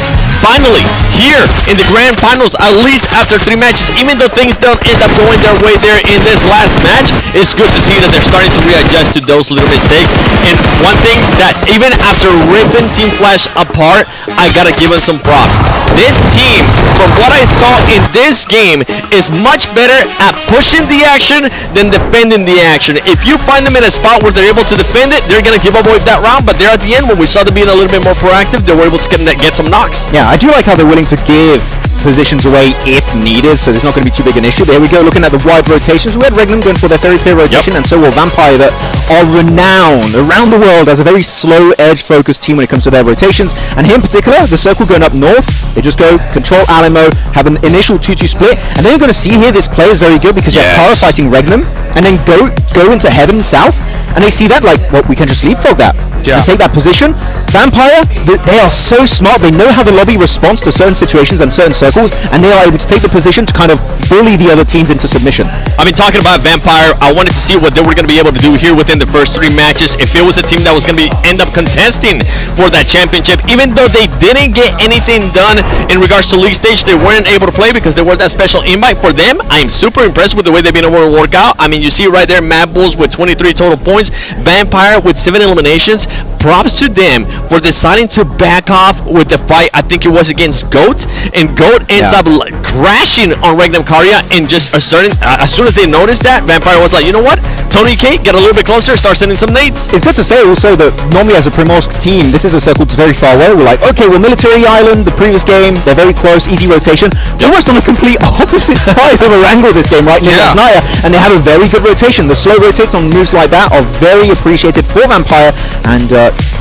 finally here in the grand finals, at least after 3 matches, even though things don't end up going their way there in this last match, it's good to see that they're starting to readjust to those little mistakes. And one thing that even after ripping Team Flash apart, I gotta give them some props. This team, from what I saw in this game, is much better at pushing the action than defending the action. If you find them in a spot where they're able to defend it, they're gonna give away that round, but there at the end, when we saw them being a little bit more proactive, they were able to get some knocks. Yeah, I do like how they're willing to give positions away if needed, so there's not going to be too big an issue. There we go, looking at the wide rotations. We had Regnum going for their very clear rotation, and so will Vampire, that are renowned around the world as a very slow edge-focused team when it comes to their rotations. And here in particular, the circle going up north, they just go control Alamo, have an initial 2-2 split, and then you're going to see here this play is very good because you have Kara fighting Regnum, and then go into Heaven South, and they see that like, well, we can just leapfrog that and take that position. Vampire, they are so smart. They know how the lobby responds to certain situations and certain circles, and they are able to take the position to kind of bully the other teams into submission. I've been talking about Vampire. I wanted to see what they were going to be able to do here within the first 3 matches. If it was a team that was going to end up contesting for that championship, even though they didn't get anything done in regards to league stage, they weren't able to play because they were that special invite for them. I'm super impressed with the way they've been able to work out. I mean, you see right there, Mad Bulls with 23 total points, Vampire with 7 eliminations. Props to them for deciding to back off with the fight. I think it was against Goat, and Goat ends up crashing on Regnum Courier, and just asserting, as soon as they noticed that, Vampire was like, you know what, Tony K, get a little bit closer, start sending some nades. It's good to say also that normally as a Primorsk team, this is a circle that's very far away. We're like, okay, we're Military Island, the previous game, they're very close, easy rotation. They're almost on the complete opposite side of Erangel this game, right? Naya, and they have a very good rotation. The slow rotates on moves like that are very appreciated for Vampire, and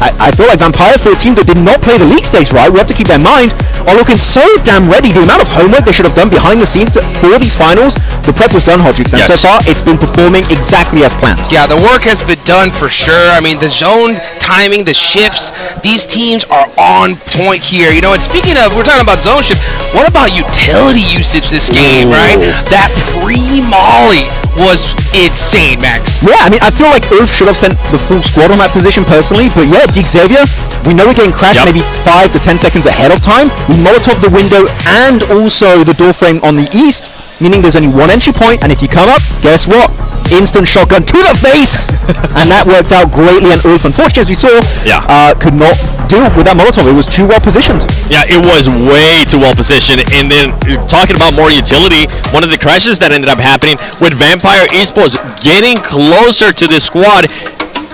I feel like Vampire, for a team that did not play the league stage right, we have to keep that in mind, are looking so damn ready. The amount of homework they should have done behind the scenes for these finals, the prep was done, Hodgix, and so far it's been performing exactly as planned. Yeah, the work has been done for sure. I mean, the zone timing, the shifts, these teams are on point here. You know, and speaking of, we're talking about zone shift, what about utility usage this game, right? That pre-molly was insane, Max. Yeah, I mean, I feel like Earth should have sent the full squad on that position personally, but yeah, Xavier, we know we're getting crashed maybe 5 to 10 seconds ahead of time. We Molotov the window and also the door frame on the east, meaning there's only one entry point, and if you come up, guess what? Instant shotgun to the face! And that worked out greatly, and Ulf, unfortunately, as we saw, could not do with that Molotov. It was too well positioned. Yeah, it was way too well positioned. And then talking about more utility, one of the crashes that ended up happening with Vampire Esports getting closer to the squad,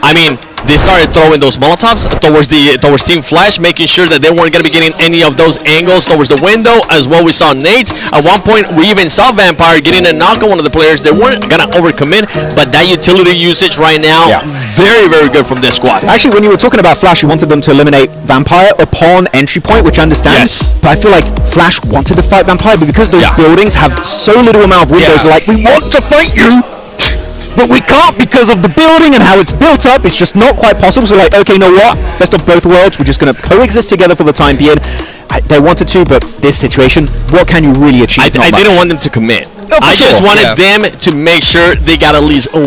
I mean, they started throwing those Molotovs towards Team Flash, making sure that they weren't going to be getting any of those angles towards the window. As well, we saw nades. At one point, we even saw Vampire getting a knock on one of the players. They weren't going to overcommit, but that utility usage right now, very, very good from this squad. Actually, when you were talking about Flash, you wanted them to eliminate Vampire upon entry point, which I understand. Yes. But I feel like Flash wanted to fight Vampire, but because those buildings have so little amount of windows, they're like, we want to fight you, but we can't because of the building and how it's built up. It's just not quite possible. So like, okay, you know what? Best of both worlds. We're just going to coexist together for the time being. They wanted to, but this situation, what can you really achieve? I didn't want them to commit. I just wanted them to make sure they got at least 1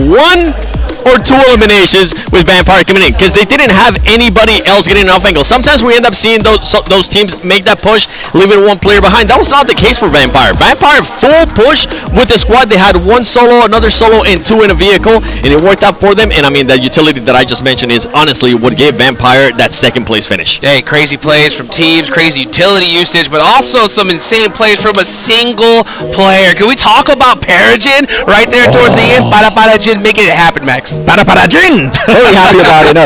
or 2 eliminations with Vampire coming in, because they didn't have anybody else getting enough angles. Sometimes we end up seeing those teams make that push, leaving 1 player behind. That was not the case for Vampire. Vampire full push with the squad. They had 1 solo, another solo, and 2 in a vehicle, and it worked out for them. And I mean, that utility that I just mentioned is honestly what gave Vampire that 2nd place finish. Hey, crazy plays from teams, crazy utility usage, but also some insane plays from a single player. Can we talk about Parajin right there towards the end? Parajin making it happen, Max. Parajin! Very happy about it. No.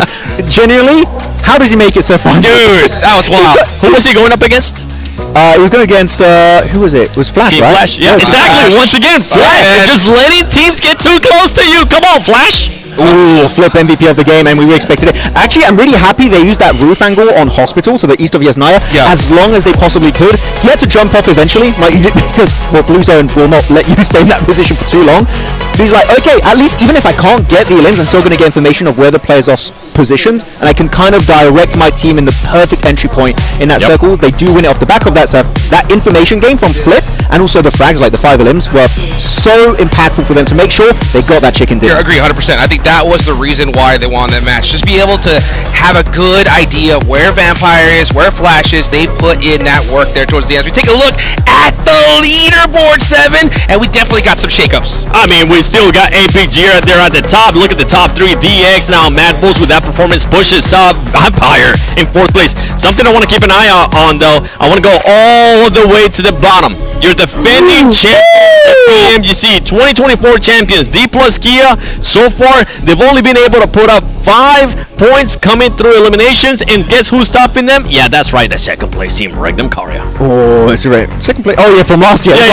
Genuinely, how does he make it so far? Dude, that was wild. Who was he going up against? He was going against, who was it? It was Flash, Team right? Flash, yeah, exactly. Flash. Once again, Flash. Just letting teams get too close to you. Come on, Flash. Ooh, flip MVP of the game, and we expected it. Actually, I'm really happy they used that roof angle on Hospital to the east of Yasnaya as long as they possibly could. He had to jump off eventually, because Blue Zone will not let you stay in that position for too long. But he's like, okay, at least even if I can't get the elims, I'm still going to get information of where the players are positioned, and I can kind of direct my team in the perfect entry point in that circle. They do win it off the back of that, so that information gain from Flip, and also the frags, like the 5 elims, were so impactful for them to make sure they got that chicken dinner. I agree 100%. I think that was the reason why they won that match. Just be able to have a good idea where Vampire is, where Flash is. They put in that work there towards the end. We take a look at the leaderboard, 7, and we definitely got some shakeups. I mean, we still got APG right there at the top. Look at the top 3. DX, now Mad Bulls with that performance pushes Vampire in 4th place. Something I want to keep an eye on, though. I want to go all the way to the bottom. You're defending PMGC 2024 champions, D+ Kia. So far, they've only been able to put up 5 points coming through eliminations, and guess who's stopping them? Yeah, that's right, the 2nd place team, Regnum Karia. Oh, that's right. 2nd place. Oh yeah, from last year. From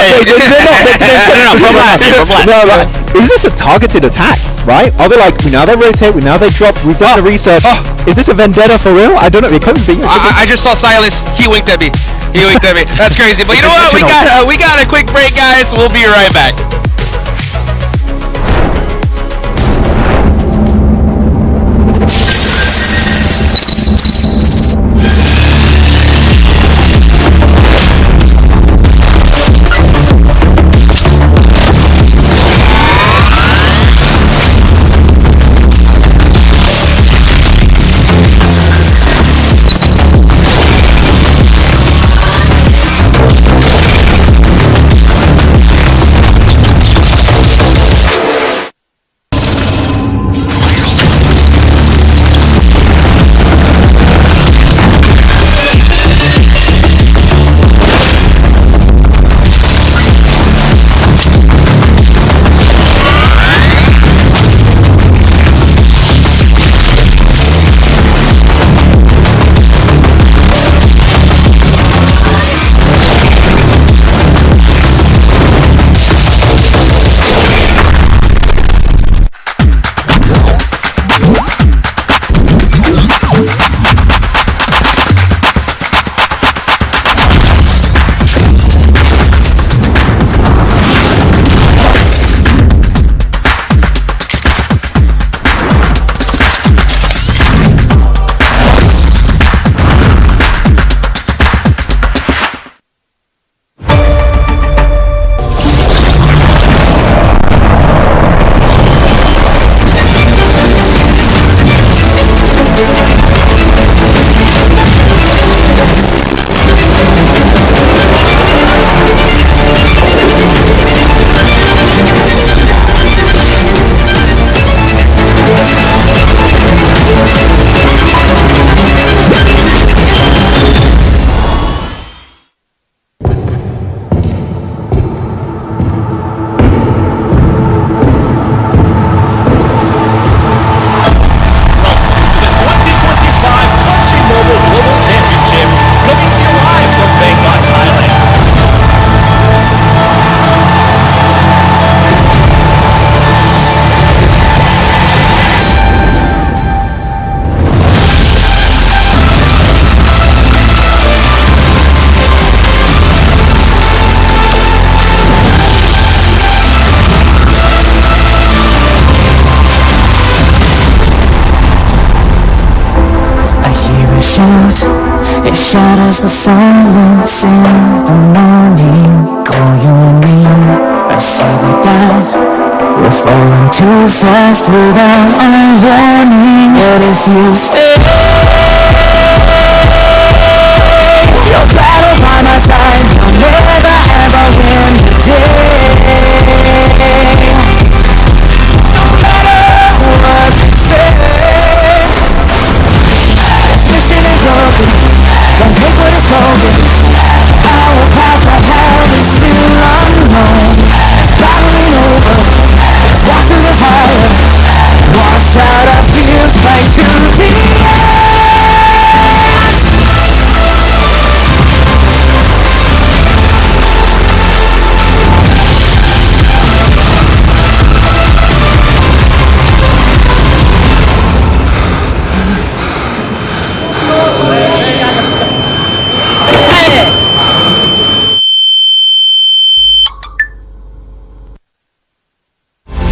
last year. Is this a targeted attack? Right? Are they like, we now they rotate, we now they drop, we've done the research. Is this a vendetta for real? I don't know. It could be. I just saw Silas. He winked at me. That's crazy. But you know what? We got a quick break, guys. We'll be right back. shadows, the silence in the morning call your name. I say that we're falling too fast without a warning. But if you stay, your battle by my side, you'll never ever win the day. No matter what they say, this mission ain't broken. Don't take what is spoken. Our path to hell is still unknown. It's battling over. Let's walk through the fire. Wash out our fears, fight to the end.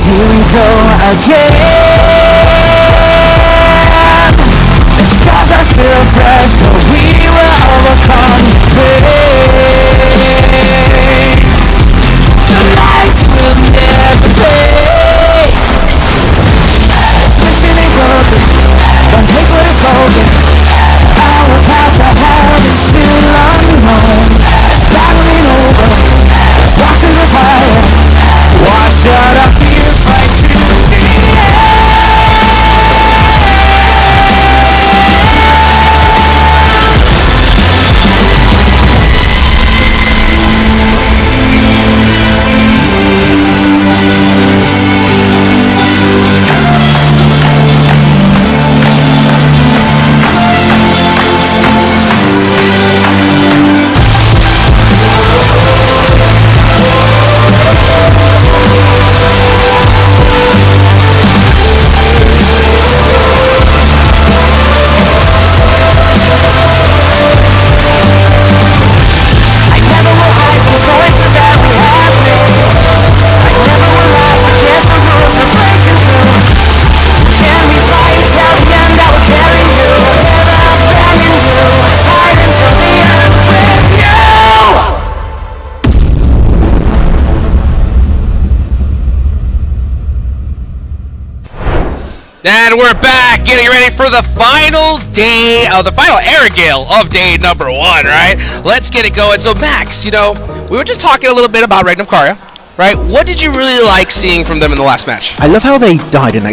Here we go again. The scars are still fresh, but we will overcome the pain. The lights will never fade. This mission ain't broken. Don't take what is spoken. Our path to hell is still unknown. It's battling over. Let's walk through the fire. Wash out our fears, fight to the end. And we're back, getting ready for the final day, the final Airgale of day number 1, right? Let's get it going. So Max, you know, we were just talking a little bit about Regnum Karya, right? What did you really like seeing from them in the last match? I love how they died in that.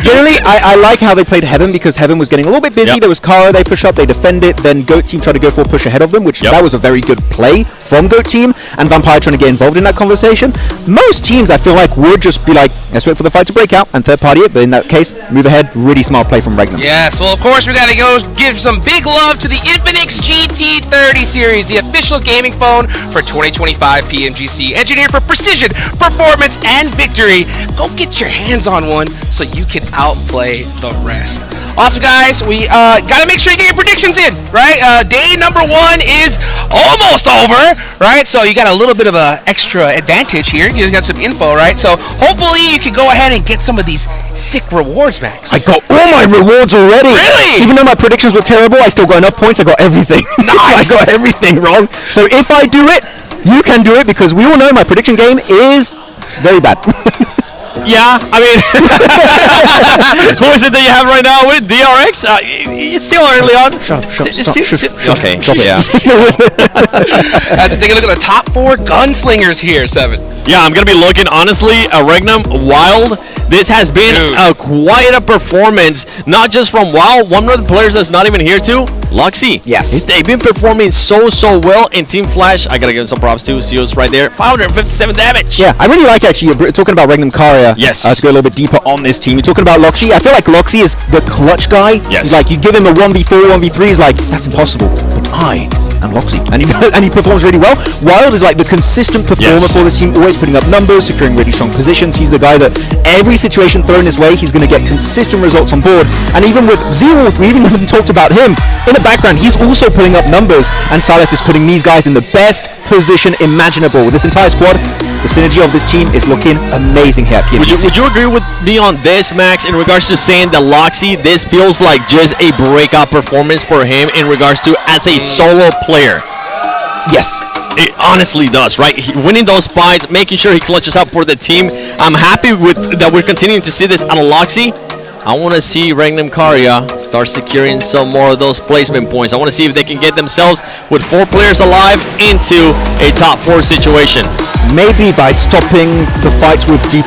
Generally, I like how they played Heaven because Heaven was getting a little bit busy. Yep. There was Kara, they push up, they defend it. Then Goat Team tried to go for a push ahead of them, which that was a very good play from Goat Team. And Vampire trying to get involved in that conversation. Most teams, I feel like, would just be like, let's wait for the fight to break out and third party it. But in that case, move ahead. Really smart play from Regnum. Yes, well, of course, we got to go give some big love to the Infinix GT30 series, the official gaming phone for 2025 PMGC. Engineered for precision, performance, and victory. Go get your hands on one so you can outplay the rest. Also, guys, we got to make sure you get your predictions in, right? Day number 1 is almost over, right? So you got a little bit of an extra advantage here. You got some info, right? So hopefully you can go ahead and get some of these sick rewards, Max. I got all my rewards already. Really? Even though my predictions were terrible, I still got enough points. I got everything. Nice. I got everything wrong. So if I do it, you can do it because we all know my prediction game is very bad. Yeah, I mean, who is it that you have right now with DRX? It's still early on. Shut up. Okay, yeah. As we take a look at the top 4 gunslingers here, 7. Yeah, I'm going to be looking, honestly, Regnum, Wild. This has been quite a performance, not just from Wild. One of the players that's not even here too, Luxy. Yes. They've been performing so well in Team Flash. I got to give some props to Seos right there. 557 damage. Yeah, I really like actually, you're talking about Regnum Karya. Yes. To go a little bit deeper on this team. You're talking about Luxy. I feel like Luxy is the clutch guy. Yes. He's like, you give him a 1v4, 1v3, he's like, that's impossible. But I and Loxy. And he performs really well. Wild is like the consistent performer for this team, always putting up numbers, securing really strong positions. He's the guy that every situation thrown his way, he's going to get consistent results on board. And even with Zeewolf, we even haven't talked about him. In the background, he's also putting up numbers, and Silas is putting these guys in the best position imaginable. With this entire squad, the synergy of this team is looking amazing here at PMGC. Would you agree with me on this, Max, in regards to saying that Loxy, this feels like just a breakout performance for him in regards to as a solo player? Yes. It honestly does, right? Winning those fights, making sure he clutches up for the team. I'm happy with that we're continuing to see this out of Loxy. I want to see Regnum Karya start securing some more of those placement points. I want to see if they can get themselves with 4 players alive into a top 4 situation. Maybe by stopping the fights with D+,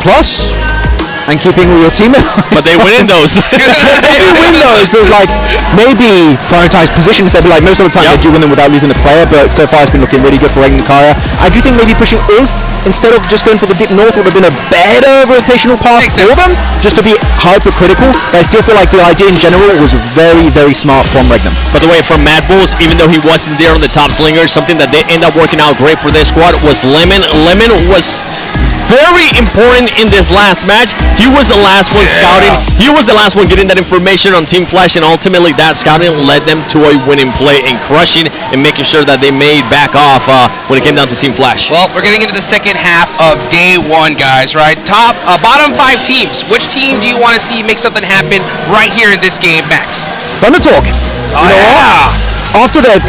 and keeping all your teammates. But they win in those. They do win those. There's like maybe prioritize positions. They'd be like most of the time they do win them without losing the player. But so far it's been looking really good for Regnum Karya. I do think maybe pushing Ulf instead of just going for the dip north would have been a better rotational path for them. Just to be hypercritical. But I still feel like the idea in general was very, very smart from Regnum. By the way, from Mad Bulls, even though he wasn't there on the top slingers, something that they end up working out great for their squad was Lemon. Lemon was very important in this last match. He was the last one scouting. He was the last one getting that information on Team Flash, and ultimately that scouting led them to a winning play and crushing and making sure that they made back off when it came down to Team Flash. Well, we're getting into the second half of day 1, guys, right? Bottom 5 teams. Which team do you want to see make something happen right here in this game, Max? Thunder Talk. After that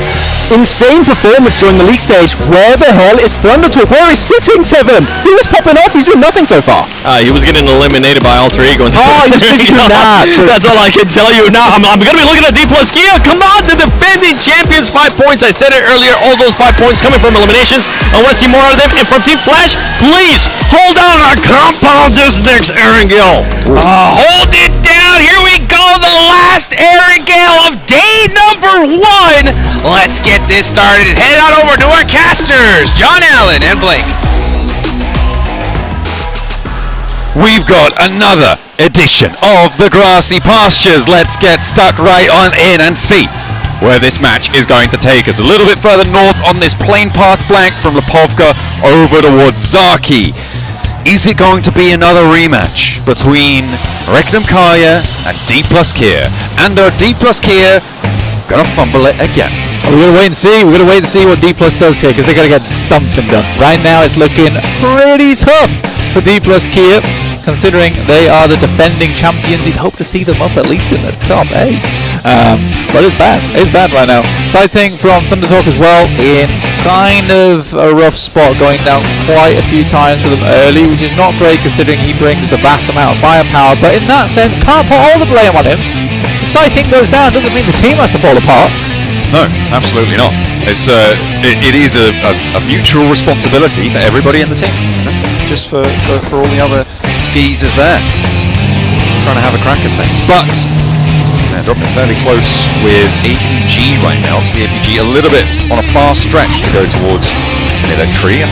insane performance during the league stage, where the hell is Thunder Talk? Where is Sitting 7? He was popping off. He's doing nothing so far. He was getting eliminated by Alter Ego. He was busy doing that. That's all I can tell you. Now, I'm going to be looking at D+ Kia. Come on, the defending champions, 5 points. I said it earlier, all those 5 points coming from eliminations. I want to see more out of them. And from Team Flash, please hold on our compound this next Erangel. Hold it down. Here we go. The last Erangel of day number 1. Let's get this started and head on over to our casters, John Allen and Blake. We've got another edition of the Grassy Pastures. Let's get stuck right on in and see where this match is going to take us. A little bit further north on this plain path blank from Pubg over towards Zaki. Is it going to be another rematch between Regnum Karya and D+ Kia? And are D+ Kia gonna fumble it again? We're gonna wait and see. We're gonna wait and see what D+ does here, because they're gonna get something done. Right now, it's looking pretty tough for D+ Kia, considering they are the defending champions. You'd hope to see them up at least in the top 8. But it's bad. It's bad right now. Sighting from Thunder Talk as well in kind of a rough spot, going down quite a few times for them early, which is not great considering he brings the vast amount of firepower. But in that sense, can't put all the blame on him. If Sighting goes down, doesn't mean the team has to fall apart. No, absolutely not. It's it is a mutual responsibility for everybody in the team, just for all the other geezers there trying to have a crack at things. But they're dropping fairly close with APG right now. Obviously APG a little bit on a far stretch to go towards military, and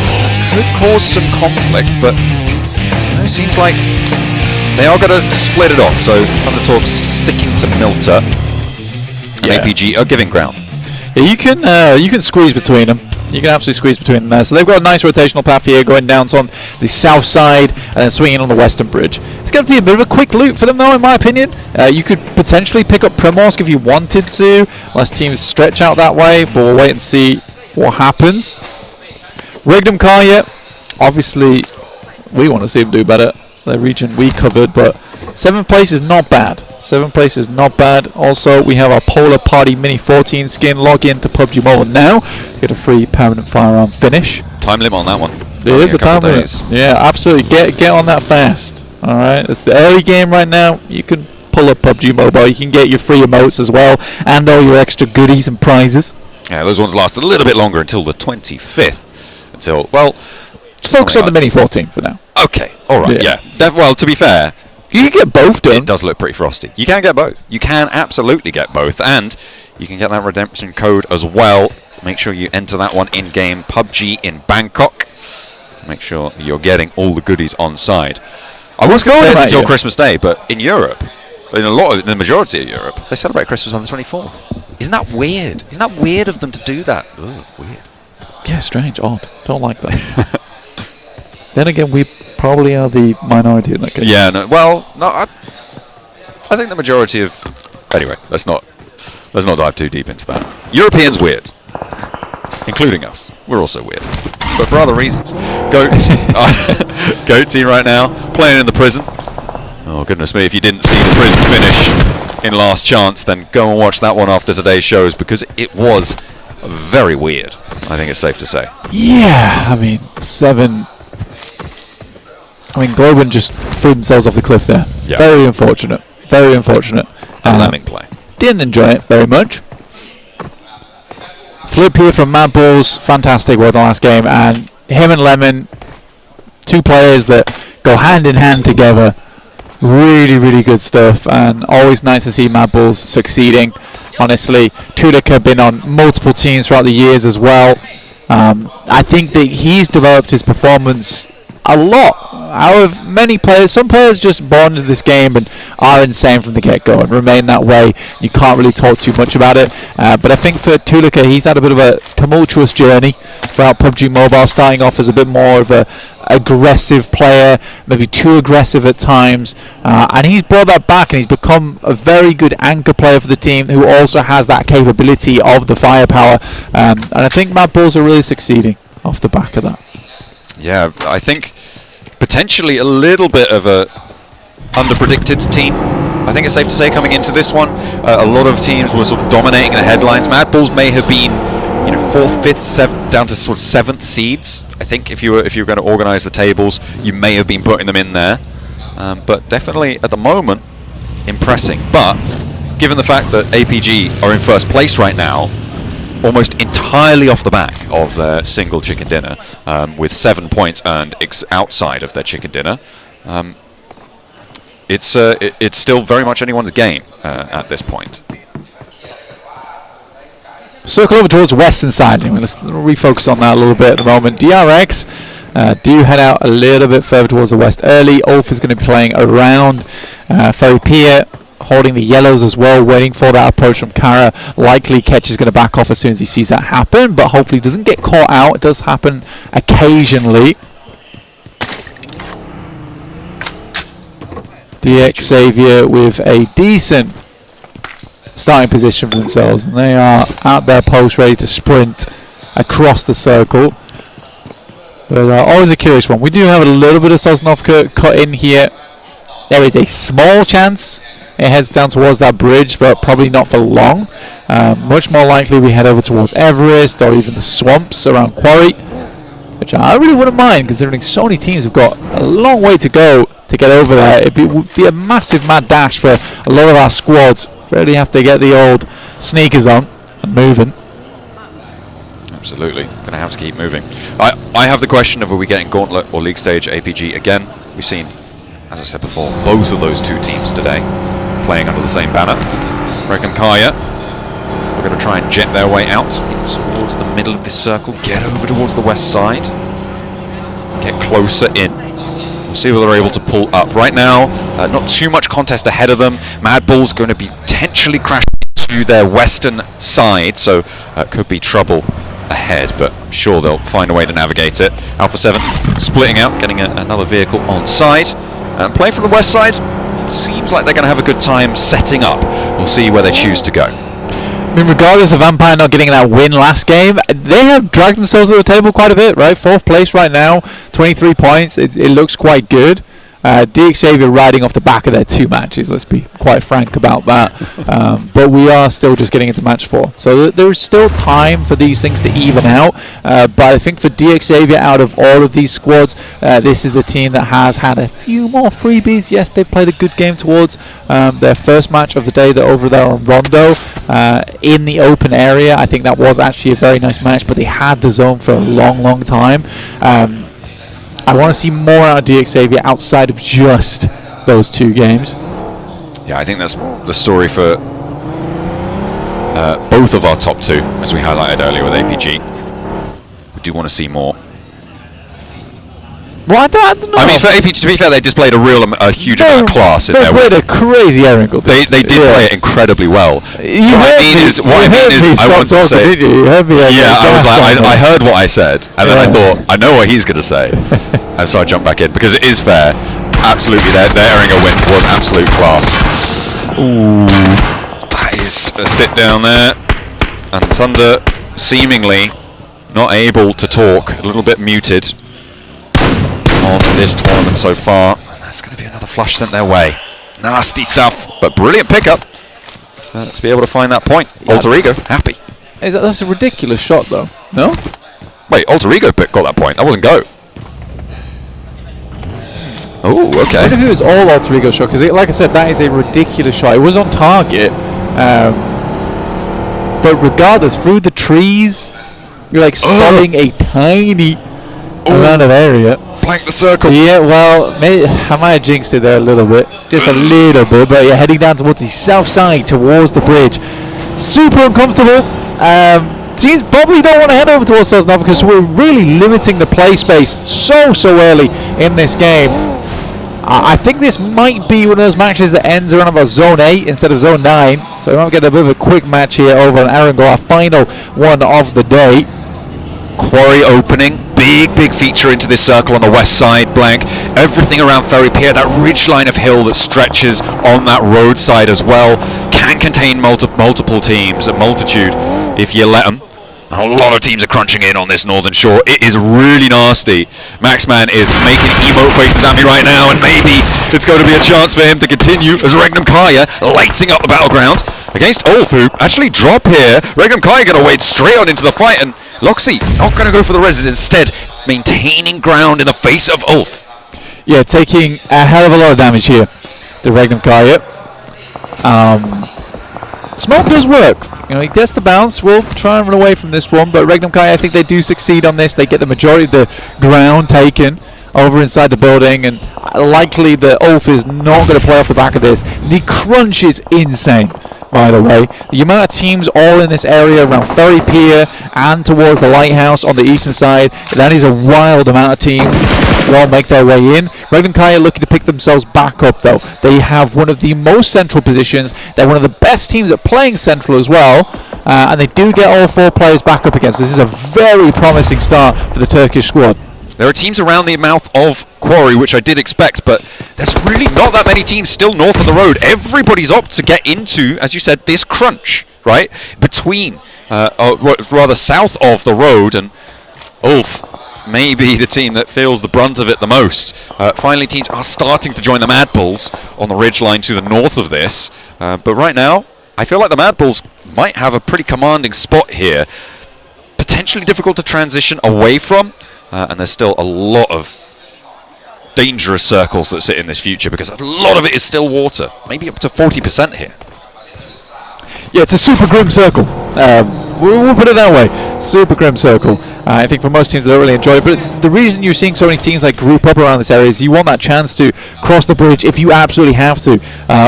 could cause some conflict, but it seems like they are going to split it off. So Thunder Talk's sticking to Milter, and APG are giving ground. Yeah, you can squeeze between them. You can absolutely squeeze between them there. So they've got a nice rotational path here, going down on the south side and then swinging on the western bridge. It's going to be a bit of a quick loop for them, though, in my opinion. You could potentially pick up Primorsk if you wanted to, unless teams stretch out that way. But we'll wait and see what happens. Regnum Karya, obviously, we want to see them do better. The region we covered, but 7th place is not bad. 7th place is not bad. Also, we have our Polar Party Mini 14 skin. Log in to PUBG Mobile now. Get a free permanent firearm finish. Time limit on that one. There is a time limit. Yeah, absolutely. Get on that fast. All right, it's the early game right now. You can pull up PUBG Mobile. You can get your free emotes as well, and all your extra goodies and prizes. Yeah, those ones last a little bit longer until the 25th. Until, well, focus on the Mini 14 for now. Okay, all right, yeah. Well, to be fair, you can get both done. It does look pretty frosty. You can get both. You can absolutely get both, and you can get that redemption code as well. Make sure you enter that one in-game. PUBG in Bangkok. To make sure you're getting all the goodies on side. I was going to say this until Christmas Day, but in Europe, in the majority of Europe, they celebrate Christmas on the 24th. Isn't that weird? Isn't that weird of them to do that? Ugh, weird. Yeah, strange, odd. Don't like that. Then again, we probably are the minority in that case. Yeah, no. Well, no. I think the majority of. Anyway, let's not dive too deep into that. Europeans weird, including us. We're also weird, but for other reasons. Goatsy right now playing in the prison. Oh goodness me! If you didn't see the prison finish in Last Chance, then go and watch that one after today's shows because it was very weird. I think it's safe to say. Yeah, I mean 7. I mean, Globan just threw themselves off the cliff there. Yeah. Very unfortunate. Very unfortunate. Lemming play. Didn't enjoy it very much. Flip here from Mad Balls. Fantastic work on the last game. And him and Lemon, 2 players that go hand in hand together. Really, really good stuff. And always nice to see Mad Balls succeeding. Honestly, Tulik have been on multiple teams throughout the years as well. I think that he's developed his performance a lot out of many players. Some players just born into this game and are insane from the get-go and remain that way. You can't really talk too much about it. But I think for Tulika, he's had a bit of a tumultuous journey throughout PUBG Mobile, starting off as a bit more of a aggressive player, maybe too aggressive at times, and he's brought that back and he's become a very good anchor player for the team who also has that capability of the firepower, and I think Mad Balls are really succeeding off the back of that. Yeah, I think potentially a little bit of a underpredicted team. I think it's safe to say coming into this one, a lot of teams were sort of dominating the headlines. Mad Balls may have been, 4th, 5th, 7th, down to sort of 7th seeds. I think if you were going to organise the tables, you may have been putting them in there. But definitely at the moment, impressing. But given the fact that APG are in first place right now, almost entirely off the back of their single chicken dinner, with 7 points earned outside of their chicken dinner. It's still very much anyone's game at this point. Circle over towards western side. Let's refocus on that a little bit at the moment. DRX do head out a little bit further towards the west early. Ulf is going to be playing around. Ferry Pier holding the yellows as well, waiting for that approach from Kara. Likely Ketch is going to back off as soon as he sees that happen, but hopefully doesn't get caught out. It does happen occasionally. DX Xavier with a decent starting position for themselves, and they are at their post ready to sprint across the circle. But always a curious one. We do have a little bit of Sosnovka cut in here. There is a small chance it heads down towards that bridge, but probably not for long. Much more likely we head over towards Everest or even the swamps around Quarry, which I really wouldn't mind considering so many teams have got a long way to go to get over there. It would be a massive mad dash for a lot of our squads. Really have to get the old sneakers on and moving. Absolutely, going to have to keep moving. I have the question of, are we getting Gauntlet or League Stage APG again? We've seen, as I said before, both of those 2 teams today playing under the same banner. Greg and Kaya are going to try and jet their way out towards the middle of this circle, get over towards the west side, get closer in. We'll see whether they're able to pull up. Right now, not too much contest ahead of them. Mad Bull's going to be potentially crashing to their western side, so could be trouble ahead, but I'm sure they'll find a way to navigate it. Alpha 7 splitting out, getting another vehicle on side. Playing from the west side, seems like they're going to have a good time setting up. We'll see where they choose to go. I mean, regardless of Vampire not getting that win last game, they have dragged themselves to the table quite a bit, right? 4th place right now, 23 points. It looks quite good. DX Xavier riding off the back of their 2 matches, let's be quite frank about that. But we are still just getting into match 4. So there's still time for these things to even out. But I think for DX Xavier, out of all of these squads, this is the team that has had a few more freebies. Yes, they've played a good game towards their first match of the day. They're over there on Rondo in the open area. I think that was actually a very nice match, but they had the zone for a long, long time. I want to see more out of DX Xavier outside of just those 2 games. Yeah, I think that's the story for both of our top 2, as we highlighted earlier with APG. We do want to see more. Well, I don't know. I mean, for APG, to be fair, they displayed a huge amount of class in they there. They played a crazy air angle. They did play it incredibly well. What I mean I want to say. You heard me. Yeah, I was like, I heard what I said, and then I thought, I know what he's going to say, and so I jumped back in because it is fair. Absolutely, their Erringer win was absolute class. Ooh, that is a sit down there, and Thunder seemingly not able to talk, a little bit muted on this tournament so far. And that's going to be another flush sent their way. Nasty stuff, but brilliant pickup. Let's be able to find that point. Alter Ego, happy. That's a ridiculous shot, though. No? Wait, Alter Ego got that point. That wasn't go. Oh, okay. I wonder if it was all Alter Ego shot, because like I said, that is a ridiculous shot. It was on target. But regardless, through the trees, you're like sodding a tiny amount of area. Blank the circle. Yeah, well, I might have jinxed it there a little bit. Just a little bit, but yeah, heading down towards the south side, towards the bridge. Super uncomfortable. Teams probably don't want to head over towards us now because we're really limiting the play space so early in this game. I think this might be one of those matches that ends around about Zone 8 instead of Zone 9. So we might get a bit of a quick match here over on Arundel, our final one of the day. Quarry opening, big feature into this circle on the west side, Blank. Everything around Ferry Pier, that ridge line of hill that stretches on that roadside as well, can contain multiple teams, a multitude if you let them. A lot of teams are crunching in on this northern shore. It is really nasty. Maxman is making emote faces at me right now, and maybe it's going to be a chance for him to continue as Regnum Kaya lighting up the battleground against Ulf, who actually drop here. Regnum Kaya going to wade straight on into the fight, and Loxy not going to go for the reses, instead maintaining ground in the face of Ulf. Yeah, taking a hell of a lot of damage here to Regnum Kaya. Smoke does work. You know, he gets the bounce. We'll try and run away from this one, but Regnum Kaya, I think they do succeed on this. They get the majority of the ground taken over inside the building, and likely the Ulf is not going to play off the back of this. The crunch is insane, by the way. The amount of teams all in this area around Ferry Pier and towards the lighthouse on the eastern side, that is a wild amount of teams who all make their way in. Regnum Kaya looking to pick themselves back up, though. They have one of the most central positions. They're one of the best teams at playing central as well, and they do get all 4 players back up against. This is a very promising start for the Turkish squad. There are teams around the mouth of Quarry, which I did expect, but there's really not that many teams still north of the road. Everybody's up to get into, as you said, this crunch, right? Between, rather south of the road, and Ulf may be the team that feels the brunt of it the most. Finally, teams are starting to join the Mad Bulls on the ridgeline to the north of this, but right now, I feel like the Mad Bulls might have a pretty commanding spot here. Potentially difficult to transition away from, and there's still a lot of dangerous circles that sit in this future because a lot of it is still water, maybe up to 40% here. Yeah, it's a super grim circle. We'll put it that way. Super grim circle. I think for most teams they'll really enjoy it. But the reason you're seeing so many teams like group up around this area is you want that chance to cross the bridge if you absolutely have to,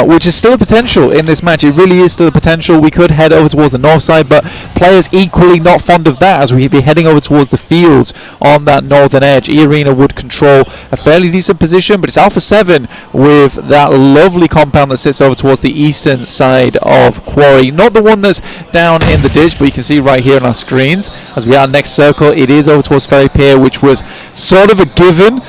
which is still a potential in this match. It really is still a potential. We could head over towards the north side, but players equally not fond of that as we'd be heading over towards the fields on that northern edge. E-Arena would control a fairly decent position, but it's Alpha 7 with that lovely compound that sits over towards the eastern side of Quarry. Not the one that's down in the ditch, but you can see right here on our screens as we are next circle, it is over towards Ferry Pier, which was sort of a given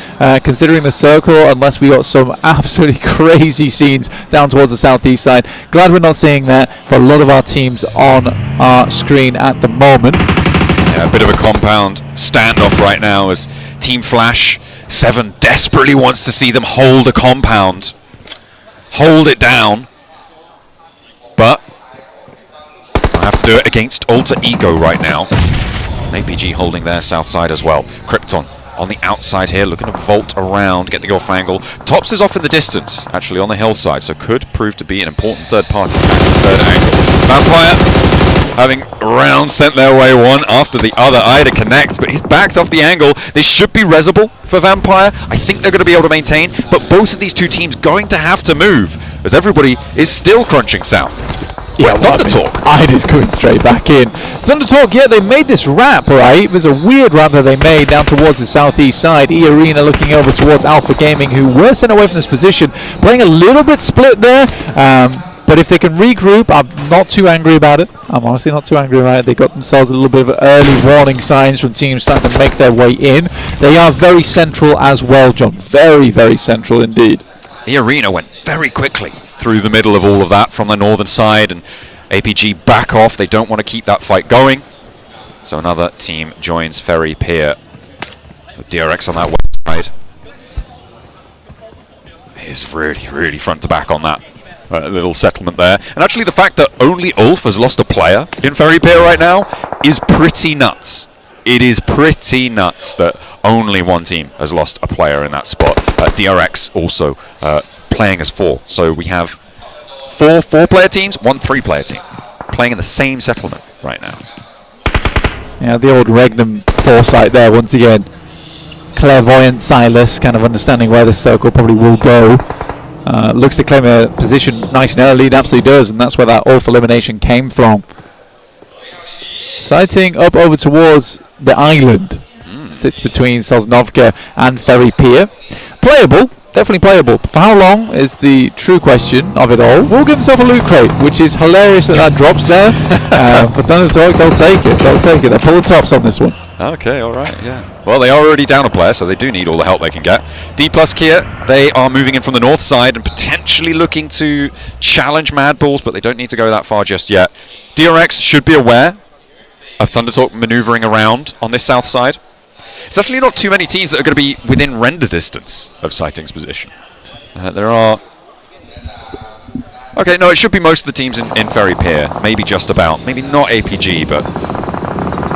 considering the circle, unless we got some absolutely crazy scenes down towards the southeast side. Glad we're not seeing that for a lot of our teams on our screen at the moment. Yeah, a bit of a compound standoff right now as Team Flash 7 desperately wants to see them hold a compound, hold it down, but I have to do it against Alter Ego right now. APG holding their south side as well. Krypton on the outside here, looking to vault around, get the off angle. Tops is off in the distance, actually on the hillside, so could prove to be an important third party. Third angle. Vampire having rounds sent their way, one after the other. Ida connects, but he's backed off the angle. This should be resable for Vampire. I think they're going to be able to maintain, but both of these two teams going to have to move, as everybody is still crunching south. Yeah, Thunder Talk. It is going straight back in. Thunder Talk, yeah, they made this ramp, right? It was a weird ramp that they made down towards the southeast side. E-Arena looking over towards Alpha Gaming, who were sent away from this position, playing a little bit split there. But if they can regroup, I'm not too angry about it. I'm honestly not too angry about it. They got themselves a little bit of early warning signs from teams starting to make their way in. They are very central as well, John. Very, very central indeed. The arena went very quickly through the middle of all of that from the northern side, and APG back off. They don't want to keep that fight going. So another team joins Ferry Pier with DRX on that west side. He's really, really front to back on that. Little settlement there. And actually the fact that only Ulf has lost a player in Ferry Pier right now is pretty nuts. It is pretty nuts that only one team has lost a player in that spot. DRX also playing as 4. So we have 4 4-player teams, 1 3-player team playing in the same settlement right now. Yeah, the old Regnum foresight there once again. Clairvoyant Silas kind of understanding where the circle probably will go. Looks to claim a position nice and early, it absolutely does, and that's where that Ulf elimination came from. Sighting up over towards the island. Sits between Sosnovka and Ferry Pier. Playable, definitely playable. For how long is the true question of it all. Will give himself a loot crate, which is hilarious that drops there. For Thunder Talk, they'll take it. They'll take it. They'll pull the tops on this one. Okay, alright, yeah. Well, they are already down a player, so they do need all the help they can get. D plus Kia, they are moving in from the north side and potentially looking to challenge Mad Balls, but they don't need to go that far just yet. DRX should be aware of Thunder Talk maneuvering around on this south side. It's actually not too many teams that are going to be within render distance of Sighting's position. There are... Okay, no, it should be most of the teams in Ferry Pier. Maybe just about. Maybe not APG, but...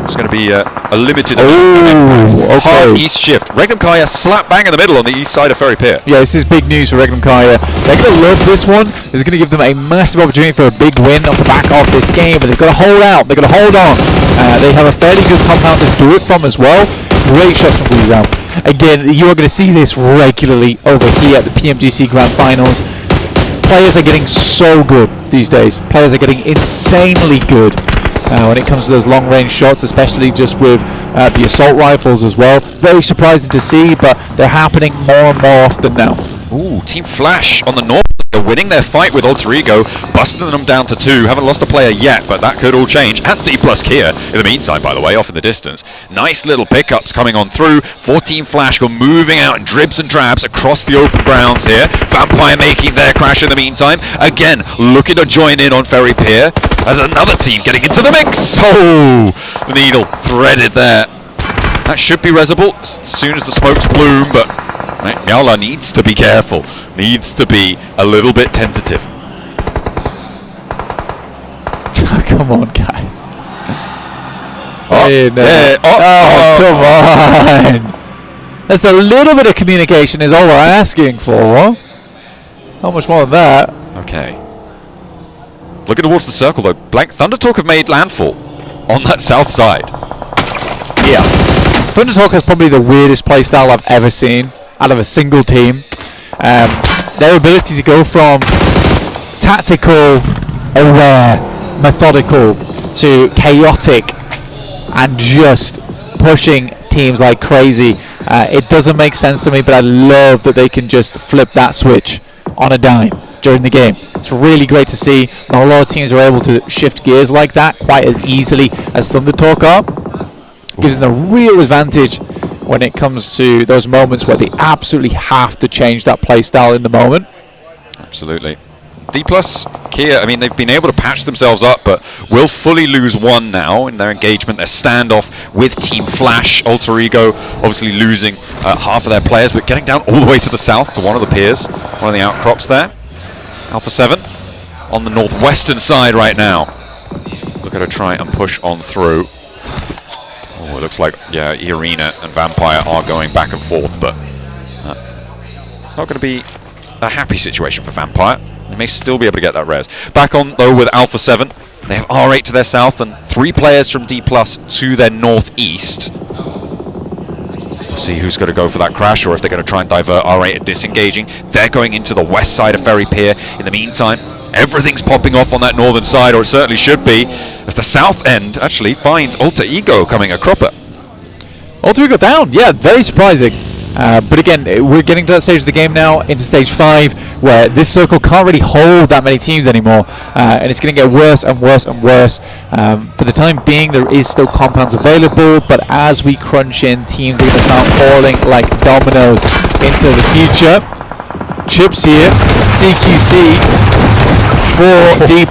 It's going to be a limited hard east shift. Regnum Kaya slap bang in the middle on the east side of Ferry Pier. Yeah, this is big news for Regnum Kaya. They're going to love this one. It's going to give them a massive opportunity for a big win off the back of this game, but they've got to hold out. They've got to hold on. They have a fairly good compound to do it from as well. Great shots from Weezal. Again, you are going to see this regularly over here at the PMGC Grand Finals. Players are getting so good these days. Players are getting insanely good. When it comes to those long-range shots, especially just with the assault rifles as well. Very surprising to see, but they're happening more and more often now. Ooh, Team Flash on the north. They're winning their fight with Alter Ego, busting them down to 2. Haven't lost a player yet, but that could all change. And D plus Kia, in the meantime, by the way, off in the distance. Nice little pickups coming on through. 4 Team Flash go moving out in dribs and drabs across the open grounds here. Vampire making their crash in the meantime. Again, looking to join in on Ferry Pier. As another team getting into the mix. Oh, the needle threaded there. That should be resable as soon as the smokes bloom, but Yala needs to be careful. Needs to be a little bit tentative. Come on, guys. Come on. That's a little bit of communication is all we're asking for. Not much more than that. Okay. Looking towards the circle though, Blank Thunder Talk have made landfall on that south side. Yeah. Thunder Talk has probably the weirdest playstyle I've ever seen out of a single team. Their ability to go from tactical, aware, methodical to chaotic and just pushing teams like crazy. It doesn't make sense to me, but I love that they can just flip that switch on a dime during the game. It's really great to see. Not a lot of teams are able to shift gears like that quite as easily as Thunder Talk are. Gives them a real advantage when it comes to those moments where they absolutely have to change that play style in the moment. Absolutely. D plus Kia, I mean, they've been able to patch themselves up, but will fully lose 1 now in their engagement, their standoff with Team Flash. Alter Ego obviously losing half of their players, but getting down all the way to the south to one of the piers, one of the outcrops there. Alpha 7 on the northwestern side right now. Look at her try and push on through. Oh, it looks like, yeah, Arena and Vampire are going back and forth, but it's not going to be a happy situation for Vampire. They may still be able to get that res. Back on, though, with Alpha 7. They have R8 to their south and 3 players from D plus to their northeast. We'll see who's going to go for that crash, or if they're going to try and divert R8 and disengaging. They're going into the west side of Ferry Pier. In the meantime, Everything's popping off on that northern side, or it certainly should be, as the south end actually finds Alter Ego coming a cropper. Alter Ego down, yeah, very surprising. But again, we're getting to that stage of the game now, into stage 5, where this circle can't really hold that many teams anymore, and it's going to get worse and worse and worse. For the time being, there is still compounds available, but as we crunch in, teams are going to start falling like dominoes into the future. Chips here, CQC for D+,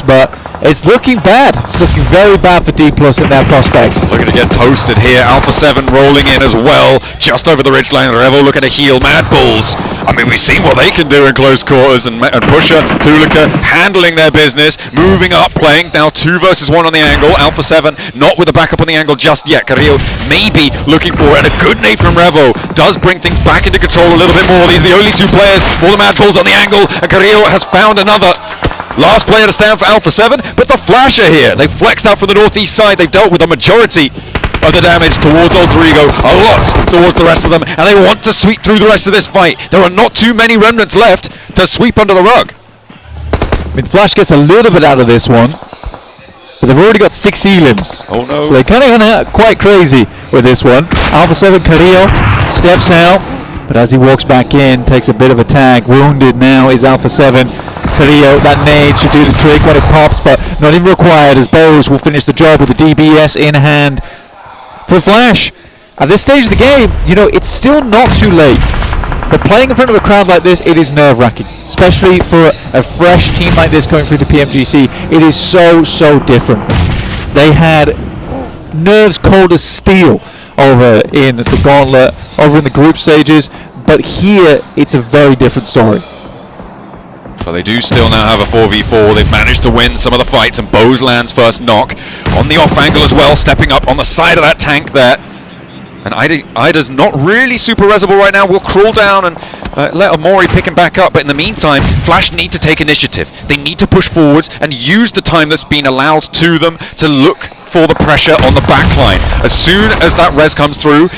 but it's looking bad. It's looking very bad for D+ in their prospects. Looking to get toasted here. Alpha 7 rolling in as well, just over the ridgeline. Revo looking to heal. Mad Bulls, I mean, we've seen what they can do in close quarters, and Pusher, Tulika handling their business, moving up, playing now 2 versus 1 on the angle. Alpha 7 not with the backup on the angle just yet. Carrillo maybe looking for it, and a good nade from Revo does bring things back into control a little bit more. These are the only 2 players for the Mad Bulls on the angle, and Carrillo has found another. Last player to stand for Alpha 7, but the Flash are here. They flexed out from the northeast side. They've dealt with the majority of the damage towards Alter Ego, a lot towards the rest of them, and they want to sweep through the rest of this fight. There are not too many remnants left to sweep under the rug. I mean, Flash gets a little bit out of this one, but they've already got 6 elims. Oh no. So they're kind of quite crazy with this one. Alpha 7 Carrillo steps out, but as he walks back in, takes a bit of a tag. Wounded now is Alpha 7. Carrillo, that nade should do the trick when it pops, but not even required, as Bose will finish the job with the DBS in hand. For Flash, at this stage of the game, you know, it's still not too late. But playing in front of a crowd like this, it is nerve-wracking. Especially for a fresh team like this going through to PMGC. It is so, so different. They had nerves cold as steel over in the Gauntlet, over in the group stages, but here it's a very different story. But they do still now have a 4v4. They've managed to win some of the fights, and Bose lands first knock on the off angle as well, stepping up on the side of that tank there. And Ida's not really super resable right now. We'll crawl down and let Amori pick him back up. But in the meantime, Flash need to take initiative. They need to push forwards and use the time that's been allowed to them to look for the pressure on the back line. As soon as that res comes through,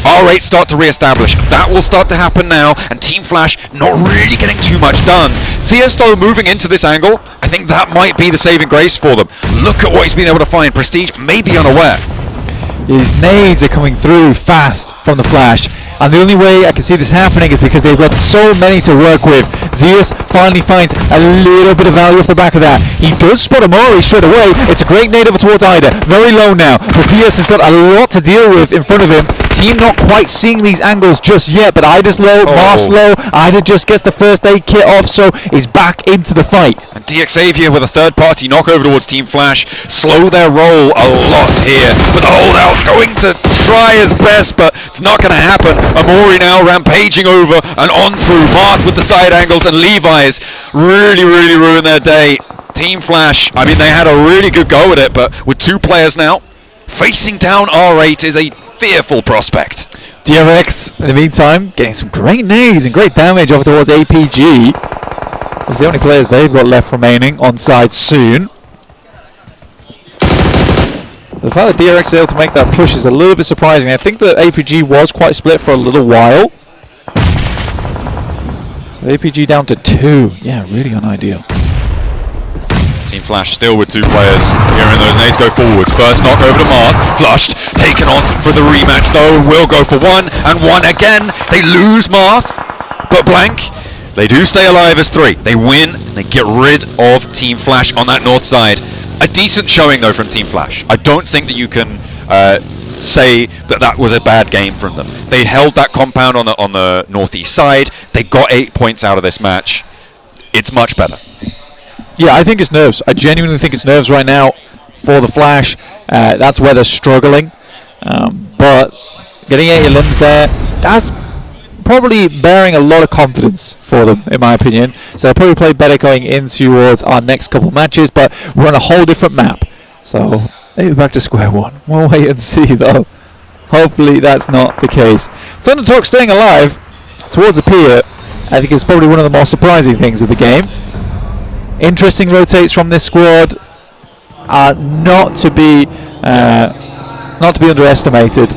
R8 start to re-establish. That will start to happen now, and Team Flash not really getting too much done. Siesto moving into this angle, I think that might be the saving grace for them. Look at what he's been able to find. Prestige may be unaware. His nades are coming through fast from the Flash, and the only way I can see this happening is because they've got so many to work with. Zeus finally finds a little bit of value off the back of that. He does spot Amori straight away. It's a great nade over towards Ida. Very low now, but Zeus has got a lot to deal with in front of him. Team not quite seeing these angles just yet, but Ida's low, Marth's low. Ida just gets the first aid kit off, so he's back into the fight. And DXavier with a third-party knockover towards Team Flash. Slow their roll a lot here, but the holdout going to try his best, but it's not going to happen. Amori now rampaging over and on through. Marth with the side angles, and Levi's really ruined their day. Team Flash, I mean, they had a really good go at it, but with 2 players now, facing down R8 is a fearful prospect. DRX, in the meantime, getting some great nades and great damage over towards APG. It's the only players they've got left remaining on side soon. The fact that DRX is able to make that push is a little bit surprising. I think that APG was quite split for a little while. So APG down to 2. Yeah, really unideal. Team Flash still with 2 players. Hearing those nades go forwards. First knock over to Marth. Flushed. Taken on for the rematch though. Will go for 1 and 1 again. They lose Marth, but blank. They do stay alive as 3. They win. They get rid of Team Flash on that north side. A decent showing though from Team Flash. I don't think that you can say that that was a bad game from them. They held that compound on the northeast side. They got 8 points out of this match. It's much better. Yeah, I think it's nerves. I genuinely think it's nerves right now for the Flash. That's where they're struggling. But getting 8 limbs there, that's probably bearing a lot of confidence for them, in my opinion. So they'll probably play better going in towards our next couple matches, but we're on a whole different map. So maybe back to square one. We'll wait and see, though. Hopefully that's not the case. Thunder Talk staying alive towards the pier, I think is probably one of the more surprising things of the game. Interesting rotates from this squad are not to be underestimated.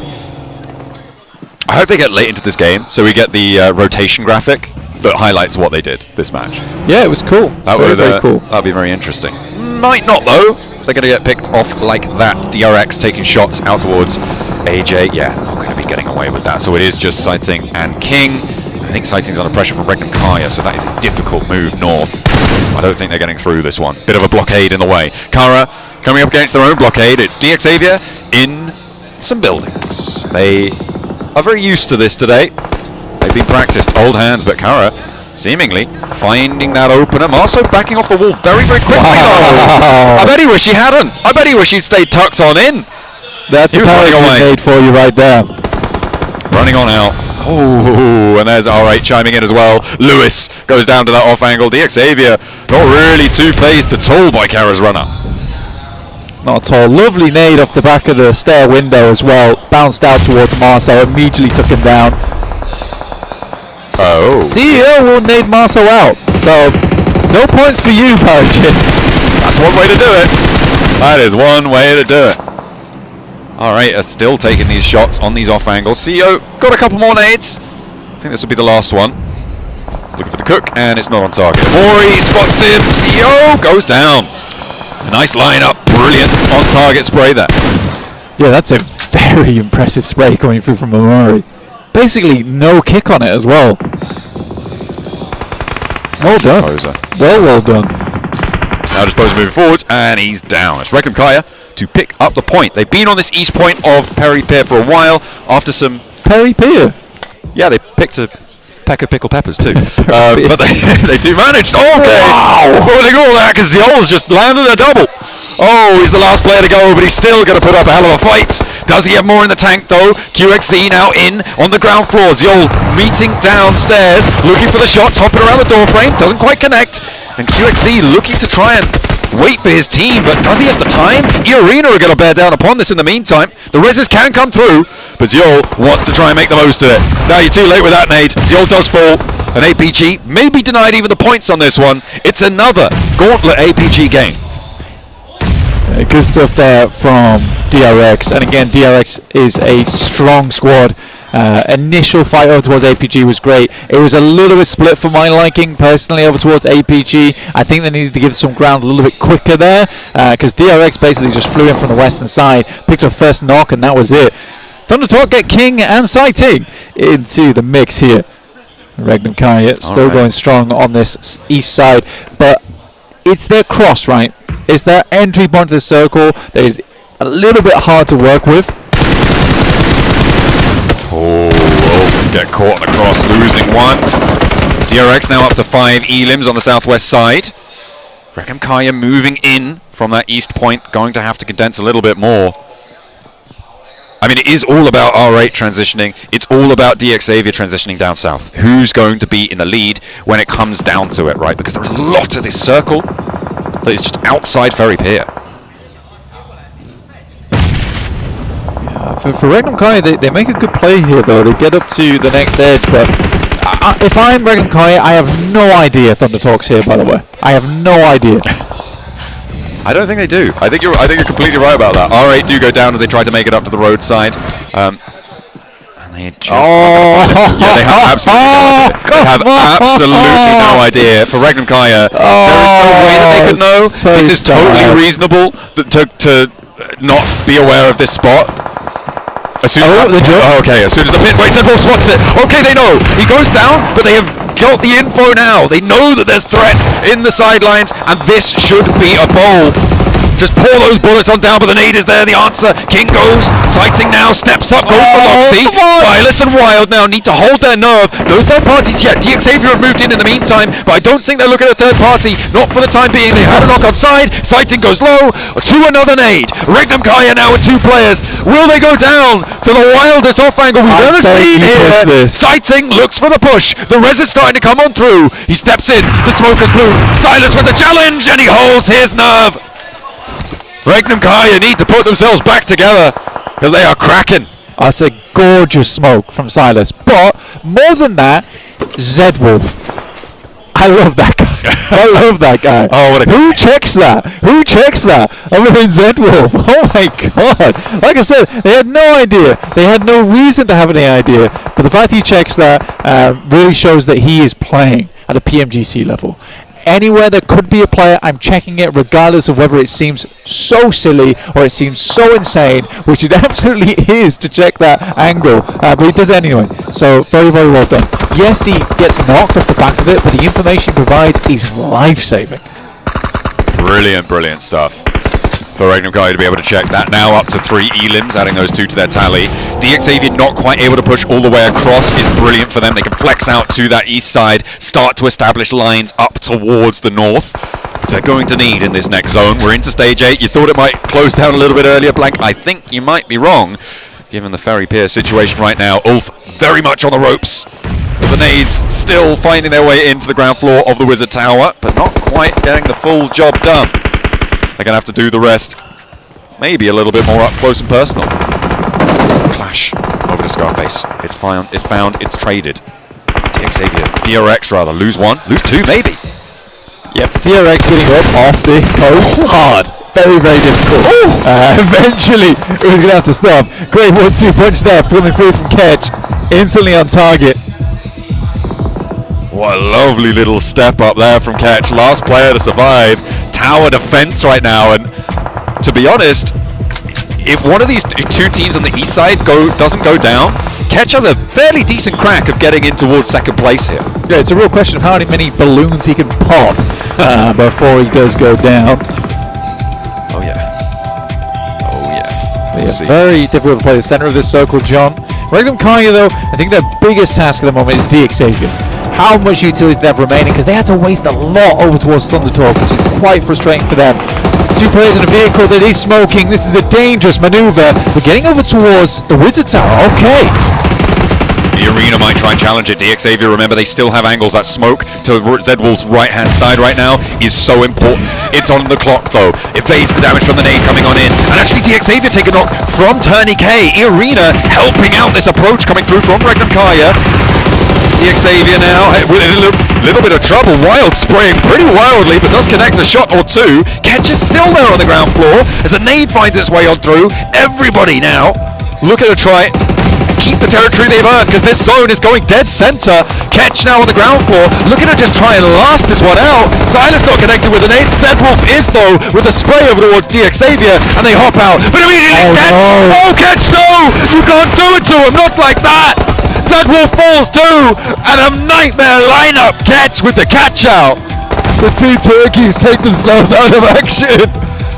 I hope they get late into this game, so we get the rotation graphic that highlights what they did this match. Yeah, it was cool. That very, would very cool. That'd be very interesting. Might not though. If they're going to get picked off like that, DRX taking shots out towards AJ. Yeah, not going to be getting away with that. So it is just Sighting and King. I think Sighting's under pressure from Regnum Kaya, so that is a difficult move north. I don't think they're getting through this one. Bit of a blockade in the way. Kara coming up against their own blockade. It's DX Xavier in some buildings. They are very used to this today. They've been practiced, old hands, but Kara seemingly finding that opener. Marso backing off the wall very, very quickly. Wow. I bet he wish he hadn't. I bet he wish he'd stayed tucked on in. That's a penalty made for you right there. Running on out. Oh, and there's R8 chiming in as well. Lewis goes down to that off angle. DX Xavier not really too phased at all by Kara's runner. Not at all. Lovely nade off the back of the stair window as well. Bounced out towards Marso, immediately took him down. Oh. CEO will nade Marso out. So, no points for you, Pubg. That's one way to do it. That is one way to do it. Alright, are still taking these shots on these off angles. CEO got a couple more nades. I think this will be the last one. Looking for the cook, and it's not on target. Mori spots him. CEO goes down. A nice lineup. Brilliant on target spray there. Yeah, that's a very impressive spray coming through from Mori. Basically, no kick on it as well. Well done. Well done. Now just Poser moving forwards, and he's down. It's Regnum Kaya to pick up the point. They've been on this east point of Peri Pier for a while after some... Peri Pier? Yeah, they picked a peck of pickled peppers too. But they do manage. Okay! Wow! What do they call that? Because Zol's just landed a double. Oh, he's the last player to go, but he's still going to put up a hell of a fight. Does he have more in the tank though? QXC now in on the ground floor. Zol meeting downstairs, looking for the shots, hopping around the door frame, doesn't quite connect. And QXC looking to try and wait for his team, but does he have the time? E-Arena are going to bear down upon this in the meantime. The reses can come through, but Zol wants to try and make the most of it. Now you're too late with that nade. Zol does fall. An APG may be denied even the points on this one. It's another Gauntlet APG game. Good stuff there from DRX, and again DRX is a strong squad. Initial fight over towards APG was great. It was a little bit split for my liking personally over towards APG. I think they needed to give some ground a little bit quicker there, because DRX basically just flew in from the western side, picked up first knock, and that was it. Thundertalk get King and Sighting into the mix here. Regnum Kaya still going strong on this east side, but it's their cross, right? It's their entry point to the circle that is a little bit hard to work with. Oh, get caught on the cross, losing one. DRX now up to 5 elims on the southwest side. Regnum Kaya moving in from that east point, going to have to condense a little bit more. I mean, it is all about R8 transitioning. It's all about DX Xavier transitioning down south. Who's going to be in the lead when it comes down to it, right? Because there's a lot of this circle that is just outside Ferry Pier. For Regnum Kaya, they make a good play here, though. They get up to the next edge, but if I'm Regnum Kaya, I have no idea Thundertalk's here, by the way. I have no idea. I don't think they do. I think you're completely right about that. R8 do go down and they try to make it up to the roadside. And they just they have absolutely no idea. For Regnum Kaya, there is no way that they could know. This is totally reasonable to not be aware of this spot. As soon as the pit waits and Wolf spots it. Okay, they know. He goes down, but they have got the info now. They know that there's threats in the sidelines, and this should be a bowl. Just pour those bullets on down, but the nade is there, the answer. King goes, Sighting now, steps up, goes for Loxy. Silas and Wild now need to hold their nerve. No third parties yet. DX Xavier have moved in the meantime, but I don't think they're looking at a third party. Not for the time being. They had a knock outside. Sighting goes low to another nade. Regnum Kaya now with 2 players. Will they go down to the wildest off angle we've ever seen here? Sighting looks for the push. The res is starting to come on through. He steps in. The smoke is blue. Silas with the challenge, and he holds his nerve. Regnum Kaya need to put themselves back together because they are cracking. That's a gorgeous smoke from Silas, but more than that, Zedwolf. I love that guy. I love that guy. Oh, what a Who checks that? Who checks that? Other than Zedwolf. Oh my god. Like I said, they had no idea. They had no reason to have any idea. But the fact he checks that really shows that he is playing at a PMGC level. Anywhere there could be a player, I'm checking it regardless of whether it seems so silly or it seems so insane, which it absolutely is to check that angle, but he does it anyway, so very, very well done. Yes, he gets knocked off the back of it, but the information he provides is life-saving. Brilliant stuff for Regnum Kai to be able to check that. Now up to 3 elims, adding those 2 to their tally. DXavian not quite able to push all the way across is brilliant for them. They can flex out to that east side, start to establish lines up towards the north. They're going to need in this next zone. We're into stage 8. You thought it might close down a little bit earlier, Blank. I think you might be wrong, given the Ferry Pier situation right now. Ulf very much on the ropes. The nades still finding their way into the ground floor of the Wizard Tower, but not quite getting the full job done. They're going to have to do the rest, maybe a little bit more up close and personal. Clash over to Scarface. It's found, it's traded. DXavian, DRX rather, lose 1, lose 2 maybe. Yep, DRX getting up off this coast. Hard. Very, very difficult. Eventually, it was going to have to stop. Great 1-2 punch there, coming through from Ketch. Instantly on target. What a lovely little step up there from Ketch. Last player to survive. Tower defense right now, and to be honest, if one of these 2 teams on the east side doesn't go down, Ketch has a fairly decent crack of getting in towards second place here. Yeah, it's a real question of how many balloons he can pop before he does go down. Oh yeah. Yeah, very difficult to play the center of this circle, John. Regnum Kaya, though, I think their biggest task at the moment is DXavian. How much utility they have remaining, because they had to waste a lot over towards Thundertalk, which is quite frustrating for them. 2 players in a vehicle that is smoking. This is a dangerous maneuver. We're getting over towards the Wizard Tower. Okay. The arena might try and challenge it. DXavian, remember, they still have angles. That smoke to Zedwolf's right-hand side right now is so important. It's on the clock, though. Evades the damage from the nade coming on in. And actually, DXavian take a knock from Turney K. Arena helping out this approach coming through from Regnum Kaya. DXavian now with a little bit of trouble. Wild spraying pretty wildly, but does connect a shot or 2. Ketch is still there on the ground floor as a nade finds its way on through. Everybody now looking to try keep the territory they've earned, because this zone is going dead center. Ketch now on the ground floor, looking to just try and last this one out. Silas not connected with an 8. Zedwolf is, though, with a spray over towards DXavian, and they hop out. But immediately Ketch! No. Oh, Ketch, no! You can't do it to him, not like that! Zedwolf falls too, and a nightmare lineup. Ketch with the catch out. The 2 turkeys take themselves out of action.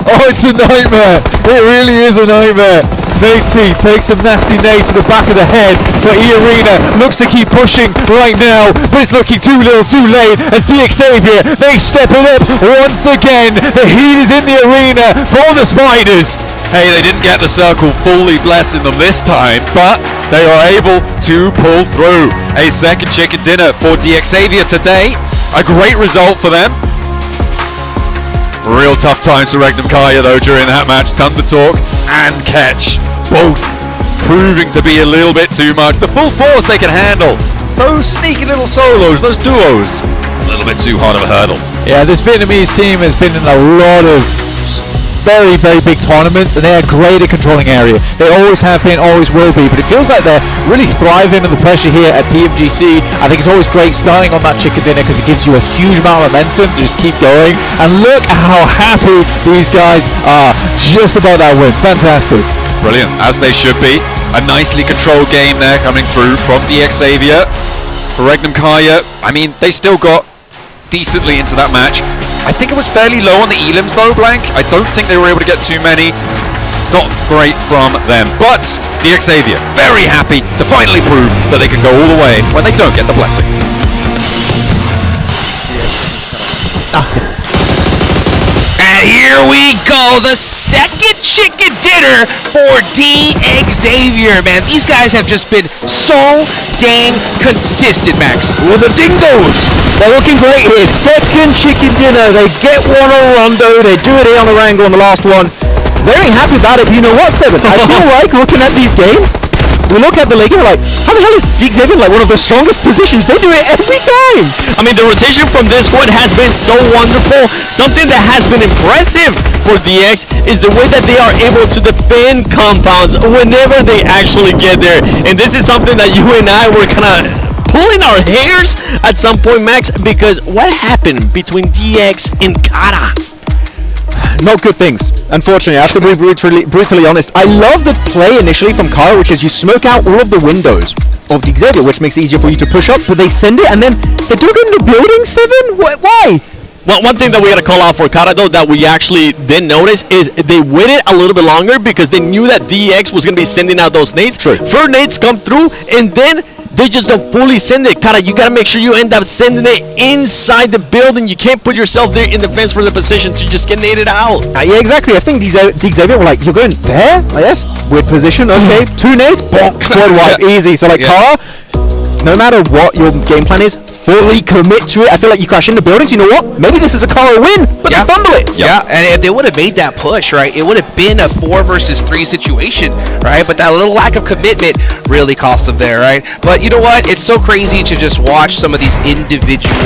Oh, it's a nightmare. It really is a nightmare. Nate C takes some nasty nade to the back of the head, but E-Arena looks to keep pushing right now, but it's looking too little too late as DXavian, they step it up once again. The heat is in the arena for the Spiders. Hey, they didn't get the circle fully blessing them this time, but they are able to pull through. A second chicken dinner for DXavian today. A great result for them. Real tough times for Regnum Kaya, though, during that match. Thundertalk and Ketch both proving to be a little bit too much. The full force they can handle. It's those sneaky little solos, those duos, a little bit too hard of a hurdle. Yeah, this Vietnamese team has been in a lot of very, very big tournaments, and they are great at controlling area. They always have been, always will be, but it feels like they're really thriving under the pressure here at PMGC. I think it's always great starting on that chicken dinner because it gives you a huge amount of momentum to just keep going. And look at how happy these guys are just about that win. Fantastic. Brilliant, as they should be. A nicely controlled game there coming through from DXavian. For Regnum Kaya, I mean, they still got decently into that match. I think it was fairly low on the elims though, Blank. I don't think they were able to get too many. Not great from them. But DXavian, very happy to finally prove that they can go all the way when they don't get the blessing. And here we go, the second chicken dinner for DXavian, man. These guys have just been so dang consistent, Max. Well, the dingoes, they're looking great here. Second chicken dinner. They get one on Rondo. They do it here on the Wrangle on the last one. Very happy about it. But you know what, Seven? I feel like looking at these games, we look at the league and we're like, how the hell is Xavier like one of the strongest positions? They do it every time. I mean, the rotation from this squad has been so wonderful. Something that has been impressive for DX is the way that they are able to defend compounds whenever they actually get there. And this is something that you and I were kind of pulling our hairs at some point, Max, because what happened between DX and Kara? Not good things, unfortunately. I have to be brutally honest. I love the play initially from Kara, which is you smoke out all of the windows of Xavier, which makes it easier for you to push up, but they send it and then they do go in the building, 7? Why? Well, one thing that we got to call out for Kara, though, that we actually did notice is they waited a little bit longer because they knew that DX was going to be sending out those nades. True. First nades come through, and then they just don't fully send it. Kara, you got to make sure you end up sending it inside the building. You can't put yourself there in defense for the position to just get naded out. Yeah, exactly. I think Xavier were like, you're going there? Like, yes, weird position. Okay, 2 nades, bonk, squad wipe, easy. So, like, Kara, no matter what your game plan is, fully commit to it. I feel like you crash into buildings. You know what? Maybe this is a Kara win, but they fumble it. Yeah, and if they would have made that push, right, it would have been a 4 versus 3 situation, right? But that little lack of commitment really cost them there, right? But you know what? It's so crazy to just watch some of these individual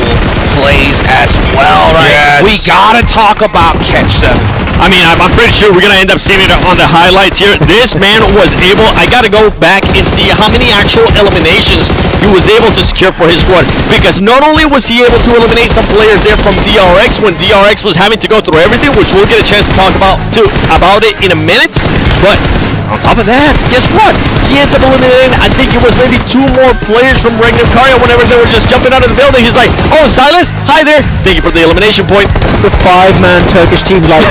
plays as well, right? Yes. We gotta talk about Catch 7. I mean, I'm pretty sure we're going to end up seeing it on the highlights here. This man was able, I got to go back and see how many actual eliminations he was able to secure for his squad. Because not only was he able to eliminate some players there from DRX when DRX was having to go through everything, which we'll get a chance to talk about it in a minute, but on top of that, guess what? He ends up eliminating, I think it was maybe 2 more players from Regnum Karya whenever they were just jumping out of the building. He's like, oh, Silas, hi there. Thank you for the elimination point. The 5-man Turkish team's like,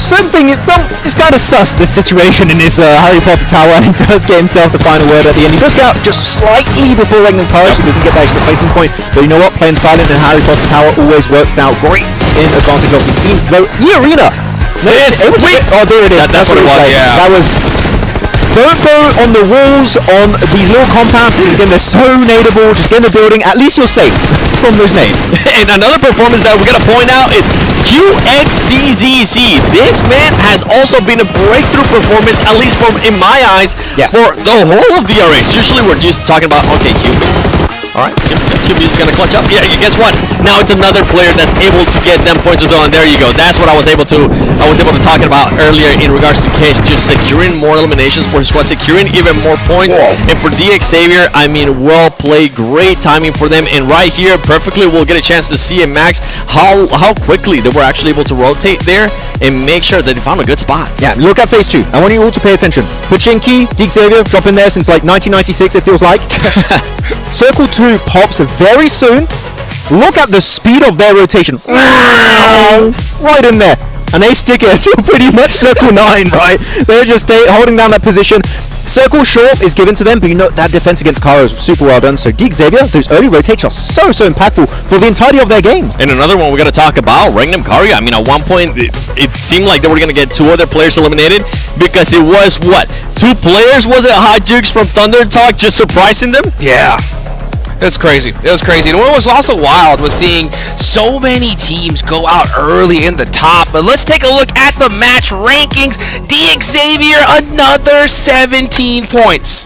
something, it's kind of sus, this situation in this Harry Potter tower, and he does get himself the final word at the end. He does get out just slightly before Regnum Karya, so he doesn't get that extra placement point. But you know what? Playing silent in Harry Potter tower always works out great in advantage of these teams. Though, E-Arena. Yes, wait. Oh, there it is. That's what it was. Yeah. That was. Don't go on the walls on these little compounds. Again, they're so nadeable. Just get in the building. At least you're safe from those nades. And another performance that we're going to point out is QXCZC. This man has also been a breakthrough performance, at least from in my eyes, for the whole of DRX. Usually we're just talking about, okay, QB. All right, QB is going to clutch up. Yeah, guess what? Now it's another player that's able to get them points as well, and there you go. That's what I was able to talk about earlier in regards to Case, just securing more eliminations for his squad, securing even more points. Whoa. And for DX Xavier, I mean, well played, great timing for them, and right here, perfectly, we'll get a chance to see in Max how quickly they were actually able to rotate there and make sure that they found a good spot. Yeah, look at phase 2. I want you all to pay attention. Pachinki, DX Xavier, drop in there since like 1996, it feels like. Circle 2 pops very soon. Look at the speed of their rotation. Right in there. And they stick it to pretty much Circle 9, right? They're just holding down that position. Circle short is given to them, but you know that defense against Kara is super well done. So DX Xavier, those early rotates are so impactful for the entirety of their game. And another one we got to talk about, Regnum Karya. I mean, at one point, it seemed like they were going to get 2 other players eliminated because it was, what, 2 players? Was it Hot Jukes from Thunder Talk just surprising them? Yeah. It's crazy. It was crazy. And what was also wild was seeing so many teams go out early in the top. But let's take a look at the match rankings. DX Xavier, another 17 points.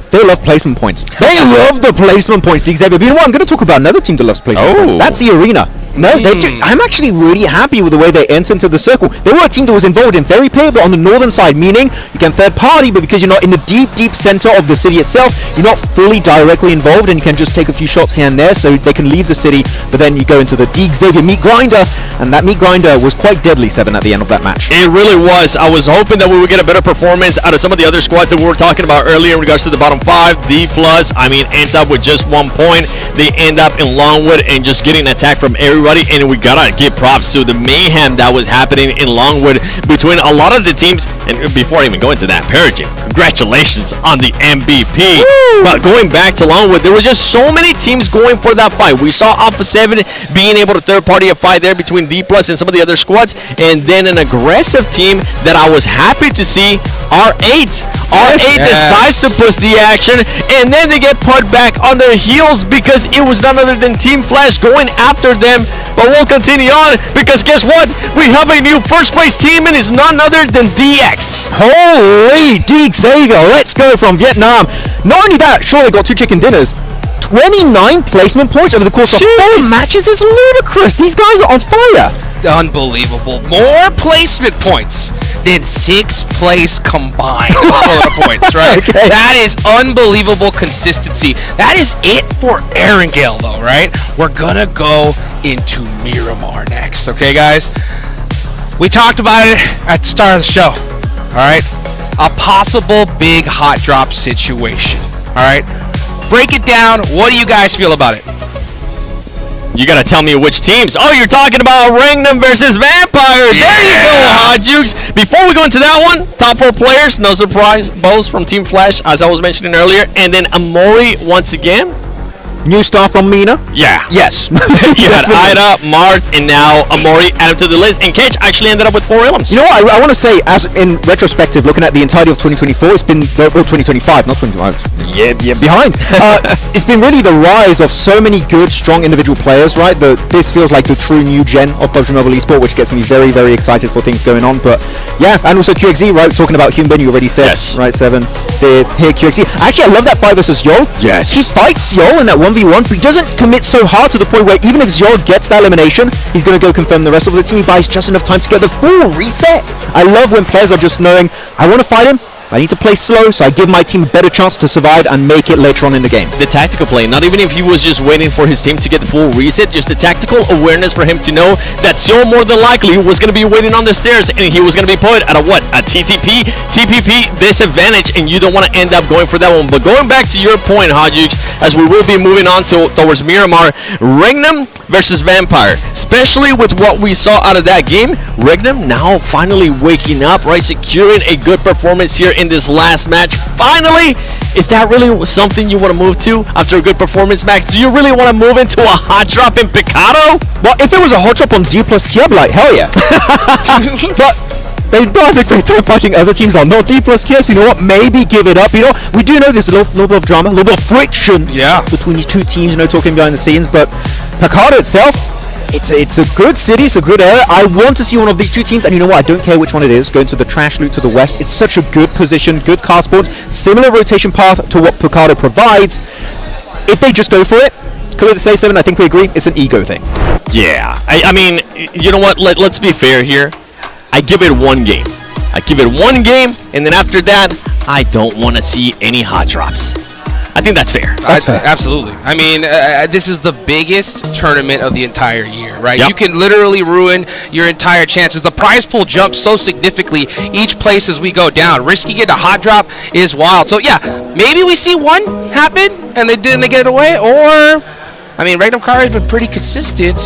They love placement points. They love the placement points, DX Xavier. But you know what? I'm going to talk about another team that loves placement points. That's the Arena. No, I'm actually really happy with the way they enter into the circle. They were a team that was involved in very pay, but on the northern side, meaning you can third party, but because you're not in the deep center of the city itself, you're not fully directly involved, and you can just take a few shots here and there, so they can leave the city, but then you go into the DX Xavier meat grinder, and that meat grinder was quite deadly, 7, at the end of that match. It really was. I was hoping that we would get a better performance out of some of the other squads that we were talking about earlier in regards to the bottom 5, D+, I mean, ends up with just 1 point. They end up in Longwood and just getting attacked from everybody, and we gotta give props to the mayhem that was happening in Longwood between a lot of the teams. And before I even go into that, Perigin, congratulations on the MVP. Woo! But going back to Longwood, there was just so many teams going for that fight. We saw Alpha 7 being able to third party a fight there between D+ and some of the other squads, and then an aggressive team that I was happy to see, R8. R8 decides to push the action, and then they get put back on their heels because it was none other than Team Flash going after them But we'll continue on because guess what? We have a new first place team and it's none other than DX. Holy D Xavier, let's go from Vietnam. Not only that, sure they got 2 chicken dinners. 29 placement points over the course of 4 matches is ludicrous. These guys are on fire. Unbelievable. More placement points than 6th place combined total points, right? Okay. That is unbelievable consistency. That is it for Erangel, though, right? We're gonna go into Miramar next, okay, guys? We talked about it at the start of the show, all right? A possible big hot drop situation, all right? Break it down. What do you guys feel about it? You gotta tell me which teams. Oh, you're talking about Ringnam versus Vampire. Yeah. There you go, Hot Jukes. Before we go into that one, top 4 players, no surprise, both from Team Flash, as I was mentioning earlier, and then Amori once again. New star from Mina? Yeah. Yes. You had Ida, Marth, and now Amori added to the list. And Kedge actually ended up with 4 Ilums. You know what? I want to say, as in retrospective, looking at the entirety of 2024, it's been 2025, not 2025. Yeah, behind. It's been really the rise of so many good, strong individual players, right? This feels like the true new gen of PUBG Mobile Esport, which gets me very, very excited for things going on. But yeah, and also QXZ, right? Talking about Hyunbin, you already said, yes. Right? 7. Here, QXZ. Actually, I love that fight versus Yol. Yes. He fights Yol in that 1v1, but he doesn't commit so hard to the point where even if Yol gets that elimination, he's going to go confirm the rest of the team. He buys just enough time to get the full reset. I love when players are just knowing, I want to fight him, I need to play slow, so I give my team a better chance to survive and make it later on in the game. The tactical play, not even if he was just waiting for his team to get the full reset, just the tactical awareness for him to know that Zio more than likely was going to be waiting on the stairs and he was going to be put at a what? A TTP, TPP disadvantage, and you don't want to end up going for that one. But going back to your point, Hajux, as we will be moving on towards Miramar, Ringnam versus Vampire, especially with what we saw out of that game. Ringnam now finally waking up, right? Securing a good performance here in this last match. Finally, is that really something you want to move to after a good performance, Max? Do you really want to move into a hot drop in Picado? Well, if it was a hot drop on D plus Kia, I'd be like, hell yeah. But they have a great time fighting other teams like not D plus Kia, so you know what, maybe give it up. You know, we do know there's a little bit of drama, a little bit of friction between these two teams, you know, talking behind the scenes, but Picado itself, it's a good city, it's a good area. I want to see one of these two teams, and you know what, I don't care which one it is, going to the trash loot to the west. It's such a good position, good car sports, similar rotation path to what Picado provides. If they just go for it, clear to say 7, I think we agree, it's an ego thing. Yeah, I mean, you know what, let's be fair here. I give it 1 game. I give it 1 game, and then after that, I don't want to see any hot drops. I think that's fair. That's fair. Absolutely. I mean, this is the biggest tournament of the entire year, right? Yep. You can literally ruin your entire chances. The prize pool jumps so significantly each place as we go down. Risking it a hot drop is wild. So yeah, maybe we see one happen and they get it away, or I mean, Random Car has been pretty consistent.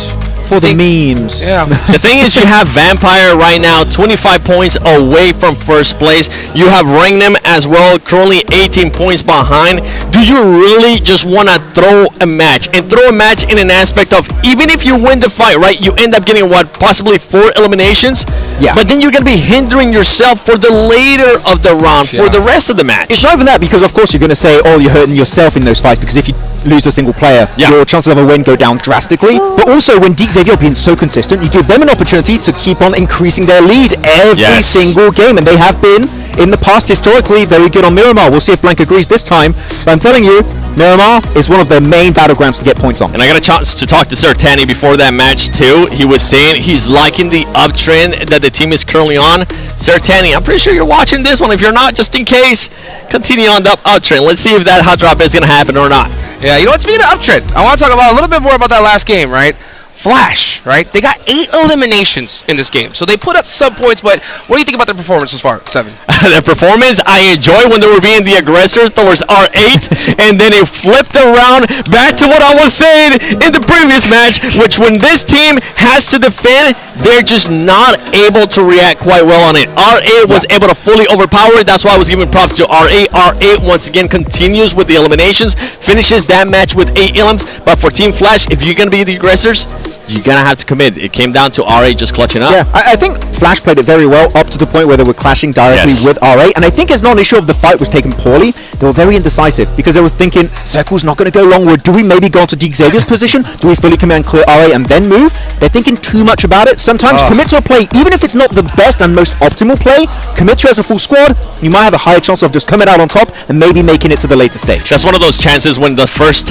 For the memes. Yeah. The thing is, you have Vampire right now 25 points away from first place. You have Ringnam as well, currently 18 points behind. Do you really just want to throw a match? And throw a match in an aspect of, even if you win the fight, right, you end up getting what, possibly 4 eliminations? Yeah. But then you're going to be hindering yourself for the later of the round, for the rest of the match. It's not even that, because of course you're going to say, oh, you're hurting yourself in those fights, because if you lose a single player, your chances of a win go down drastically. But also, when D Xavier being so consistent, you give them an opportunity to keep on increasing their lead every single game, and they have been in the past historically very good on Miramar. We'll see if Blank agrees this time, but I'm telling you, Miramar is one of their main battlegrounds to get points on. And I got a chance to talk to Sertani before that match too. He was saying he's liking the uptrend that the team is currently on. Sertani, I'm pretty sure you're watching this one. If you're not, just in case, continue on the uptrend. Let's see if that hot drop is going to happen or not. Yeah, you know what, speaking of uptrend, I want to talk about a little bit more about that last game, right? Flash, right? They got 8 eliminations in this game, so they put up sub points. But what do you think about their performance so far, 7? Their performance, I enjoy when they were being the aggressors towards R8, and then it flipped around back to what I was saying in the previous match, which when this team has to defend, they're just not able to react quite well on it. R8 was able to fully overpower it. That's why I was giving props to R8. R8 once again continues with the eliminations, finishes that match with 8 elims. But for Team Flash, if you're going to be the aggressors, you're gonna have to commit. It came down to RA just clutching up. Yeah, I think Flash played it very well up to the point where they were clashing directly with RA, and I think it's not an issue of the fight was taken poorly. They were very indecisive because they were thinking, Circle's not going to go longward. Do we maybe go onto Xavier's position? Do we fully commit and clear RA and then move? They're thinking too much about it. Sometimes commit to a play, even if it's not the best and most optimal play, commit to as a full squad, you might have a higher chance of just coming out on top and maybe making it to the later stage. That's one of those chances when the first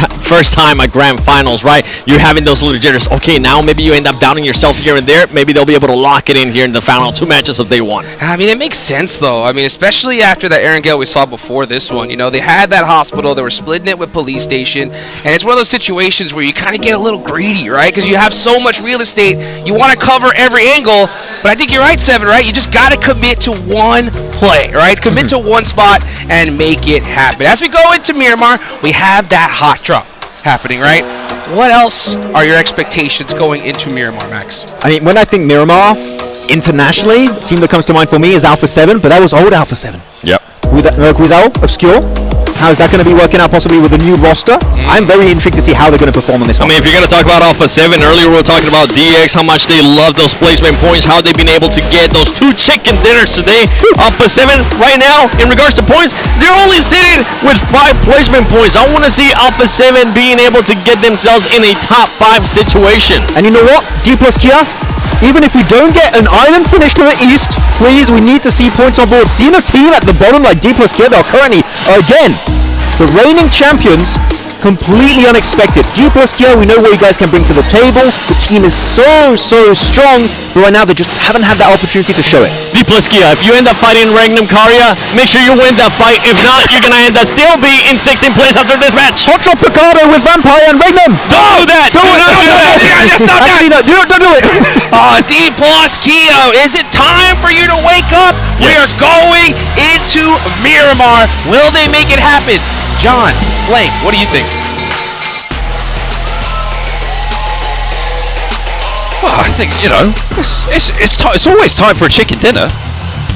time at grand finals, right? You're having those little jitters. Okay, now maybe you end up doubting yourself here and there. Maybe they'll be able to lock it in here in the final 2 matches of day one. I mean, it makes sense though. I mean, especially after that Aaron Gale we saw before this one. You know, they had that hospital, they were splitting it with police station, and it's one of those situations where you kind of get a little greedy, right? Because you have so much real estate, you want to cover every angle. But I think you're right, Seven, right? You just got to commit to one play, right? Commit to one spot and make it happen. As we go into Miramar, we have that hot drop happening, right? What else are your expectations going into Miramar, Max? I mean, when I think Miramar, internationally, the team that comes to mind for me is Alpha 7, but that was old Alpha 7. Yep. With Guizao, Obscure. How is that going to be working out possibly with a new roster? I'm very intrigued to see how they're going to perform on this one. I mean, if you're going to talk about Alpha 7, earlier we were talking about DX, how much they love those placement points, how they've been able to get those 2 chicken dinners today. Alpha 7, right now, in regards to points, they're only sitting with 5 placement points. I want to see Alpha 7 being able to get themselves in a top 5 situation. And you know what? D plus Kia, even if you don't get an island finish to the east, please, we need to see points on board. Seeing a team at the bottom like D plus Kia, they're currently, again, the reigning champions, completely unexpected. D plus Kia, we know what you guys can bring to the table. The team is so strong, but right now they just haven't had that opportunity to show it. D plus Kia, if you end up fighting Regnum Karya, make sure you win that fight. If not, you're going to end up still be in 16th place after this match. Hot Drop Picardo with Vampire and Regnum. Don't do that! Do it! Yeah, stop that! Actually, no, don't do it! D plus Kia, is it time for you to wake up? Yes. We are going into Miramar. Will they make it happen? John, Blank, what do you think? Well, I think, you know, it's always time for a chicken dinner,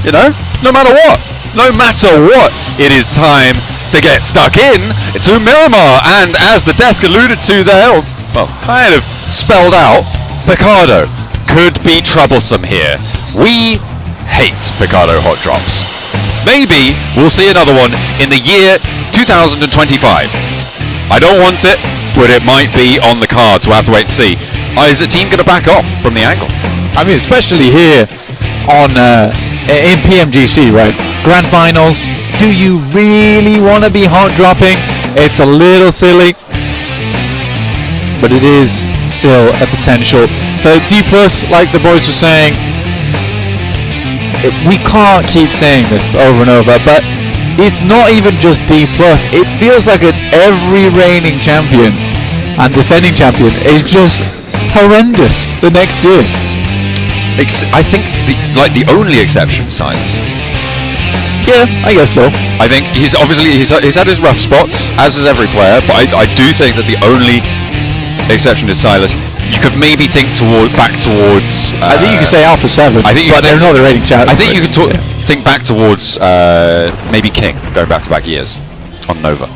you know, no matter what. No matter what, it is time to get stuck in to Miramar. And as the desk alluded to there, or, well, kind of spelled out, Picardo could be troublesome here. We hate Picardo hot drops. Maybe we'll see another one in the year 2025. I don't want it, but it might be on the cards. We'll have to wait and see. Is the team going to back off from the angle? I mean, especially here on in PMGC, right? Grand finals. Do you really want to be hot dropping? It's a little silly, but it is still a potential. The D plus, like the boys were saying, we can't keep saying this over and over, but it's not even just D plus. It feels like it's every reigning champion and defending champion is just horrendous the next year. I think the only exception, Silence. Yeah, I guess so. I think he's had his rough spots, as is every player, but I do think that the only exception is Silas. You could maybe think back towards. I think you could say Alpha 7. I think, but they're not the rating champion. I think you could think back towards maybe King, going back-to-back years on Nova.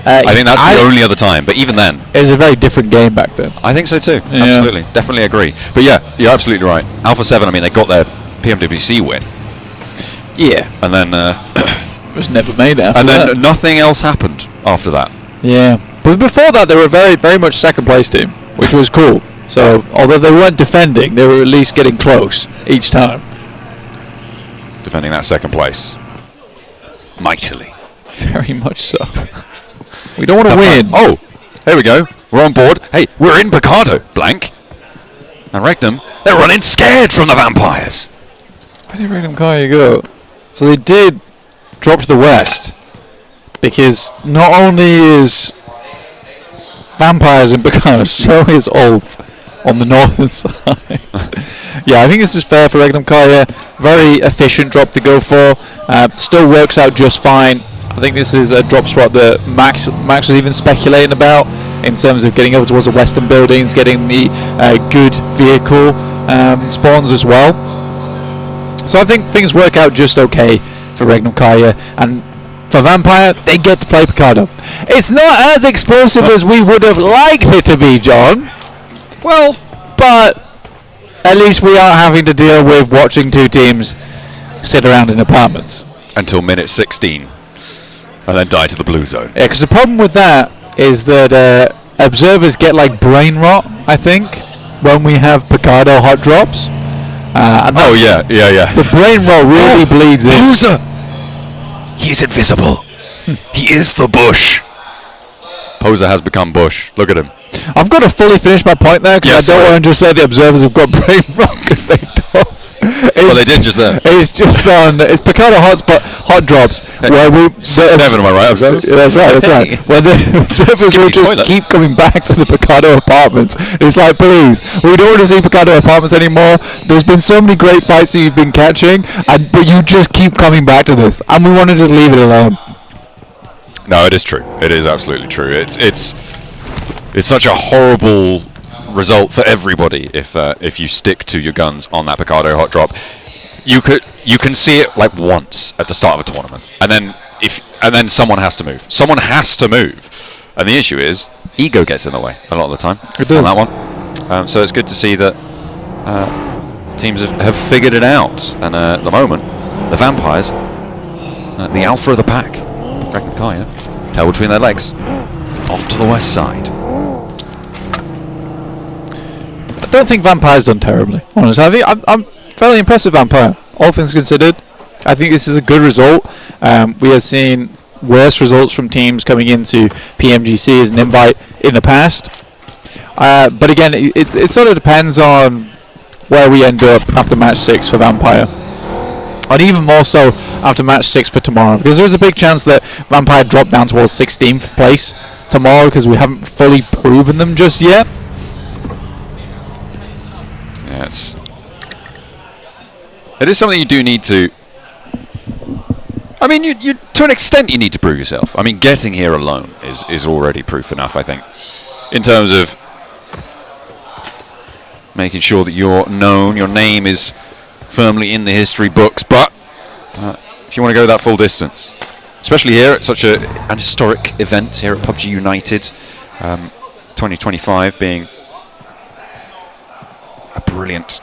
I think that's the only other time, but even then, it was a very different game back then. I think so too. Yeah. Absolutely, definitely agree. But yeah, you're absolutely right. Alpha 7. I mean, they got their PMWC win. Yeah, and then it was never made after and then that. Nothing else happened after that. Yeah, but before that, they were very much second place team, which was cool. So although they weren't defending, they were at least getting close each time. Defending that second place, mightily. Very much so. We don't want to win. Oh, here we go. We're on board. Hey, we're in Picardo. Blank. And Regnum, they're running scared from the vampires. Where did Regnum Kaya go? So they did drop to the west, because not only is vampires in Picardo, so is Ulf on the northern side. Yeah, I think this is fair for Regnum Kaya. Very efficient drop to go for. Still works out just fine. I think this is a drop spot that Max was even speculating about in terms of getting over towards the western buildings, getting the good vehicle spawns as well. So I think things work out just okay for Regnum Kaya, and for Vampire, they get to play Picardo. It's not as explosive as we would have liked it to be, John. Well, but at least we aren't having to deal with watching two teams sit around in apartments. Until minute 16. And then die to the blue zone. Yeah, because the problem with that is that observers get like brain rot, I think, when we have Picardo hot drops. Oh, yeah. The brain rot really bleeds in. Loser! He's invisible. He is the bush. Poser has become bush. Look at him. I've got to fully finish my point there because I don't want to just say the observers have got brain rot because they don't. Well, they did just there. It's just it's Picardo hot drops where we 7, am I right, observers? Yeah, that's right. Where the observers will just keep coming back to the Picardo apartments. It's like, please, we don't want to see Picardo apartments anymore. There's been so many great fights that you've been catching, but you just keep coming back to this, and we want to just leave it alone. No, it is true. It is absolutely true. It's such a horrible result for everybody if you stick to your guns on that Picardo hot drop. You can see it like once at the start of a tournament, and then someone has to move. Someone has to move, and the issue is ego gets in the way a lot of the time on that one. So it's good to see that teams have figured it out, and at the moment, the Vampires, the alpha of the pack, Reckon Kaya, tail between their legs, off to the west side. I don't think Vampire's done terribly, honestly. I think I'm fairly impressed with Vampire, all things considered. I think this is a good result. We have seen worse results from teams coming into PMGC as an invite in the past. But again, it sort of depends on where we end up after match 6 for Vampire. And even more so after match 6 for tomorrow, because there's a big chance that Vampire drop down towards 16th place tomorrow because we haven't fully proven them just yet. Yeah, it is something you do need to. I mean, you to an extent you need to prove yourself. I mean, getting here alone is already proof enough, I think, in terms of making sure that you're known, your name is firmly in the history books. But if you want to go that full distance, especially here at such an historic event here at PUBG United, 2025 being a brilliant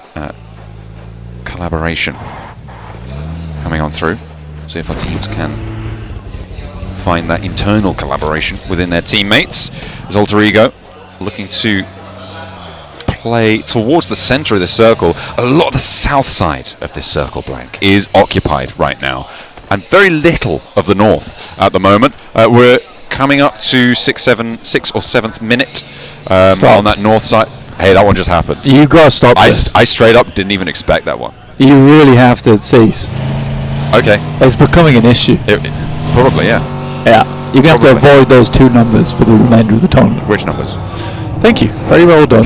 collaboration coming on through. See if our teams can find that internal collaboration within their teammates. As Alter Ego looking to play towards the center of the circle. A lot of the south side of this circle blank is occupied right now, and very little of the north at the moment. We're coming up to 6th or 7th minute on that north side. Hey, that one just happened. You gotta stop this. I straight up didn't even expect that one. You really have to cease. Okay. It's becoming an issue. Probably, yeah. Yeah. You're going to have to avoid those 2 numbers for the remainder of the tournament. Which numbers? Thank you. Very well done.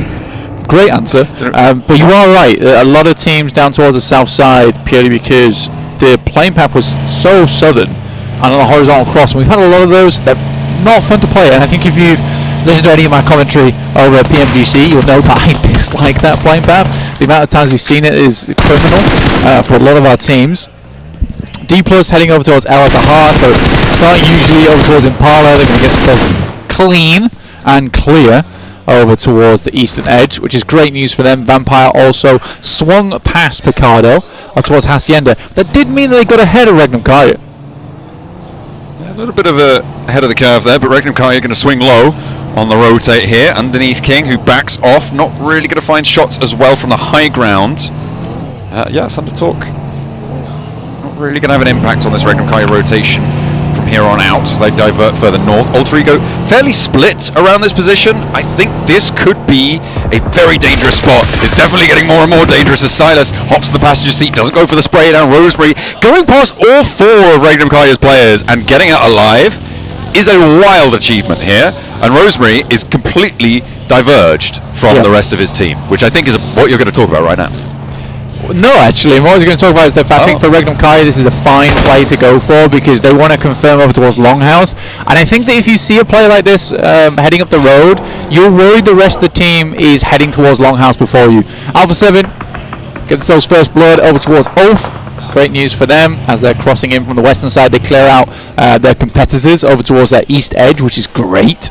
Great answer. But you are right. A lot of teams down towards the south side, purely because the playing path was so southern and on a horizontal cross. And we've had a lot of those that are not fun to play. And I think if you've listened to any of my commentary over at PMGC, you'll know that I dislike that playing path. The amount of times we've seen it is criminal for a lot of our teams. D+ heading over towards El Tahar, so starting usually over towards Impala. They're going to get themselves clean and clear over towards the eastern edge, which is great news for them. Vampire also swung past Picardo towards Hacienda. That did mean that they got ahead of Regnum Kaya. A little bit of a ahead of the curve there, but Regnum Kaya going to swing low on the rotate here underneath King, who backs off. Not really going to find shots as well from the high ground. Yeah, Thunder Talk not really going to have an impact on this Regnum Kaya rotation from here on out as they divert further north. Alter Ego fairly split around this position. I think this could be a very dangerous spot. It's definitely getting more and more dangerous as Silas hops to the passenger seat, doesn't go for the spray down. Rosemary going past all 4 of Regnum Kaya's players and getting out alive is a wild achievement here. And Rosemary is completely diverged from the rest of his team, which I think is what you're going to talk about right now. No, actually, what I was going to talk about is that I think for Regnum Kaya this is a fine play to go for because they want to confirm over towards Longhouse. And I think that if you see a play like this heading up the road, you're worried the rest of the team is heading towards Longhouse before you. Alpha 7 get themselves first blood over towards Oath. Great news for them as they're crossing in from the western side. They clear out their competitors over towards that east edge, which is great.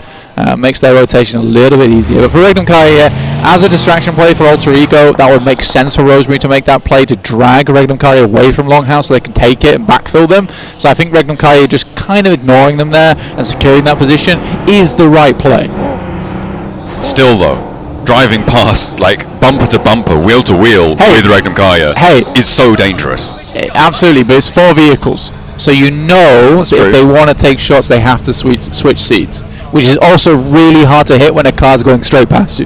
makes their rotation a little bit easier. But for Regnum Kai, as a distraction play for Alter Ego, that would make sense for Rosemary to make that play to drag Regnum Kai away from Longhouse so they can take it and backfill them. So I think Regnum Kai just kind of ignoring them there and securing that position is the right play. Still though, driving past like bumper to bumper, wheel to wheel with Regnum Kaya is so dangerous. Absolutely, but it's 4 vehicles. So you know that if they want to take shots, they have to switch seats, which is also really hard to hit when a car's going straight past you.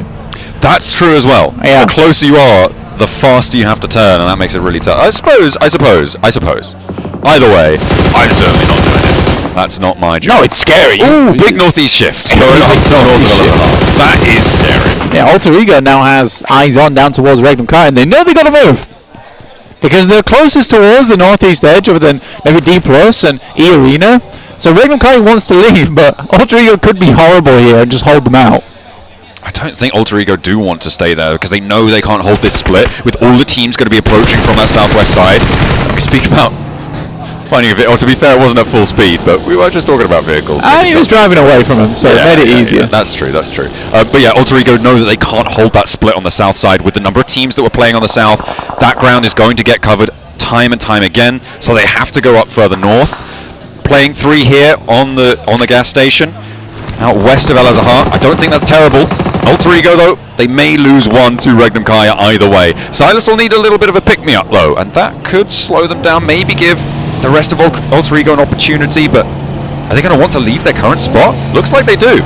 That's true as well. Yeah. The closer you are, the faster you have to turn, and that makes it really tough. I suppose. Either way, I'm certainly not doing it. That's not my job. No, it's scary. Ooh, big northeast shift. Going up to north of the That is scary. Yeah, Alter Ego now has eyes on down towards Regnum Kai, and they know they got to move. Because they're closest towards the northeast edge, other than maybe D Plus and E Arena. So Regnum Kai wants to leave, but Alter Ego could be horrible here and just hold them out. I don't think Alter Ego do want to stay there because they know they can't hold this split with all the teams going to be approaching from that southwest side. We speak about finding a vehicle. Or to be fair, it wasn't at full speed, but we were just talking about vehicles. And he was driving away from him, so it made it easier. Yeah, that's true. But yeah, Alter Ego know that they can't hold that split on the south side with the number of teams that were playing on the south. That ground is going to get covered time and time again, so they have to go up further north. Playing 3 here on the gas station out west of El Azahar. I don't think that's terrible. Alter Ego though, they may lose 1 to Regnum Kaya either way. Silas will need a little bit of a pick-me-up though, and that could slow them down, maybe give the rest of Alter Ego an opportunity, but are they going to want to leave their current spot? Looks like they do.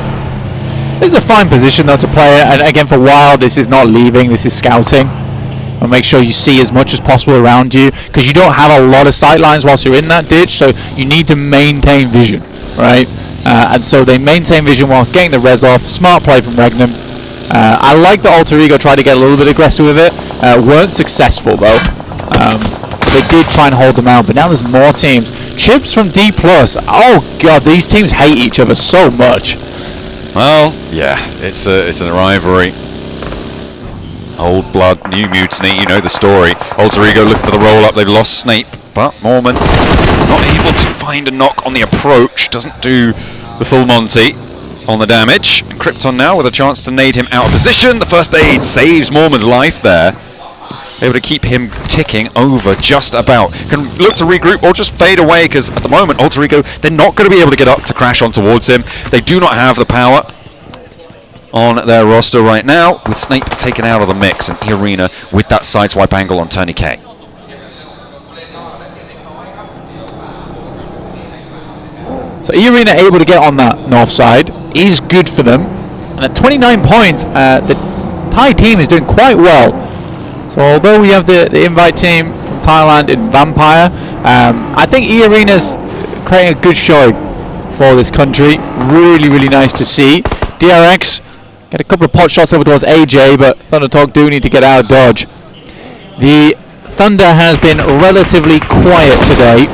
This is a fine position though to play, and again for Wild, this is not leaving, this is scouting. And make sure you see as much as possible around you, because you don't have a lot of sight lines whilst you're in that ditch, so you need to maintain vision, right? And so they maintain vision whilst getting the res off. Smart play from Regnum. I like that Alter Ego tried to get a little bit aggressive with it. Weren't successful though. They did try and hold them out, but now there's more teams. Chips from D+. Oh god, these teams hate each other so much. Well, yeah, it's a rivalry. Old blood, new mutiny, you know the story. Alter Ego looked for the roll-up, they've lost Snape, but Mormon not able to find a knock on the approach. Doesn't do the full Monty on the damage. And Krypton now with a chance to nade him out of position. The first aid saves Mormon's life there. Able to keep him ticking over just about. Can look to regroup or just fade away, because at the moment Alter Ego, they're not going to be able to get up to crash on towards him. They do not have the power on their roster right now, with Snape taken out of the mix and E-Arena with that sideswipe angle on Tourniquet. So E-Arena able to get on that north side is good for them. And at 29 points, the Thai team is doing quite well. So although we have the invite team from Thailand in Vampire, I think E-Arena's creating a good show for this country. Really, really nice to see. DRX get a couple of pot shots over towards AJ, but Thunder Talk do need to get out of dodge. The Thunder has been relatively quiet today.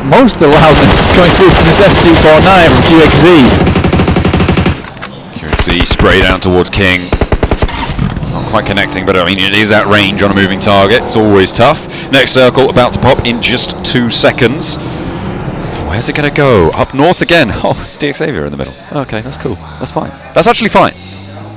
Most of the loudness is going through from this F249 from QXZ. QXZ spray down towards King. Not quite connecting, but I mean it is at range on a moving target. It's always tough. Next circle about to pop in just 2 seconds. Where's it going to go? Up north again. Oh, it's DX Xavier in the middle. Okay, that's cool. That's fine. That's actually fine.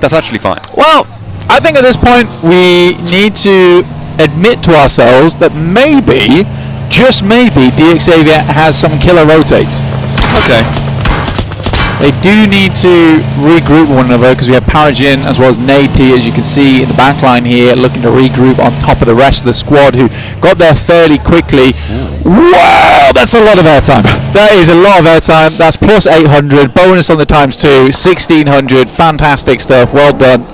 That's actually fine. Well, I think at this point we need to admit to ourselves that maybe, just maybe, DX Xavier has some killer rotates. Okay. They do need to regroup one another, because we have Parajin as well as Nate, as you can see in the back line here, looking to regroup on top of the rest of the squad who got there fairly quickly. Wow, that's a lot of airtime. That is a lot of airtime. That's plus 800, bonus on the ×2, 1600. Fantastic stuff. Well done.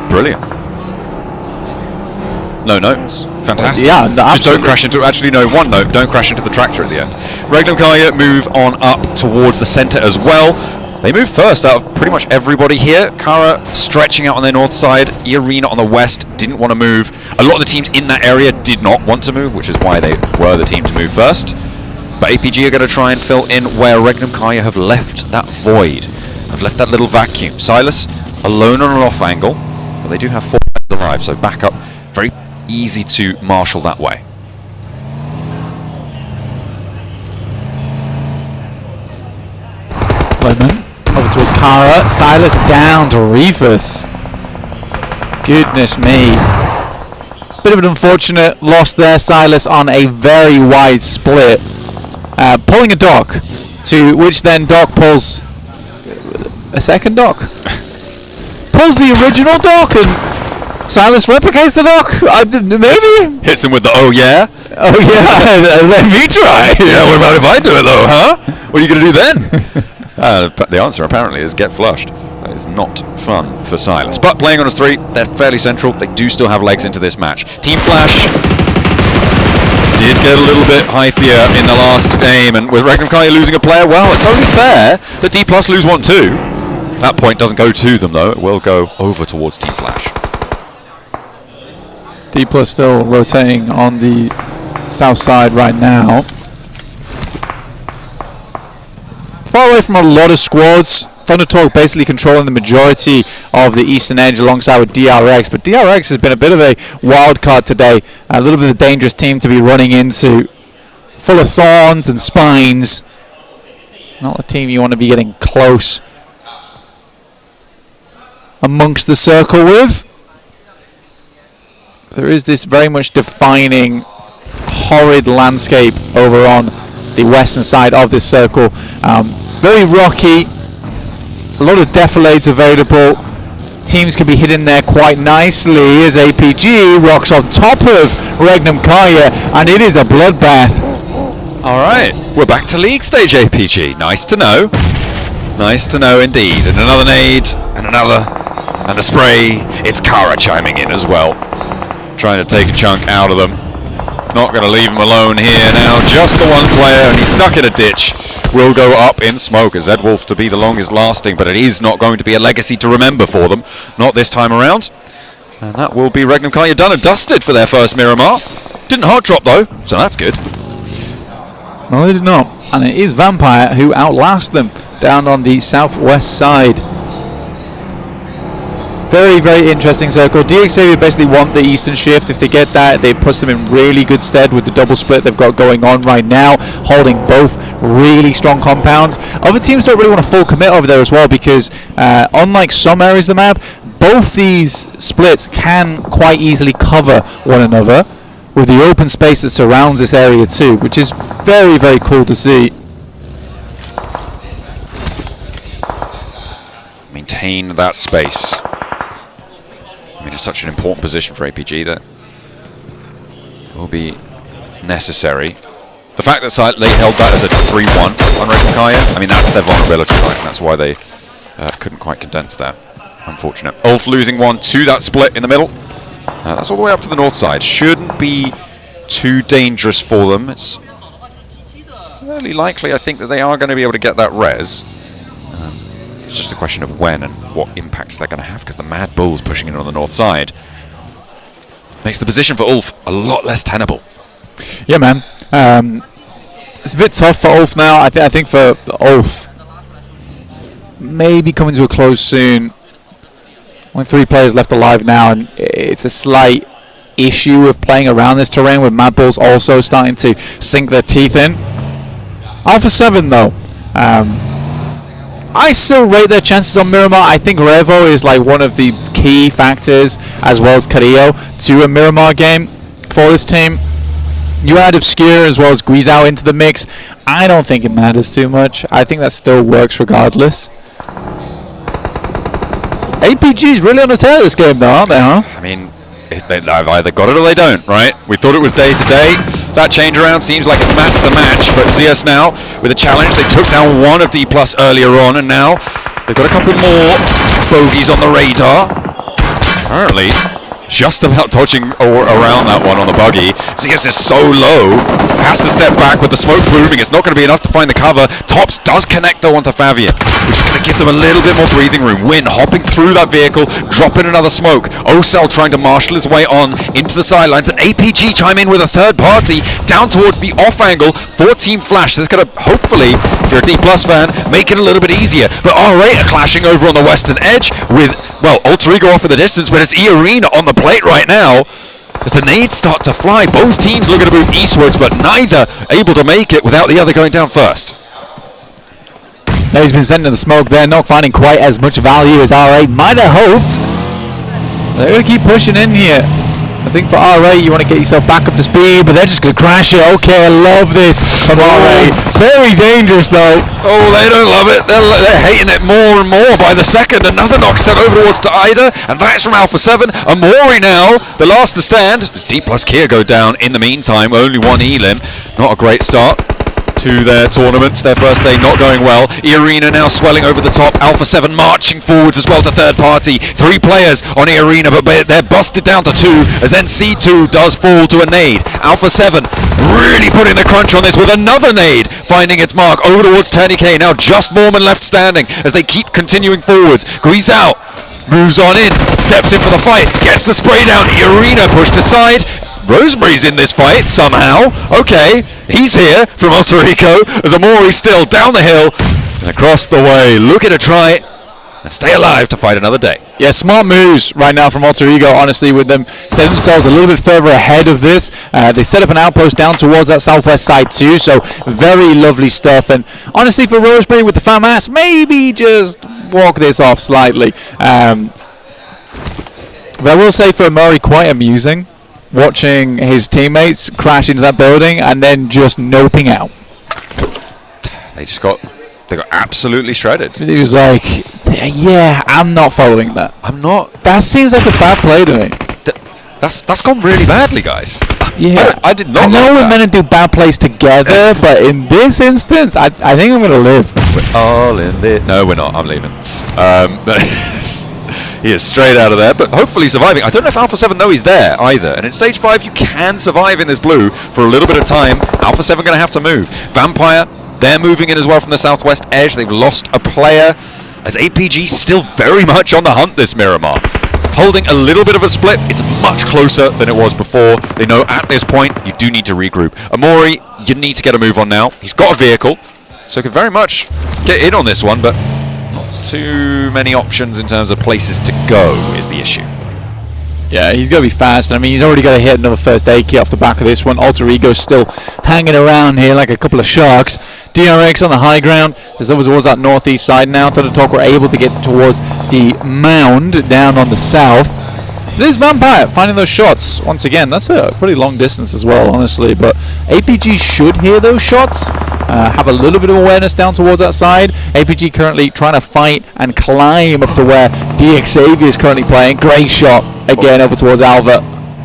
Brilliant. No notes. Fantastic. Yeah, no, just don't crash into. Actually, no. One note. Don't crash into the tractor at the end. Regnum Kaya move on up towards the center as well. They move first out of pretty much everybody here. Kara stretching out on their north side. E-Arena on the west didn't want to move. A lot of the teams in that area did not want to move, which is why they were the team to move first. But APG are going to try and fill in where Regnum Kaya have left that void. Have left that little vacuum. Silas alone on an off angle, but they do have 4 players alive, so back up. Very easy to marshal that way. Lemon over towards Kara. Silas down to Reefus. Goodness me. Bit of an unfortunate loss there, Silas, on a very wide split. Pulling a dock, to which then Doc pulls a second dock. Pulls the original dock, and Silas replicates the dock. Maybe? Hits him with the, oh yeah? Oh yeah, let me try. Yeah, what about if I do it though, huh? What are you going to do then? The answer apparently is get flushed. That is not fun for Silas. But playing on a 3, they're fairly central. They do still have legs into this match. Team Flash did get a little bit hyphier in the last game, and with Regnum Kaya losing a player, well, it's only fair that D Plus lose 1-2. That point doesn't go to them though. It will go over towards Team Flash. D Plus still rotating on the south side right now. Far away from a lot of squads. Thundertalk basically controlling the majority of the eastern edge alongside with DRX, but DRX has been a bit of a wild card today, a little bit of a dangerous team to be running into, full of thorns and spines. Not a team you want to be getting close amongst the circle with. There is this very much defining horrid landscape over on the western side of this circle. Very rocky. A lot of defilades available. Teams can be hidden there quite nicely as APG rocks on top of Regnum Kaya, and it is a bloodbath. Alright, we're back to league stage APG. Nice to know. Nice to know indeed. And another nade, and another, and the spray. It's Kara chiming in as well. Trying to take a chunk out of them. Not going to leave him alone here now. Just the one player, and he's stuck in a ditch. Will go up in smoke as Zedwolf to be the longest lasting, but it is not going to be a legacy to remember for them. Not this time around. And that will be Regnum Kaya done and dusted for their first Miramar. Didn't hard drop though, so that's good. No, they did not. And it is Vampire who outlast them down on the southwest side. Very, very interesting circle. DXA basically want the eastern shift. If they get that, they put them in really good stead with the double split they've got going on right now, holding both really strong compounds. Other teams don't really want to full commit over there as well, because unlike some areas of the map, both these splits can quite easily cover one another with the open space that surrounds this area too, which is very, very cool to see. Maintain that space. I mean, it's such an important position for APG that will be necessary. The fact that they held that as a 3-1 on Regnum Kaya, I mean, that's their vulnerability, right? And that's why they couldn't quite condense that. Unfortunate. Ulf losing 1 to that split in the middle. That's all the way up to the north side. Shouldn't be too dangerous for them. It's fairly likely, I think, that they are going to be able to get that res. It's just a question of when and what impacts they're going to have, because the Mad Bull's pushing in on the north side makes the position for Ulf a lot less tenable. Yeah, man. It's a bit tough for Ulf now. I think for Ulf, maybe coming to a close soon. Only 3 players left alive now, and it's a slight issue of playing around this terrain with Mad Bulls also starting to sink their teeth in. Alpha 7 though. I still rate their chances on Miramar. I think Revo is like one of the key factors, as well as Carrillo, to a Miramar game for this team. You add Obscure as well as Guizhou into the mix. I don't think it matters too much. I think that still works regardless. APG's really on the tail of this game though, aren't they, huh? I mean, they've either got it or they don't, right? We thought it was day to day. That change around seems like it's match to match, but ZS now with a challenge. They took down 1 of D+ earlier on, and now they've got a couple more bogeys on the radar. Apparently, just about dodging around that one on the buggy. ZS is so low, has to step back with the smoke moving. It's not going to be enough to find the cover. Tops does connect though onto Favian, which is going to give them a little bit more breathing room. Win hopping through that vehicle, dropping another smoke. Ocel trying to marshal his way on into the sidelines, and APG chime in with a third party down towards the off angle for Team Flash. That's going to hopefully, if you're a D+ fan, make it a little bit easier. But R8 are clashing over on the western edge with, well, Alter Ego off in the distance, but it's E-Arena on the plate right now. As the nades start to fly, both teams looking to move eastwards, but neither able to make it without the other going down first. Now he's been sent to the smoke there, not finding quite as much value as RA might have hoped. They're going to keep pushing in here. I think for RA, you want to get yourself back up to speed, but they're just going to crash it. Okay, I love this from RA. Very dangerous, though. Oh, they don't love it. They're hating it more and more by the second. Another knock set over towards to Ida, and that's from Alpha 7. Amori now, the last to stand. Does D plus Kia go down in the meantime? Only one Elim. Not a great start to their tournaments. Their first day not going well. E-Arena now swelling over the top. Alpha 7 marching forwards as well to third party. 3 players on E-Arena, but they're busted down to 2 as then C2 does fall to a nade. Alpha 7 really putting the crunch on this with another nade finding its mark over towards Tony K. Now just Mormon left standing as they keep continuing forwards. Grease out. Moves on in, steps in for the fight, gets the spray down. E-Arena pushed aside. Rosemary's in this fight somehow. Okay, he's here from Alter Ego as Amori's still down the hill and across the way, looking to try and stay alive to fight another day. Yeah, smart moves right now from Alter Ego, honestly, with them setting themselves a little bit further ahead of this. They set up an outpost down towards that southwest side too, so very lovely stuff. And honestly, for Rosemary with the FAMAS, maybe just walk this off slightly. But I will say for Amori, quite amusing watching his teammates crash into that building and then just noping out. They got absolutely shredded. He was like, yeah, I'm not following that. I'm not. That seems like a bad play to me. That's gone really badly, guys. Yeah, I did not. I know we're meant to do bad plays together, but in this instance, I think I'm going to live. We're all in there. No, we're not. I'm leaving. He is straight out of there, but hopefully surviving. I don't know if Alpha 7 know he's there either. And in stage 5, you can survive in this blue for a little bit of time. Alpha 7 going to have to move. Vampire, they're moving in as well from the southwest edge. They've lost a player as APG still very much on the hunt this Miramar. Holding a little bit of a split. It's much closer than it was before. They know at this point you do need to regroup. Amori, you need to get a move on now. He's got a vehicle, so could very much get in on this one, but not too many options in terms of places to go is the issue. Yeah, he's got to be fast. I mean, he's already got to hit another first aid kit off the back of this one. Alter Ego's still hanging around here like a couple of sharks. DRX on the high ground. There's over towards that northeast side now. Talk were able to get towards the mound down on the south. There's Vampire finding those shots. Once again, that's a pretty long distance as well, honestly. But APG should hear those shots. Have a little bit of awareness down towards that side. APG currently trying to fight and climb up to where DX Xavier is currently playing. Great shot again over towards Alva.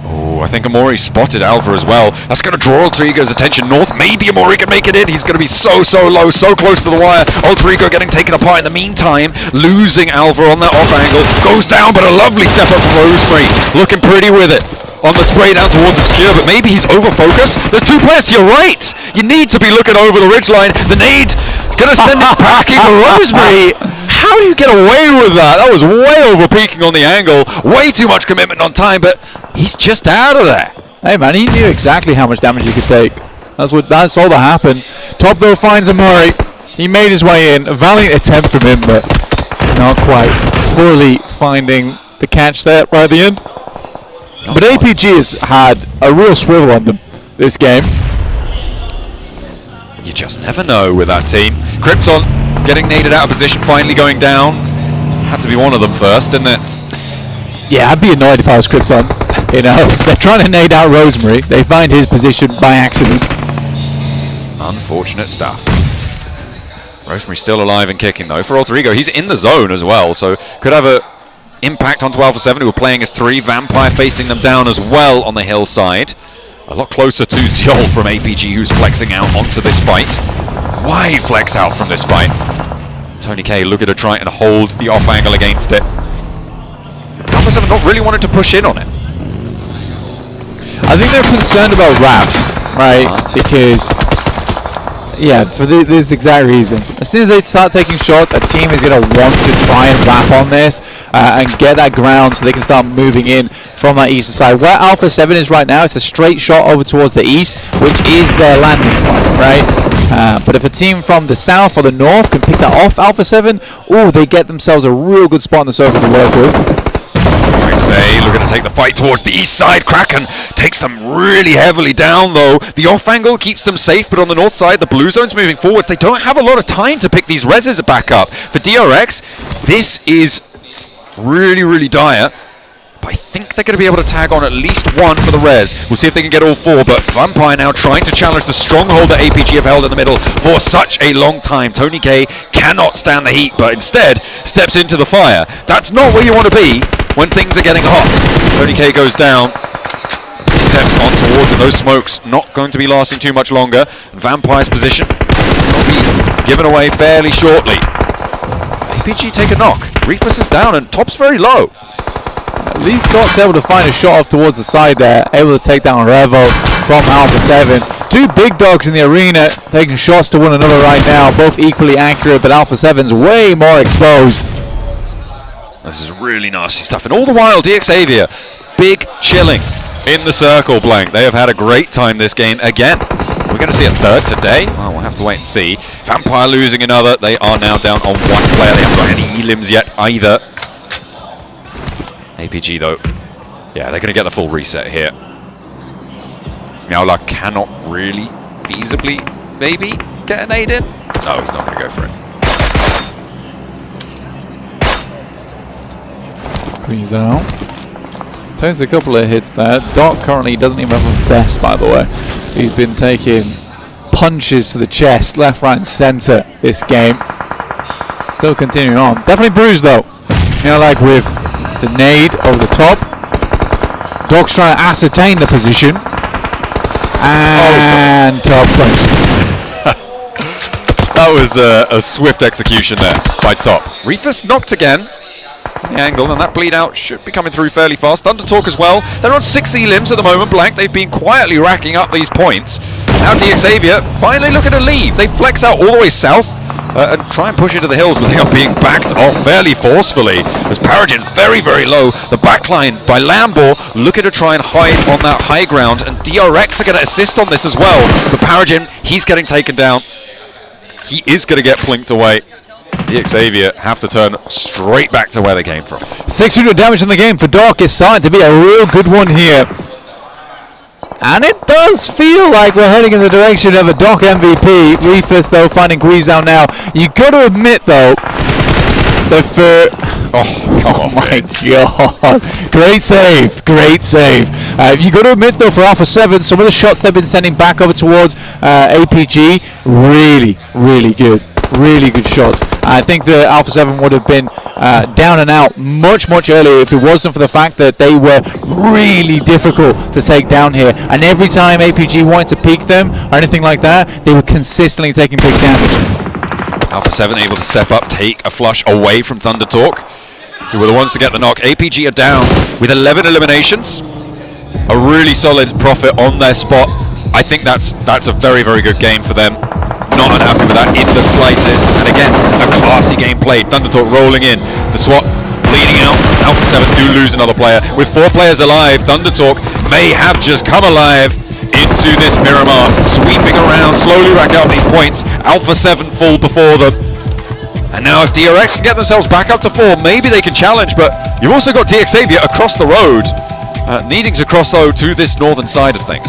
Oh, I think Amori spotted Alva as well. That's going to draw Alter Ego's attention north. Maybe Amori can make it in. He's going to be so low, so close to the wire. Alter Ego getting taken apart in the meantime. Losing Alva on that off angle. Goes down, but a lovely step up from Rosemary. Looking pretty with it. On the spray down towards Obscure, but maybe he's over-focused. There's 2 players to your right. You need to be looking over the ridgeline. The nade gonna send it packing to Rosemary. How do you get away with that? That was way over-peaking on the angle. Way too much commitment on time, but he's just out of there. Hey man, he knew exactly how much damage he could take. That's all that happened. Top though finds Amori. He made his way in. A valiant attempt from him, but not quite fully finding the catch there right at the end. But APG has had a real swivel on them this game. You just never know with that team. Krypton getting naded out of position, finally going down. Had to be one of them first, didn't it? Yeah, I'd be annoyed if I was Krypton. You know, they're trying to nade out Rosemary. They find his position by accident. Unfortunate stuff. Rosemary still alive and kicking though. For Alter Ego, he's in the zone as well, so could have a impact onto Alpha 7, who are playing as 3. Vampire facing them down as well on the hillside. A lot closer to Ziol from APG, who's flexing out onto this fight. Why flex out from this fight? Tony K looking to try and hold the off angle against it. Alpha 7 not really wanted to push in on it. I think they're concerned about wraps, right? Because, yeah, for this exact reason. As soon as they start taking shots, a team is going to want to try and wrap on this and get that ground so they can start moving in from that eastern side. Where Alpha 7 is right now, it's a straight shot over towards the east, which is their landing point, right? But if a team from the south or the north can pick that off Alpha 7, they get themselves a real good spot on the surface to work with. Say, looking to take the fight towards the east side. Kraken takes them really heavily down though. The off angle keeps them safe, but on the north side, the blue zone's moving forward. They don't have a lot of time to pick these reses back up. For DRX, this is really, really dire. But I think they're going to be able to tag on at least one for the res. We'll see if they can get all four, but Vampire now trying to challenge the stronghold that APG have held in the middle for such a long time. Tony K cannot stand the heat, but instead steps into the fire. That's not where you want to be when things are getting hot. Tony K goes down. He steps on towards it. Those smokes not going to be lasting too much longer. And Vampire's position will be given away fairly shortly. APG take a knock. Reefus is down and Top's very low. At least Doc's able to find a shot off towards the side there, able to take down Revo from Alpha 7. Two big dogs in the arena, taking shots to one another right now, both equally accurate, but Alpha 7's way more exposed. This is really nasty stuff, and all the while, DXavier, big chilling in the circle blank. They have had a great time this game again. We're going to see a third today. Well, we'll have to wait and see. Vampire losing another. They are now down on one player. They haven't got any elims yet either. APG though, yeah, they're going to get the full reset here. Miaula cannot really feasibly, maybe, get an aid in. No, he's not going to go for it. Squeeze out. Takes a couple of hits there. Doc currently doesn't even have a vest, by the way. He's been taking punches to the chest, left, right, and center this game. Still continuing on. Definitely bruised though. You know, like with the nade over the top. Doc's trying to ascertain the position. And top punch. That was a swift execution there by Top. Reefus knocked again. The angle, and that bleed out should be coming through fairly fast. Thundertalk as well. They're on 6 elims at the moment, Blank. They've been quietly racking up these points. Now DXavier finally looking to leave. They flex out all the way south and try and push into the hills, but they are being backed off fairly forcefully as Paragen's very, very low. The backline by Lambor looking to try and hide on that high ground, and DRX are going to assist on this as well. But Paragen, he's getting taken down. He is going to get plinked away. DXavier have to turn straight back to where they came from. 600 damage in the game for Doc is starting to be a real good one here. And it does feel like we're heading in the direction of a Doc MVP. Reefus, though, finding Guizhou now. You got to admit, though, that for... Oh my god. Great save. Great save. You got to admit, though, for Alpha 7, some of the shots they've been sending back over towards APG, really, really good. Really good shots. I think the Alpha 7 would have been down and out much earlier if it wasn't for the fact that they were really difficult to take down here. And every time APG wanted to peek them or anything like that, they were consistently taking big damage. Alpha 7 able to step up, take a flush away from Thundertalk, who were the ones to get the knock. APG are down with 11 eliminations. A really solid profit on their spot. I think that's a very, very good game for them. Not unhappy with that in the slightest. And again, a classy game played. Thundertalk rolling in. The swap bleeding out. Alpha 7 do lose another player. With 4 players alive, Thundertalk may have just come alive into this Miramar. Sweeping around, slowly rack out these points. Alpha 7 fall before them. And now if DRX can get themselves back up to 4, maybe they can challenge. But you've also got DXavier across the road. Needing to cross, though, to this northern side of things.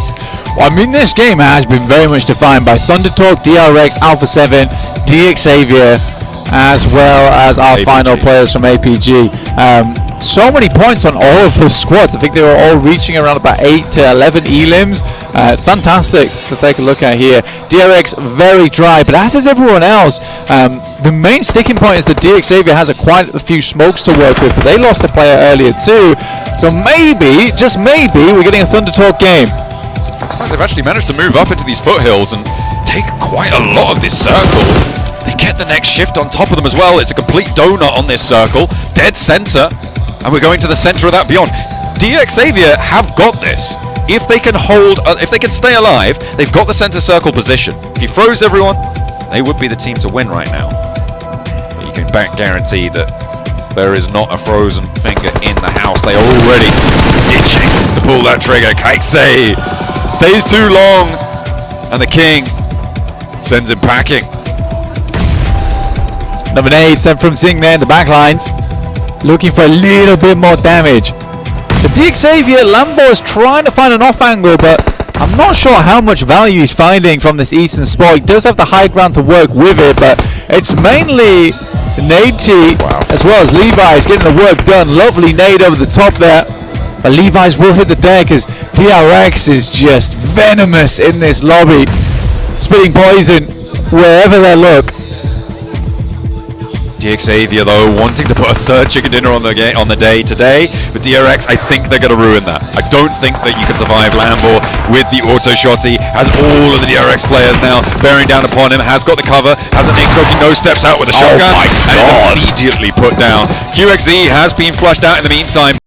Well, I mean, this game has been very much defined by Thundertalk, DRX, Alpha 7, DXavier, as well as our final players from APG. So many points on all of those squads. I think they were all reaching around about 8 to 11 elims. Fantastic to take a look at here. DRX very dry, but as is everyone else. The main sticking point is that DXavier has quite a few smokes to work with, but they lost a player earlier too. So maybe, just maybe, we're getting a Thundertalk game. Looks like they've actually managed to move up into these foothills and take quite a lot of this circle. They get the next shift on top of them as well. It's a complete donut on this circle. Dead center. And we're going to the center of that beyond. DXavier have got this. If they can hold, if they can stay alive, they've got the center circle position. If you froze everyone, they would be the team to win right now. But you can guarantee that there is not a frozen finger in the house. They are already itching to pull that trigger. Kaiksei stays too long, and the king sends him packing. Another nade sent from Singh there in the back lines. looking for a little bit more damage. The Xavier Lambo is trying to find an off angle, but I'm not sure how much value he's finding from this eastern spot. He does have the high ground to work with it, but it's mainly Nade as well as Levi's getting the work done. Lovely nade over the top there, but Levi's will hit the deck as DRX is just venomous in this lobby, spitting poison wherever they look. Xavier though wanting to put a third chicken dinner on the day today, but DRX, I think they're going to ruin that. I don't think that you can survive Lambo with the auto shotty. Has all of the DRX players now bearing down upon him, has got the cover, has a Nick cooking, no steps out with a shotgun, and immediately put down. QXE has been flushed out in the meantime.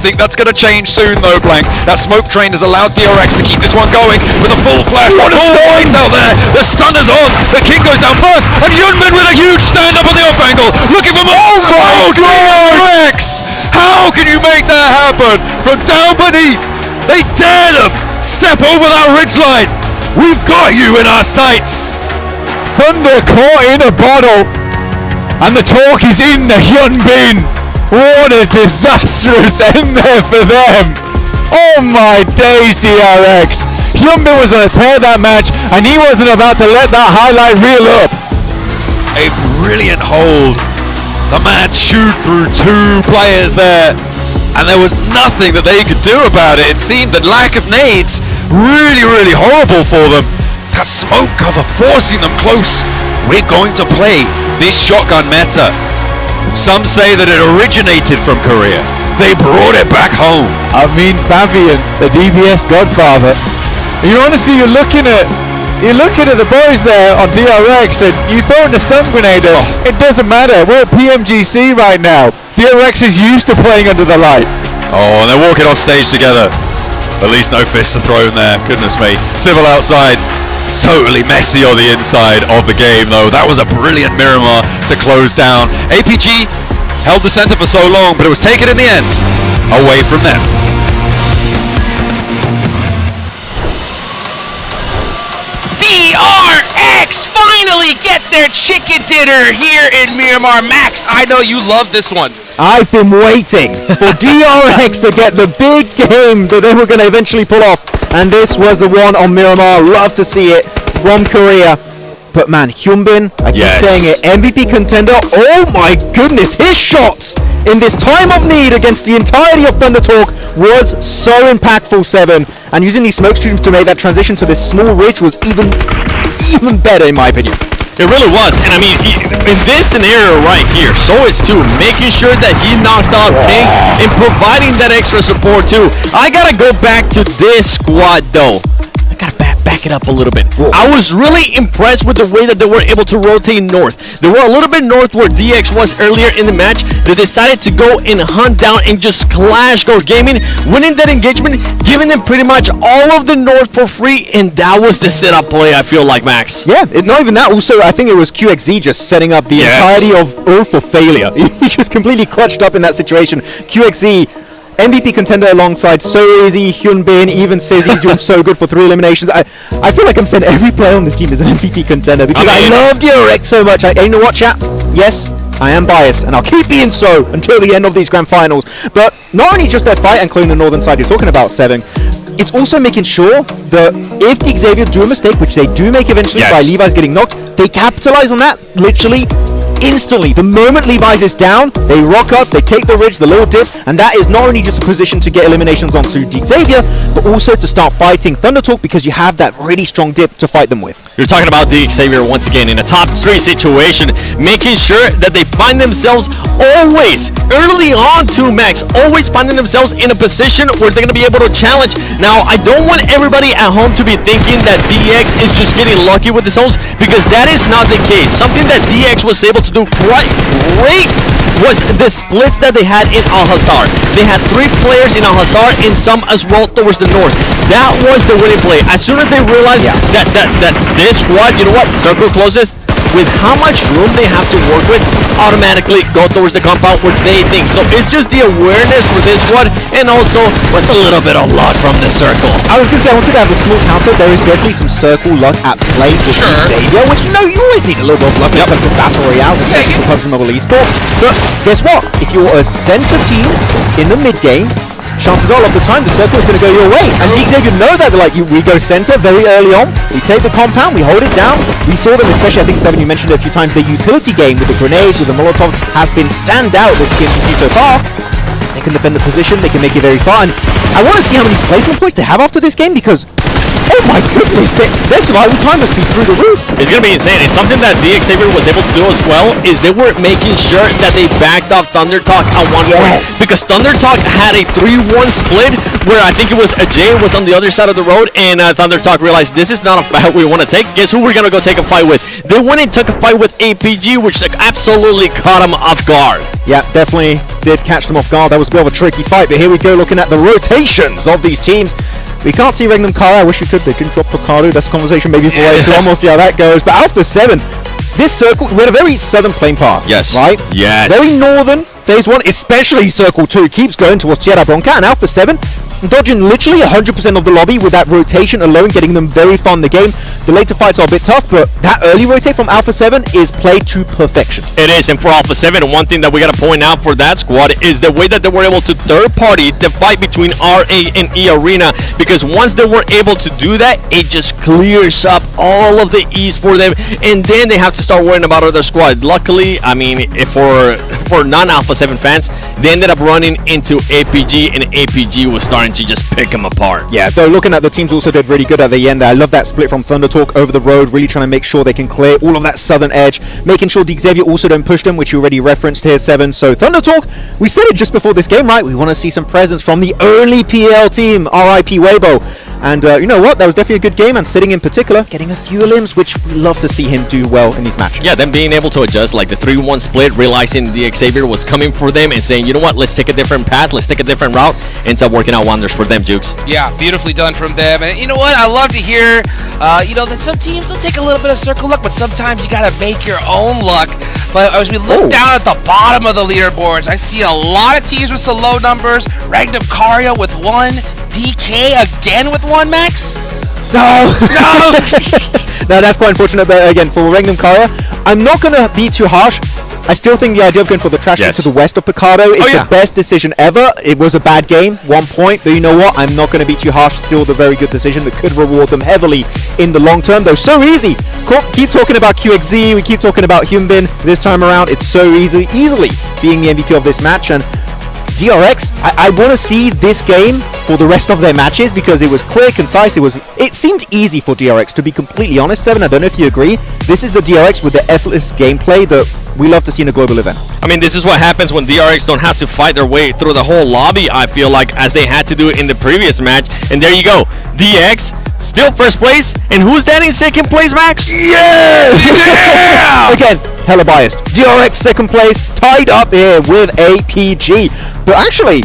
I think that's going to change soon though, Blank. That smoke train has allowed DRX to keep this one going with a full flash. What a start out there! The stunner's on! The king goes down first, and Yunbin with a huge stand up on the off angle, looking for more. Oh my God! DRX! How can you make that happen? From down beneath, they dare them step over that ridgeline. We've got you in our sights. Thunder caught in a bottle, and the talk is in the Hyunbin. What a disastrous end there for them. Oh my days, DRX. Hyunbin was going to tear that match, and he wasn't about to let that highlight reel up. A brilliant hold. The man chewed through two players there, and there was nothing that they could do about it. It seemed that lack of nades really horrible for them. That smoke cover forcing them close. We're going to play this shotgun meta. Some say that it originated from Korea. They brought it back home. I mean, Fabian, the DPS godfather. You're looking at the boys there on DRX, and you throw in a stun grenade. It doesn't matter. We're at PMGC right now. DRX is used to playing under the light. Oh, and they're walking off stage together. At least no fists are thrown there. Goodness me. Civil outside. Totally messy on the inside of the game though. That was a brilliant Miramar to close down. APG held the center for so long, but it was taken in the end away from them. DRX! DRX finally get their chicken dinner here in Miramar. Max, I know you love this one. I've been waiting for DRX to get the big game that they were going to eventually pull off, and this was the one on Miramar. Love to see it from Korea. But man, Hyunbin, I keep saying it, MVP contender. Oh my goodness, his shots in this time of need against the entirety of Thunder Talk was so impactful, Seven. And using these smoke streams to make that transition to this small ridge was even better in my opinion. It really was, and I mean, in this scenario right here, so is too, making sure that he knocked out Pink and providing that extra support too. I gotta go back to this squad though. I gotta back it up a little bit. I was really impressed with the way that they were able to rotate north. They were a little bit north where DX was earlier in the match. They decided to go and hunt down and just clash Gold Gaming, winning that engagement, giving them pretty much all of the north for free, and that was the setup play, I feel like, Max. Yeah, not even that. Also, I think it was QXZ just setting up the entirety of Earth for failure. He just completely clutched up in that situation. QXZ, MVP contender alongside So Easy, Hyunbin, even says he's doing so good for 3 eliminations. I feel like I'm saying every player on this team is an MVP contender because I love DRX so much. You know what, chat? Yes, I am biased, and I'll keep being so until the end of these grand finals. But not only just their fight and clearing the northern side you're talking about, Seven, it's also making sure that if the Xavier do a mistake, which they do make eventually by Levi's getting knocked, they capitalize on that literally instantly. The moment Levi's is down, they rock up, they take the ridge, the little dip, and that is not only just a position to get eliminations onto Xavier, but also to start fighting Thunder Talk because you have that really strong dip to fight them with. You're talking about Xavier once again in a top 3 situation, making sure that they find themselves always, early on to Max, always finding themselves in a position where they're going to be able to challenge. Now, I don't want everybody at home to be thinking that DX is just getting lucky with the zones, because that is not the case. Something that DX was able to do quite great was the splits that they had in Al-Hazar. They had 3 players in Al-Hazar and some as well towards the north. That was the winning play. As soon as they realized that this squad, you know what, circle closes, with how much room they have to work with, automatically go towards the compound where they think. So it's just the awareness for this squad, and also with a little bit of luck from the circle. I was going to say, I wanted to have a small counter. There is definitely some circle luck at play with Xavier, which, you know, you always need a little bit of luck when it comes to battle royales, especially for PUBG Mobile Esport. But guess what? If you're a center team in the mid game, chances are a lot of the time the circle is going to go your way. And Xavier know that. They're like, we go center very early on, we take the compound, we hold it down. We saw them, especially I think Seven, you mentioned it a few times, the utility game with the grenades, with the molotovs has been standout this PMGC so far. They can defend the position, they can make it very fun. I want to see how many placement points they have after this game because, oh my goodness, their survival time must be through the roof. It's going to be insane. And something that Xavier was able to do as well is they were making sure that they backed off Thunder Talk at one point. Because Thunder Talk had a 3-1 split where I think it was Jay was on the other side of the road, and Thunder Talk realized this is not a fight we want to take. Guess who we're going to go take a fight with? They went and took a fight with APG, which absolutely caught them off guard. Yeah, definitely did catch them off guard. That was a bit of a tricky fight, but here we go looking at the rotations of these teams. We can't see Regnum Kara. I wish we could. They didn't drop Ricardo. That's a conversation maybe for later on. We'll see how that goes. But Alpha 7, this circle, we had a very southern plane path. Yes. Right? Yes. Very northern. Phase 1, especially Circle 2, keeps going towards Tierra Bronca, and Alpha 7 dodging literally 100% of the lobby with that rotation alone, getting them very far in the game. The later fights are a bit tough, but that early rotate from Alpha 7 is played to perfection. It is, and for Alpha 7, one thing that we got to point out for that squad is the way that they were able to third-party the fight between RA and E Arena, because once they were able to do that, it just clears up all of the ease for them, and then they have to start worrying about other squad. Luckily, I mean, for non-Alpha 7 fans, they ended up running into APG, and APG was starting to just pick them apart. Yeah, though looking at the teams also did really good at the end. I love that split from Thunder Talk over the road, really trying to make sure they can clear all of that southern edge, making sure Xavier also don't push them, which you already referenced here, Seven. So Thunder Talk, we said it just before this game, right? We want to see some presence from the only PL team, RIP Weibo. And you know what? That was definitely a good game, and Sitting in particular, getting a few limbs, which we love to see him do well in these matches. Yeah, them being able to adjust, like the 3-1 split, realizing the Xavier was coming for them and saying, you know what, let's take a different path, let's take a different route, ends up working out wonders for them, Jukes. Yeah, beautifully done from them. And you know what? I love to hear, that some teams will take a little bit of circle luck, but sometimes you got to make your own luck. But as we look down at the bottom of the leaderboards, I see a lot of teams with some low numbers. Regnum Karya with 1. DK again with 1, Max? No! No, that's quite unfortunate, but again, for Regnum Kara, I'm not going to be too harsh. I still think the idea of going for the trash to the west of Picado is the best decision ever. It was a bad game, 1 point, but you know what? I'm not going to be too harsh. Still the very good decision that could reward them heavily in the long term, though. So easy. Keep talking about QXZ, we keep talking about Hyunbin. This time around, it's so easily being the MVP of this match. And DRX, I want to see this game for the rest of their matches because it was clear, concise. It seemed easy for DRX, to be completely honest. Seven, I don't know if you agree. This is the DRX with the effortless gameplay that we love to see in a global event. I mean, this is what happens when DRX don't have to fight their way through the whole lobby, I feel like, as they had to do it in the previous match. And there you go. DX still first place. And who's that in second place, Max? Yeah! Again, hella biased. DRX second place, tied up here with APG. But actually,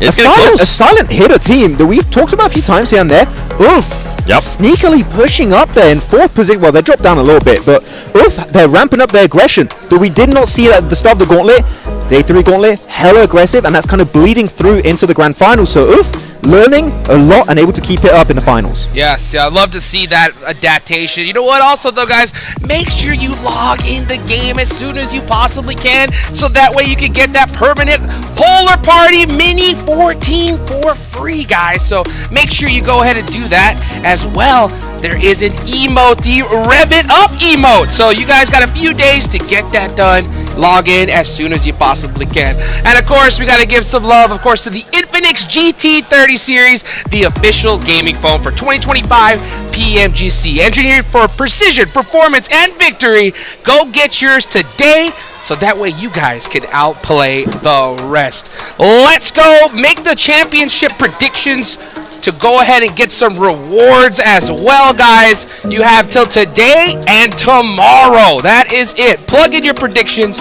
a silent hitter team that we've talked about a few times here and there. Oof. Yep. Sneakily pushing up there in fourth position. Well, they dropped down a little bit, but oof, they're ramping up their aggression that we did not see at the start of the Gauntlet. Day 3 Gauntlet, hella aggressive, and that's kind of bleeding through into the grand finals. So oof, learning a lot and able to keep it up in the finals. Yes, I'd love to see that adaptation. You know what, also though, guys, make sure you log in the game as soon as you possibly can, so that way you can get that permanent Polar Party Mini 14 for free, guys. So make sure you go ahead and do that as well. There is an emote, the Rev It Up emote. So you guys got a few days to get that done. Log in as soon as you possibly can. And of course, we got to give some love, of course, to the Infinix GT30 series, the official gaming phone for 2025 PMGC. Engineered for precision, performance, and victory. Go get yours today, so that way you guys can outplay the rest. Let's go make the championship predictions to go ahead and get some rewards as well, guys. You have till today and tomorrow. That is it. Plug in your predictions.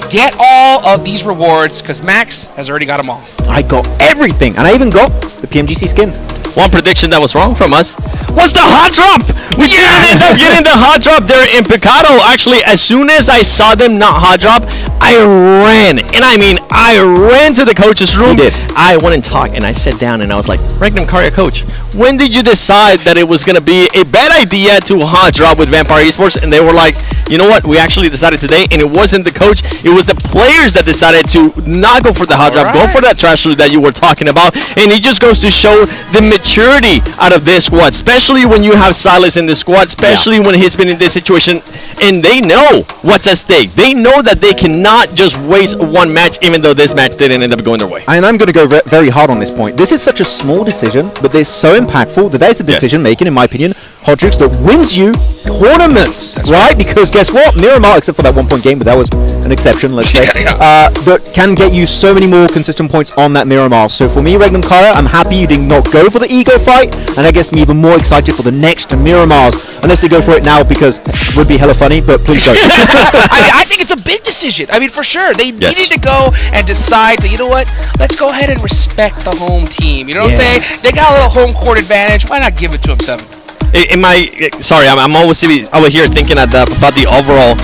Get all of these rewards, because Max has already got them all. I got everything, and I even got the PMGC skin. One prediction that was wrong from us was the hot drop. We didn't end up getting the hot drop there in Picado. Actually, as soon as I saw them not hot drop, I ran. And I mean, I ran to the coach's room. You did. I went and talked, and I sat down, and I was like, Regnum Karya coach, when did you decide that it was going to be a bad idea to hot drop with Vampire Esports? And they were like, you know what? We actually decided today, and it wasn't the coach. It was the players that decided to not go for the hot drop, go for that trash loot that you were talking about. And it just goes to show the maturity out of this squad, especially when you have Silas in the squad, especially when he's been in this situation, and they know what's at stake. They know that they cannot just waste one match, even though this match didn't end up going their way. And I'm going to go very hard on this point. This is such a small decision, but they're so impactful that there's a decision making, in my opinion, Hot Jukes, that wins you tournaments, right? Because guess what? Miramar, except for that 1 point game, but that was an exception, let's say, that can get you so many more consistent points on that Miramar. So for me, Regnum Kara, I'm happy you did not go for the ego fight, and that gets me even more excited for the next Miramars. Unless they go for it now, because it would be hella funny, but please don't. I think it's a big decision. I mean, for sure. They needed to go and decide to, you know what, let's go ahead and respect the home team. You know what I'm saying? They got a little home court advantage. Why not give it to them, Seven? I'm always over here thinking about the overall.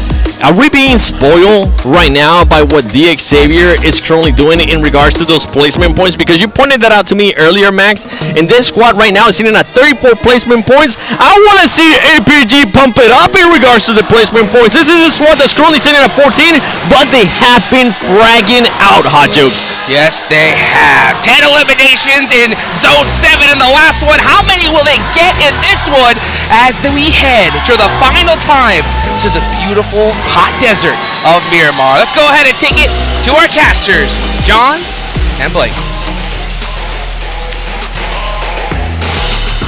Are we being spoiled right now by what DX Xavier is currently doing in regards to those placement points? Because you pointed that out to me earlier, Max. And this squad right now is sitting at 34 placement points. I want to see APG pump it up in regards to the placement points. This is a squad that's currently sitting at 14, but they have been fragging out, Hot Jokes. Yes, they have. 10 eliminations in Zone 7 in the last one. How many will they get in this one as we head for the final time to the beautiful hot desert of Miramar? Let's go ahead and take it to our casters, John and Blake.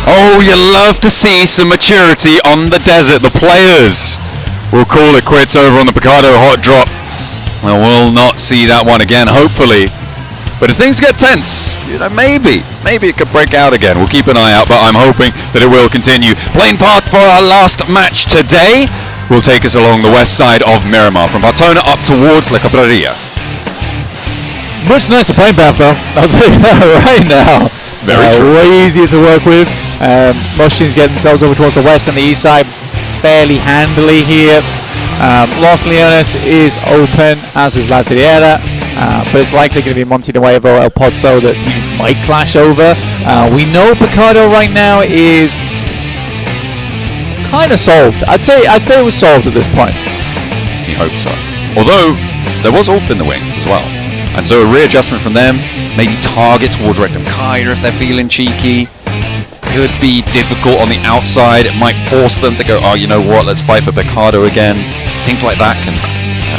Oh, you love to see some maturity on the desert. The players will call it quits over on the Picado hot drop. And we'll not see that one again, hopefully. But if things get tense, you know, maybe it could break out again. We'll keep an eye out, but I'm hoping that it will continue. Plane path for our last match today will take us along the west side of Miramar, from Bartona up towards La Cabrera. Much nicer plane path though, I'll tell you that right now. Very true. Way easier to work with. Most teams get themselves over towards the west and the east side fairly handily here. Los Leones is open, as is La Tierra, but it's likely going to be Monte Nuevo, El Pozo that teams might clash over. We know Picado right now is kind of solved. I'd say it was solved at this point. You hope so. Although there was Ulf in the wings as well, and so a readjustment from them, maybe target towards Rectum Kaya if they're feeling cheeky. Could be difficult on the outside. It might force them to go, oh, you know what, let's fight for Picardo again. Things like that can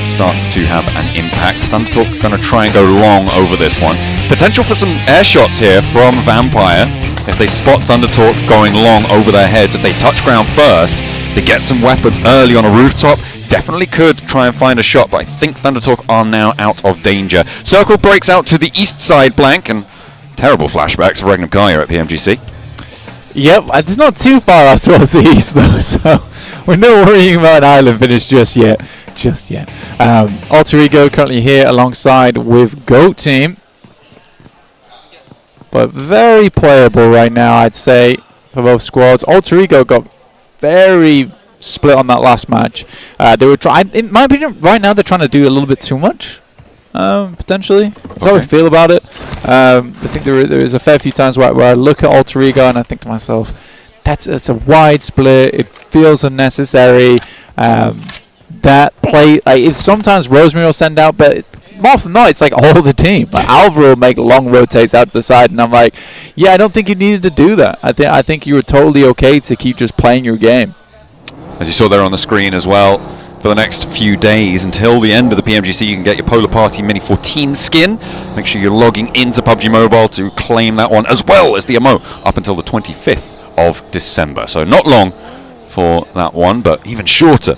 start to have an impact. Thundertalk going to try and go long over this one. Potential for some air shots here from Vampire. If they spot Thundertalk going long over their heads, if they touch ground first, they get some weapons early on a rooftop, definitely could try and find a shot, but I think Thundertalk are now out of danger. Circle breaks out to the east side, Blank, and terrible flashbacks for Regnum Kaya at PMGC. Yep, it's not too far out towards the east though, so we're not worrying about an island finish just yet. Alter Ego currently here alongside with Goat Team, but very playable right now, I'd say, for both squads. Alter Ego got very split on that last match. They were in my opinion, right now they're trying to do a little bit too much. Potentially. That's how I feel about it. I think there is a fair few times where I look at Alter Ego and I think to myself, it's a wide split. It feels unnecessary. That play, like, if sometimes Rosemary will send out, but more often than not, it's like all the team. Like Alvaro will make long rotates out to the side, and I'm like, yeah, I don't think you needed to do that. I think you were totally okay to keep just playing your game. As you saw there on the screen as well, for the next few days until the end of the PMGC, you can get your Polar Party Mini 14 skin. Make sure you're logging into PUBG Mobile to claim that one, as well as the MO up until the 25th of December. So not long for that one, but even shorter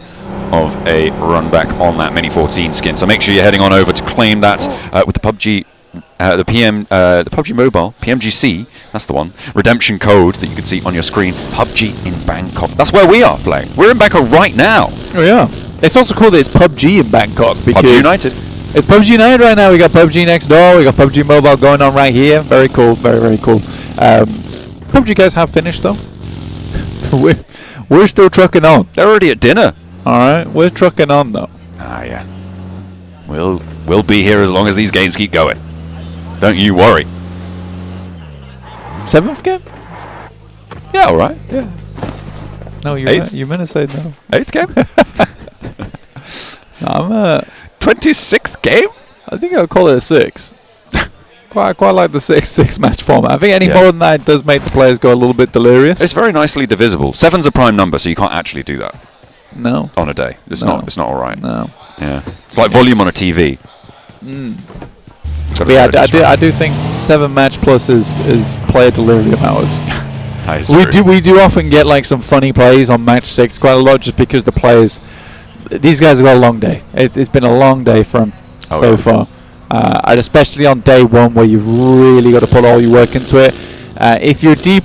of a run back on that Mini 14 skin. So make sure you're heading on over to claim that with the PUBG the PUBG Mobile, PMGC, that's the one, redemption code that you can see on your screen, PUBG in Bangkok. That's where we are playing. We're in Bangkok right now. Oh yeah. It's also cool that it's PUBG in Bangkok because PUBG United. It's PUBG United right now. We got PUBG next door. We got PUBG Mobile going on right here. Very cool. Very, very cool. PUBG guys have finished though. We're still trucking on. They're already at dinner. Alright, we're trucking on though. Ah yeah. We'll be here as long as these games keep going. Don't you worry. 7th game? Yeah, alright. Yeah. No, you meant to say no. 8th game? I'm 26th game? I think I'll call it a 6. Quite like the 6 match format. I think any more than that does make the players go a little bit delirious. It's very nicely divisible. 7's a prime number, so you can't actually do that. No. On a day. It's not alright. No. Yeah. It's like volume on a TV. Yeah, I do think 7 match plus is player delirium hours. We do often get like some funny plays on match 6 quite a lot, just because the players, these guys have got a long day. It's been a long day for them so far, and especially on day 1 where you've really got to put all your work into it. If you're D+,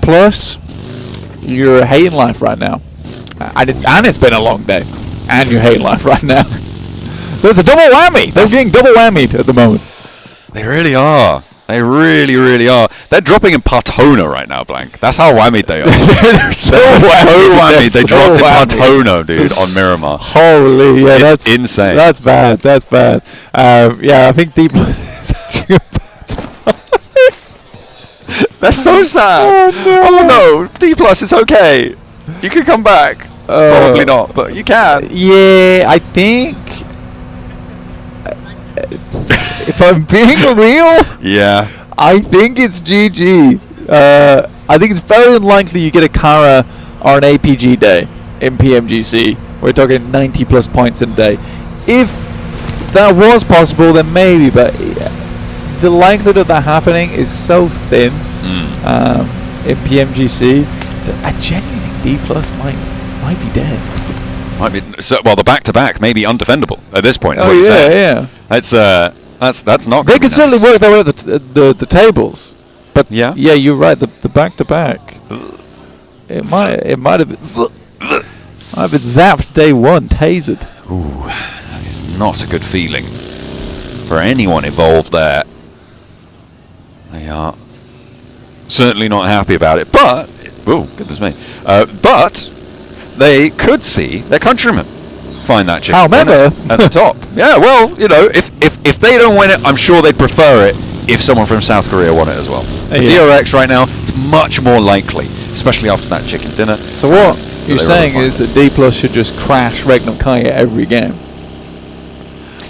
you're hating life right now, and it's been a long day, and you're hating life right now. So it's a double whammy. They're getting double whammied at the moment. They really are. They really, really are. They're dropping in Partona right now, Blank. That's how whammied they are. They're so whammied. They dropped in Partona, dude, on Miramar. Holy, yeah, that's insane. That's bad. That's bad. Yeah, I think deep. That's so sad. Oh no, D+, it's okay. You can come back. Probably not, but you can. Yeah, I think. If I'm being real, yeah, I think it's GG. I think it's very unlikely you get a Kara or an APG day in PMGC. We're talking 90 plus points in a day. If that was possible, then maybe, but the likelihood of that happening is so thin in PMGC that I genuinely think D plus might be dead. Might be well. The back-to-back may be undefendable at this point. Oh yeah. That's not. They could certainly work their way up the tables, but yeah, you're right. The back-to-back, it might have been zapped day 1, tasered. Ooh, that is not a good feeling for anyone involved there. They are certainly not happy about it, but oh goodness me, but they could see their countrymen find that chicken at the top. Yeah, well, you know, if they don't win it, I'm sure they'd prefer it if someone from South Korea won it as well. For DRX right now, it's much more likely, especially after that chicken dinner. So what? you're saying is that D+ should just crash Regnum Kaya every game.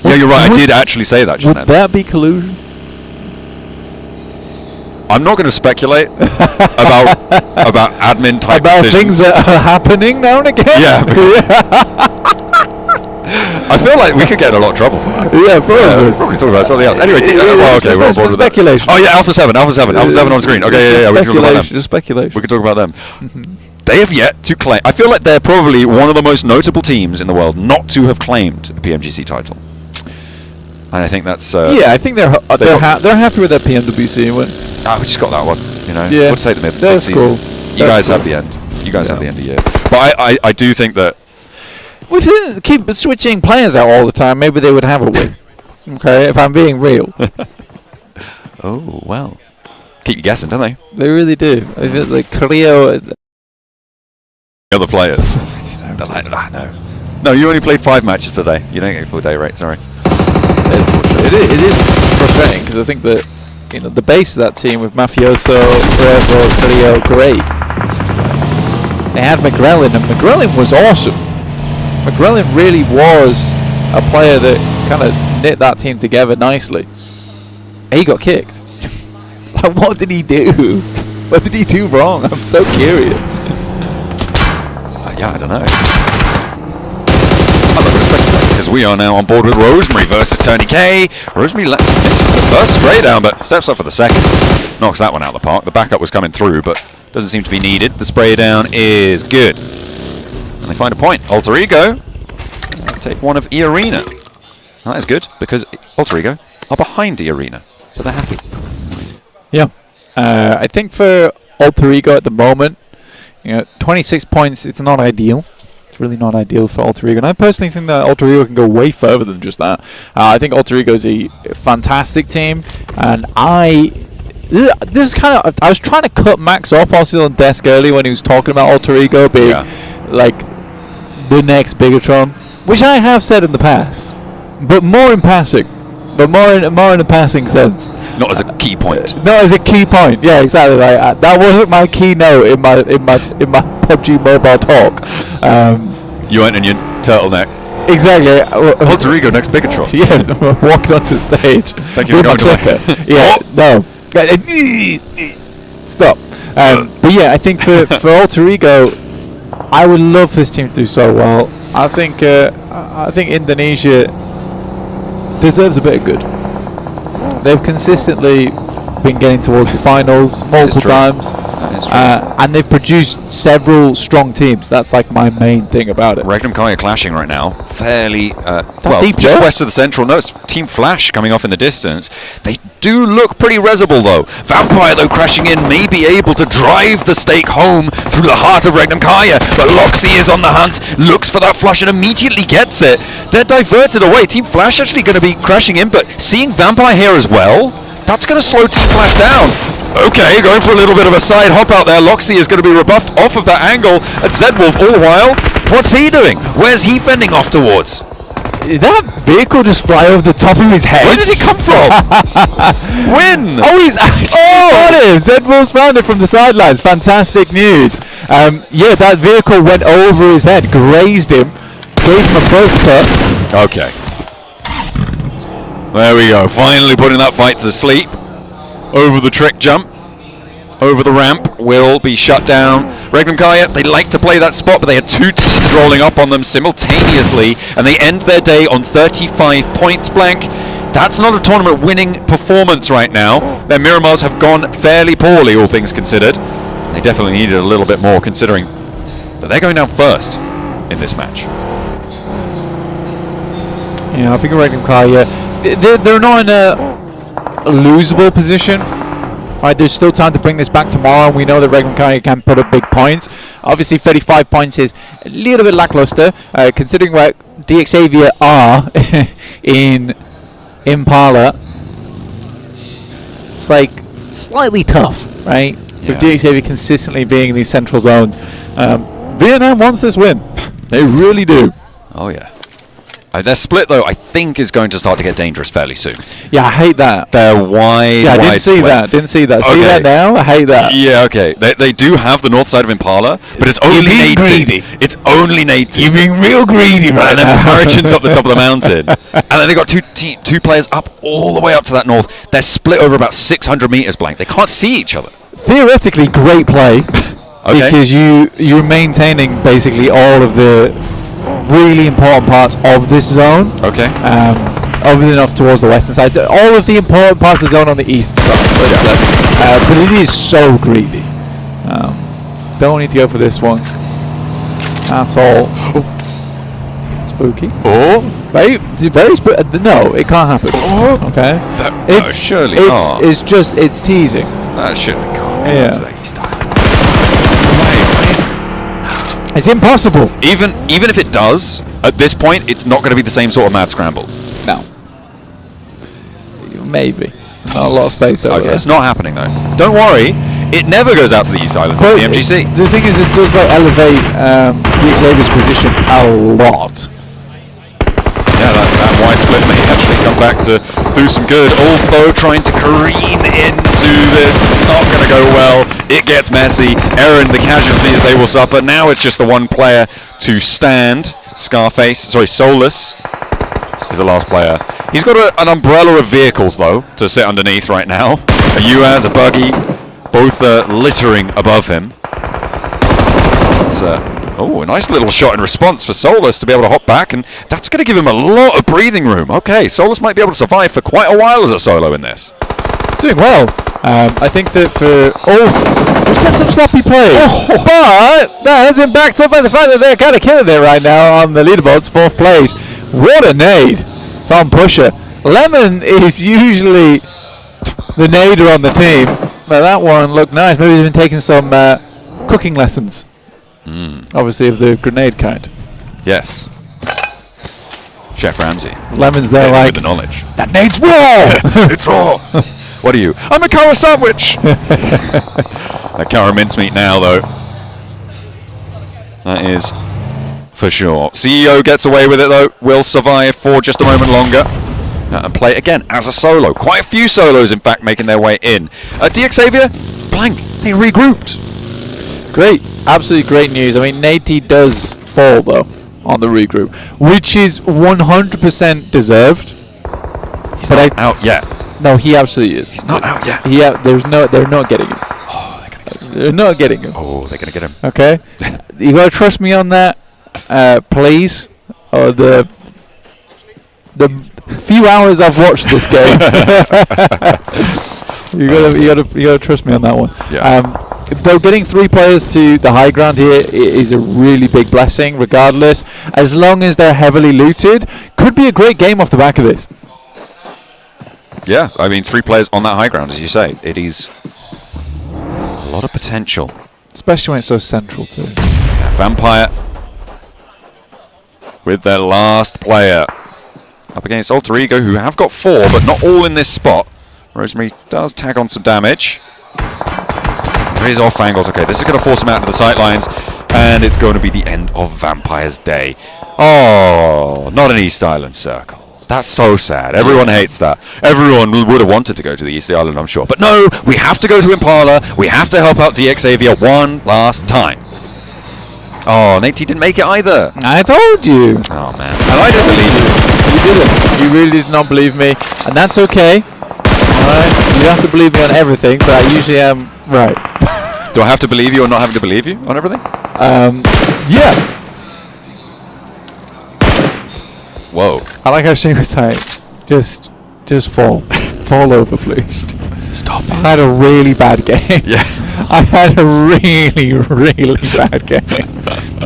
Yeah, you're right. I did actually say that just now. Would that be collusion? I'm not going to speculate about admin type about decisions. things that are happening now and again. Yeah. I feel like we could get in a lot of trouble for that. Yeah, probably. Probably talk about something else. Anyway, okay, we're on board with that. Speculation. Oh yeah, Alpha 7 on screen. Okay, yeah, we can talk about them. Just speculation. We can talk about them. They have yet to claim. I feel like they're probably one of the most notable teams in the world not to have claimed a PMGC title. And I think that's. I think they're happy with their PMWC win. We just got that one. You know, yeah, let's say the that's mid-season. cool. You guys have the end. You guys have the end of the year. But I do think that. We keep switching players out all the time. Maybe they would have a win. Okay, if I'm being real. Oh well, keep you guessing, don't they? They really do. Like Creo. Other players. No, you only played 5 matches today. You don't get a full day rate. Sorry. It is frustrating because I think that the base of that team with Mafioso, Brevo, Creo, great. It's just like, they had McGrellin, and McGrellin was awesome. McGrellin really was a player that kind of knit that team together nicely. He got kicked. Like, what did he do? What did he do wrong? I'm so curious. Yeah, I don't know. Because we are now on board with Rosemary versus Tony K. Rosemary misses the first spray down, but steps up for the second. Knocks that one out of the park. The backup was coming through, but doesn't seem to be needed. The spray down is good. And they find a point. Alter Ego take one of E-Arena. That is good, because Alter Ego are behind E-Arena, so they're happy. Yeah. I think for Alter Ego at the moment, 26 points, it's not ideal. It's really not ideal for Alter Ego. And I personally think that Alter Ego can go way further than just that. I think Alter Ego is a fantastic team, and this is kind of, I was trying to cut Max off also on desk early when he was talking about Alter Ego being like the next Bigatron, which I have said in the past, but more in passing, more in a passing sense. Not as a key point. Not as a key point. Yeah, exactly. Like, that wasn't my keynote in my PUBG mobile talk. You went in your turtleneck. Exactly. Alter Ego next Bigatron. Yeah, walked onto stage. Thank you for going to Yeah, no. Stop. But yeah, I think for Alter Ego, I would love this team to do so well. I think Indonesia deserves a bit of good. They've consistently been getting towards the finals multiple times, and they've produced several strong teams. That's like my main thing about it. Regnum Kai are clashing right now, fairly deep just burst? west of the central. No, it's Team Flash coming off in the distance. They do look pretty resible though. Vampire though crashing in may be able to drive the stake home through the heart of Regnum Kaya, but Loxy is on the hunt, looks for that flush and immediately gets it. They're diverted away. Team Flash actually going to be crashing in, but seeing Vampire here as well, that's going to slow Team Flash down. Okay, going for a little bit of a side hop out there. Loxy is going to be rebuffed off of that angle, and Zedwolf all the while, what's he doing? Where's he fending off towards? Did that vehicle just fly over the top of his head? Where did he come from? Win! Oh, he's actually got him! Zedwolf's found it from the sidelines. Fantastic news. Yeah, that vehicle went over his head, grazed him, gave him a buzz cut. Okay. There we go. Finally putting that fight to sleep. Over the trick jump. Over the ramp will be shut down. Regnum Kaya, they like to play that spot, but they had 2 teams rolling up on them simultaneously, and they end their day on 35 points blank. That's not a tournament winning performance right now. Their Miramars have gone fairly poorly, all things considered. They definitely needed a little bit more, considering that they're going down first in this match. Yeah, I think Regnum Kaya, they're not in a losable position. Right, there's still time to bring this back tomorrow, and we know that Regnum Kaya can put up big points. Obviously, 35 points is a little bit lackluster, considering where DXavia are in Impala. It's like slightly tough, right? With DXavia consistently being in these central zones. Vietnam wants this win. They really do. Oh yeah. Their split, though, I think is going to start to get dangerous fairly soon. Yeah, I hate that. They're wide, Yeah, I wide didn't see split. that. Didn't see that. See Okay. that now? I hate that. Yeah, okay. They do have the north side of Impala, but it's only being 80. greedy. It's only 80. You're being real greedy right And then now. Paragin's up the top of the mountain. And then they got two players up all the way up to that north. They're split over about 600 meters blank. They can't see each other. Theoretically, great play. Okay. Because you're maintaining basically all of the really important parts of this zone. Okay. Obviously enough towards the western side. So all of the important parts of the zone on the east side. But it is so greedy. Don't need to go for this one at all. Spooky. Oh. Very spooky. No, it can't happen. Oh. Okay. Surely it's not. It's just it's teasing. That surely can't. Yeah. To the east side. It's impossible. Even if it does, at this point, it's not going to be the same sort of mad scramble. No. Maybe. Not a lot of space over Okay, there. it's not happening though. Don't worry, it never goes out to the east islands of But PMGC. the thing is, this does like elevate DXAV's position a lot. Yeah, that wide split may actually come back to do some good. Although trying to careen into this, not going to go well. It gets messy. Aaron, the casualty that they will suffer. Now it's just the one player to stand. Solus is the last player. He's got an umbrella of vehicles though to sit underneath right now. A UAZ, a buggy, both littering above him. It's a nice little shot in response for Solus to be able to hop back, and that's going to give him a lot of breathing room. Okay, Solus might be able to survive for quite a while as a solo in this. Doing well. I think that for there's been some sloppy plays, but that has been backed up by the fact that they're kind of killing it right now on the leaderboards, 4th place. What a nade from Pusher. Lemon is usually the nader on the team, but that one looked nice. Maybe he's been taking some cooking lessons. Obviously of the grenade kind. Yes. Chef Ramsay. Lemon's there like, with the knowledge. that nade's raw! It's raw! What are you? I'm a Cara sandwich! A Cara mincemeat now, though. That is for sure. CEO gets away with it, though. Will survive for just a moment longer. And play again as a solo. Quite a few solos, in fact, making their way in. DXAVia, blank. They regrouped. Great. Absolutely great news. I mean, Nate does fall, though, on the regroup, which is 100% deserved. He's not out yet. No, he absolutely is. He's not out yet. They're not getting him. Oh, they're going to get him. They're not getting him. Oh, they're going to get him. Okay? You got to trust me on that, please. Or the few hours I've watched this game. you gotta trust me on that one. Yeah. Though getting 3 players to the high ground here is a really big blessing, regardless. As long as they're heavily looted, could be a great game off the back of this. Yeah, I mean, 3 players on that high ground, as you say. It is a lot of potential. Especially when it's so central too. Yeah, Vampire with their last player up against Alter Ego, who have got 4, but not all in this spot. Rosemary does tag on some damage. There is off angles. Okay, this is going to force him out to the sightlines, and it's going to be the end of Vampire's day. Oh, not an East Island circle. That's so sad. Everyone hates that. Everyone would have wanted to go to the East Island, I'm sure. But no, we have to go to Impala. We have to help out DXAVia one last time. Oh, Nate didn't make it either. I told you. Oh, man. And I didn't believe you. You didn't. You really did not believe me. And that's okay. Alright? You have to believe me on everything, but I usually am right. Do I have to believe you or not having to believe you on everything? Yeah. Whoa. I like how Shane was like, just fall. Fall over, please. Stop it. I had a really bad game. Yeah. I had a really, really bad game.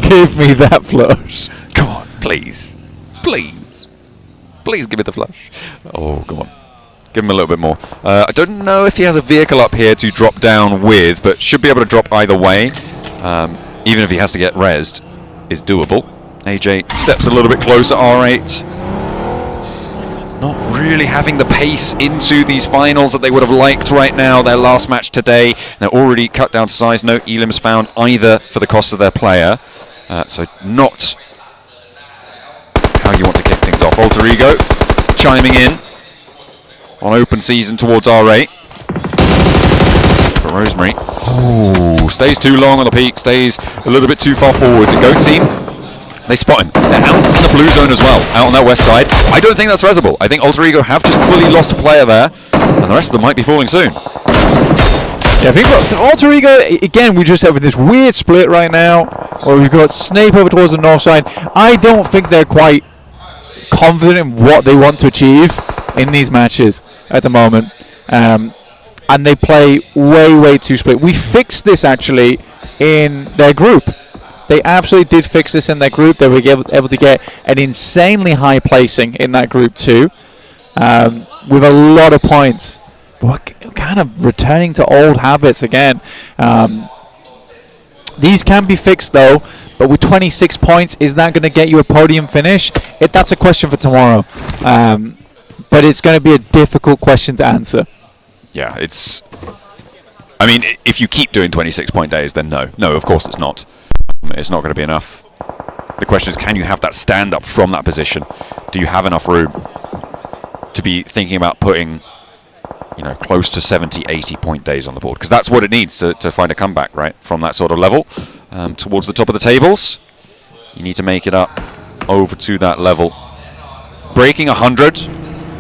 Give me that flush. Come on, please. Please. Please give me the flush. Oh, come on. Give him a little bit more. I don't know if he has a vehicle up here to drop down with, but should be able to drop either way. Even if he has to get rezzed, is doable. AJ steps a little bit closer, R8. Not really having the pace into these finals that they would have liked right now. Their last match today. They're already cut down to size. No elims found either for the cost of their player. So not how you want to kick things off. Alter Ego chiming in on open season towards R8. But Rosemary, stays too long on the peak, stays a little bit too far forward. The Goat team, they spot him. They're out in the blue zone as well, out on that west side. I don't think that's Reservoir. I think Alter Ego have just fully lost a player there, and the rest of them might be falling soon. Yeah, I think Alter Ego, again, we just have this weird split right now, where we've got Snape over towards the north side. I don't think they're quite confident in what they want to achieve in these matches at the moment. And they play way too split. We fixed this, actually, in their group. They absolutely did fix this in their group. They were able to get an insanely high placing in that group, too, with a lot of points. But kind of returning to old habits again. These can be fixed, though, but with 26 points, is that going to get you a podium finish? That's a question for tomorrow. But it's going to be a difficult question to answer. Yeah, it's... I mean, if you keep doing 26-point days, then no. No, of course it's not. It's not going to be enough. The question is, can you have that stand-up from that position? Do you have enough room to be thinking about putting, you know, close to 70, 80-point days on the board? Because that's what it needs to find a comeback, right, from that sort of level towards the top of the tables. You need to make it up over to that level. Breaking 100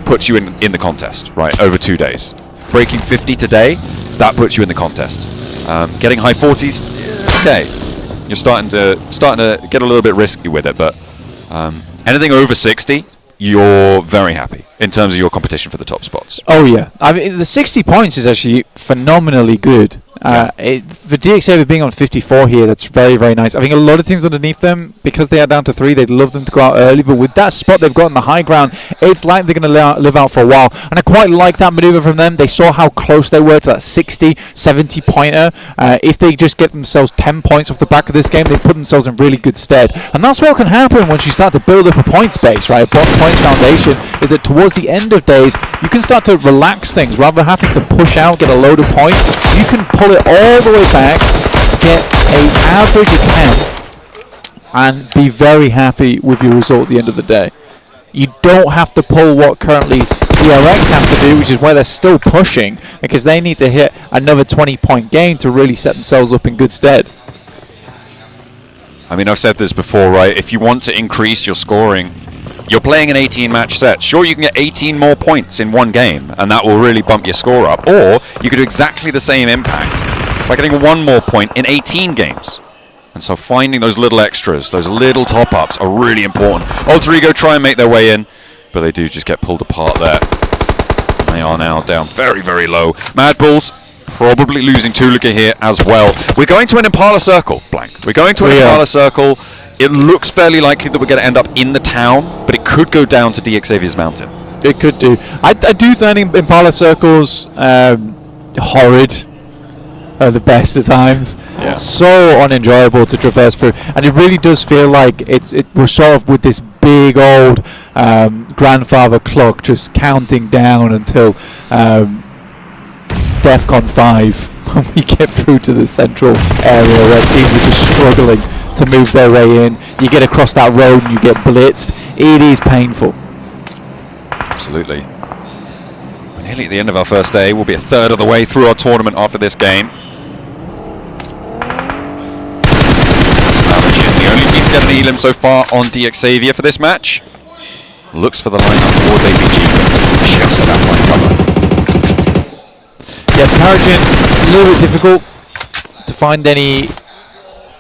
puts you in the contest, right, over 2 days. Breaking 50 today, that puts you in the contest. Getting high 40s, okay. You're starting to get a little bit risky with it, but anything over 60, you're very happy in terms of your competition for the top spots. Oh yeah, I mean the 60 points is actually phenomenally good. For DXA being on 54 here, that's very nice. I think a lot of teams underneath them, because they are down to 3, they'd love them to go out early, but with that spot they've got on the high ground, it's like they're going to live out for a while. And I quite like that maneuver from them. They saw how close they were to that 60, 70 pointer. If they just get themselves 10 points off the back of this game, they put themselves in really good stead. And that's what can happen once you start to build up a points base, right? A points foundation is that towards the end of days, you can start to relax things rather than having to push out, get a load of points. You can pull it all the way back, get an average of 10, and be very happy with your result at the end of the day. You don't have to pull what currently DRX have to do, which is why they're still pushing, because they need to hit another 20-point game to really set themselves up in good stead. I mean, I've said this before, right? If you want to increase your scoring, you're playing an 18-match set. Sure, you can get 18 more points in one game, and that will really bump your score up. Or you could do exactly the same impact by getting 1 more point in 18 games. And so finding those little extras, those little top-ups are really important. Alter Ego try and make their way in, but they do just get pulled apart there. They are now down very low. Mad Bulls probably losing Tulika here as well. We're going to an Impala Circle, Blank. We're going to an Impala Circle. It looks fairly likely that we're going to end up in the town, but it could go down to DXavier's Mountain. It could do. I do think Impala Circles horrid are the best at times. Yeah. So unenjoyable to traverse through, and it really does feel like we're sort of with this big old grandfather clock just counting down until DEFCON 5 when we get through to the central area where teams are just struggling to move their way in. You get across that road and you get blitzed. It is painful. Absolutely. We're nearly at the end of our first day. We'll be a third of the way through our tournament after this game. The only team to get an elim so far on DXavier for this match. Looks for the lineup towards APG, but checks at that one cover. Yeah, Paragen, a little bit difficult to find any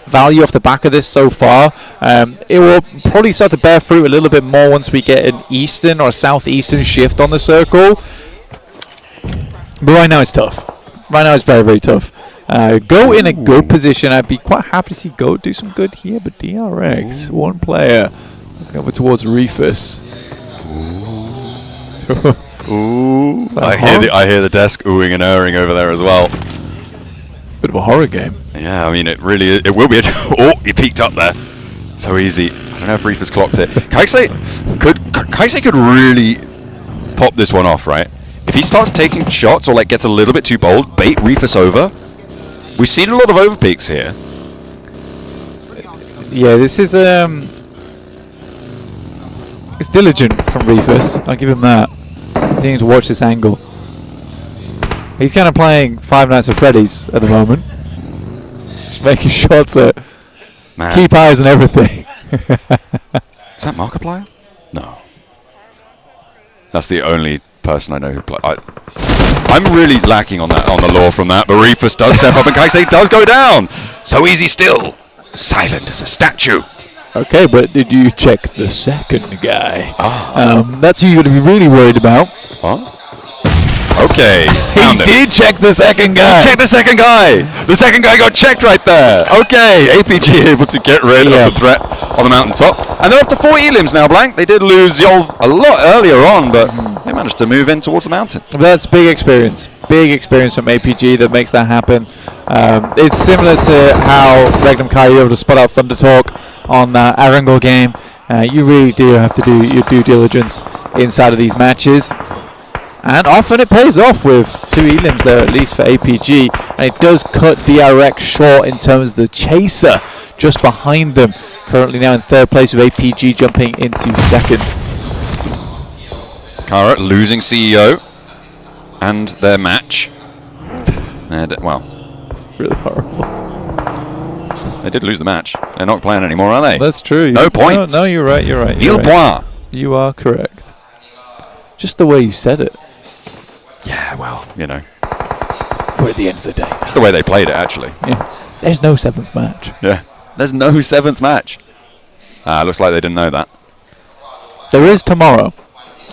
value off the back of this so far. It will probably start to bear fruit a little bit more once we get an eastern or southeastern shift on the circle. But right now it's tough. Right now it's very tough. Go in a good position. I'd be quite happy to see Go do some good here, but DRX, one player, looking over towards Reefus. Ooh. I hear the desk oohing and erring over there as well. Bit of a horror game. Yeah, I mean, it really is. It will be. Oh, he peeked up there. So easy. I don't know if Reefus clocked it. Kaisei could really pop this one off, right? If he starts taking shots or like gets a little bit too bold, bait Reefus over. We've seen a lot of overpeaks here. Yeah, this is diligent from Reefus. I'll give him that. Continuing to watch this angle. He's kind of playing Five Nights at Freddy's at the moment. Just making shots that keep eyes on everything. Is that Markiplier? No. That's the only person I know who play. I'm really lacking on that, on the lore from that, but Reefus does step up and Kaisei does go down. So easy still. Silent as a statue. Okay, but did you check the second guy? That's who you're going to be really worried about. What? Okay. He did check the second guy. Check the second guy. The second guy got checked right there. Okay. APG able to get rid of the threat on the mountaintop. And they're up to 4 elims now, Blank. They did lose Yol a lot earlier on, but they managed to move in towards the mountain. That's big experience. Big experience from APG that makes that happen. It's similar to how Regnum Kai were able to spot out Thunder Talk on that Arangel game. You really do have to do your due diligence inside of these matches. And often it pays off with 2 elims there, at least for APG. And it does cut DRX short in terms of the chaser just behind them. Currently now in 3rd place with APG jumping into 2nd. Kara losing CEO and their match. Well, it's really horrible. They did lose the match. They're not playing anymore, are they? That's true. No points. No, you're right. You're right. Nil point. You are correct. Just the way you said it. Yeah, well, you know. We're at the end of the day. It's the way they played it, actually. Yeah. There's no 7th match. Yeah. There's no 7th match. Looks like they didn't know that. There is tomorrow.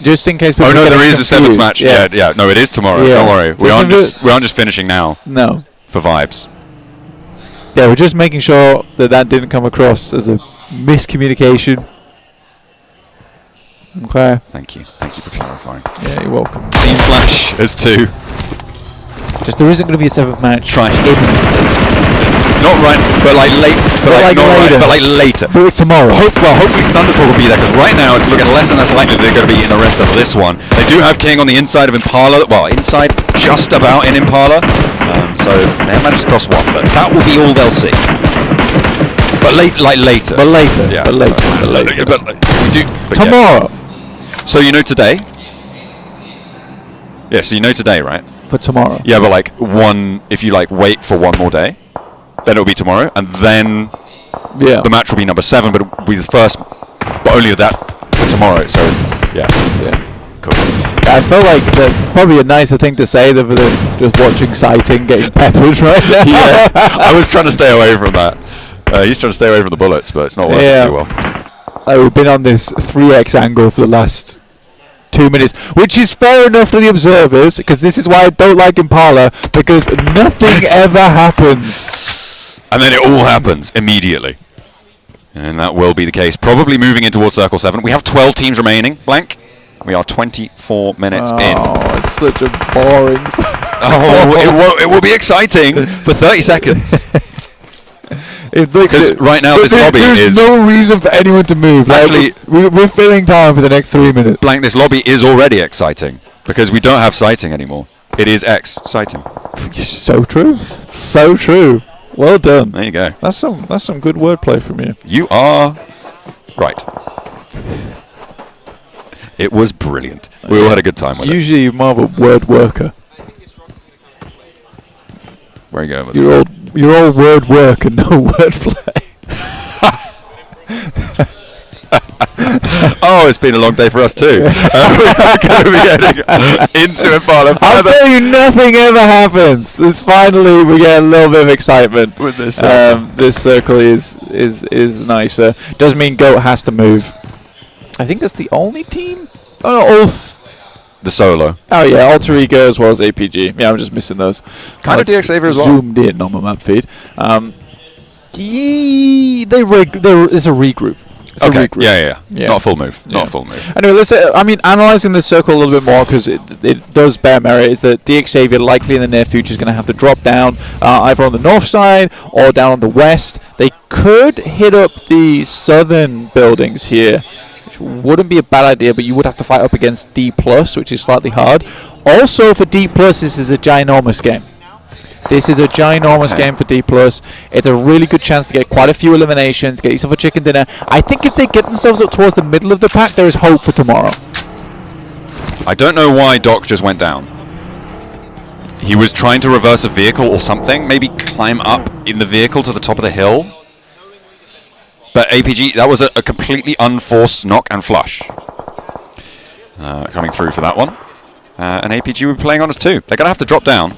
Just in case people no, there is confused. a 7th match. Yeah. No, it is tomorrow. Yeah. Don't worry. We aren't just finishing now. No. For vibes. Yeah, we're just making sure that didn't come across as a miscommunication. Okay. Thank you for clarifying. Yeah, you're welcome. Team Flash as 2. Just there isn't going to be a 7th match. Try. Not right, but like late. But like not later. Right, but like later. But tomorrow. Hopefully Thunder Talk will be there, because right now it's looking less and less likely they're going to be in the rest of this one. They do have King on the inside of Impala. Well, inside just about in Impala. So they have managed to cross one, but that will be all they'll see. But later. But later. Yeah. But later. But we do. But tomorrow. Yeah. So you know today? Yeah, so you know today, right? But tomorrow. Yeah, but like if you like wait for one more day, then it'll be tomorrow, and then the match will be number 7, but it'll be the first, but only that for tomorrow. So yeah, cool. I felt like that's probably a nicer thing to say than just watching Sighting getting peppered right now. Yeah, I was trying to stay away from that. He's trying to stay away from the bullets, but it's not working too well. We've been on this 3x angle for the last 2 minutes, which is fair enough to the observers, because this is why I don't like Impala, because nothing ever happens. And then it all happens immediately. And that will be the case. Probably moving in towards Circle 7. We have 12 teams remaining, Blank. We are 24 minutes in. Oh, it's such a boring... it will be exciting for 30 seconds. Because right now this lobby there's no reason for anyone to move. Actually, we're filling time for the next 3 minutes. Blank, this lobby is already exciting because we don't have sighting anymore. It is exciting. So true. So true. Well done. There you go. That's some good wordplay from you. You are right. It was brilliant. We all had a good time with it. Usually you're more of a word worker. Where are you going with this? You're all word work and no wordplay. Oh, it's been a long day for us too. We're going to be getting into Impala. I'll tell you, nothing ever happens. It's finally we get a little bit of excitement with this. This circle is nicer. Doesn't mean Goat has to move. I think that's the only team. Oh no, Ulf. The solo. Oh yeah, Alter Ego as well as APG. Yeah, I'm just missing those. Kind of DX Saver as well. Zoomed in on my map feed. It's a regroup. Okay. Yeah. Not a full move. Yeah. Not a full move. Anyway, let's. Analysing the circle a little bit more, because it does bear merit, is that DX Xavier likely in the near future is going to have to drop down either on the north side or down on the west. They could hit up the southern buildings here, which wouldn't be a bad idea, but you would have to fight up against D+, which is slightly hard. Also, for D+, this is a ginormous game. This is a ginormous game for D+. It's a really good chance to get quite a few eliminations, get yourself a chicken dinner. I think if they get themselves up towards the middle of the pack, there is hope for tomorrow. I don't know why Doc just went down. He was trying to reverse a vehicle or something, maybe climb up in the vehicle to the top of the hill. But APG, that was a completely unforced knock and flush. Coming through for that one. And APG will be playing on us too. They're going to have to drop down.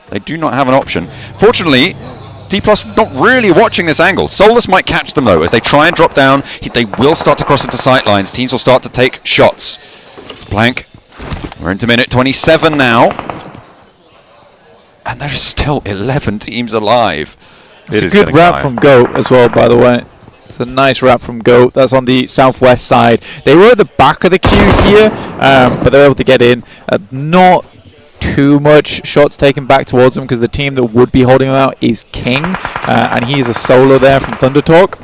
They do not have an option. Fortunately, D+ not really watching this angle. Solus might catch them though. As they try and drop down, they will start to cross into sight lines. Teams will start to take shots. Blank. We're into minute 27 now. And there is still 11 teams alive. It's a good wrap from Goat as well, by the way. It's a nice wrap from Goat. That's on the southwest side. They were at the back of the queue here, but they were able to get in. Not too much shots taken back towards them because the team that would be holding them out is King, and he is a solo there from Thunder Talk.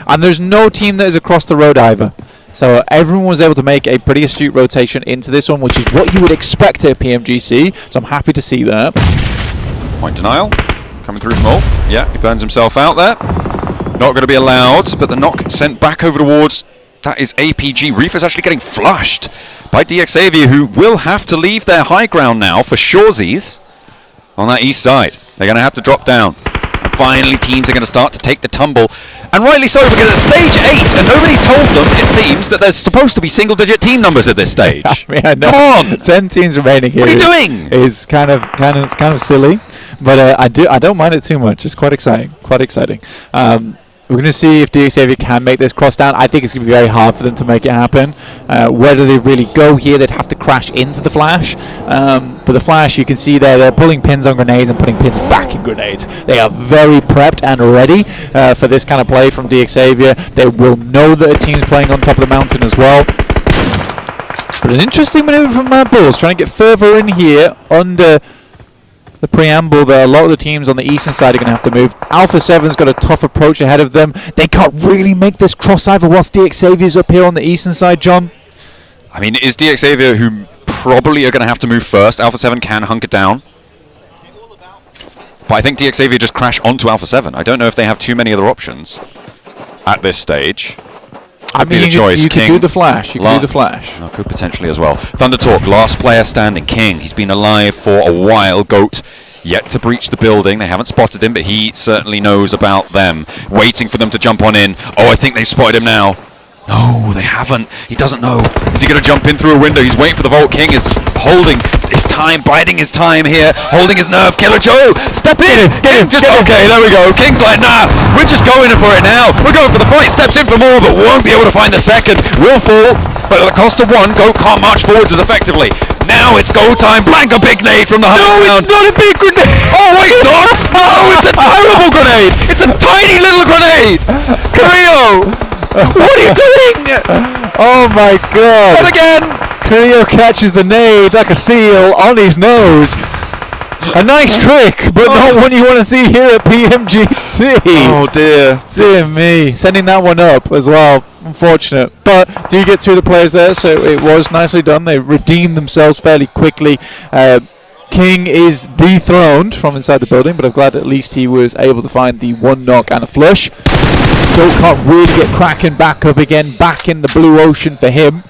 And there's no team that is across the road either. So everyone was able to make a pretty astute rotation into this one, which is what you would expect at PMGC. So I'm happy to see that. Point denial. Coming through from Ulf. Yeah, he burns himself out there. Not going to be allowed, but the knock sent back over towards... That is APG. Reefer's actually getting flushed by DXavier, who will have to leave their high ground now for Shawsies on that east side. They're going to have to drop down. And finally, teams are going to start to take the tumble. And rightly so, because at stage 8, and nobody's told them, it seems, that there's supposed to be single-digit team numbers at this stage. I mean, I know. Come on! 10 teams remaining here. What are you doing? Is kind of silly, but I don't mind it too much. It's quite exciting. We're going to see if DXavier can make this cross down. I think it's going to be very hard for them to make it happen. Whether they really go here, they'd have to crash into the Flash. But the Flash, you can see there, they're pulling pins on grenades and putting pins back in grenades. They are very prepped and ready for this kind of play from DXavier. They will know that a team's playing on top of the mountain as well. But an interesting maneuver from Bulls, trying to get further in here under the preamble there. A lot of the teams on the eastern side are going to have to move. Alpha 7's got a tough approach ahead of them. They can't really make this cross either whilst DXavier's up here on the eastern side, John. I mean, it is DXavier who probably are going to have to move first. Alpha 7 can hunker down. But I think DXavier just crash onto Alpha 7. I don't know if they have too many other options at this stage. I mean, you could do the Flash. You could do the Flash. No, could potentially as well. Thunder Talk, last player standing. King, he's been alive for a while. Goat, yet to breach the building. They haven't spotted him, but he certainly knows about them. Waiting for them to jump on in. Oh, I think they've spotted him now. No, they haven't. He doesn't know. Is he going to jump in through a window? He's waiting for the Vault. King is holding his time, biding his time here, holding his nerve. Killer Joe, step in. Get him. Okay, there we go. King's like, nah, we're just going for it now. We're going for the fight. Steps in for more, but won't be able to find the second. Will fall, but at the cost of one, Goat can't march forwards as effectively. Now it's go time. Blank a big nade from the high ground. No, it's not a big grenade. Oh, wait, not. No, it's a terrible grenade. It's a tiny little grenade. Carrillo. What are you doing? Oh my god. And again. Carrillo catches the nade like a seal on his nose. A nice trick, but not one you want to see here at PMGC. Oh dear. Dear me. Sending that one up as well. Unfortunate. But do you get two of the players there? So it was nicely done. They redeemed themselves fairly quickly. King is dethroned from inside the building, but I'm glad at least he was able to find the one knock and a flush. Goat can't really get cracking back up again, back in the blue ocean for him.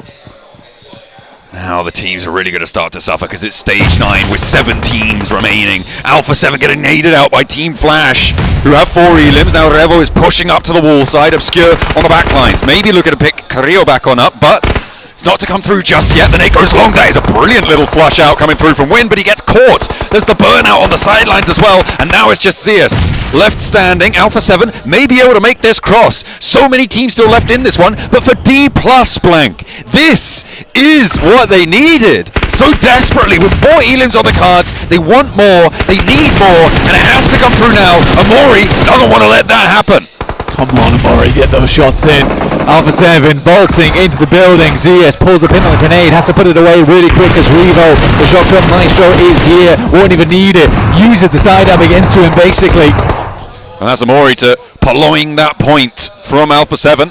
Now the teams are really going to start to suffer because it's stage 9 with 7 teams remaining. Alpha 7 getting naded out by Team Flash, who have 4 elims. Now Revo is pushing up to the wall side. Obscure on the back lines. Maybe looking to pick Carrillo back on up, but it's not to come through just yet. The nade goes long. That is a brilliant little flush out coming through from Win, but he gets caught. There's the burnout on the sidelines as well, and now it's just Zeus left standing. Alpha 7 may be able to make this cross. So many teams still left in this one, but for D+, Blank, this is what they needed so desperately. With 4 elims on the cards, they want more, they need more, and it has to come through now. Amori doesn't want to let that happen. Come on, Amori, get those shots in. Alpha 7 vaulting into the building. ZS pulls the pin on the grenade, has to put it away really quick as Revo, the shotgun maestro, is here. Won't even need it. Uses the side up against him, basically. And that's Amori to purloin that point from Alpha 7.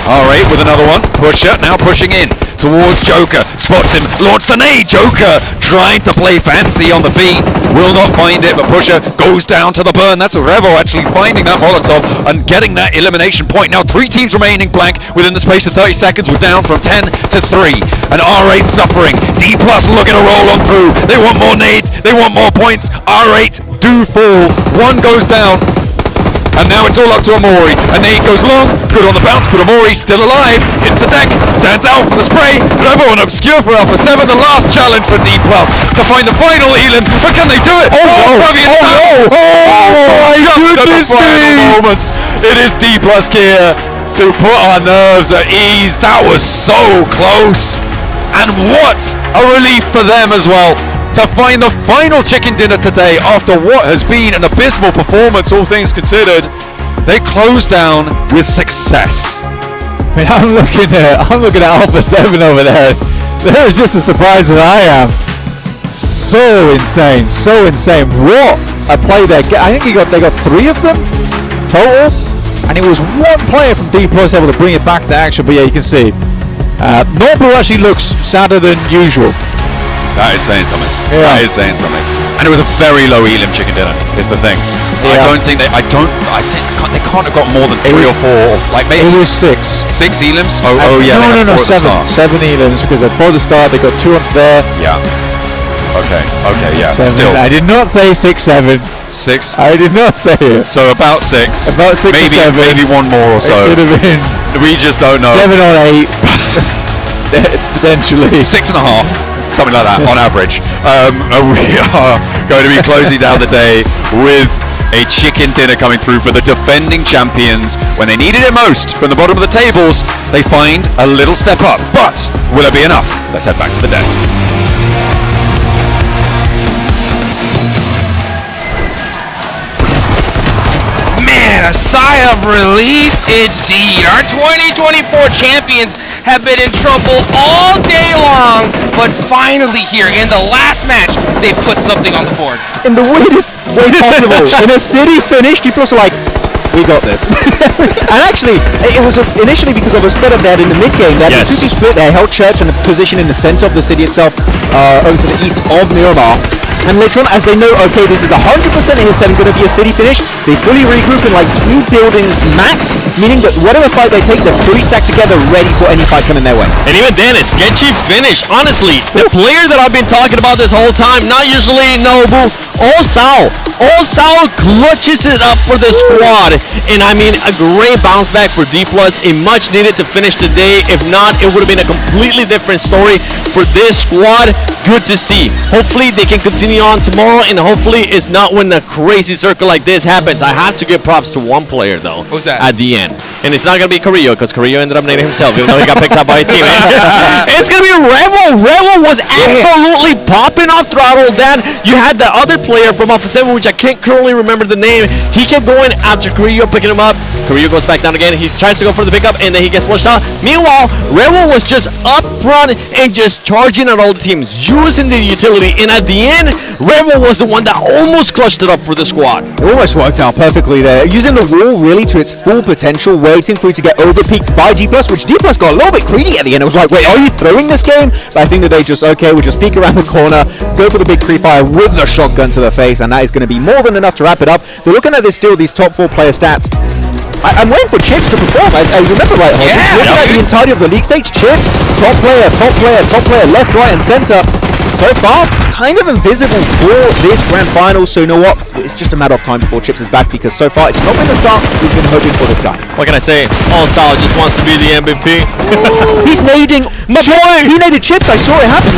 R8 with another one. Pusher now pushing in towards Joker. Spots him. Launch the nade. Joker trying to play fancy on the beat. Will not find it, but Pusher goes down to the burn. That's Revo actually finding that Molotov and getting that elimination point. Now 3 teams remaining blank within the space of 30 seconds. We're down from 10 to 3. And R8 suffering. D+ looking to roll on through. They want more nades. They want more points. R8 do fall. One goes down. And now it's all up to Amori. A nade goes long, good on the bounce, but Amori still alive. Hits the deck, stands out for the spray. Revo and Obscure for Alpha 7. The last challenge for D+ to find the final Elan. But can they do it? Oh my goodness me! Moments. It is D+ here to put our nerves at ease. That was so close. And what a relief for them as well, to find the final chicken dinner today after what has been an abysmal performance, all things considered. They close down with success. I mean, I'm looking at Alpha 7 over there. They're just as surprised as I am. So insane, so insane. What a play there. I think they got 3 of them total, and it was one player from D+ able to bring it back to action. But yeah, you can see Norblue actually looks sadder than usual. That is saying something. Yeah. That is saying something. And it was a very low elim chicken dinner, is the thing. Yeah. I think they can't have got more than 3 or 4, like maybe. It was 6. 6 elims? Oh yeah. No, 7. 7 elims, because before the start they got 2 onto there. Yeah. Okay, yeah. 7. Still. I did not say 6, 7. 6? I did not say it. So about 6. About 6 maybe, or 7. Maybe one more or so. It could have been. We just don't know. 7 or 8. Potentially. 6.5. Something like that on average. We are going to be closing down the day with a chicken dinner coming through for the defending champions. When they needed it most from the bottom of the tables, they find a little step up. But will it be enough? Let's head back to the desk. Man, a sigh of relief indeed. Our 2024 champions have been in trouble all day long, but finally here in the last match, they put something on the board. In the weirdest way possible. In a city finish, people are like, we got this. And actually, it was initially because of a setup they had in the mid game. They had the 2-2 split, they held church and a position in the center of the city itself, over to the east of Miramar. And later on, as they know, okay, this is 100% in his setting going to be a city finish, they fully regroup in like 2 buildings max, meaning that whatever fight they take, they're fully stacked together, ready for any fight coming their way. And even then, a sketchy finish. Honestly, the player that I've been talking about this whole time, not usually Nobu, Osao clutches it up for the squad. And I mean, a great bounce back for D+, a much needed to finish the day. If not, it would have been a completely different story for this squad. Good to see. Hopefully they can continue on tomorrow, and hopefully it's not when a crazy circle like this happens. I have to give props to one player though. Who's that? At the end. And it's not going to be Carrillo, because Carrillo ended up naming himself, even though he got picked up by a team. It's going to be Revo. Revo was absolutely popping off throttle. Then you had the other player from Alpha 7, which I can't currently remember the name. He kept going after Carrillo, picking him up. Carrillo goes back down again. He tries to go for the pickup, and then he gets pushed out. Meanwhile, Revo was just up front and just charging at all the teams, using the utility. And at the end, Revo was the one that almost clutched it up for the squad. It almost worked out perfectly there. Using the wall really to its full potential, waiting for you to get overpeaked by D+, which D+ got a little bit greedy at the end. It was like, wait, are you throwing this game? But I think that they just, okay, we'll just peek around the corner, go for the big pre-fire with the shotgun to the face, and that is going to be more than enough to wrap it up. They're looking at this still, these top 4 player stats. I'm waiting for Chips to perform. I remember right, Hodges. Looking at the entirety of the league stage, Chips, top player, left, right, and center. So far, kind of invisible for this grand final. So you know what? It's just a matter of time before Chips is back, because so far it's not been the start we've been hoping for this guy. What can I say? All Sal just wants to be the MVP. He's nading. He naded Chips. I saw it happen.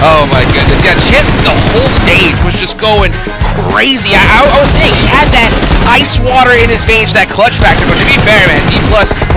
Oh my goodness, yeah, Chips, the whole stage was just going crazy. I was saying, he had that ice water in his veins, that clutch factor, but to be fair, man, D+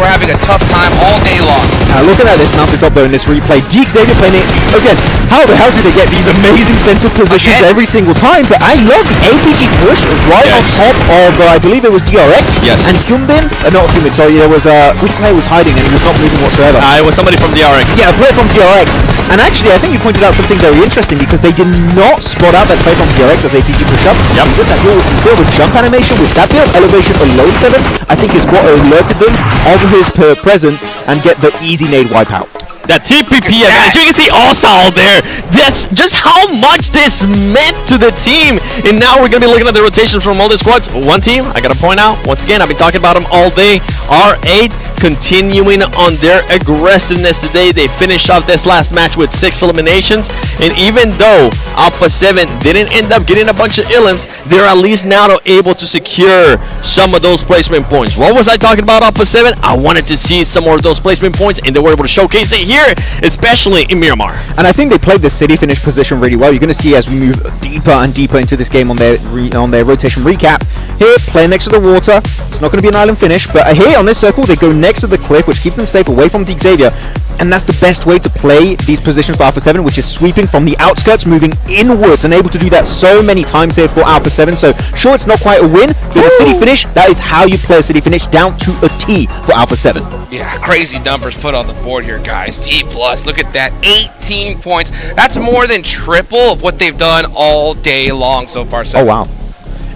were having a tough time all day long. Looking at this mountaintop though in this replay, Xavier playing it, again, how the hell do they get these amazing center positions every single time? But I love the APG push right on top of, I believe it was DRX, and Hyunbin, not Hyunbin, sorry, there was, which player was hiding and he was not moving whatsoever? It was somebody from DRX. Yeah, a player from DRX. And actually, I think you pointed out something very interesting, because because they did not spot out that play from DRX as APG push up. Yep. Just that little bit of a jump animation, which that bit of elevation alone, 7, I think is what alerted them of his presence and get the easy nade wipeout. That TPP advantage, you can see Osal there. That's just how much this meant to the team. And now we're going to be looking at the rotations from all the squads. One team, I got to point out, once again, I've been talking about them all day. R8 continuing on their aggressiveness today. They finished off this last match with 6 eliminations. And even though Alpha 7 didn't end up getting a bunch of elims, they're at least now able to secure some of those placement points. What was I talking about Alpha 7? I wanted to see some more of those placement points, and they were able to showcase it here, especially in Miramar. And I think they played the city finish position really well. You're going to see as we move deeper and deeper into this game on their rotation recap. Here, play next to the water. It's not going to be an island finish, but here on this circle, they go next to the cliff, which keeps them safe away from Xavier. And that's the best way to play these positions for Alpha 7, which is sweeping from the outskirts, moving inwards, and able to do that so many times here for Alpha 7. So, sure, it's not quite a win, but a city finish, that is how you play a city finish down to a T for Alpha 7. Yeah, crazy numbers put on the board here, guys. T+, look at that, 18 points. That's more than triple of what they've done all day long so far. Oh, wow.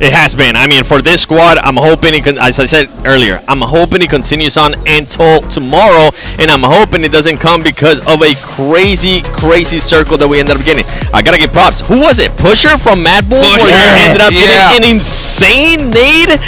It has been. I mean, for this squad, I'm hoping it can, as I said earlier, I'm hoping it continues on until tomorrow, and I'm hoping it doesn't come because of a crazy circle that we ended up getting. I gotta give props. Who was it? Pusher from Mad Bull? Pusher. Where he ended up getting an insane nade?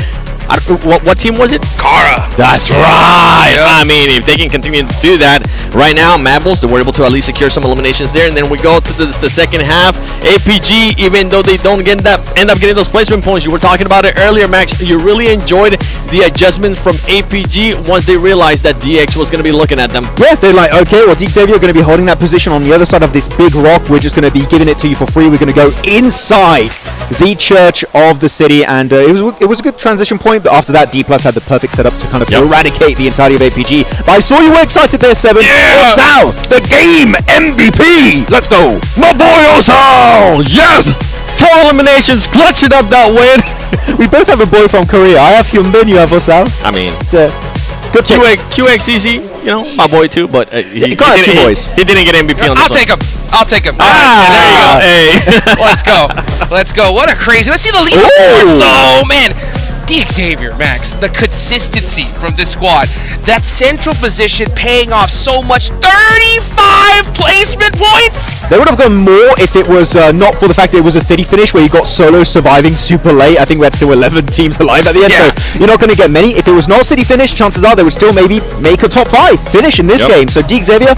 What team was it? Kara. That's right. Yep. I mean, if they can continue to do that right now, Mad Bulls, they were able to at least secure some eliminations there. And then we go to the second half. APG, even though they don't end up getting those placement points, you were talking about it earlier, Max. You really enjoyed the adjustments from APG once they realized that DX was going to be looking at them. Yeah, they're like, okay, well, Xavier are going to be holding that position on the other side of this big rock. We're just going to be giving it to you for free. We're going to go inside the church of the city, and it was a good transition point. But after that, D+ had the perfect setup to kind of eradicate the entirety of APG. But I saw you were excited there, 7. Yeah! Osal, The game MVP! Let's go! My boy Osal! Yes! 4 eliminations, clutching up that win. We both have a boy from Korea. I have Hyunbin, you have Osal. I mean, so good QXCC, you know, my boy too, but he didn't get MVP on this one. I'll take him. There you go. Hey. Let's go. What a crazy. Let's see the leaderboards though, man. Xavier, Max, the consistency from this squad, that central position paying off so much. 35 placement points. They would have gone more if it was not for the fact that it was a city finish where you got solo surviving super late. I think we had still 11 teams alive at the end, so you're not going to get many. If it was not a city finish, chances are they would still maybe make a top 5 finish in this game. So Xavier,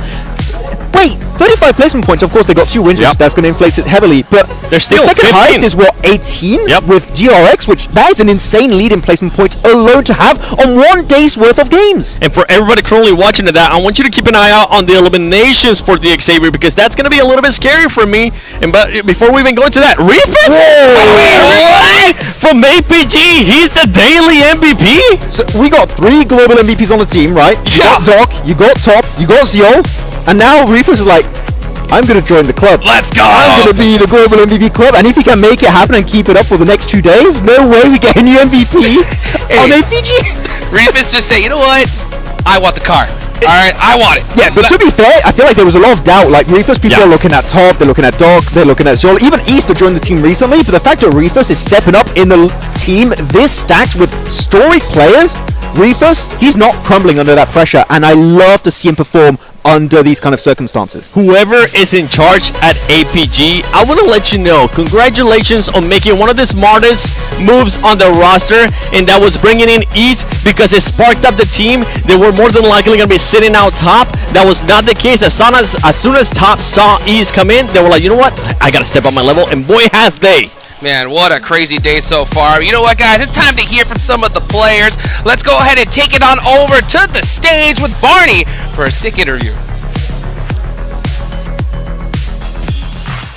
wait, 35 placement points. Of course, they got 2 wins, which that's going to inflate it heavily. But they're still the second 15. highest is what, 18 with DRX, which that is an insane lead in placement points alone to have on 1 day's worth of games. And for everybody currently watching that, I want you to keep an eye out on the eliminations for Xavier, because that's going to be a little bit scary for me. And but before we even go into that, Reefus from APG, he's the daily MVP. So we got 3 global MVPs on the team, right? You got Doc, you got Top, you got Zio. And now Reefus is like, I'm going to join the club. Let's go! I'm going to be the global MVP club. And if he can make it happen and keep it up for the next 2 days, no way we get a new MVP on APG. Reefus just say, you know what? I want the car. All right, I want it. Yeah, but to be fair, I feel like there was a lot of doubt. Like, Reefus, people are looking at Top, they're looking at Doc, they're looking at Zol. Even Easter joined the team recently, but the fact that Reefus is stepping up in the team this stacked with storied players, Reefus, he's not crumbling under that pressure, and I love to see him perform under these kind of circumstances. Whoever is in charge at APG, I want to let you know, congratulations on making one of the smartest moves on the roster, and that was bringing in East, because it sparked up the team. They were more than likely going to be sitting out top. That was not the case. As soon as Top saw East come in, they were like, you know what, I got to step up my level, and boy, have they. Man, what a crazy day so far. You know what, guys? It's time to hear from some of the players. Let's go ahead and take it on over to the stage with Barney for a sick interview.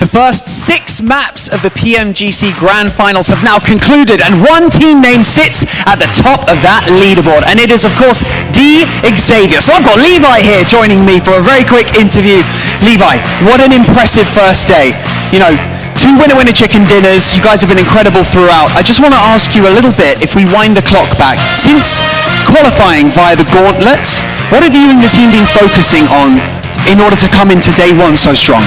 The first 6 maps of the PMGC Grand Finals have now concluded, and one team name sits at the top of that leaderboard, and it is, of course, Xavier. So I've got Levi here joining me for a very quick interview. Levi, what an impressive first day. You know, 2 winner-winner chicken dinners. You guys have been incredible throughout. I just want to ask you a little bit, if we wind the clock back, since qualifying via the Gauntlet, what have you and the team been focusing on in order to come into day 1 so strong?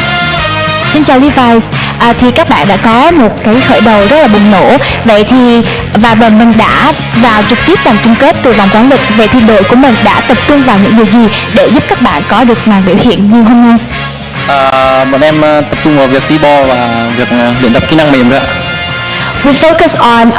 Xin chào Levi's. Thì các bạn đã có một cái khởi đầu rất là bùng nổ. Vậy thì và mình đã vào trực tiếp vòng chung kết từ vòng Gauntlet. Vậy thì đội của mình đã tập trung vào những điều gì để giúp các bạn có được màn biểu hiện như hôm nay? Bọn em tập trung vào việc đi bo và việc luyện tập kỹ năng mềm nữa. We focus on